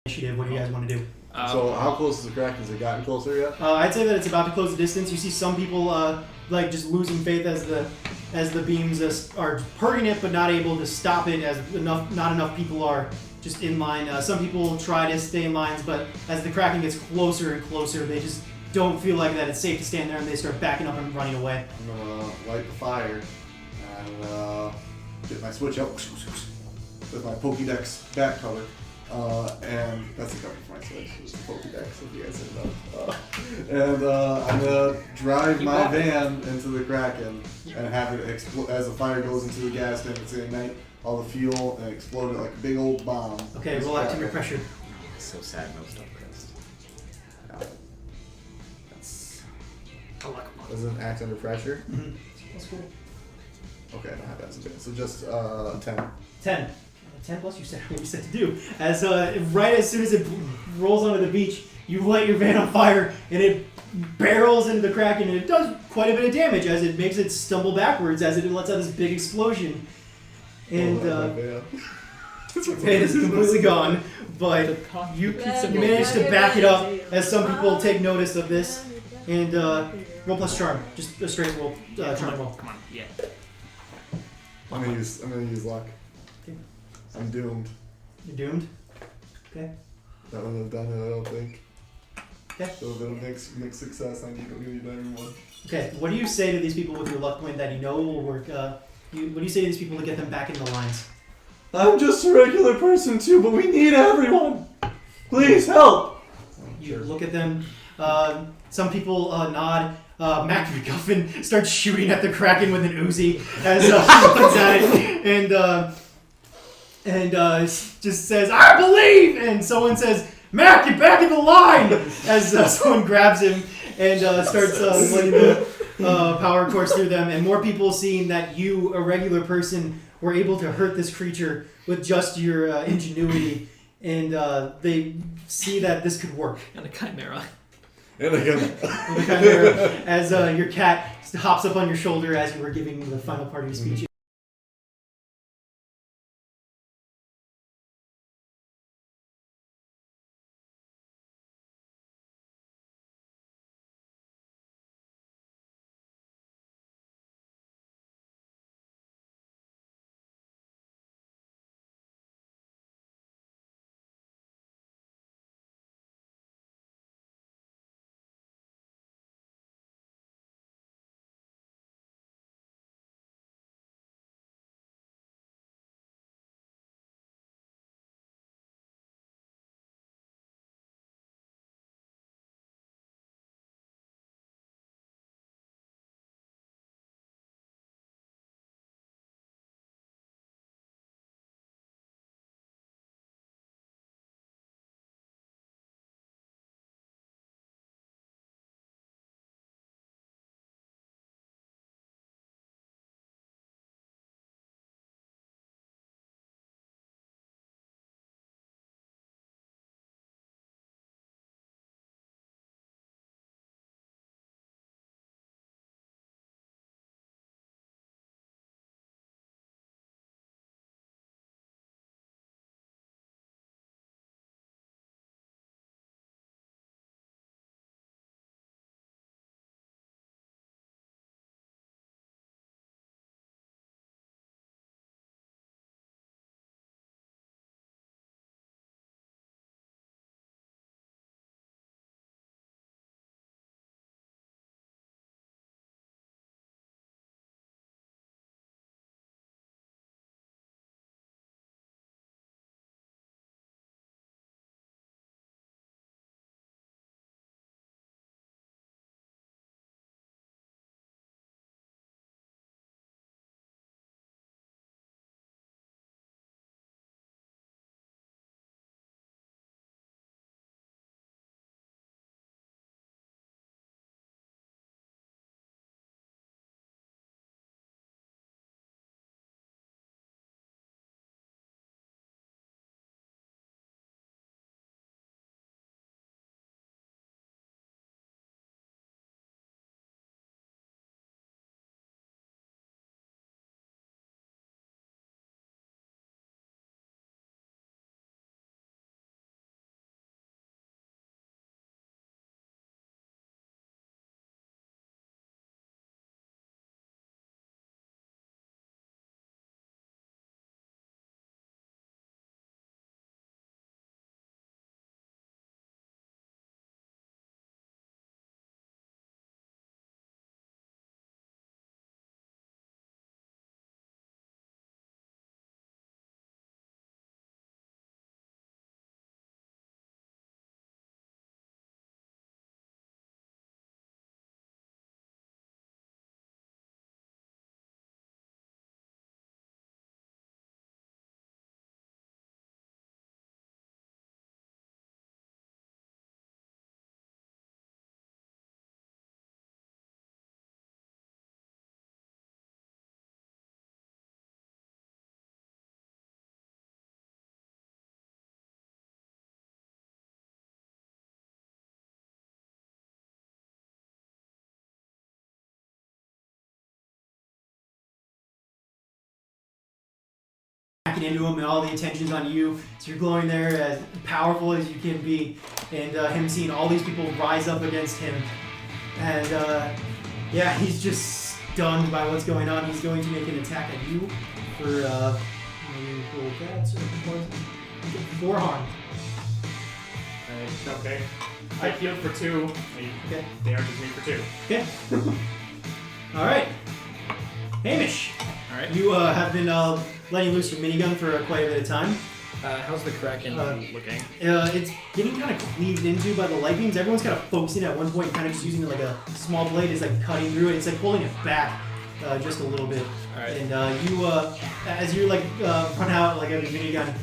Initiative. What do you guys want to do? So how close is the crack? Has it gotten closer yet? I'd say that it's about to close the distance. You see some people like just losing faith as the beams are hurting it, but not able to stop it. As not enough people are just in line. Some people try to stay in lines, but as the Kraken gets closer and closer, they just don't feel like that it's safe to stand there, and they start backing up and running away. I'm gonna light the fire and get my switch out with my Pokédex back cover. And that's the cover for my switch. It's the Pokédex, if you guys didn't know. I'm gonna drive my van into the Kraken and have it explode as the fire goes into the gas tank. It's gonna ignite all the fuel and explode it like a big old bomb. Okay, roll activate pressure. So sad, no stuff crest. Doesn't act under pressure. Mm-hmm. That's cool. Okay, I don't have that as a bit. So just 10. 10. 10 plus you said what you said to do. As right as soon as it rolls onto the beach, you light your van on fire and it barrels into the Kraken, and it does quite a bit of damage as it makes it stumble backwards as it lets out this big explosion. And your van is completely gone, but you manage to back it up as some people take notice of this. And roll plus charm, just a straight roll, charm roll. Come on, yeah. I'm gonna use luck. Okay. I'm doomed. You're doomed. Okay. That wouldn't have done it, I don't think. Okay. So if it mixed success, I need everyone. Okay. What do you say to these people with your luck point that you know will work? What do you say to these people to get them back in the lines? I'm just a regular person too, but we need everyone. Please help. You look at them. Some people nod. Mac McGuffin starts shooting at the Kraken with an Uzi as he looks at it, and just says, "I believe!" And someone says, "Mac, get back in the line!" As someone grabs him and starts letting the power course through them. And more people seeing that you, a regular person, were able to hurt this creature with just your ingenuity, and they see that this could work. And a chimera. And again, as your cat hops up on your shoulder as you were giving the final part of your speech. hacking into him, and all the attention's on you. So you're glowing there as powerful as you can be, and him seeing all these people rise up against him, and yeah, he's just stunned by what's going on. He's going to make an attack at you for maybe roll that, so 4 harm. Okay. I healed for 2. Okay. They are just me for 2. Okay. All right. Hamish, Alright. you have been letting loose your minigun for quite a bit of time. How's the Kraken looking? It's getting kind of cleaved into by the light beams. Everyone's kind of focusing at one point, kind of just using it like a small blade is like cutting through it. It's like pulling it back just a little bit. Alright. And you, as you like run out like a minigun,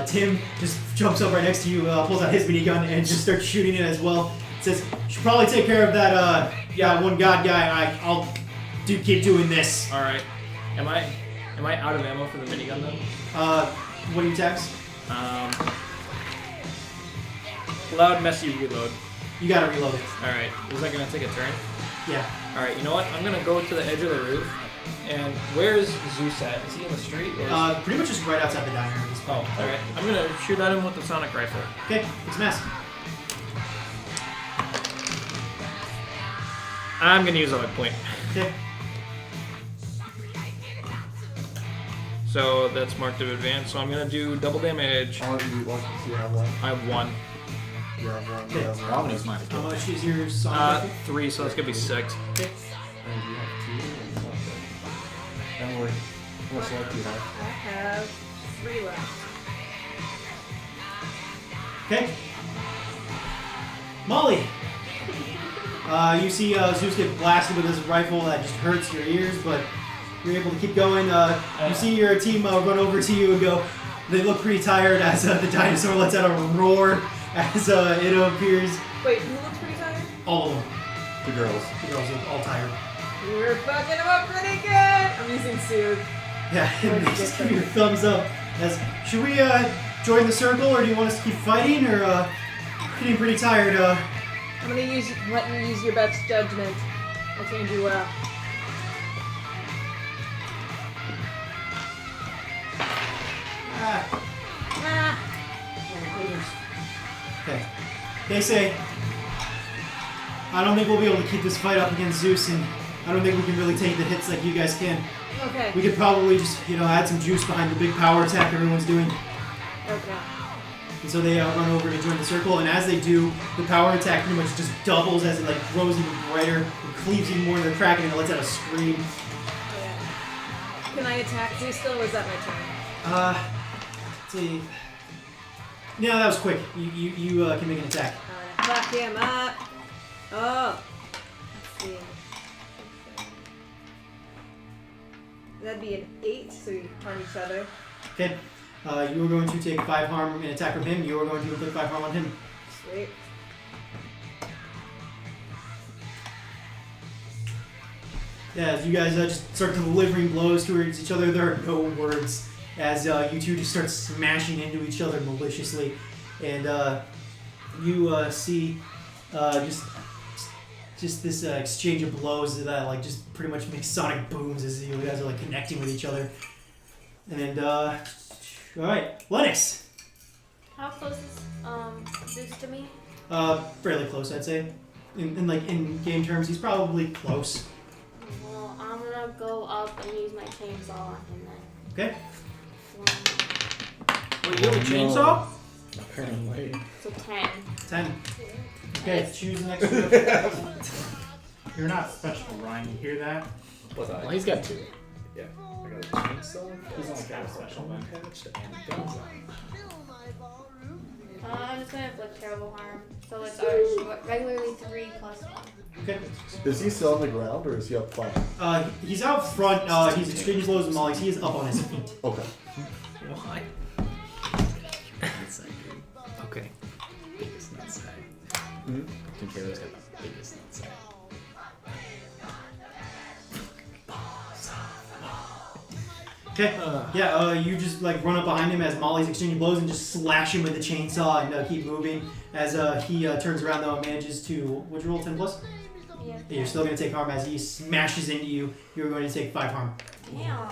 Tim just jumps up right next to you, pulls out his minigun, and just starts shooting it as well. Says, "Should probably take care of that one god guy. I'll keep doing this." Alright. Am I out of ammo for the minigun then? What are your attacks? Loud, messy reload. You gotta reload it. Alright. Was that gonna take a turn? Yeah. Alright, you know what? I'm gonna go to the edge of the roof. And where is Zeus at? Is he in the street? Or is Pretty much just right outside the diner at this point. Oh, alright. I'm gonna shoot at him with the sonic rifle. Okay, it's a mess. I'm gonna use a hard point. Okay. So that's marked to advance, so I'm gonna do double damage. How much do you have one? I have 1. You have one. Okay. You have one. I'm gonna use mine How again. much is your sonic rifle? 3, so that's gonna be 6. Okay. And you have 2. Okay. Emily, how much life do you have? I have 3 left. Okay. Molly. You see Zeus get blasted with his rifle that just hurts your ears, but you're able to keep going. You see your team run over to you and go. They look pretty tired as the dinosaur lets out a roar as it appears. Wait, who looks pretty tired? All of them. The girls. The girls look all tired. We're fucking them up pretty good! I'm using Soothe. Yeah, and they just give you a thumbs up. As should we join the circle, or do you want us to keep fighting, or getting pretty tired? I'm gonna let you use your best judgment. I trained you well. Ah. Okay. They say, I don't think we'll be able to keep this fight up against Zeus, and I don't think we can really take the hits like you guys can. Okay. We could probably just, add some juice behind the big power attack everyone's doing. Okay. And so they run over to join the circle, and as they do, the power attack pretty much just doubles as it grows even brighter, and cleaves even more into the Kraken, and it lets out a scream. Yeah. Can I attack Zeus still, or is that my turn? Let's see. No, that was quick. You can make an attack. Alright, fuck him up. Oh. Let's see. That'd be an 8, so you harm each other. Okay. You are going to take 5 harm in attack from him. You are going to inflict 5 harm on him. Sweet. Yeah, as you guys just start delivering blows towards each other, there are no words as you two just start smashing into each other maliciously. And you see just this exchange of blows that just pretty much makes sonic booms as you guys are connecting with each other. And all right, Lennox. How close is Zeus to me? Fairly close, I'd say. In game terms, he's probably close. Well, I'm gonna go up and use my chainsaw on him then. Okay. Wait, you have a chainsaw? Apparently. So 10. 10. Okay, choose the next group. You're not special, Ryan. You hear that? What's that? Well, he's got 2. Yeah. I got a chainsaw. He's only got a special then. Patched and guns on. I'm just gonna inflict terrible harm. So it's our regularly 3 plus 1. Okay. Is he still on the ground or is he up front? He's out front. He's extremely close with Molly's. He is up on his feet. Okay. Why? That's not good. Okay. Biggest nutsack. Hmm? Kincaid's got the biggest nutsack. Okay. Yeah. You just run up behind him as Molly's exchanging blows and just slash him with the chainsaw and keep moving. As he turns around though and manages to what'd you roll 10 plus? Yeah. Yeah, you're still gonna take harm as he smashes into you. You're going to take 5 harm. Damn.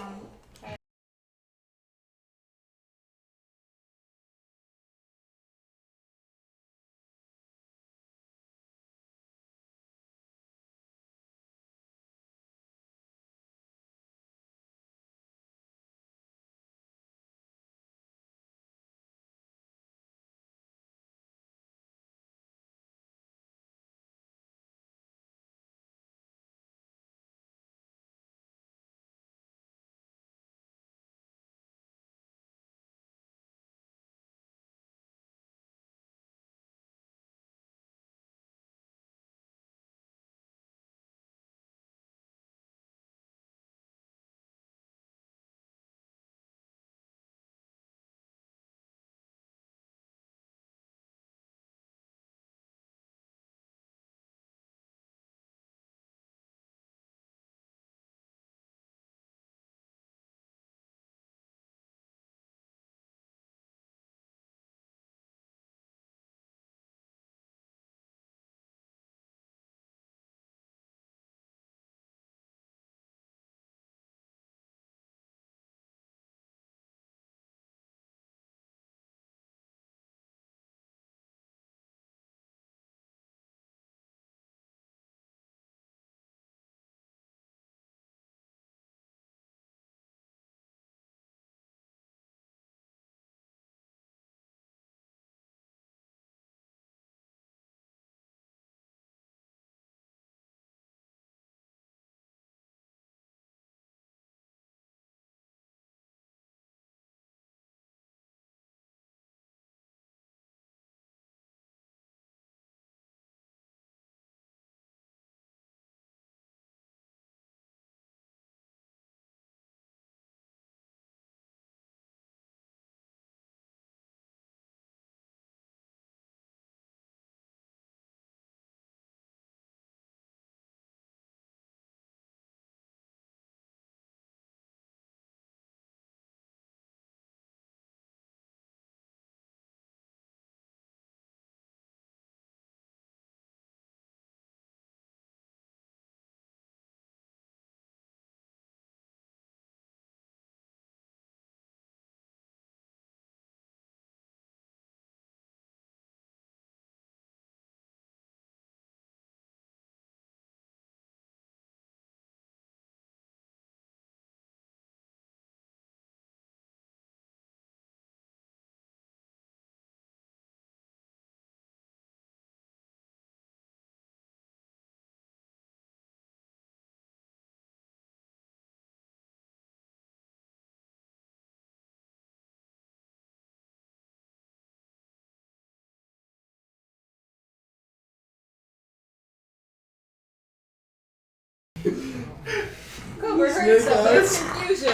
Cobra hurts us. There's confusion.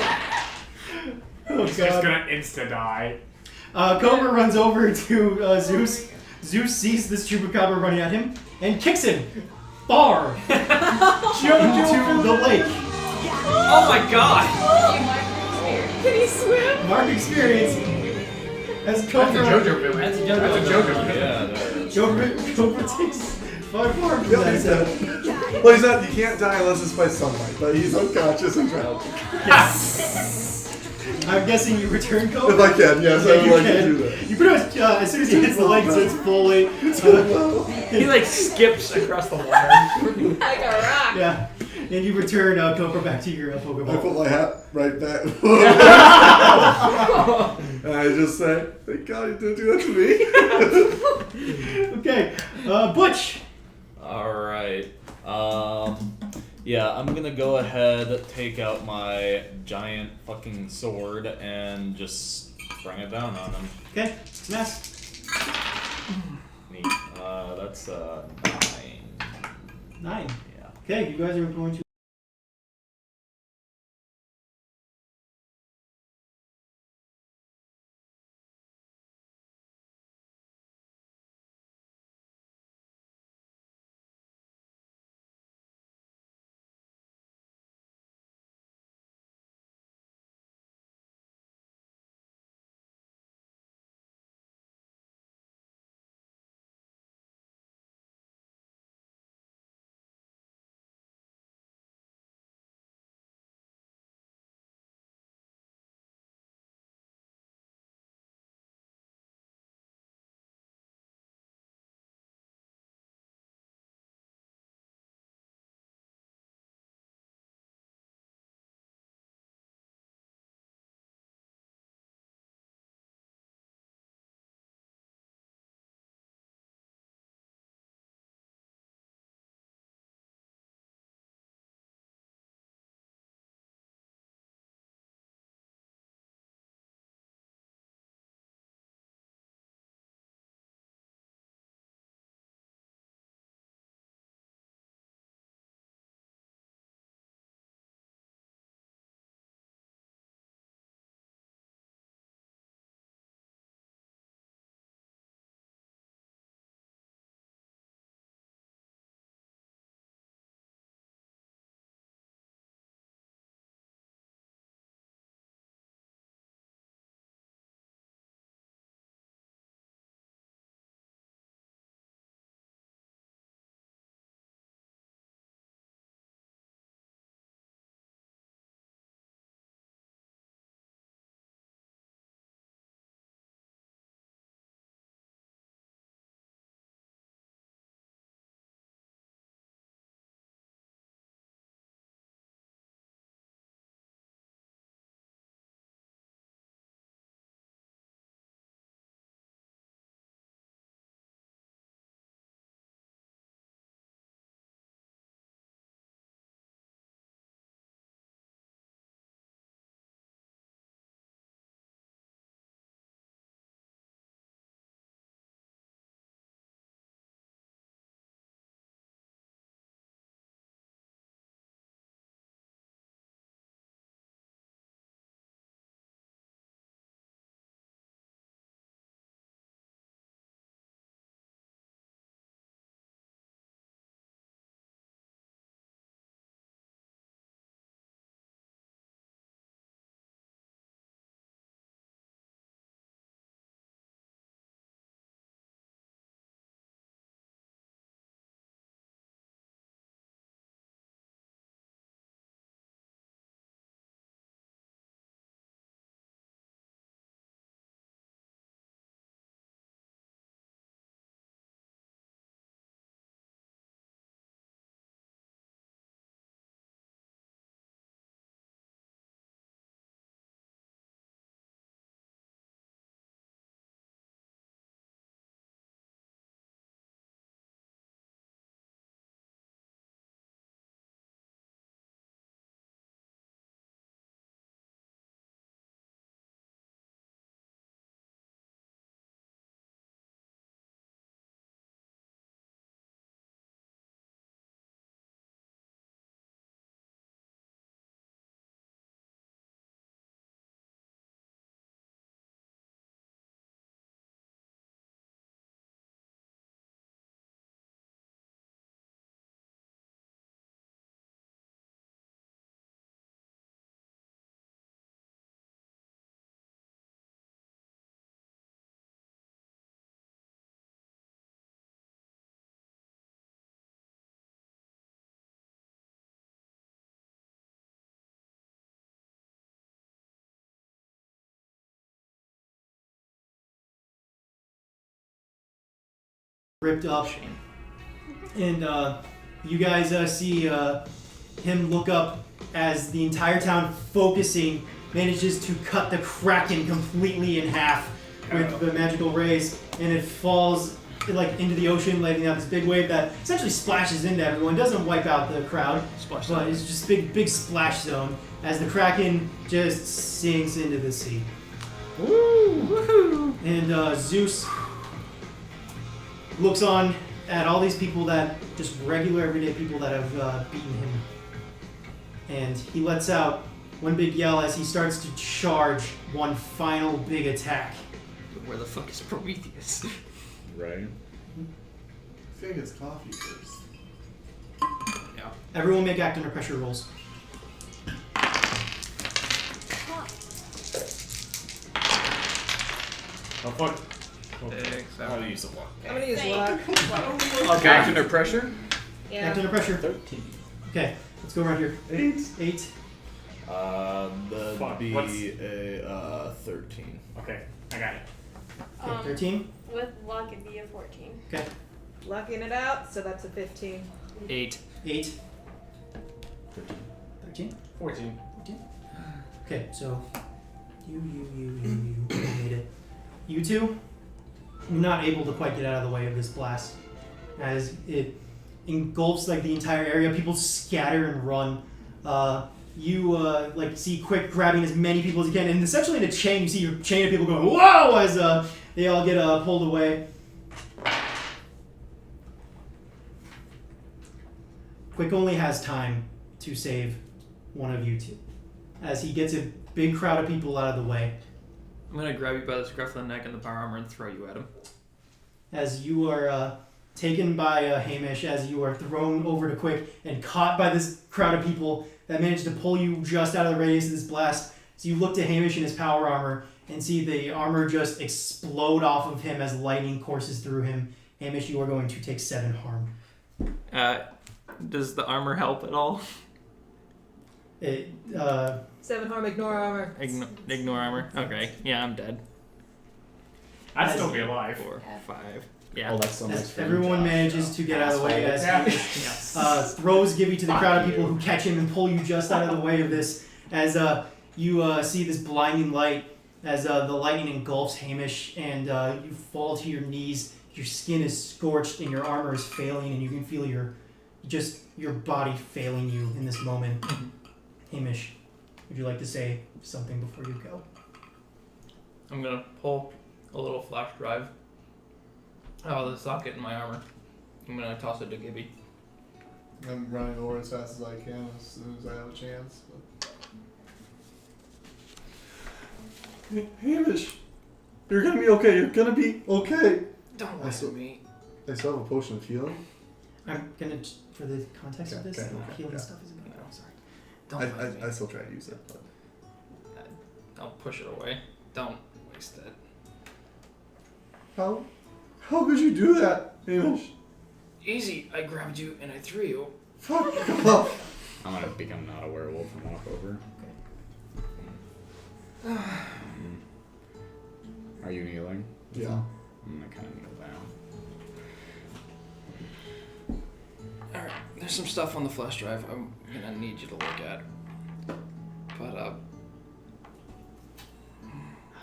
Oh, He's just God. gonna insta die. Cobra runs over to Zeus. Zeus sees this chupacabra running at him and kicks him far into the lake. Oh my god! Can he swim? Mark experience as That's a Cobra. JoJo villain. That's a JoJo That's a villain. JoJo villain. Yeah, that is. Cobra takes 5 harm from Yeah, that he's attack. dead. Well, he's not. You can't die unless it's by sunlight, but he's unconscious and drowning. I'm guessing you return If Cobra. I can, yes, Yeah, I would you like to can. do that. You pretty much, as soon as he hits the lake, so it's fully. He like skips across the water. Like a rock. Yeah. And you return Cobra back to your I put Pokeball. my hat right back. And I just say, thank God you didn't do that to me. Okay. Butch. Alright. Yeah, I'm gonna go ahead, take out my giant fucking sword, and just bring it down on him. Okay. Smash. Neat. That's 9. 9. Yeah. Okay, you guys are going to ripped up. Shame. And you guys see him look up as the entire town focusing manages to cut the Kraken completely in half with the magical rays, and it falls like into the ocean, letting out this big wave that essentially splashes into everyone. Doesn't wipe out the crowd, Splash but zone. it's just big splash zone as the Kraken just sinks into the sea. Woohoo! And Zeus looks on at all these people that just regular everyday people that have beaten him, and he lets out one big yell as he starts to charge one final big attack. Where the fuck is Prometheus? Right. I think it's coffee first. Yeah. Everyone make act under pressure rolls. Oh fuck. I'll use the luck. How many is Thank luck? Okay. Act under pressure. Act under pressure. 13. Okay, let's go around here. 8. That'd Fuck, be what's- a 13. Okay, I got it. Okay, 13. With luck, it'd be a 14. Okay, Lucking it out, so that's a 15. 8. 8. 13. 14. Okay, so you made it. You two, you're not able to quite get out of the way of this blast, as it engulfs like the entire area. People scatter and run. You like see Quick grabbing as many people as he can, and essentially in a chain, you see your chain of people going whoa as they all get pulled away. Quick only has time to save one of you two, as he gets a big crowd of people out of the way. I'm gonna grab you by the scruff of the neck and the power armor and throw you at him. As you are taken by Hamish, as you are thrown over to Quick and caught by this crowd of people that managed to pull you just out of the radius of this blast. So you look to Hamish in his power armor and see the armor just explode off of him as lightning courses through him. Hamish, you are going to take 7 harm. Does the armor help at all? 7 harm, ignore armor. Ignore armor. Okay. Yeah, I'm dead. I'd still be alive. 4, 5. Oh, Yeah. that's so much as fun. everyone manages to get out of the way, as Hamish throws Gibby to the crowd of people who catch him and pull you just out of the way of this, as you see this blinding light, as the lightning engulfs Hamish, and you fall to your knees. Your skin is scorched and your armor is failing, and you can feel your body failing you in this moment. Hamish, would you like to say something before you go? I'm gonna pull a little flash drive out of the socket in my armor. I'm gonna toss it to Gibby. I'm running over as fast as I can as soon as I have a chance. But... Hamish, you're gonna be okay. You're gonna be okay. Don't listen listen to me. I still have a potion of healing. I'm gonna, for the context of this, Okay, the okay, healing yeah. stuff is gonna go. Sorry. Don't let me. I still try to use it. But... Don't push it away. Don't waste it. How could you do that, Hamish? Easy. I grabbed you and I threw you. Fuck off. I'm gonna become not a werewolf and walk over. Are you kneeling? Yeah. I'm gonna kind of kneel down. Alright, there's some stuff on the flash drive I'm gonna need you to look at. But, I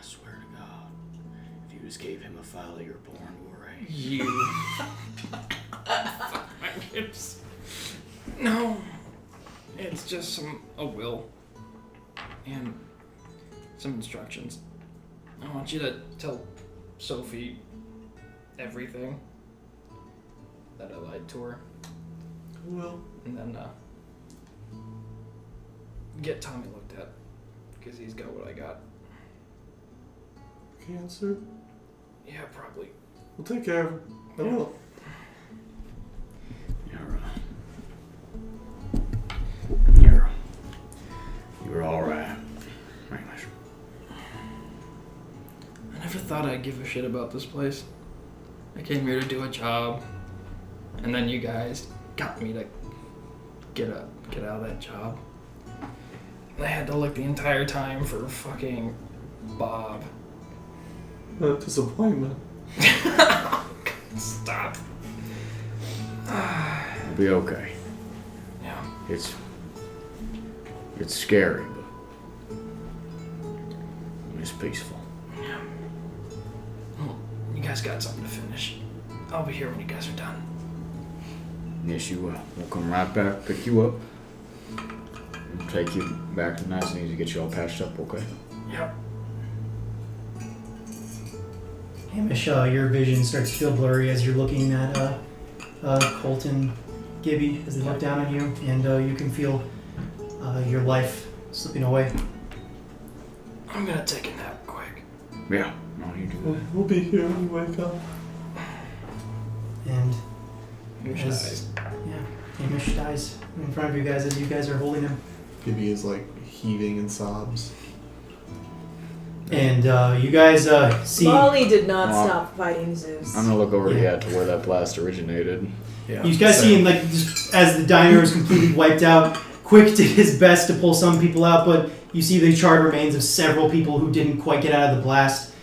swear to God, if you just gave him a file that you're born to erase. you... Fuck my lips. No. It's just a will. And some instructions. I want you to tell Sophie everything. That I lied to her. Well, And then, get Tommy looked at. Because he's got what I got. cancer. Yeah, probably. We'll take care of it. I will. You're alright. English. I never thought I'd give a shit about this place. I came here to do a job, and then you guys got me to get out of that job. And I had to look the entire time for fucking Bob. Disappointment. Stop. It'll be okay. Yeah. It's scary, but it's peaceful. Yeah. Well, you guys got something to finish. I'll be here when you guys are done. Yes, you will. We'll come right back, pick you up, and take you back to nice and easy, get you all patched up, okay? Yep. Hamish, your vision starts to feel blurry as you're looking at Colt and Gibby as they look down on you, and you can feel your life slipping away. I'm gonna take a nap quick. Yeah, no, you do that. We'll be here when you wake up. And Hamish as- dies. yeah, Hamish dies in front of you guys as you guys are holding him. Gibby is like heaving in sobs. And you guys see. Molly did not Well, stop fighting Zeus. I'm gonna look over Yeah. to where that blast originated. Yeah. You guys see him like just as the diner is completely wiped out. Quick did his best to pull some people out, but you see the charred remains of several people who didn't quite get out of the blast.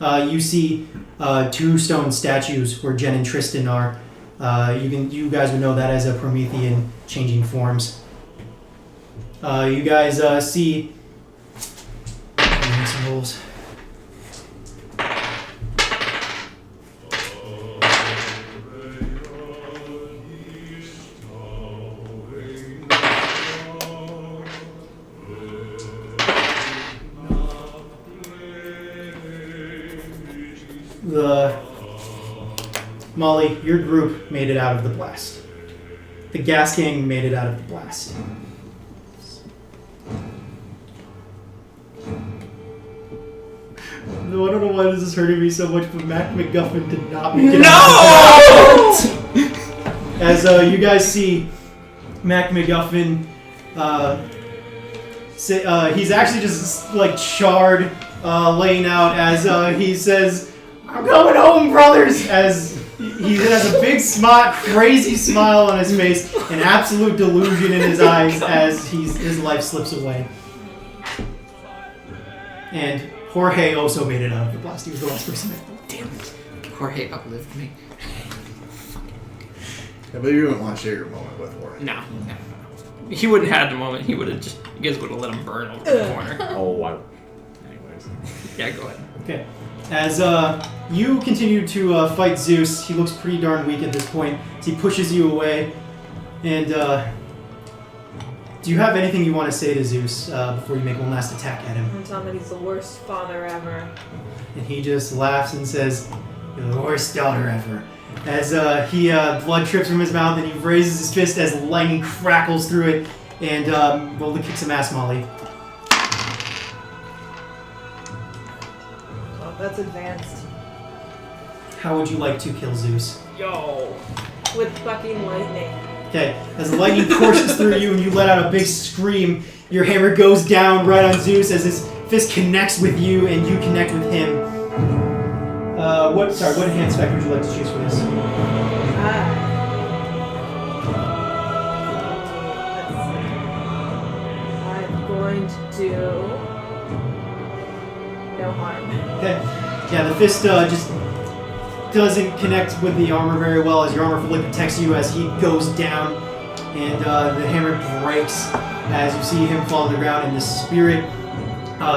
You see 2 stone statues where Jen and Tristan are. You guys would know that as a Promethean changing forms. You guys see. Some rolls. Molly, your group made it out of the blast. The gas gang made it out of the blast. No, I don't know why this is hurting me so much, but Mac McGuffin did not make it out. As you guys see, Mac McGuffin, he's actually just like charred, laying out as he says, "I'm going home, brothers!" As he has a big crazy smile on his face, and absolute delusion in his eyes as his life slips away. And Jorge also made it out of the blast. He was the last person. Damn it. Jorge outlived me. Yeah, but you wouldn't want to share your moment with Warren. No. He wouldn't have had the moment. He would have just. You guys would have let him burn over the corner. Oh, wow. Anyways. Yeah, go ahead. Okay. As you continue to fight Zeus, he looks pretty darn weak at this point. As he pushes you away. And do you have anything you want to say to Zeus before you make one last attack at him? And tell him that he's the worst father ever. And he just laughs and says, "You're the worst daughter ever." As he blood drips from his mouth and he raises his fist as lightning crackles through it. And roll to kick some ass, Molly. Oh, that's advanced. How would you like to kill Zeus? Yo. With fucking lightning. Okay, as the lightning courses through you and you let out a big scream, your hammer goes down right on Zeus as his fist connects with you and you connect with him. What hand spec would you like to choose for this? I'm going to do no harm. Okay. Yeah, the fist just doesn't connect with the armor very well as your armor fully protects you as he goes down and the hammer breaks as you see him fall to the ground and the spirit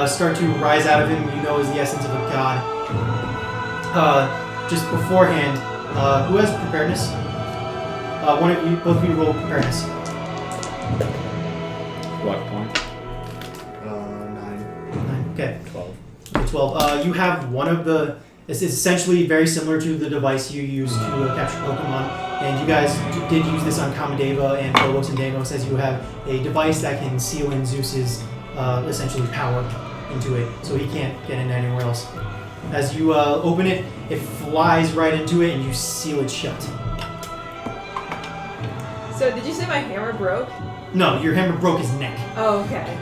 start to rise out of him. You know is the essence of a god. Just beforehand, who has preparedness? One of you, both of you roll preparedness. What point? 9. Okay. 12. Okay, 12. You have one of the. It's essentially very similar to the device you use to capture Pokemon, and you guys did use this on Kamadeva and Phobos and Deimos, as you have a device that can seal in Zeus's essentially power into it, so he can't get in anywhere else. As you open it, it flies right into it, and you seal it shut. So, did you say my hammer broke? No, your hammer broke his neck. Oh, okay.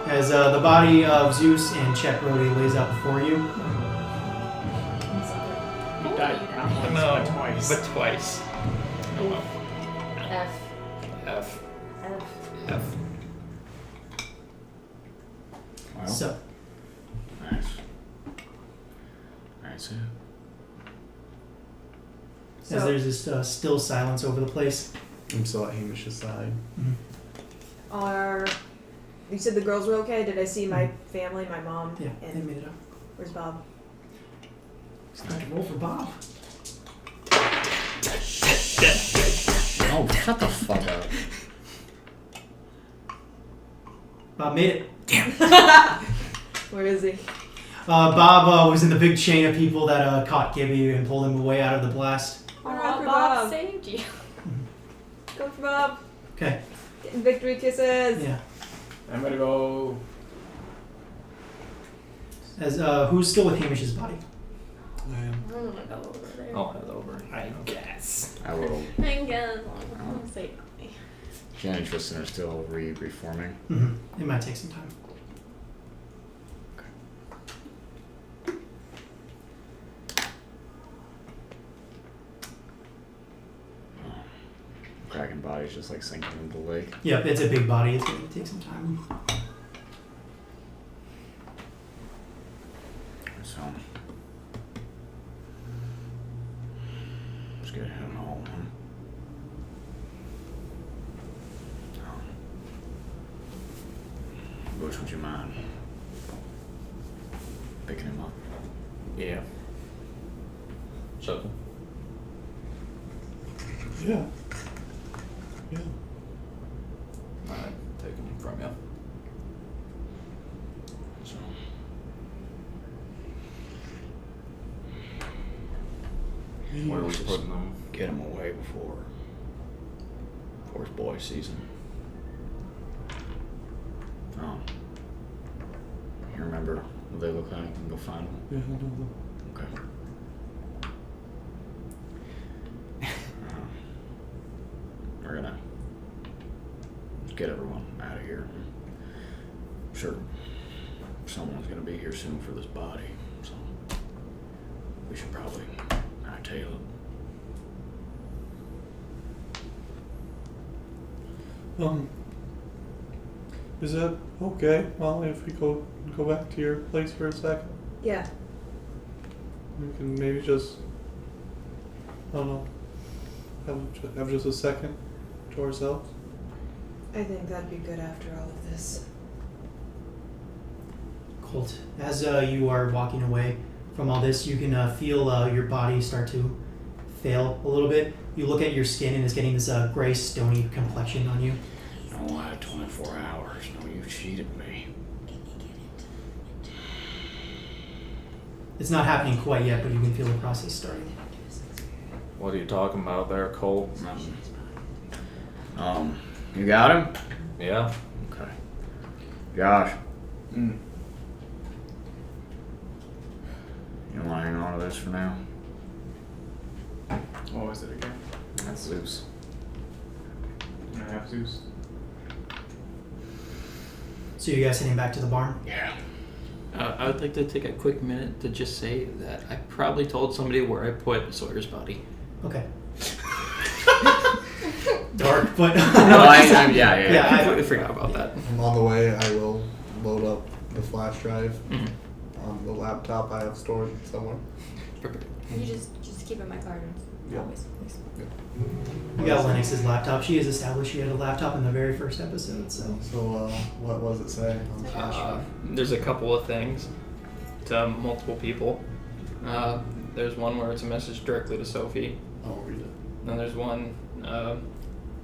As the body of Zeus and Chet Brody lays out before you. He died not once, but twice. But twice. Oh well. F. F. F. F. Well, So, nice. That's it. as there's this still silence over the place. I'm still at Hamish's side. You said the girls were okay? Did I see my family, my mom? Yeah, they And made it up. where's Bob? It's time to roll for Bob. Oh, shut the fuck up. Bob made it. Where is he? Bob was in the big chain of people that caught Gibby and pulled him away out of the blast. Run Oh, for Bob Bob. saved you. Go for Bob. Okay. Getting victory kisses. Yeah. I'm gonna go. As who's still with Hamish's body? I am. I'm gonna go over there. I'll head over. I guess. I will. I guess I'll say me. Jenny and Tristan are still reforming. It might take some time. Kraken body's just like sinking into the lake. Yep, it's a big body. It's going to take some time. So, let's get him home. Bush, would you mind picking him up? Yeah. So, Yeah. Yeah. alright, taking him from you. So, Where are we putting them? get him away before his boy sees him. You remember what they look like? You can go find them. Yeah, I know Okay. We're gonna get everyone out of here. I'm sure someone's gonna be here soon for this body, so we should probably hightail it. Is that okay, Molly, if we go back to your place for a second? Yeah. We can maybe just, I don't know, have just a second to ourselves? I think that'd be good after all of this. Colt, as you are walking away from all this, you can feel your body start to fail a little bit. You look at your skin and it's getting this gray, stony complexion on you. No, I had 24 hours. No, you cheated me. It's not happening quite yet, but you can feel the process starting. What are you talking about there, Cole? You got him? Yeah? Okay. Josh, Mm. you want to hang on to this for now? What was it again? That's Zeus. Can I have Zeus? So you guys heading back to the barn? Yeah. I would like to take a quick minute to just say that I probably told somebody where I put Sawyer's body. Okay. Dark, but Yeah. I completely forgot about that. I'm on the way. I will load up the flash drive Mhm. on the laptop I have stored somewhere. Perfect. You just keep it in my cards. Yeah. Always, please. you got Lennox's laptop. She has established she had a laptop in the very first episode, so. So, what does it say on the flash drive? There's a couple of things to multiple people. There's one where it's a message directly to Sophie. I'll read it. Then there's one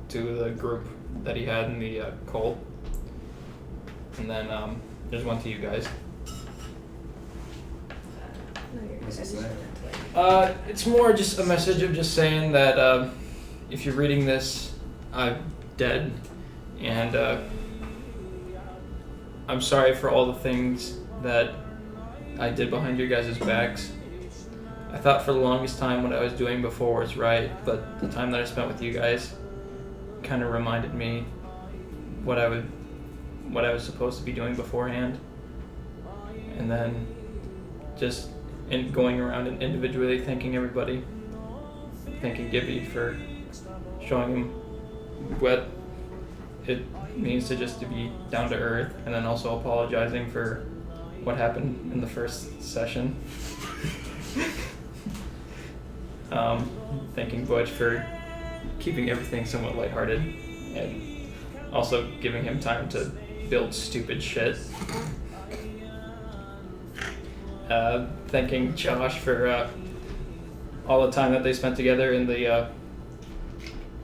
to the group that he had in the cult. And then there's one to you guys. No, you're What's good. it say? It's more just a message of just saying that if you're reading this, I'm dead. And I'm sorry for all the things that I did behind your guys' backs. I thought for the longest time what I was doing before was right, but the time that I spent with you guys kind of reminded me what I was supposed to be doing beforehand. And then just going around and individually thanking everybody, thanking Gibby for showing him what it means to just to be down to earth, and then also apologizing for what happened in the first session. thanking Butch for keeping everything somewhat lighthearted and also giving him time to build stupid shit. Thanking Josh for all the time that they spent together in the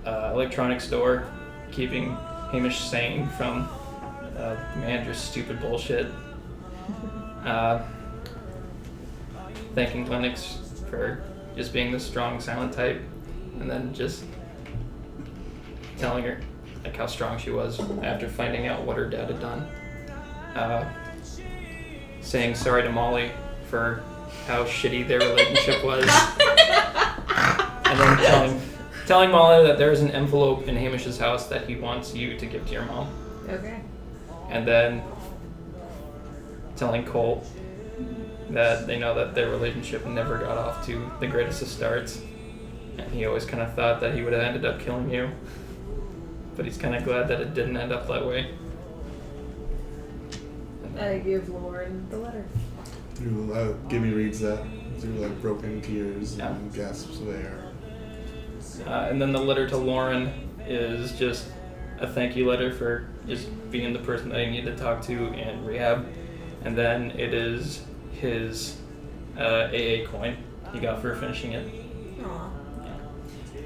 electronics store, keeping Hamish sane from manager's stupid bullshit. Thanking Lennox for just being the strong, silent type, and then just telling her like how strong she was after finding out what her dad had done. Saying sorry to Molly for how shitty their relationship was, and then telling Molly that there is an envelope in Hamish's house that he wants you to give to your mom. Okay. And then telling Colt that they know that their relationship never got off to the greatest of starts, and he always kind of thought that he would have ended up killing you, but he's kind of glad that it didn't end up that way. I give Lauren the letter. Gimme reads that through like broken tears Yeah. and gasps of air. And then the letter to Lauren is just a thank you letter for just being the person that I needed to talk to in rehab. And then it is his AA coin he got for finishing it. Aw.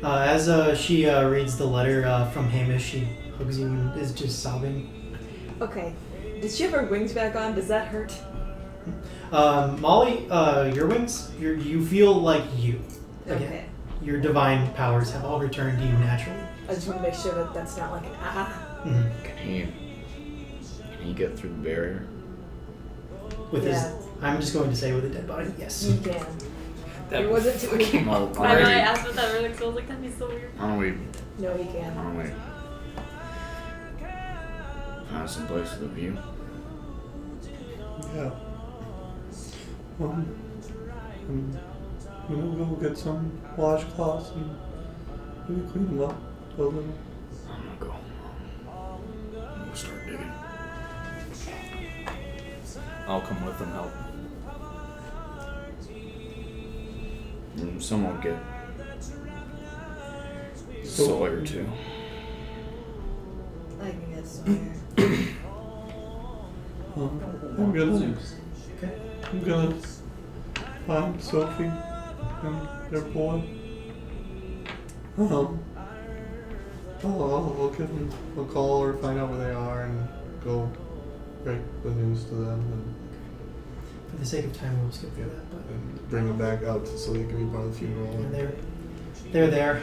As she reads the letter from Hamish, she hugs you and is just sobbing. Okay. Does she have her wings back on? Does that hurt? Molly, your wings, you feel like you. Again, Okay. your divine powers have all returned to you naturally. I just want to make sure that that's not like an Can he get through the barrier? With Yeah. his, I'm just going to say with a dead body, yes. You can. That It wasn't too. Well, I know I asked what that really, 'cause I was like, that'd be so weird. why don't we No, he can. find some place with a view? Yeah. I'm gonna go get some washcloths and maybe clean them up a little. I'm gonna go. We'll start digging. I'll come with and help. Someone get Sawyer too. I can get somewhere. I'm gonna find Sophie and their boy. I'll give them a call or find out where they are and go break the news to them For the sake of time, we'll skip through that. But and bring them back out so they can be part of the funeral. and they're there.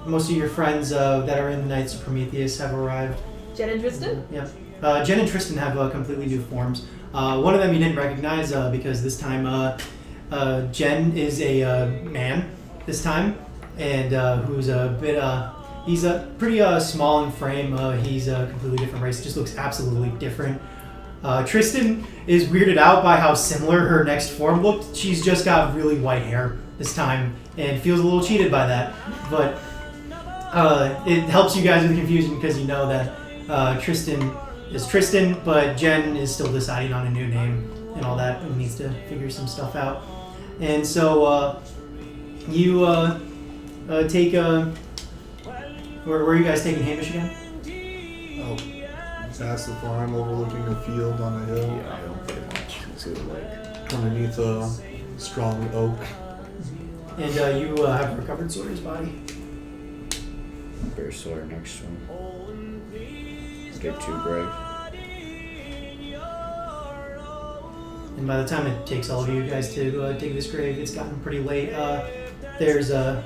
Most of your friends that are in the Knights of Prometheus have arrived. Jen and Tristan? Yeah. Jen and Tristan have completely new forms. One of them you didn't recognize because this time Jen is a man this time, and who's a bit. He's pretty small in frame. He's a completely different race. Just looks absolutely different. Tristan is weirded out by how similar her next form looked. She's just got really white hair this time and feels a little cheated by that. But it helps you guys with the confusion because you know that Tristan is Tristan, but Jen is still deciding on a new name and all that and needs to figure some stuff out. And so you take where are you guys taking Hamish again? Oh, past the farm overlooking a field on a hill Yeah, I don't pretty much. Let's see the lake. underneath a strong oak. And you have recovered Sawyer's body. Bear Sawyer next to him. Get two graves. And by the time it takes all of you guys to dig this grave, it's gotten pretty late. There's a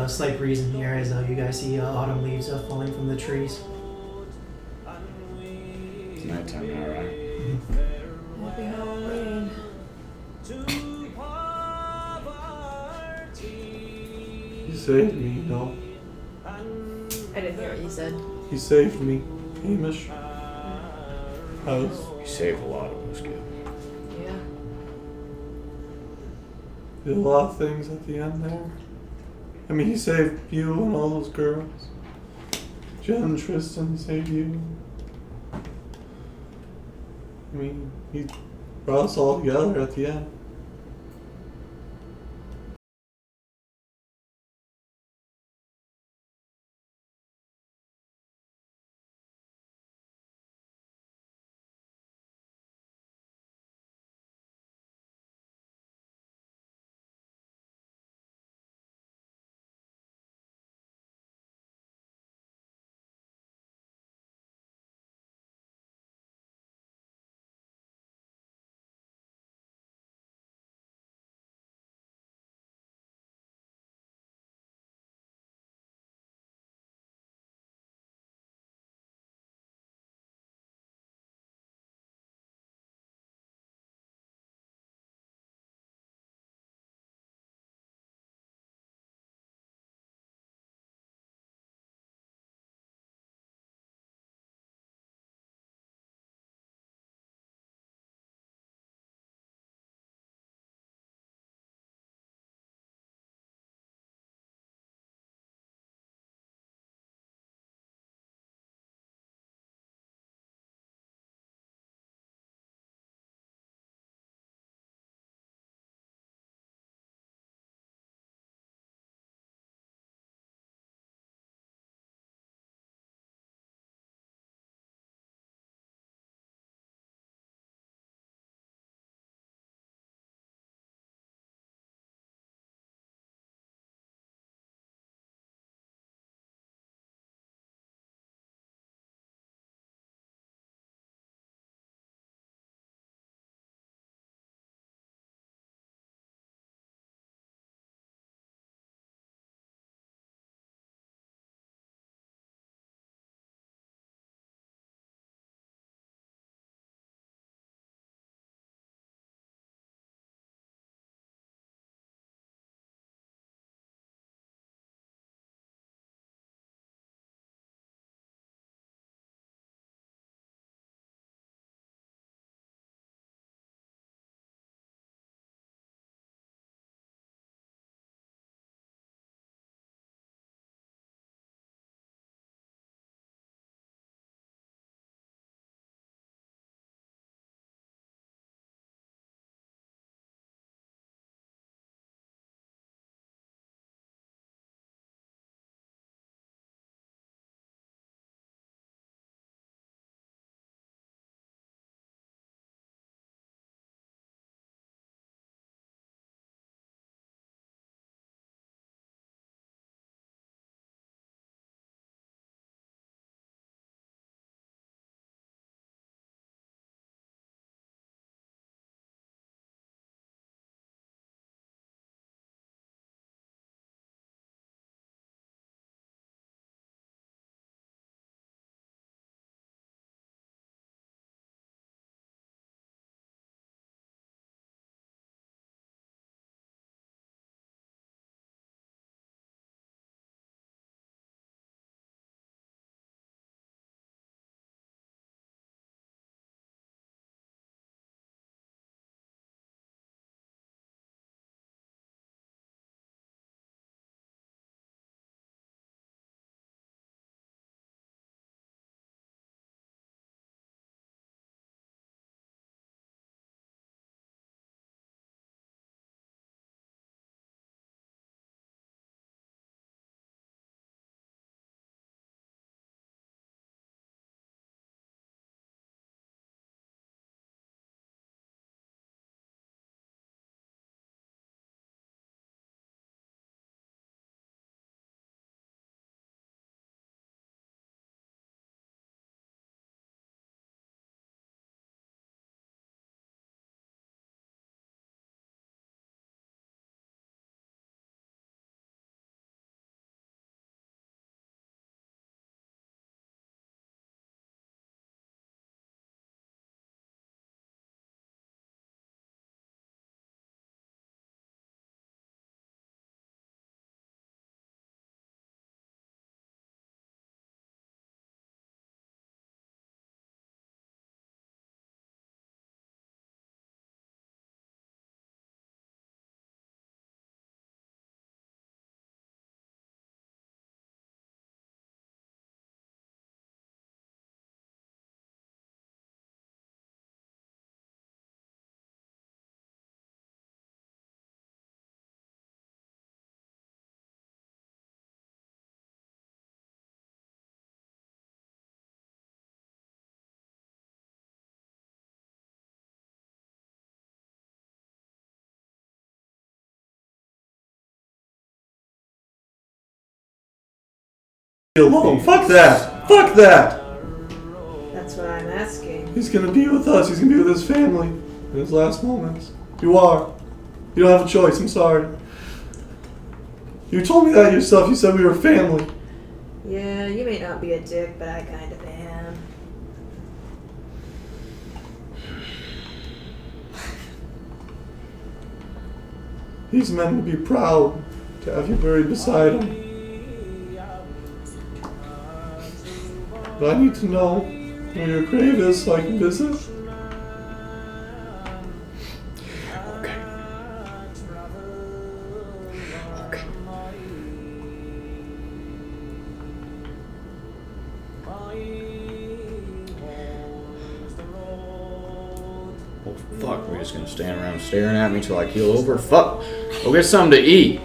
slight breeze in the air as you guys see autumn leaves falling from the trees. It's nighttime now, right? Happy Halloween. He saved me, you know. I didn't hear what you said. He saved me, Hamish. You saved a lot of us, kid. Yeah. Did a lot of things at the end there. I mean, he saved you and all those girls. Jen and Tristan saved you. I mean, he brought us all together at the end. alone. Fuck that. Fuck that. That's what I'm asking. He's gonna be with us. He's gonna be with his family in his last moments. You are. You don't have a choice. I'm sorry. You told me that yourself. You said we were family. Yeah, you may not be a dick, but I kind of am. He's meant to be proud to have you buried beside him. But I need to know where your grave is so I can visit. Okay. Okay. Well, fuck, we're just gonna stand around staring at me till I keel over? Fuck! Go get something to eat!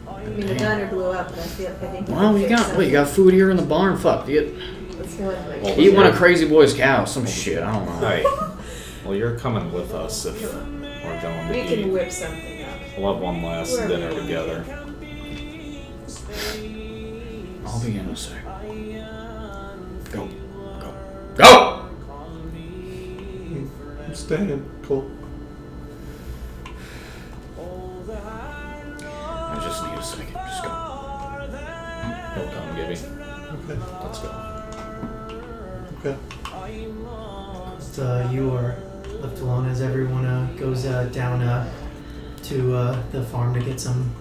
I mean, the diner blew up, but I think. Well, you got food here in the barn? Fuck, you Let's go with my Well, eat one of Crazy Boy's cows, some shit, I don't know. Hey. Well, you're coming with us if we're going to We can eat. whip something up. We'll have one last Wherever dinner we together. I'll be in a sec. Go. Go. Go! I'm staying. Cool. I just need a second. Just go. He'll come, Gibby. Okay. Let's go. Okay. You are left alone as everyone goes down to the farm to get some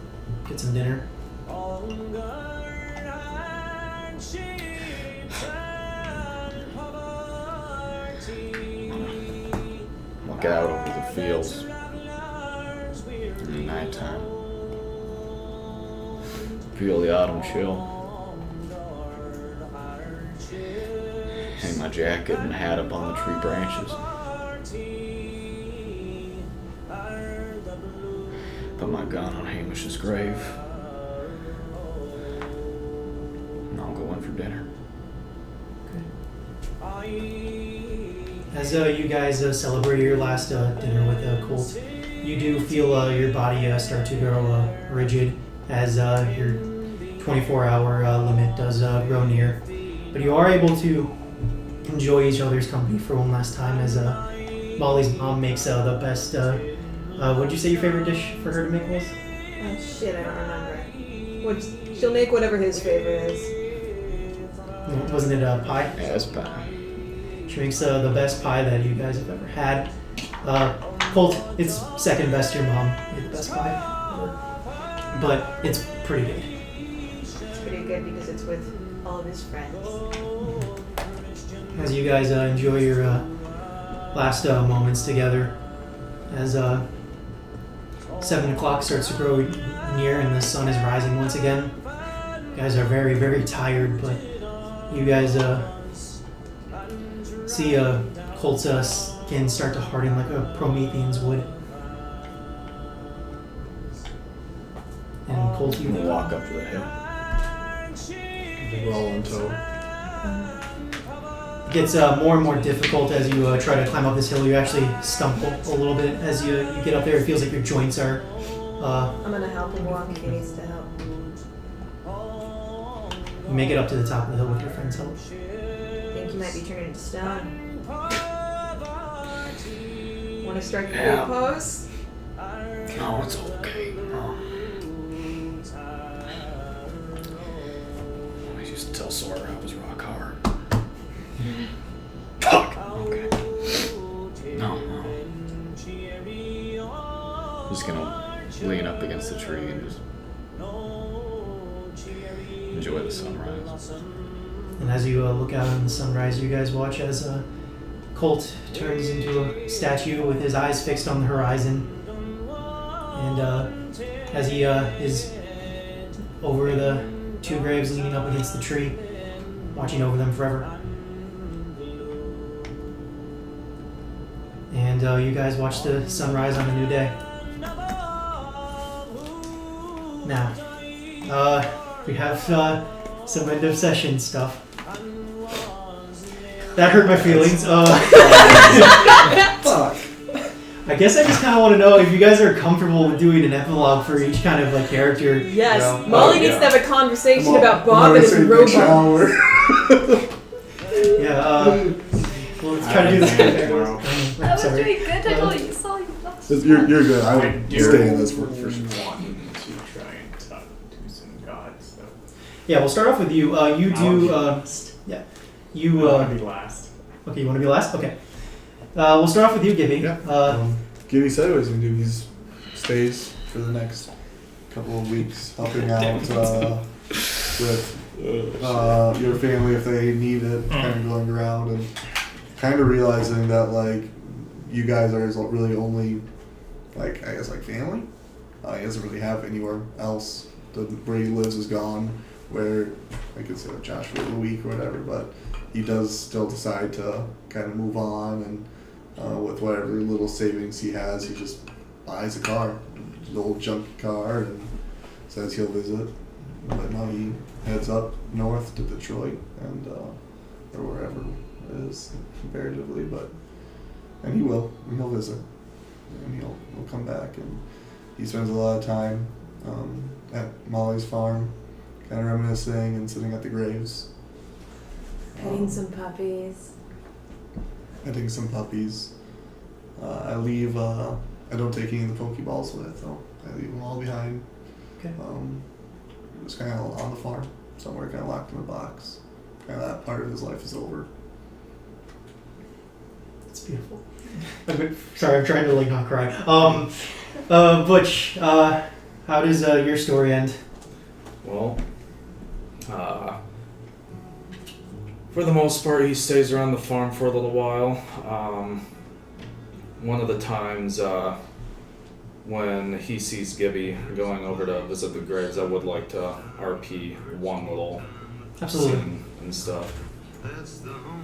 dinner. Look out over the fields. In the nighttime. Feel the autumn chill. Hang my jacket and hat up on the tree branches. Put my gun on Hamish's grave. And I'll go in for dinner. As you guys celebrate your last dinner with Colt, you do feel your body start to grow rigid as your 24-hour limit does grow near. But you are able to enjoy each other's company for one last time as Molly's mom makes the best. What'd you say your favorite dish for her to make was? Oh shit, I don't remember. She'll make whatever his favorite is. Wasn't it pie? Yeah, it's pie. She makes the best pie that you guys have ever had. Colt, it's second best to your mom. Made the best pie ever. But it's pretty good. It's pretty good because it's with all of his friends. As you guys enjoy your last moments together, as 7 o'clock starts to grow near and the sun is rising once again. You guys are very, very tired, but you guys see Colt's skin start to harden like a Promethean's would. And Colt, you We'll walk up to the hill. We're all in tow. gets more and more difficult as you try to climb up this hill. You actually stumble a little bit as you get up there. It feels like your joints are. I'm gonna help him walk if he needs to help. You make it up to the top of the hill with your friend's help. Think you might be turning into stone. Want to strike the Yeah. pose? No, it's okay. No. I just tell Sora I was rock hard. Fuck. Okay. No. Just gonna lean up against the tree and just enjoy the sunrise. And as you look out on the sunrise, you guys watch as Colt turns into a statue with his eyes fixed on the horizon. And as he is over the two graves leaning up against the tree, watching over them forever. And you guys watch the sunrise on a new day. Now, we have some end of session stuff. That hurt my feelings. Fuck. I I guess I just kind of want to know if you guys are comfortable with doing an epilogue for each kind of like character. Yes, you know? Molly needs to have a conversation about Bob and his robot. Yeah, well, let's try to do this. Tomorrow. That was Sorry. really good. I told you, saw you. You're good. I would You're stay in this for sure. wanting to try and talk to some gods, so. Yeah, we'll start off with you. You do. Yeah. You. I want to be last. Okay, you want to be last? Okay. We'll start off with you, Gibby. Yeah. Gibby said what he's gonna do. He stays for the next couple of weeks, helping out with your family if they need it, kind of going around and kind of realizing that like you guys are really only like I guess like family. He doesn't really have anywhere else. Where he lives is gone. Where I could say with Josh for a week or whatever, but he does still decide to kind of move on and. With whatever little savings he has, he just buys a car, an old junky car, and says he'll visit. But now he heads up north to Detroit and or wherever it is comparatively. And he'll visit, and he'll come back, and he spends a lot of time at Molly's farm, kind of reminiscing and sitting at the graves, Petting some puppies. petting some puppies. I leave. I don't take any of the Pokeballs with, though. I leave them all behind. Okay. Just kind of on the farm, somewhere, kind of locked in a box. Kind of that part of his life is over. It's beautiful. Sorry, I'm trying to like not cry. Butch, how does your story end? Well, for the most part, he stays around the farm for a little while. One of the times when he sees Gibby going over to visit the graves, I would like to RP one little Absolutely. scene and stuff.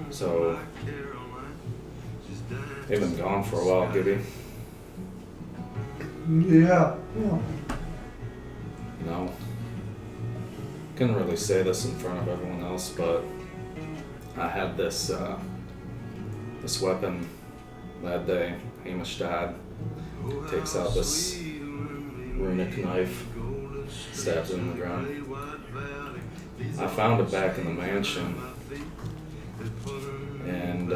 So, they've been gone for a while, Gibby. Yeah. No. Couldn't really say this in front of everyone else, but I had this this weapon that day. Hamish died. Takes out this runic knife, stabs it in the ground. I found it back in the mansion, and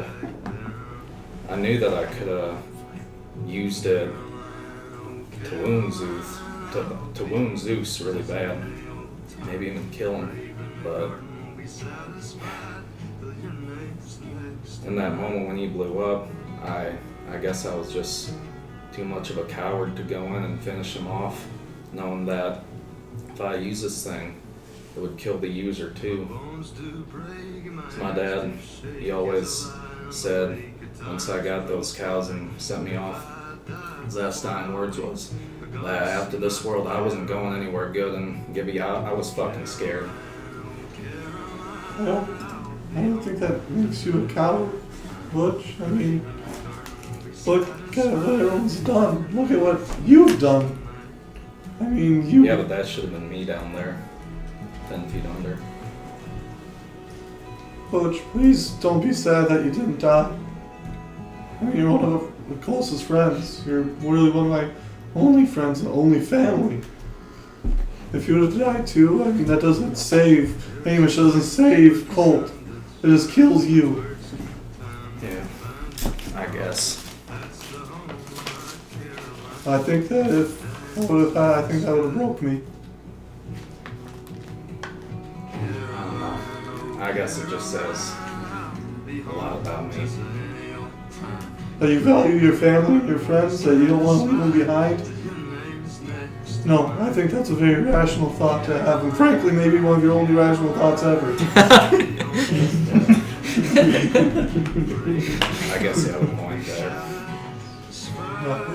I knew that I could have used it to wound Zeus really bad, maybe even kill him, but in that moment when he blew up, I guess I was just too much of a coward to go in and finish him off, knowing that if I use this thing, it would kill the user too. It's my dad, he always said, once I got those cows and sent me off, his last dying words was that after this world I wasn't going anywhere good, and Gibby, I was fucking scared. Well, I don't think that makes you a coward, Butch. I mean, look at what everyone's done. Look at what you've done. I mean, you... Yeah, but that should have been me down there, 10 feet under. Butch, please don't be sad that you didn't die. I mean, you're one of the closest friends. You're really one of my only friends and only family. If you would have died too, I mean, that doesn't save Hamish, doesn't save Colt. It just kills you. Yeah, I guess. I think that if I would have had, I think that would have broke me. I don't know. I guess it just says a lot about me. That you value your family and your friends, that you don't want to leave them behind. No, I think that's a very rational thought to have, and frankly, maybe one of your only rational thoughts ever. I guess you have a point there.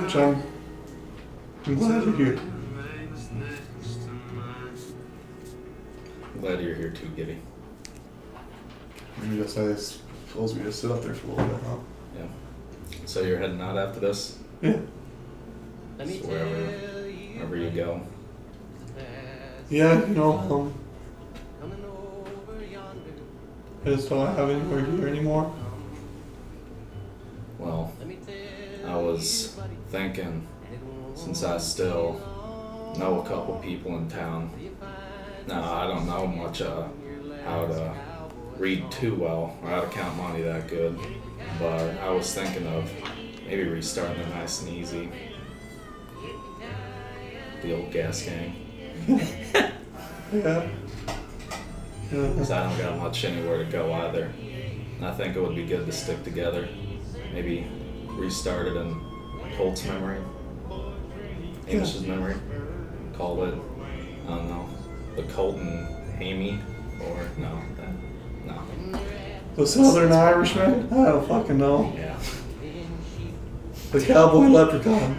Which I'm glad you're here. I'm glad you're here too, Gibby. You just, I suppose we just sit up there for a little bit, huh? Yeah. So you're heading out after this? Yeah. So wherever you go. Yeah, you know, I just don't have anywhere here anymore. Well, I was thinking, since I still know a couple people in town. Now, I don't know much how to read too well or how to count money that good, but I was thinking of maybe restarting it nice and easy. The old gas gang. Yeah. Because I don't got much anywhere to go either. And I think it would be good to stick together. Maybe restart it in Colt's memory. Amish's memory. Call it, I don't know, the Colt and Amy, or no. The Southern Irishman? I don't fucking know. Yeah. The Cowboy Leprechaun.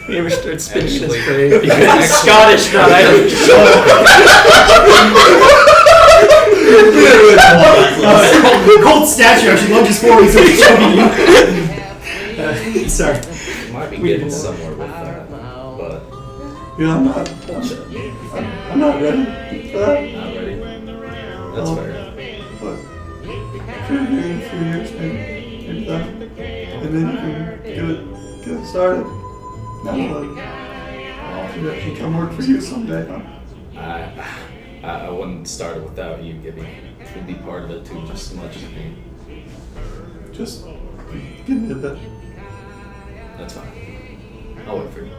You ever start spinning his Actually- grave? Scottish, not Irish. Cold statue. I should love just 4 weeks of choking you. Sorry. You might be getting somewhere with that, but Yeah, I'm not ready for that. not ready. That's fair. But could be in a few years, maybe that. And then you can get it started. Now, she come work for you someday, huh? I wouldn't start it without you, Gibby. You'd be part of it too, just as much as me. Just give me a bit. That's fine. I'll wait for you.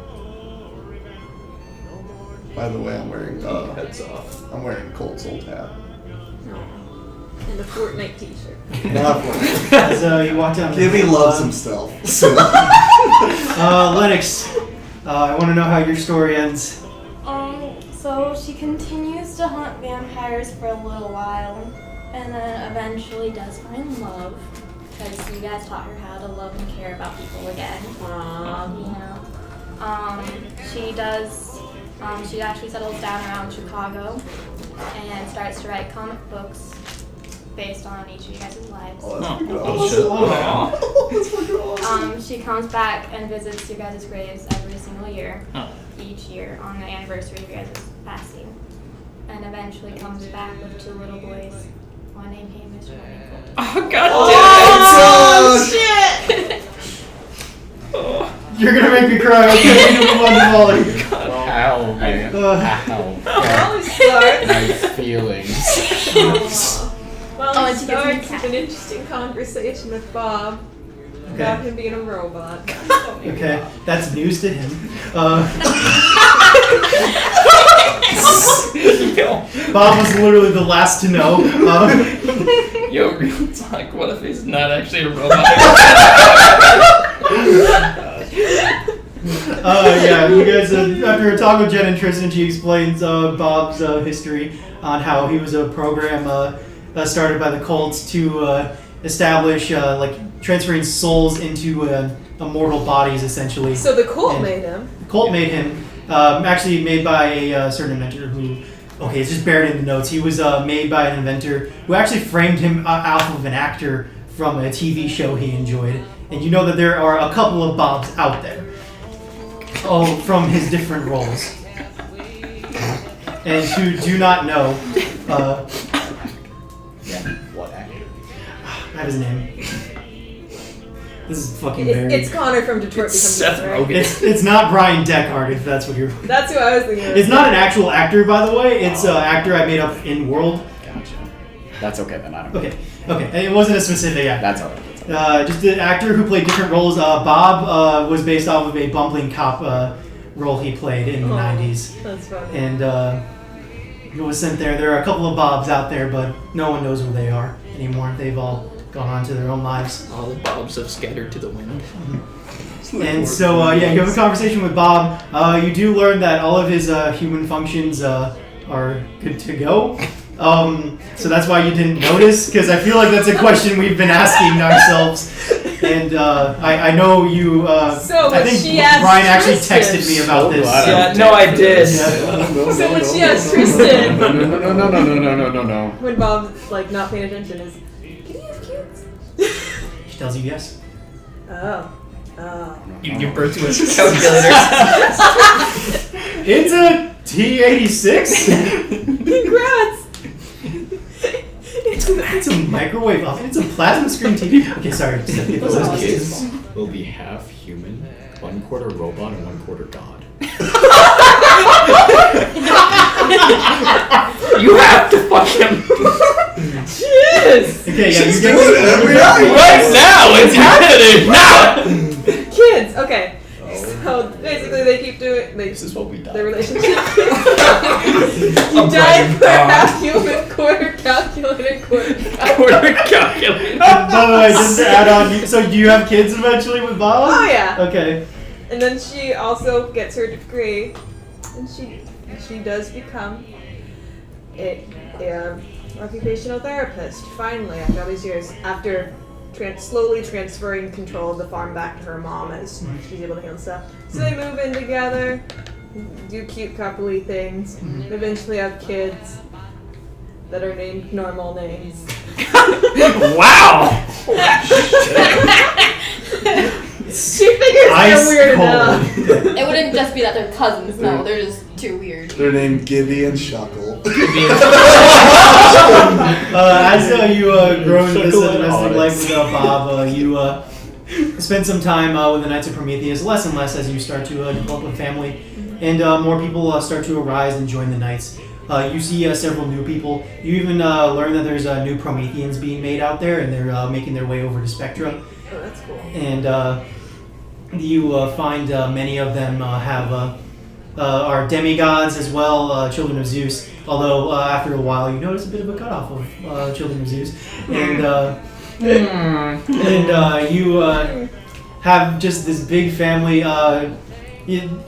By the way, I'm wearing Heads off. I'm wearing Colt's old hat. And a Fortnite t-shirt. Not for As you walk down. Gibby loves himself. So. Lennox, I want to know how your story ends. So she continues to hunt vampires for a little while, and then eventually does find love, because you guys taught her how to love and care about people again. She does. She actually settles down around Chicago, and starts to write comic books based on each of you guys' lives. Oh, that's fucking awesome. Shit. She comes back and visits you guys' graves every single year, Oh. each year on the anniversary of your guys' passing, and eventually comes back with 2 little boys, one named Hamish, one named Colton. Oh, God damn it! You're gonna make me cry. Okay, we can move on to Molly. How, man? How? I'll start. Nice feelings. Well, Oh, it and she gives me starts with an interesting conversation with Bob about him being a robot. Okay, that's news to him. Yo, Bob was literally the last to know. yo, real talk. What if he's not actually a robot? Yeah, you guys, after a talk with Jen and Tristan, she explains Bob's history on how he was a program started by the cults to establish, transferring souls into immortal bodies, essentially. So the cult And made him. The cult made him, actually made by a certain inventor who, okay, it's just buried in the notes. He was made by an inventor who actually framed him off of an actor from a TV show he enjoyed. And you know that there are a couple of Bobs out there. Oh, from his different roles. And who do not know, What actor? I have his name. This is fucking buried. It's Connor from Detroit It's Become Seth Human, right? Rogen. It's not Brian Deckard, if that's what you're... That's who I was thinking of. It's not an actual actor, by the way. It's an actor I made up in World. Gotcha. That's okay then. I don't. Okay. And it wasn't a specific actor. That's alright. That's alright. Just an actor who played different roles. Bob was based off of a bumbling cop role he played in the 90s. That's funny. And he was sent there. There are a couple of Bobs out there, but no one knows where they are anymore. They've all gone on to their own lives. All the Bobs have scattered to the wind. And so, you have a conversation with Bob. You do learn that all of his human functions are good to go. So that's why you didn't notice, because I feel like that's a question we've been asking ourselves. And I know you. So I when think she asked Brian actually Tristan- texted me about this. Yeah, no, I did. So when she asked Tristan, No. when Bob's like not paying attention, is, can you have kids? She tells you yes. Oh. You give birth to a calculator. It's a T86. Congrats! It's a microwave oven. It's a plasma screen TV. Okay, sorry. Just have to get those Those kids. will be half human, 1/4 robot, and 1/4 god. You have to fuck him. Yes! Okay, yeah, you She's get doing it every night. Right now, it's happening now. Kids, okay. So basically, they keep doing This is what we die. their relationship. You die for half human, quarter calculated, quarter Quarter calculator. By the way, just to add on, so do you have kids eventually with Bob? Oh yeah. Okay. And then she also gets her degree, and she does become a occupational therapist. Finally, after all these years, after slowly transferring control of the farm back to her mom as she's able to handle stuff. So they move in together, do cute coupley things, and eventually have kids that are named normal names. Wow. She figures they're weird enough. It wouldn't just be that they're cousins, no, they're just too weird. They're named Gibby and Shuckle. As you grow into this domestic life with Bob, you spend some time with the Knights of Prometheus, less and less as you start to develop a family, and more people start to arise and join the Knights. You see several new people. You even learn that there's new Prometheans being made out there, and they're making their way over to Spectra. Oh, that's cool. And you find many of them are demigods as well, children of Zeus. Although after a while, you notice a bit of a cutoff of children of Zeus, and you have just this big family.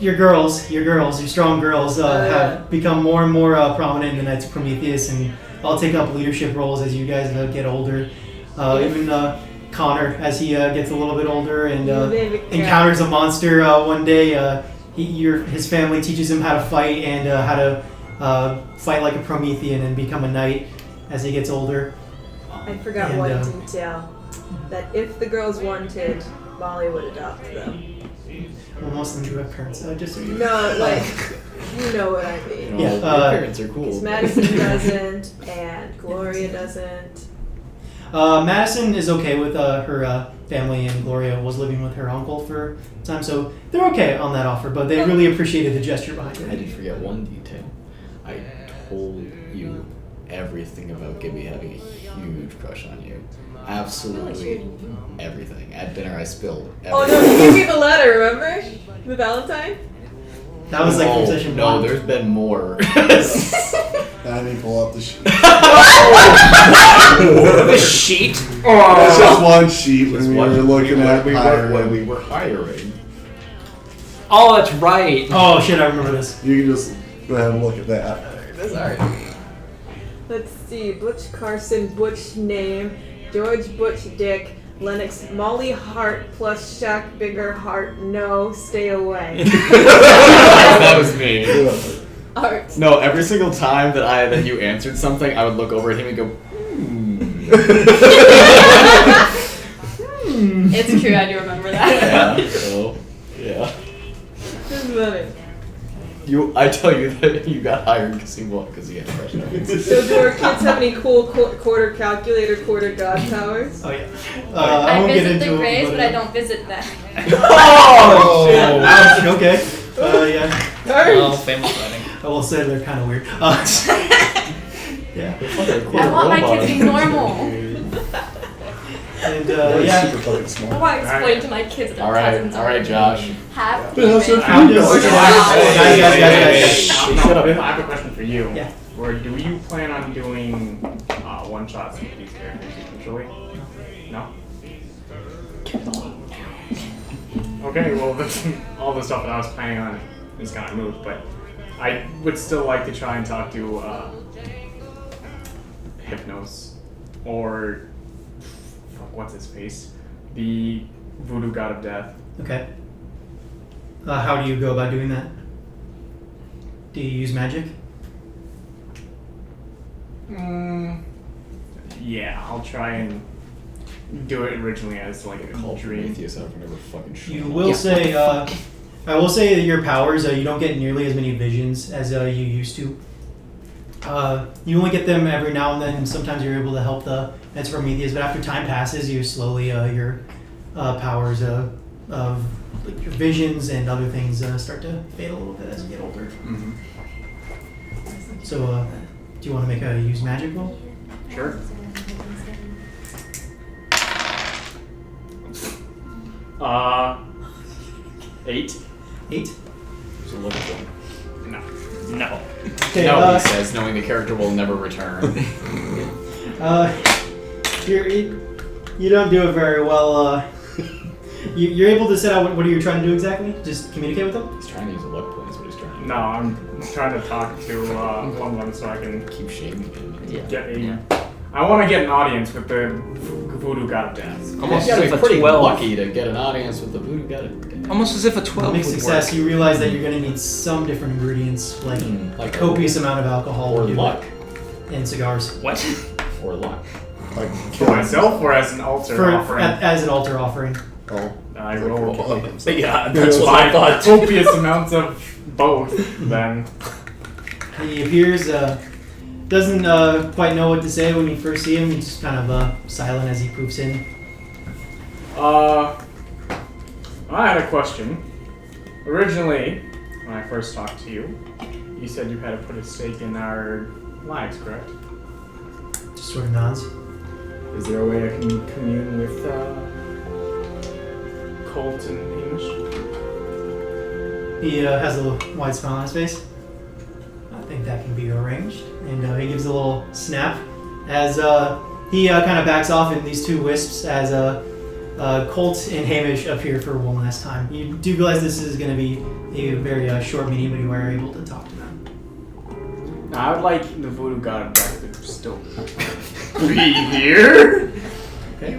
Your strong girls, have become more and more prominent in the Knights of Prometheus, and I'll take up leadership roles as you guys get older. Even Connor, as he gets a little bit older and encounters a monster one day, his family teaches him how to fight and how to fight like a Promethean and become a knight as he gets older. I forgot one detail. That if the girls wanted, Molly would adopt them. Well, most of them do have parents, just so you No, like, you know what I mean. Yeah, your parents are cool. Because Madison doesn't, and Gloria doesn't. Madison is okay with her family, and Gloria was living with her uncle for a time, so they're okay on that offer, but they really appreciated the gesture behind I it. did forget one detail. I told you everything about Gibby having a huge crush on you. Absolutely everything. At dinner, I spilled everything. Oh no, you gave me the letter, remember? The Valentine? That was like from session No, one. there's been more. I need to pull up the sheet. The sheet. It's just one sheet when we were looking at when hiring. we were hiring. Oh, that's right. Oh shit, I remember this. You can just go ahead and look at that. Sorry. Let's see. Butch Carson, Butch name. George Butch Dick. Lennox Molly Hart plus Shaq Bigger Heart. No, stay away. That was me. Art. No, every single time that you answered something, I would look over at him and go, It's true, I do remember that. Yeah. So, yeah. This is funny. I tell you that you got hired because he had a crush on you. So do our kids have any cool quarter calculator, quarter god powers? Oh yeah. I won't get visit into the it, graves, but I don't visit them. Oh! Ouch, okay. Yeah. Oh, family planning. I will say they're kind of weird. Yeah. I want my kids to be normal. And Super fucking smart. I want to explain to my kids that their cousins All right, Josh. have Yeah, that's demons. what you Guys. Shut up. I have a question for you. Yeah. Or do you plan on doing one shots with these characters eventually? No? Okay, well, all the stuff that I was planning on is kind of moved, but I would still like to try and talk to Hypnos, or what's his face? The voodoo god of death. Okay. How do you go about doing that? Do you use magic? Yeah, I'll try and do it originally as like a Call dream. Prometheus out for never fucking shit. You will say, I will say that your powers, you don't get nearly as many visions as you used to. You only get them every now and then, and sometimes you're able to help the Knights of Prometheus, but after time passes, you slowly, your powers like your visions and other things start to fade a little bit as you get older. Mm-hmm. So, do you want to make a use magic roll? Sure. Eight. 8. So look at them. No. Okay, No, he says, knowing the character will never return. You don't do it very well. You're able to set out what are you trying to do exactly? Just communicate with them? He's trying to use a luck point, is what he's trying to do. No, I'm trying to talk to one of them so I can Keep shaming him. get a. I want to get an audience with the voodoo goddess. Almost You as gotta if be a pretty 12. lucky to get an audience with the voodoo goddess. Almost as if a 12 Mixed would success, work. you realize that you're going to need some different ingredients, like Like a copious amount of alcohol or to do luck. it, and cigars. What? Or luck. For myself or as an altar offering? As an altar offering. Oh. I will Yeah, that's what I buy thought. copious amounts of both, then. He appears, doesn't quite know what to say when you first see him. He's just kind of silent as he poofs in. I had a question. Originally, when I first talked to you, you said you had to put a stake in our lives, correct? Just sort of nods. Is there a way I can commune with Colt and Hamish? He has a little wide smile on his face. I think that can be arranged. And he gives a little snap as he kind of backs off in these two wisps as Colt and Hamish appear for one last time. You do realize this is going to be a very short meeting, but you are able to talk to them. Now, I would like the voodoo god to still be here. Okay.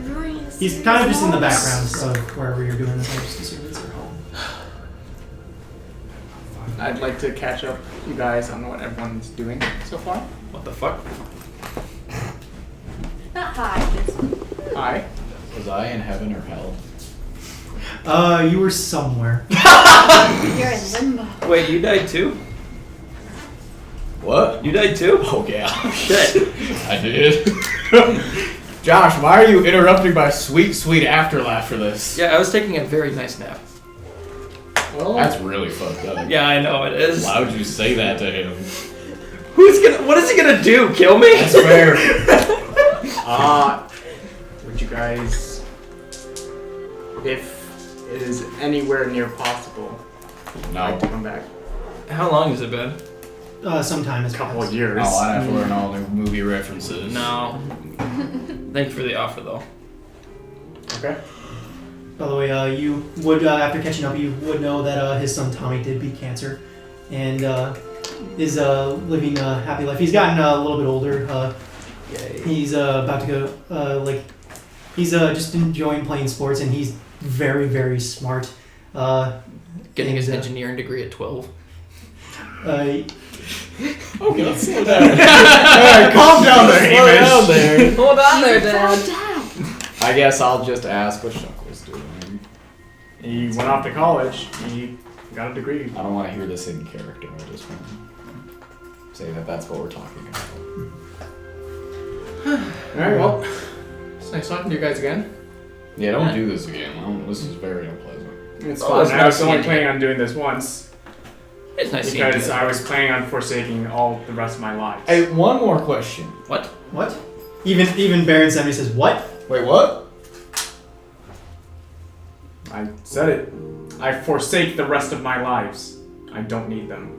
He's kind of just in the background of wherever you're doing this. I just assume it's your home. I'd like to catch up you guys on what everyone's doing so far. What the fuck? Not high, just Hi. Was I in heaven or hell? You were somewhere. you're in limbo. Wait, you died too? What? You died too? Oh yeah. Shit. I did. Josh, why are you interrupting my sweet, sweet afterlaugh for this? Yeah, I was taking a very nice nap. Well, That's really fucked up. Yeah, I know it is. Why would you say that to him? What is he gonna do? Kill me? That's fair. would you guys, if it is anywhere near possible, like to No. come back? How long has it been? Sometime has A couple of passed. years. Oh, I'd have to learn all the movie references. No. Thank you for the offer, though. Okay. By the way, you would, after catching up, you would know that his son Tommy did beat cancer and is living a happy life. He's gotten a little bit older. He's about to go, he's just enjoying playing sports, and he's very, very smart. Getting his engineering degree at 12. Okay, let's slow down. Alright, calm down there, Slow down Hamish. there. Hold on there, Dad. I guess I'll just ask what Shuckle's doing. He went off to college. He got a degree. I don't want to hear this in character. I just want to say that that's what we're talking about. Alright, well, it's nice talking to you guys again. Yeah, don't do this again. This is very unpleasant. It's Oh, fine. it's I nice was only seeing planning on doing this once It's nice seeing because you. I was planning on forsaking all the rest of my life. Hey, one more question. What? What? Even Baron 70 says, what? Wait, what? I said it. I forsake the rest of my lives. I don't need them.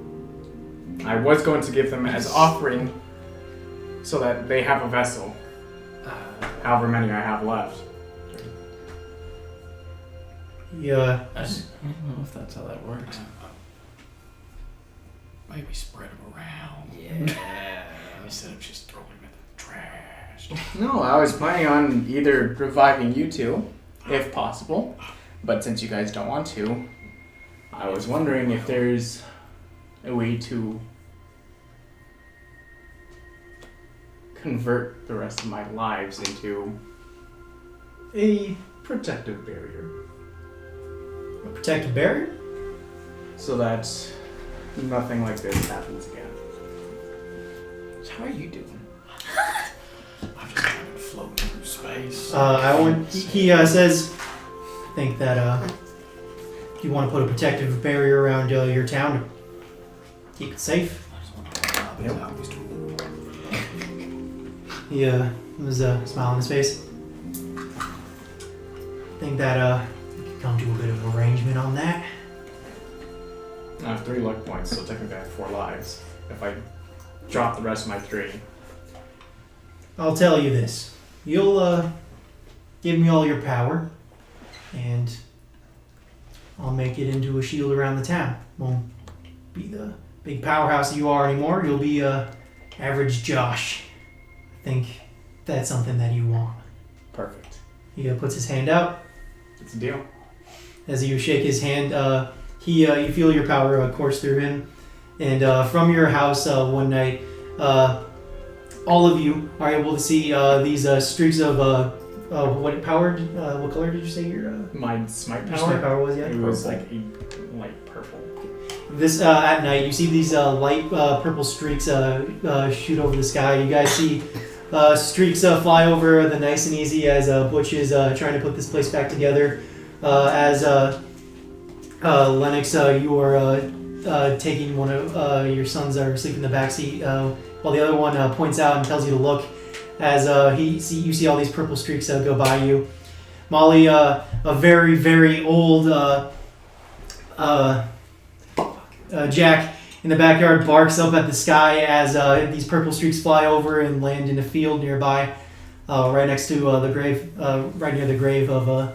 I was going to give them as offering so that they have a vessel. However many I have left. Yeah. I don't know if that's how that works. Maybe spread them around. Yeah. Instead of just throwing them in the trash. No, I was planning on either reviving you two, if possible. But since you guys don't want to, I was wondering if there's a way to convert the rest of my lives into a protective barrier. A protective barrier? So that nothing like this happens again. So how are you doing? I'm just kind of floating through space. He says, I think that you want to put a protective barrier around your town to keep it safe. He was a smile on his face. Think that we could come to a bit of an arrangement on that. I have 3 luck points, so technically I have 4 lives. If I drop the rest of my 3. I'll tell you this. You'll give me all your power, and I'll make it into a shield around the town. Won't be the big powerhouse you are anymore. You'll be average Josh. I think that's something that you want. Perfect. He puts his hand out. It's a deal. As you shake his hand, you feel your power course through him. And from your house one night, all of you are able to see these streaks of what color did you say your My smite your power? smite power was? Yeah, It was like a light purple. This at night, you see these light purple streaks shoot over the sky. You guys see streaks fly over the nice and easy as Butch is trying to put this place back together. As Lennox, you are taking one of your sons are asleep in the backseat, while the other one points out and tells you to look. As you see all these purple streaks go by you. Molly, a very, very old Jack in the backyard barks up at the sky as these purple streaks fly over and land in a field nearby, right next to the grave, right near the grave of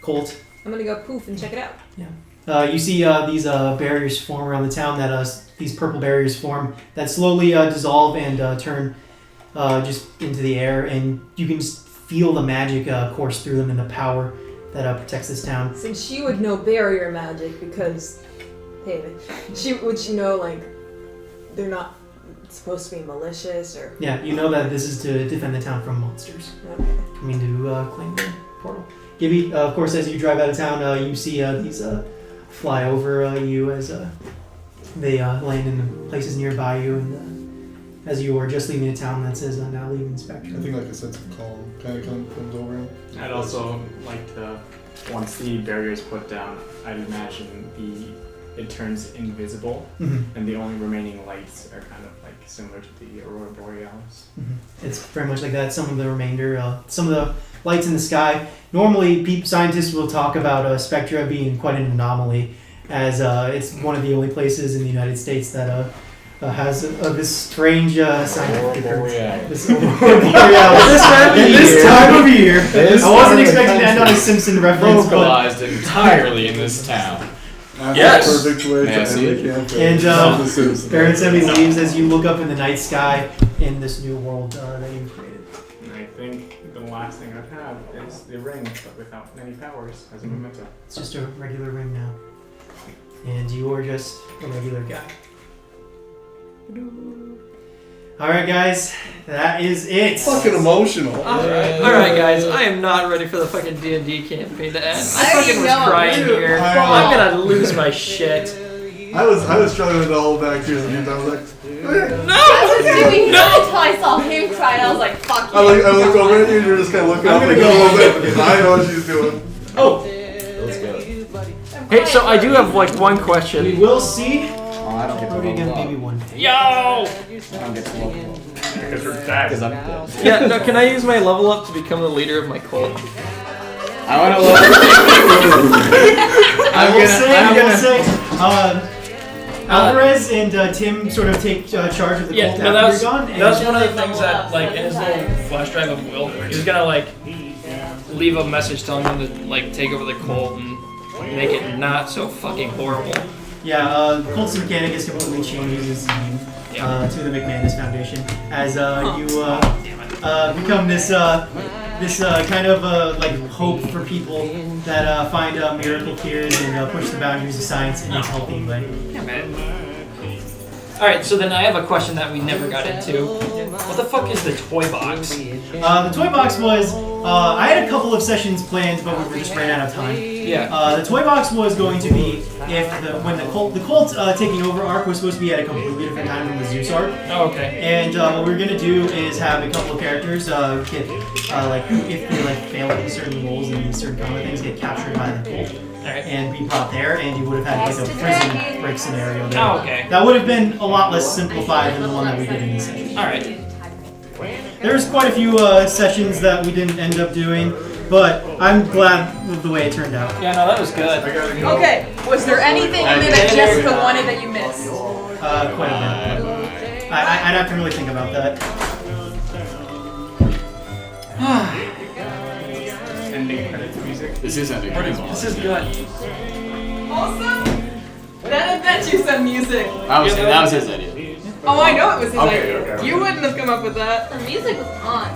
Colt. I'm gonna go poof and check it out. You see these barriers form around the town. These purple barriers form that slowly dissolve and turn just into the air, and you can just feel the magic course through them and the power that protects this town. Since she would know barrier magic because, hey, would she know like they're not supposed to be malicious or? Yeah, you know that this is to defend the town from monsters Okay. coming to claim the portal. Gibby, of course, as you drive out of town, you see these fly over you as they land in places nearby you, and as you are just leaving the town, that says now leaving Spectre. I think like a sense of calm kind of comes over him. I'd also like to, once the barrier is put down, I'd imagine it turns invisible, and the only remaining lights are kind of like similar to the Aurora Borealis. It's very much like that. Some of the remainder, some of the lights in the sky. Normally, scientists will talk about Spectra being quite an anomaly, as it's one of the only places in the United States that has this strange scientific this time of year. I wasn't expecting to end on a Simpson reference, but Localized entirely in this town. That's Yes! the perfect way to Nancy. end the campaign. And The Simpsons. Baron Semi leaves as you look up in the night sky in this new world that you've created. And I think the last thing I'd have is the ring, but without any powers as a memento. It's just a regular ring now, and you are just a regular guy. All right, guys, that is it. Fucking emotional. Alright, guys, I am not ready for the fucking D&D campaign to end. I fucking was know, crying dude. here. I know. I'm gonna lose my shit. I was struggling to hold back tears a few times. I was like, okay. I was doing that until I saw him cry, and I was like, fuck you. I looked over at you and you're just kind of looking I'm up gonna and go go a all little bit. I know what she's doing. Oh, Let's go. Hey, so I do have like one we question. will see. Oh, I don't get to Maybe level up. maybe one. Yo! I don't get to level up. Because we're dead. Because I'm dead. Yeah, no, can I use my level up to become the leader of my cult? I want to level I will say, Alvarez and Tim sort of take charge of the Yeah, cult no, after you're gone. And that's one of the things that, like, in his little flash drive of Will, he's gonna, like, leave a message telling him to, like, take over the cult and make it not so fucking horrible. yeah, Colt's mechanic is completely changing his name to the McManus Foundation as you become this kind of like hope for people that find miracle cures and push the boundaries of science in a healthy way. Yeah, man. Alright, so then I have a question that we never got into. What the fuck is the toy box? The toy box was I had a couple of sessions planned, but we just ran out of time. Yeah. The toy box was going to be when the cult taking over arc was supposed to be at a completely different time than the Zeus arc. Oh, okay. And what we're gonna do is have a couple of characters get if they like fail at these certain roles and these certain combat things get captured by the cult. Alright. and be brought there, and you would have had like a prison break scenario there. Oh, okay. That would have been a lot less simplified than the one that we did in this session. Alright. There's quite a few sessions that we didn't end up doing, but I'm glad with the way it turned out. Yeah, no, that was good. Okay, was there anything in there that Jessica wanted that you missed? Quite a bit. I'd have to really think about that. Ending credits music. This is ending. This is good. Awesome! That'll get you some music. That was his idea. Oh, I know it was his Okay, idea. okay, okay. You wouldn't have come up with that. The music was on.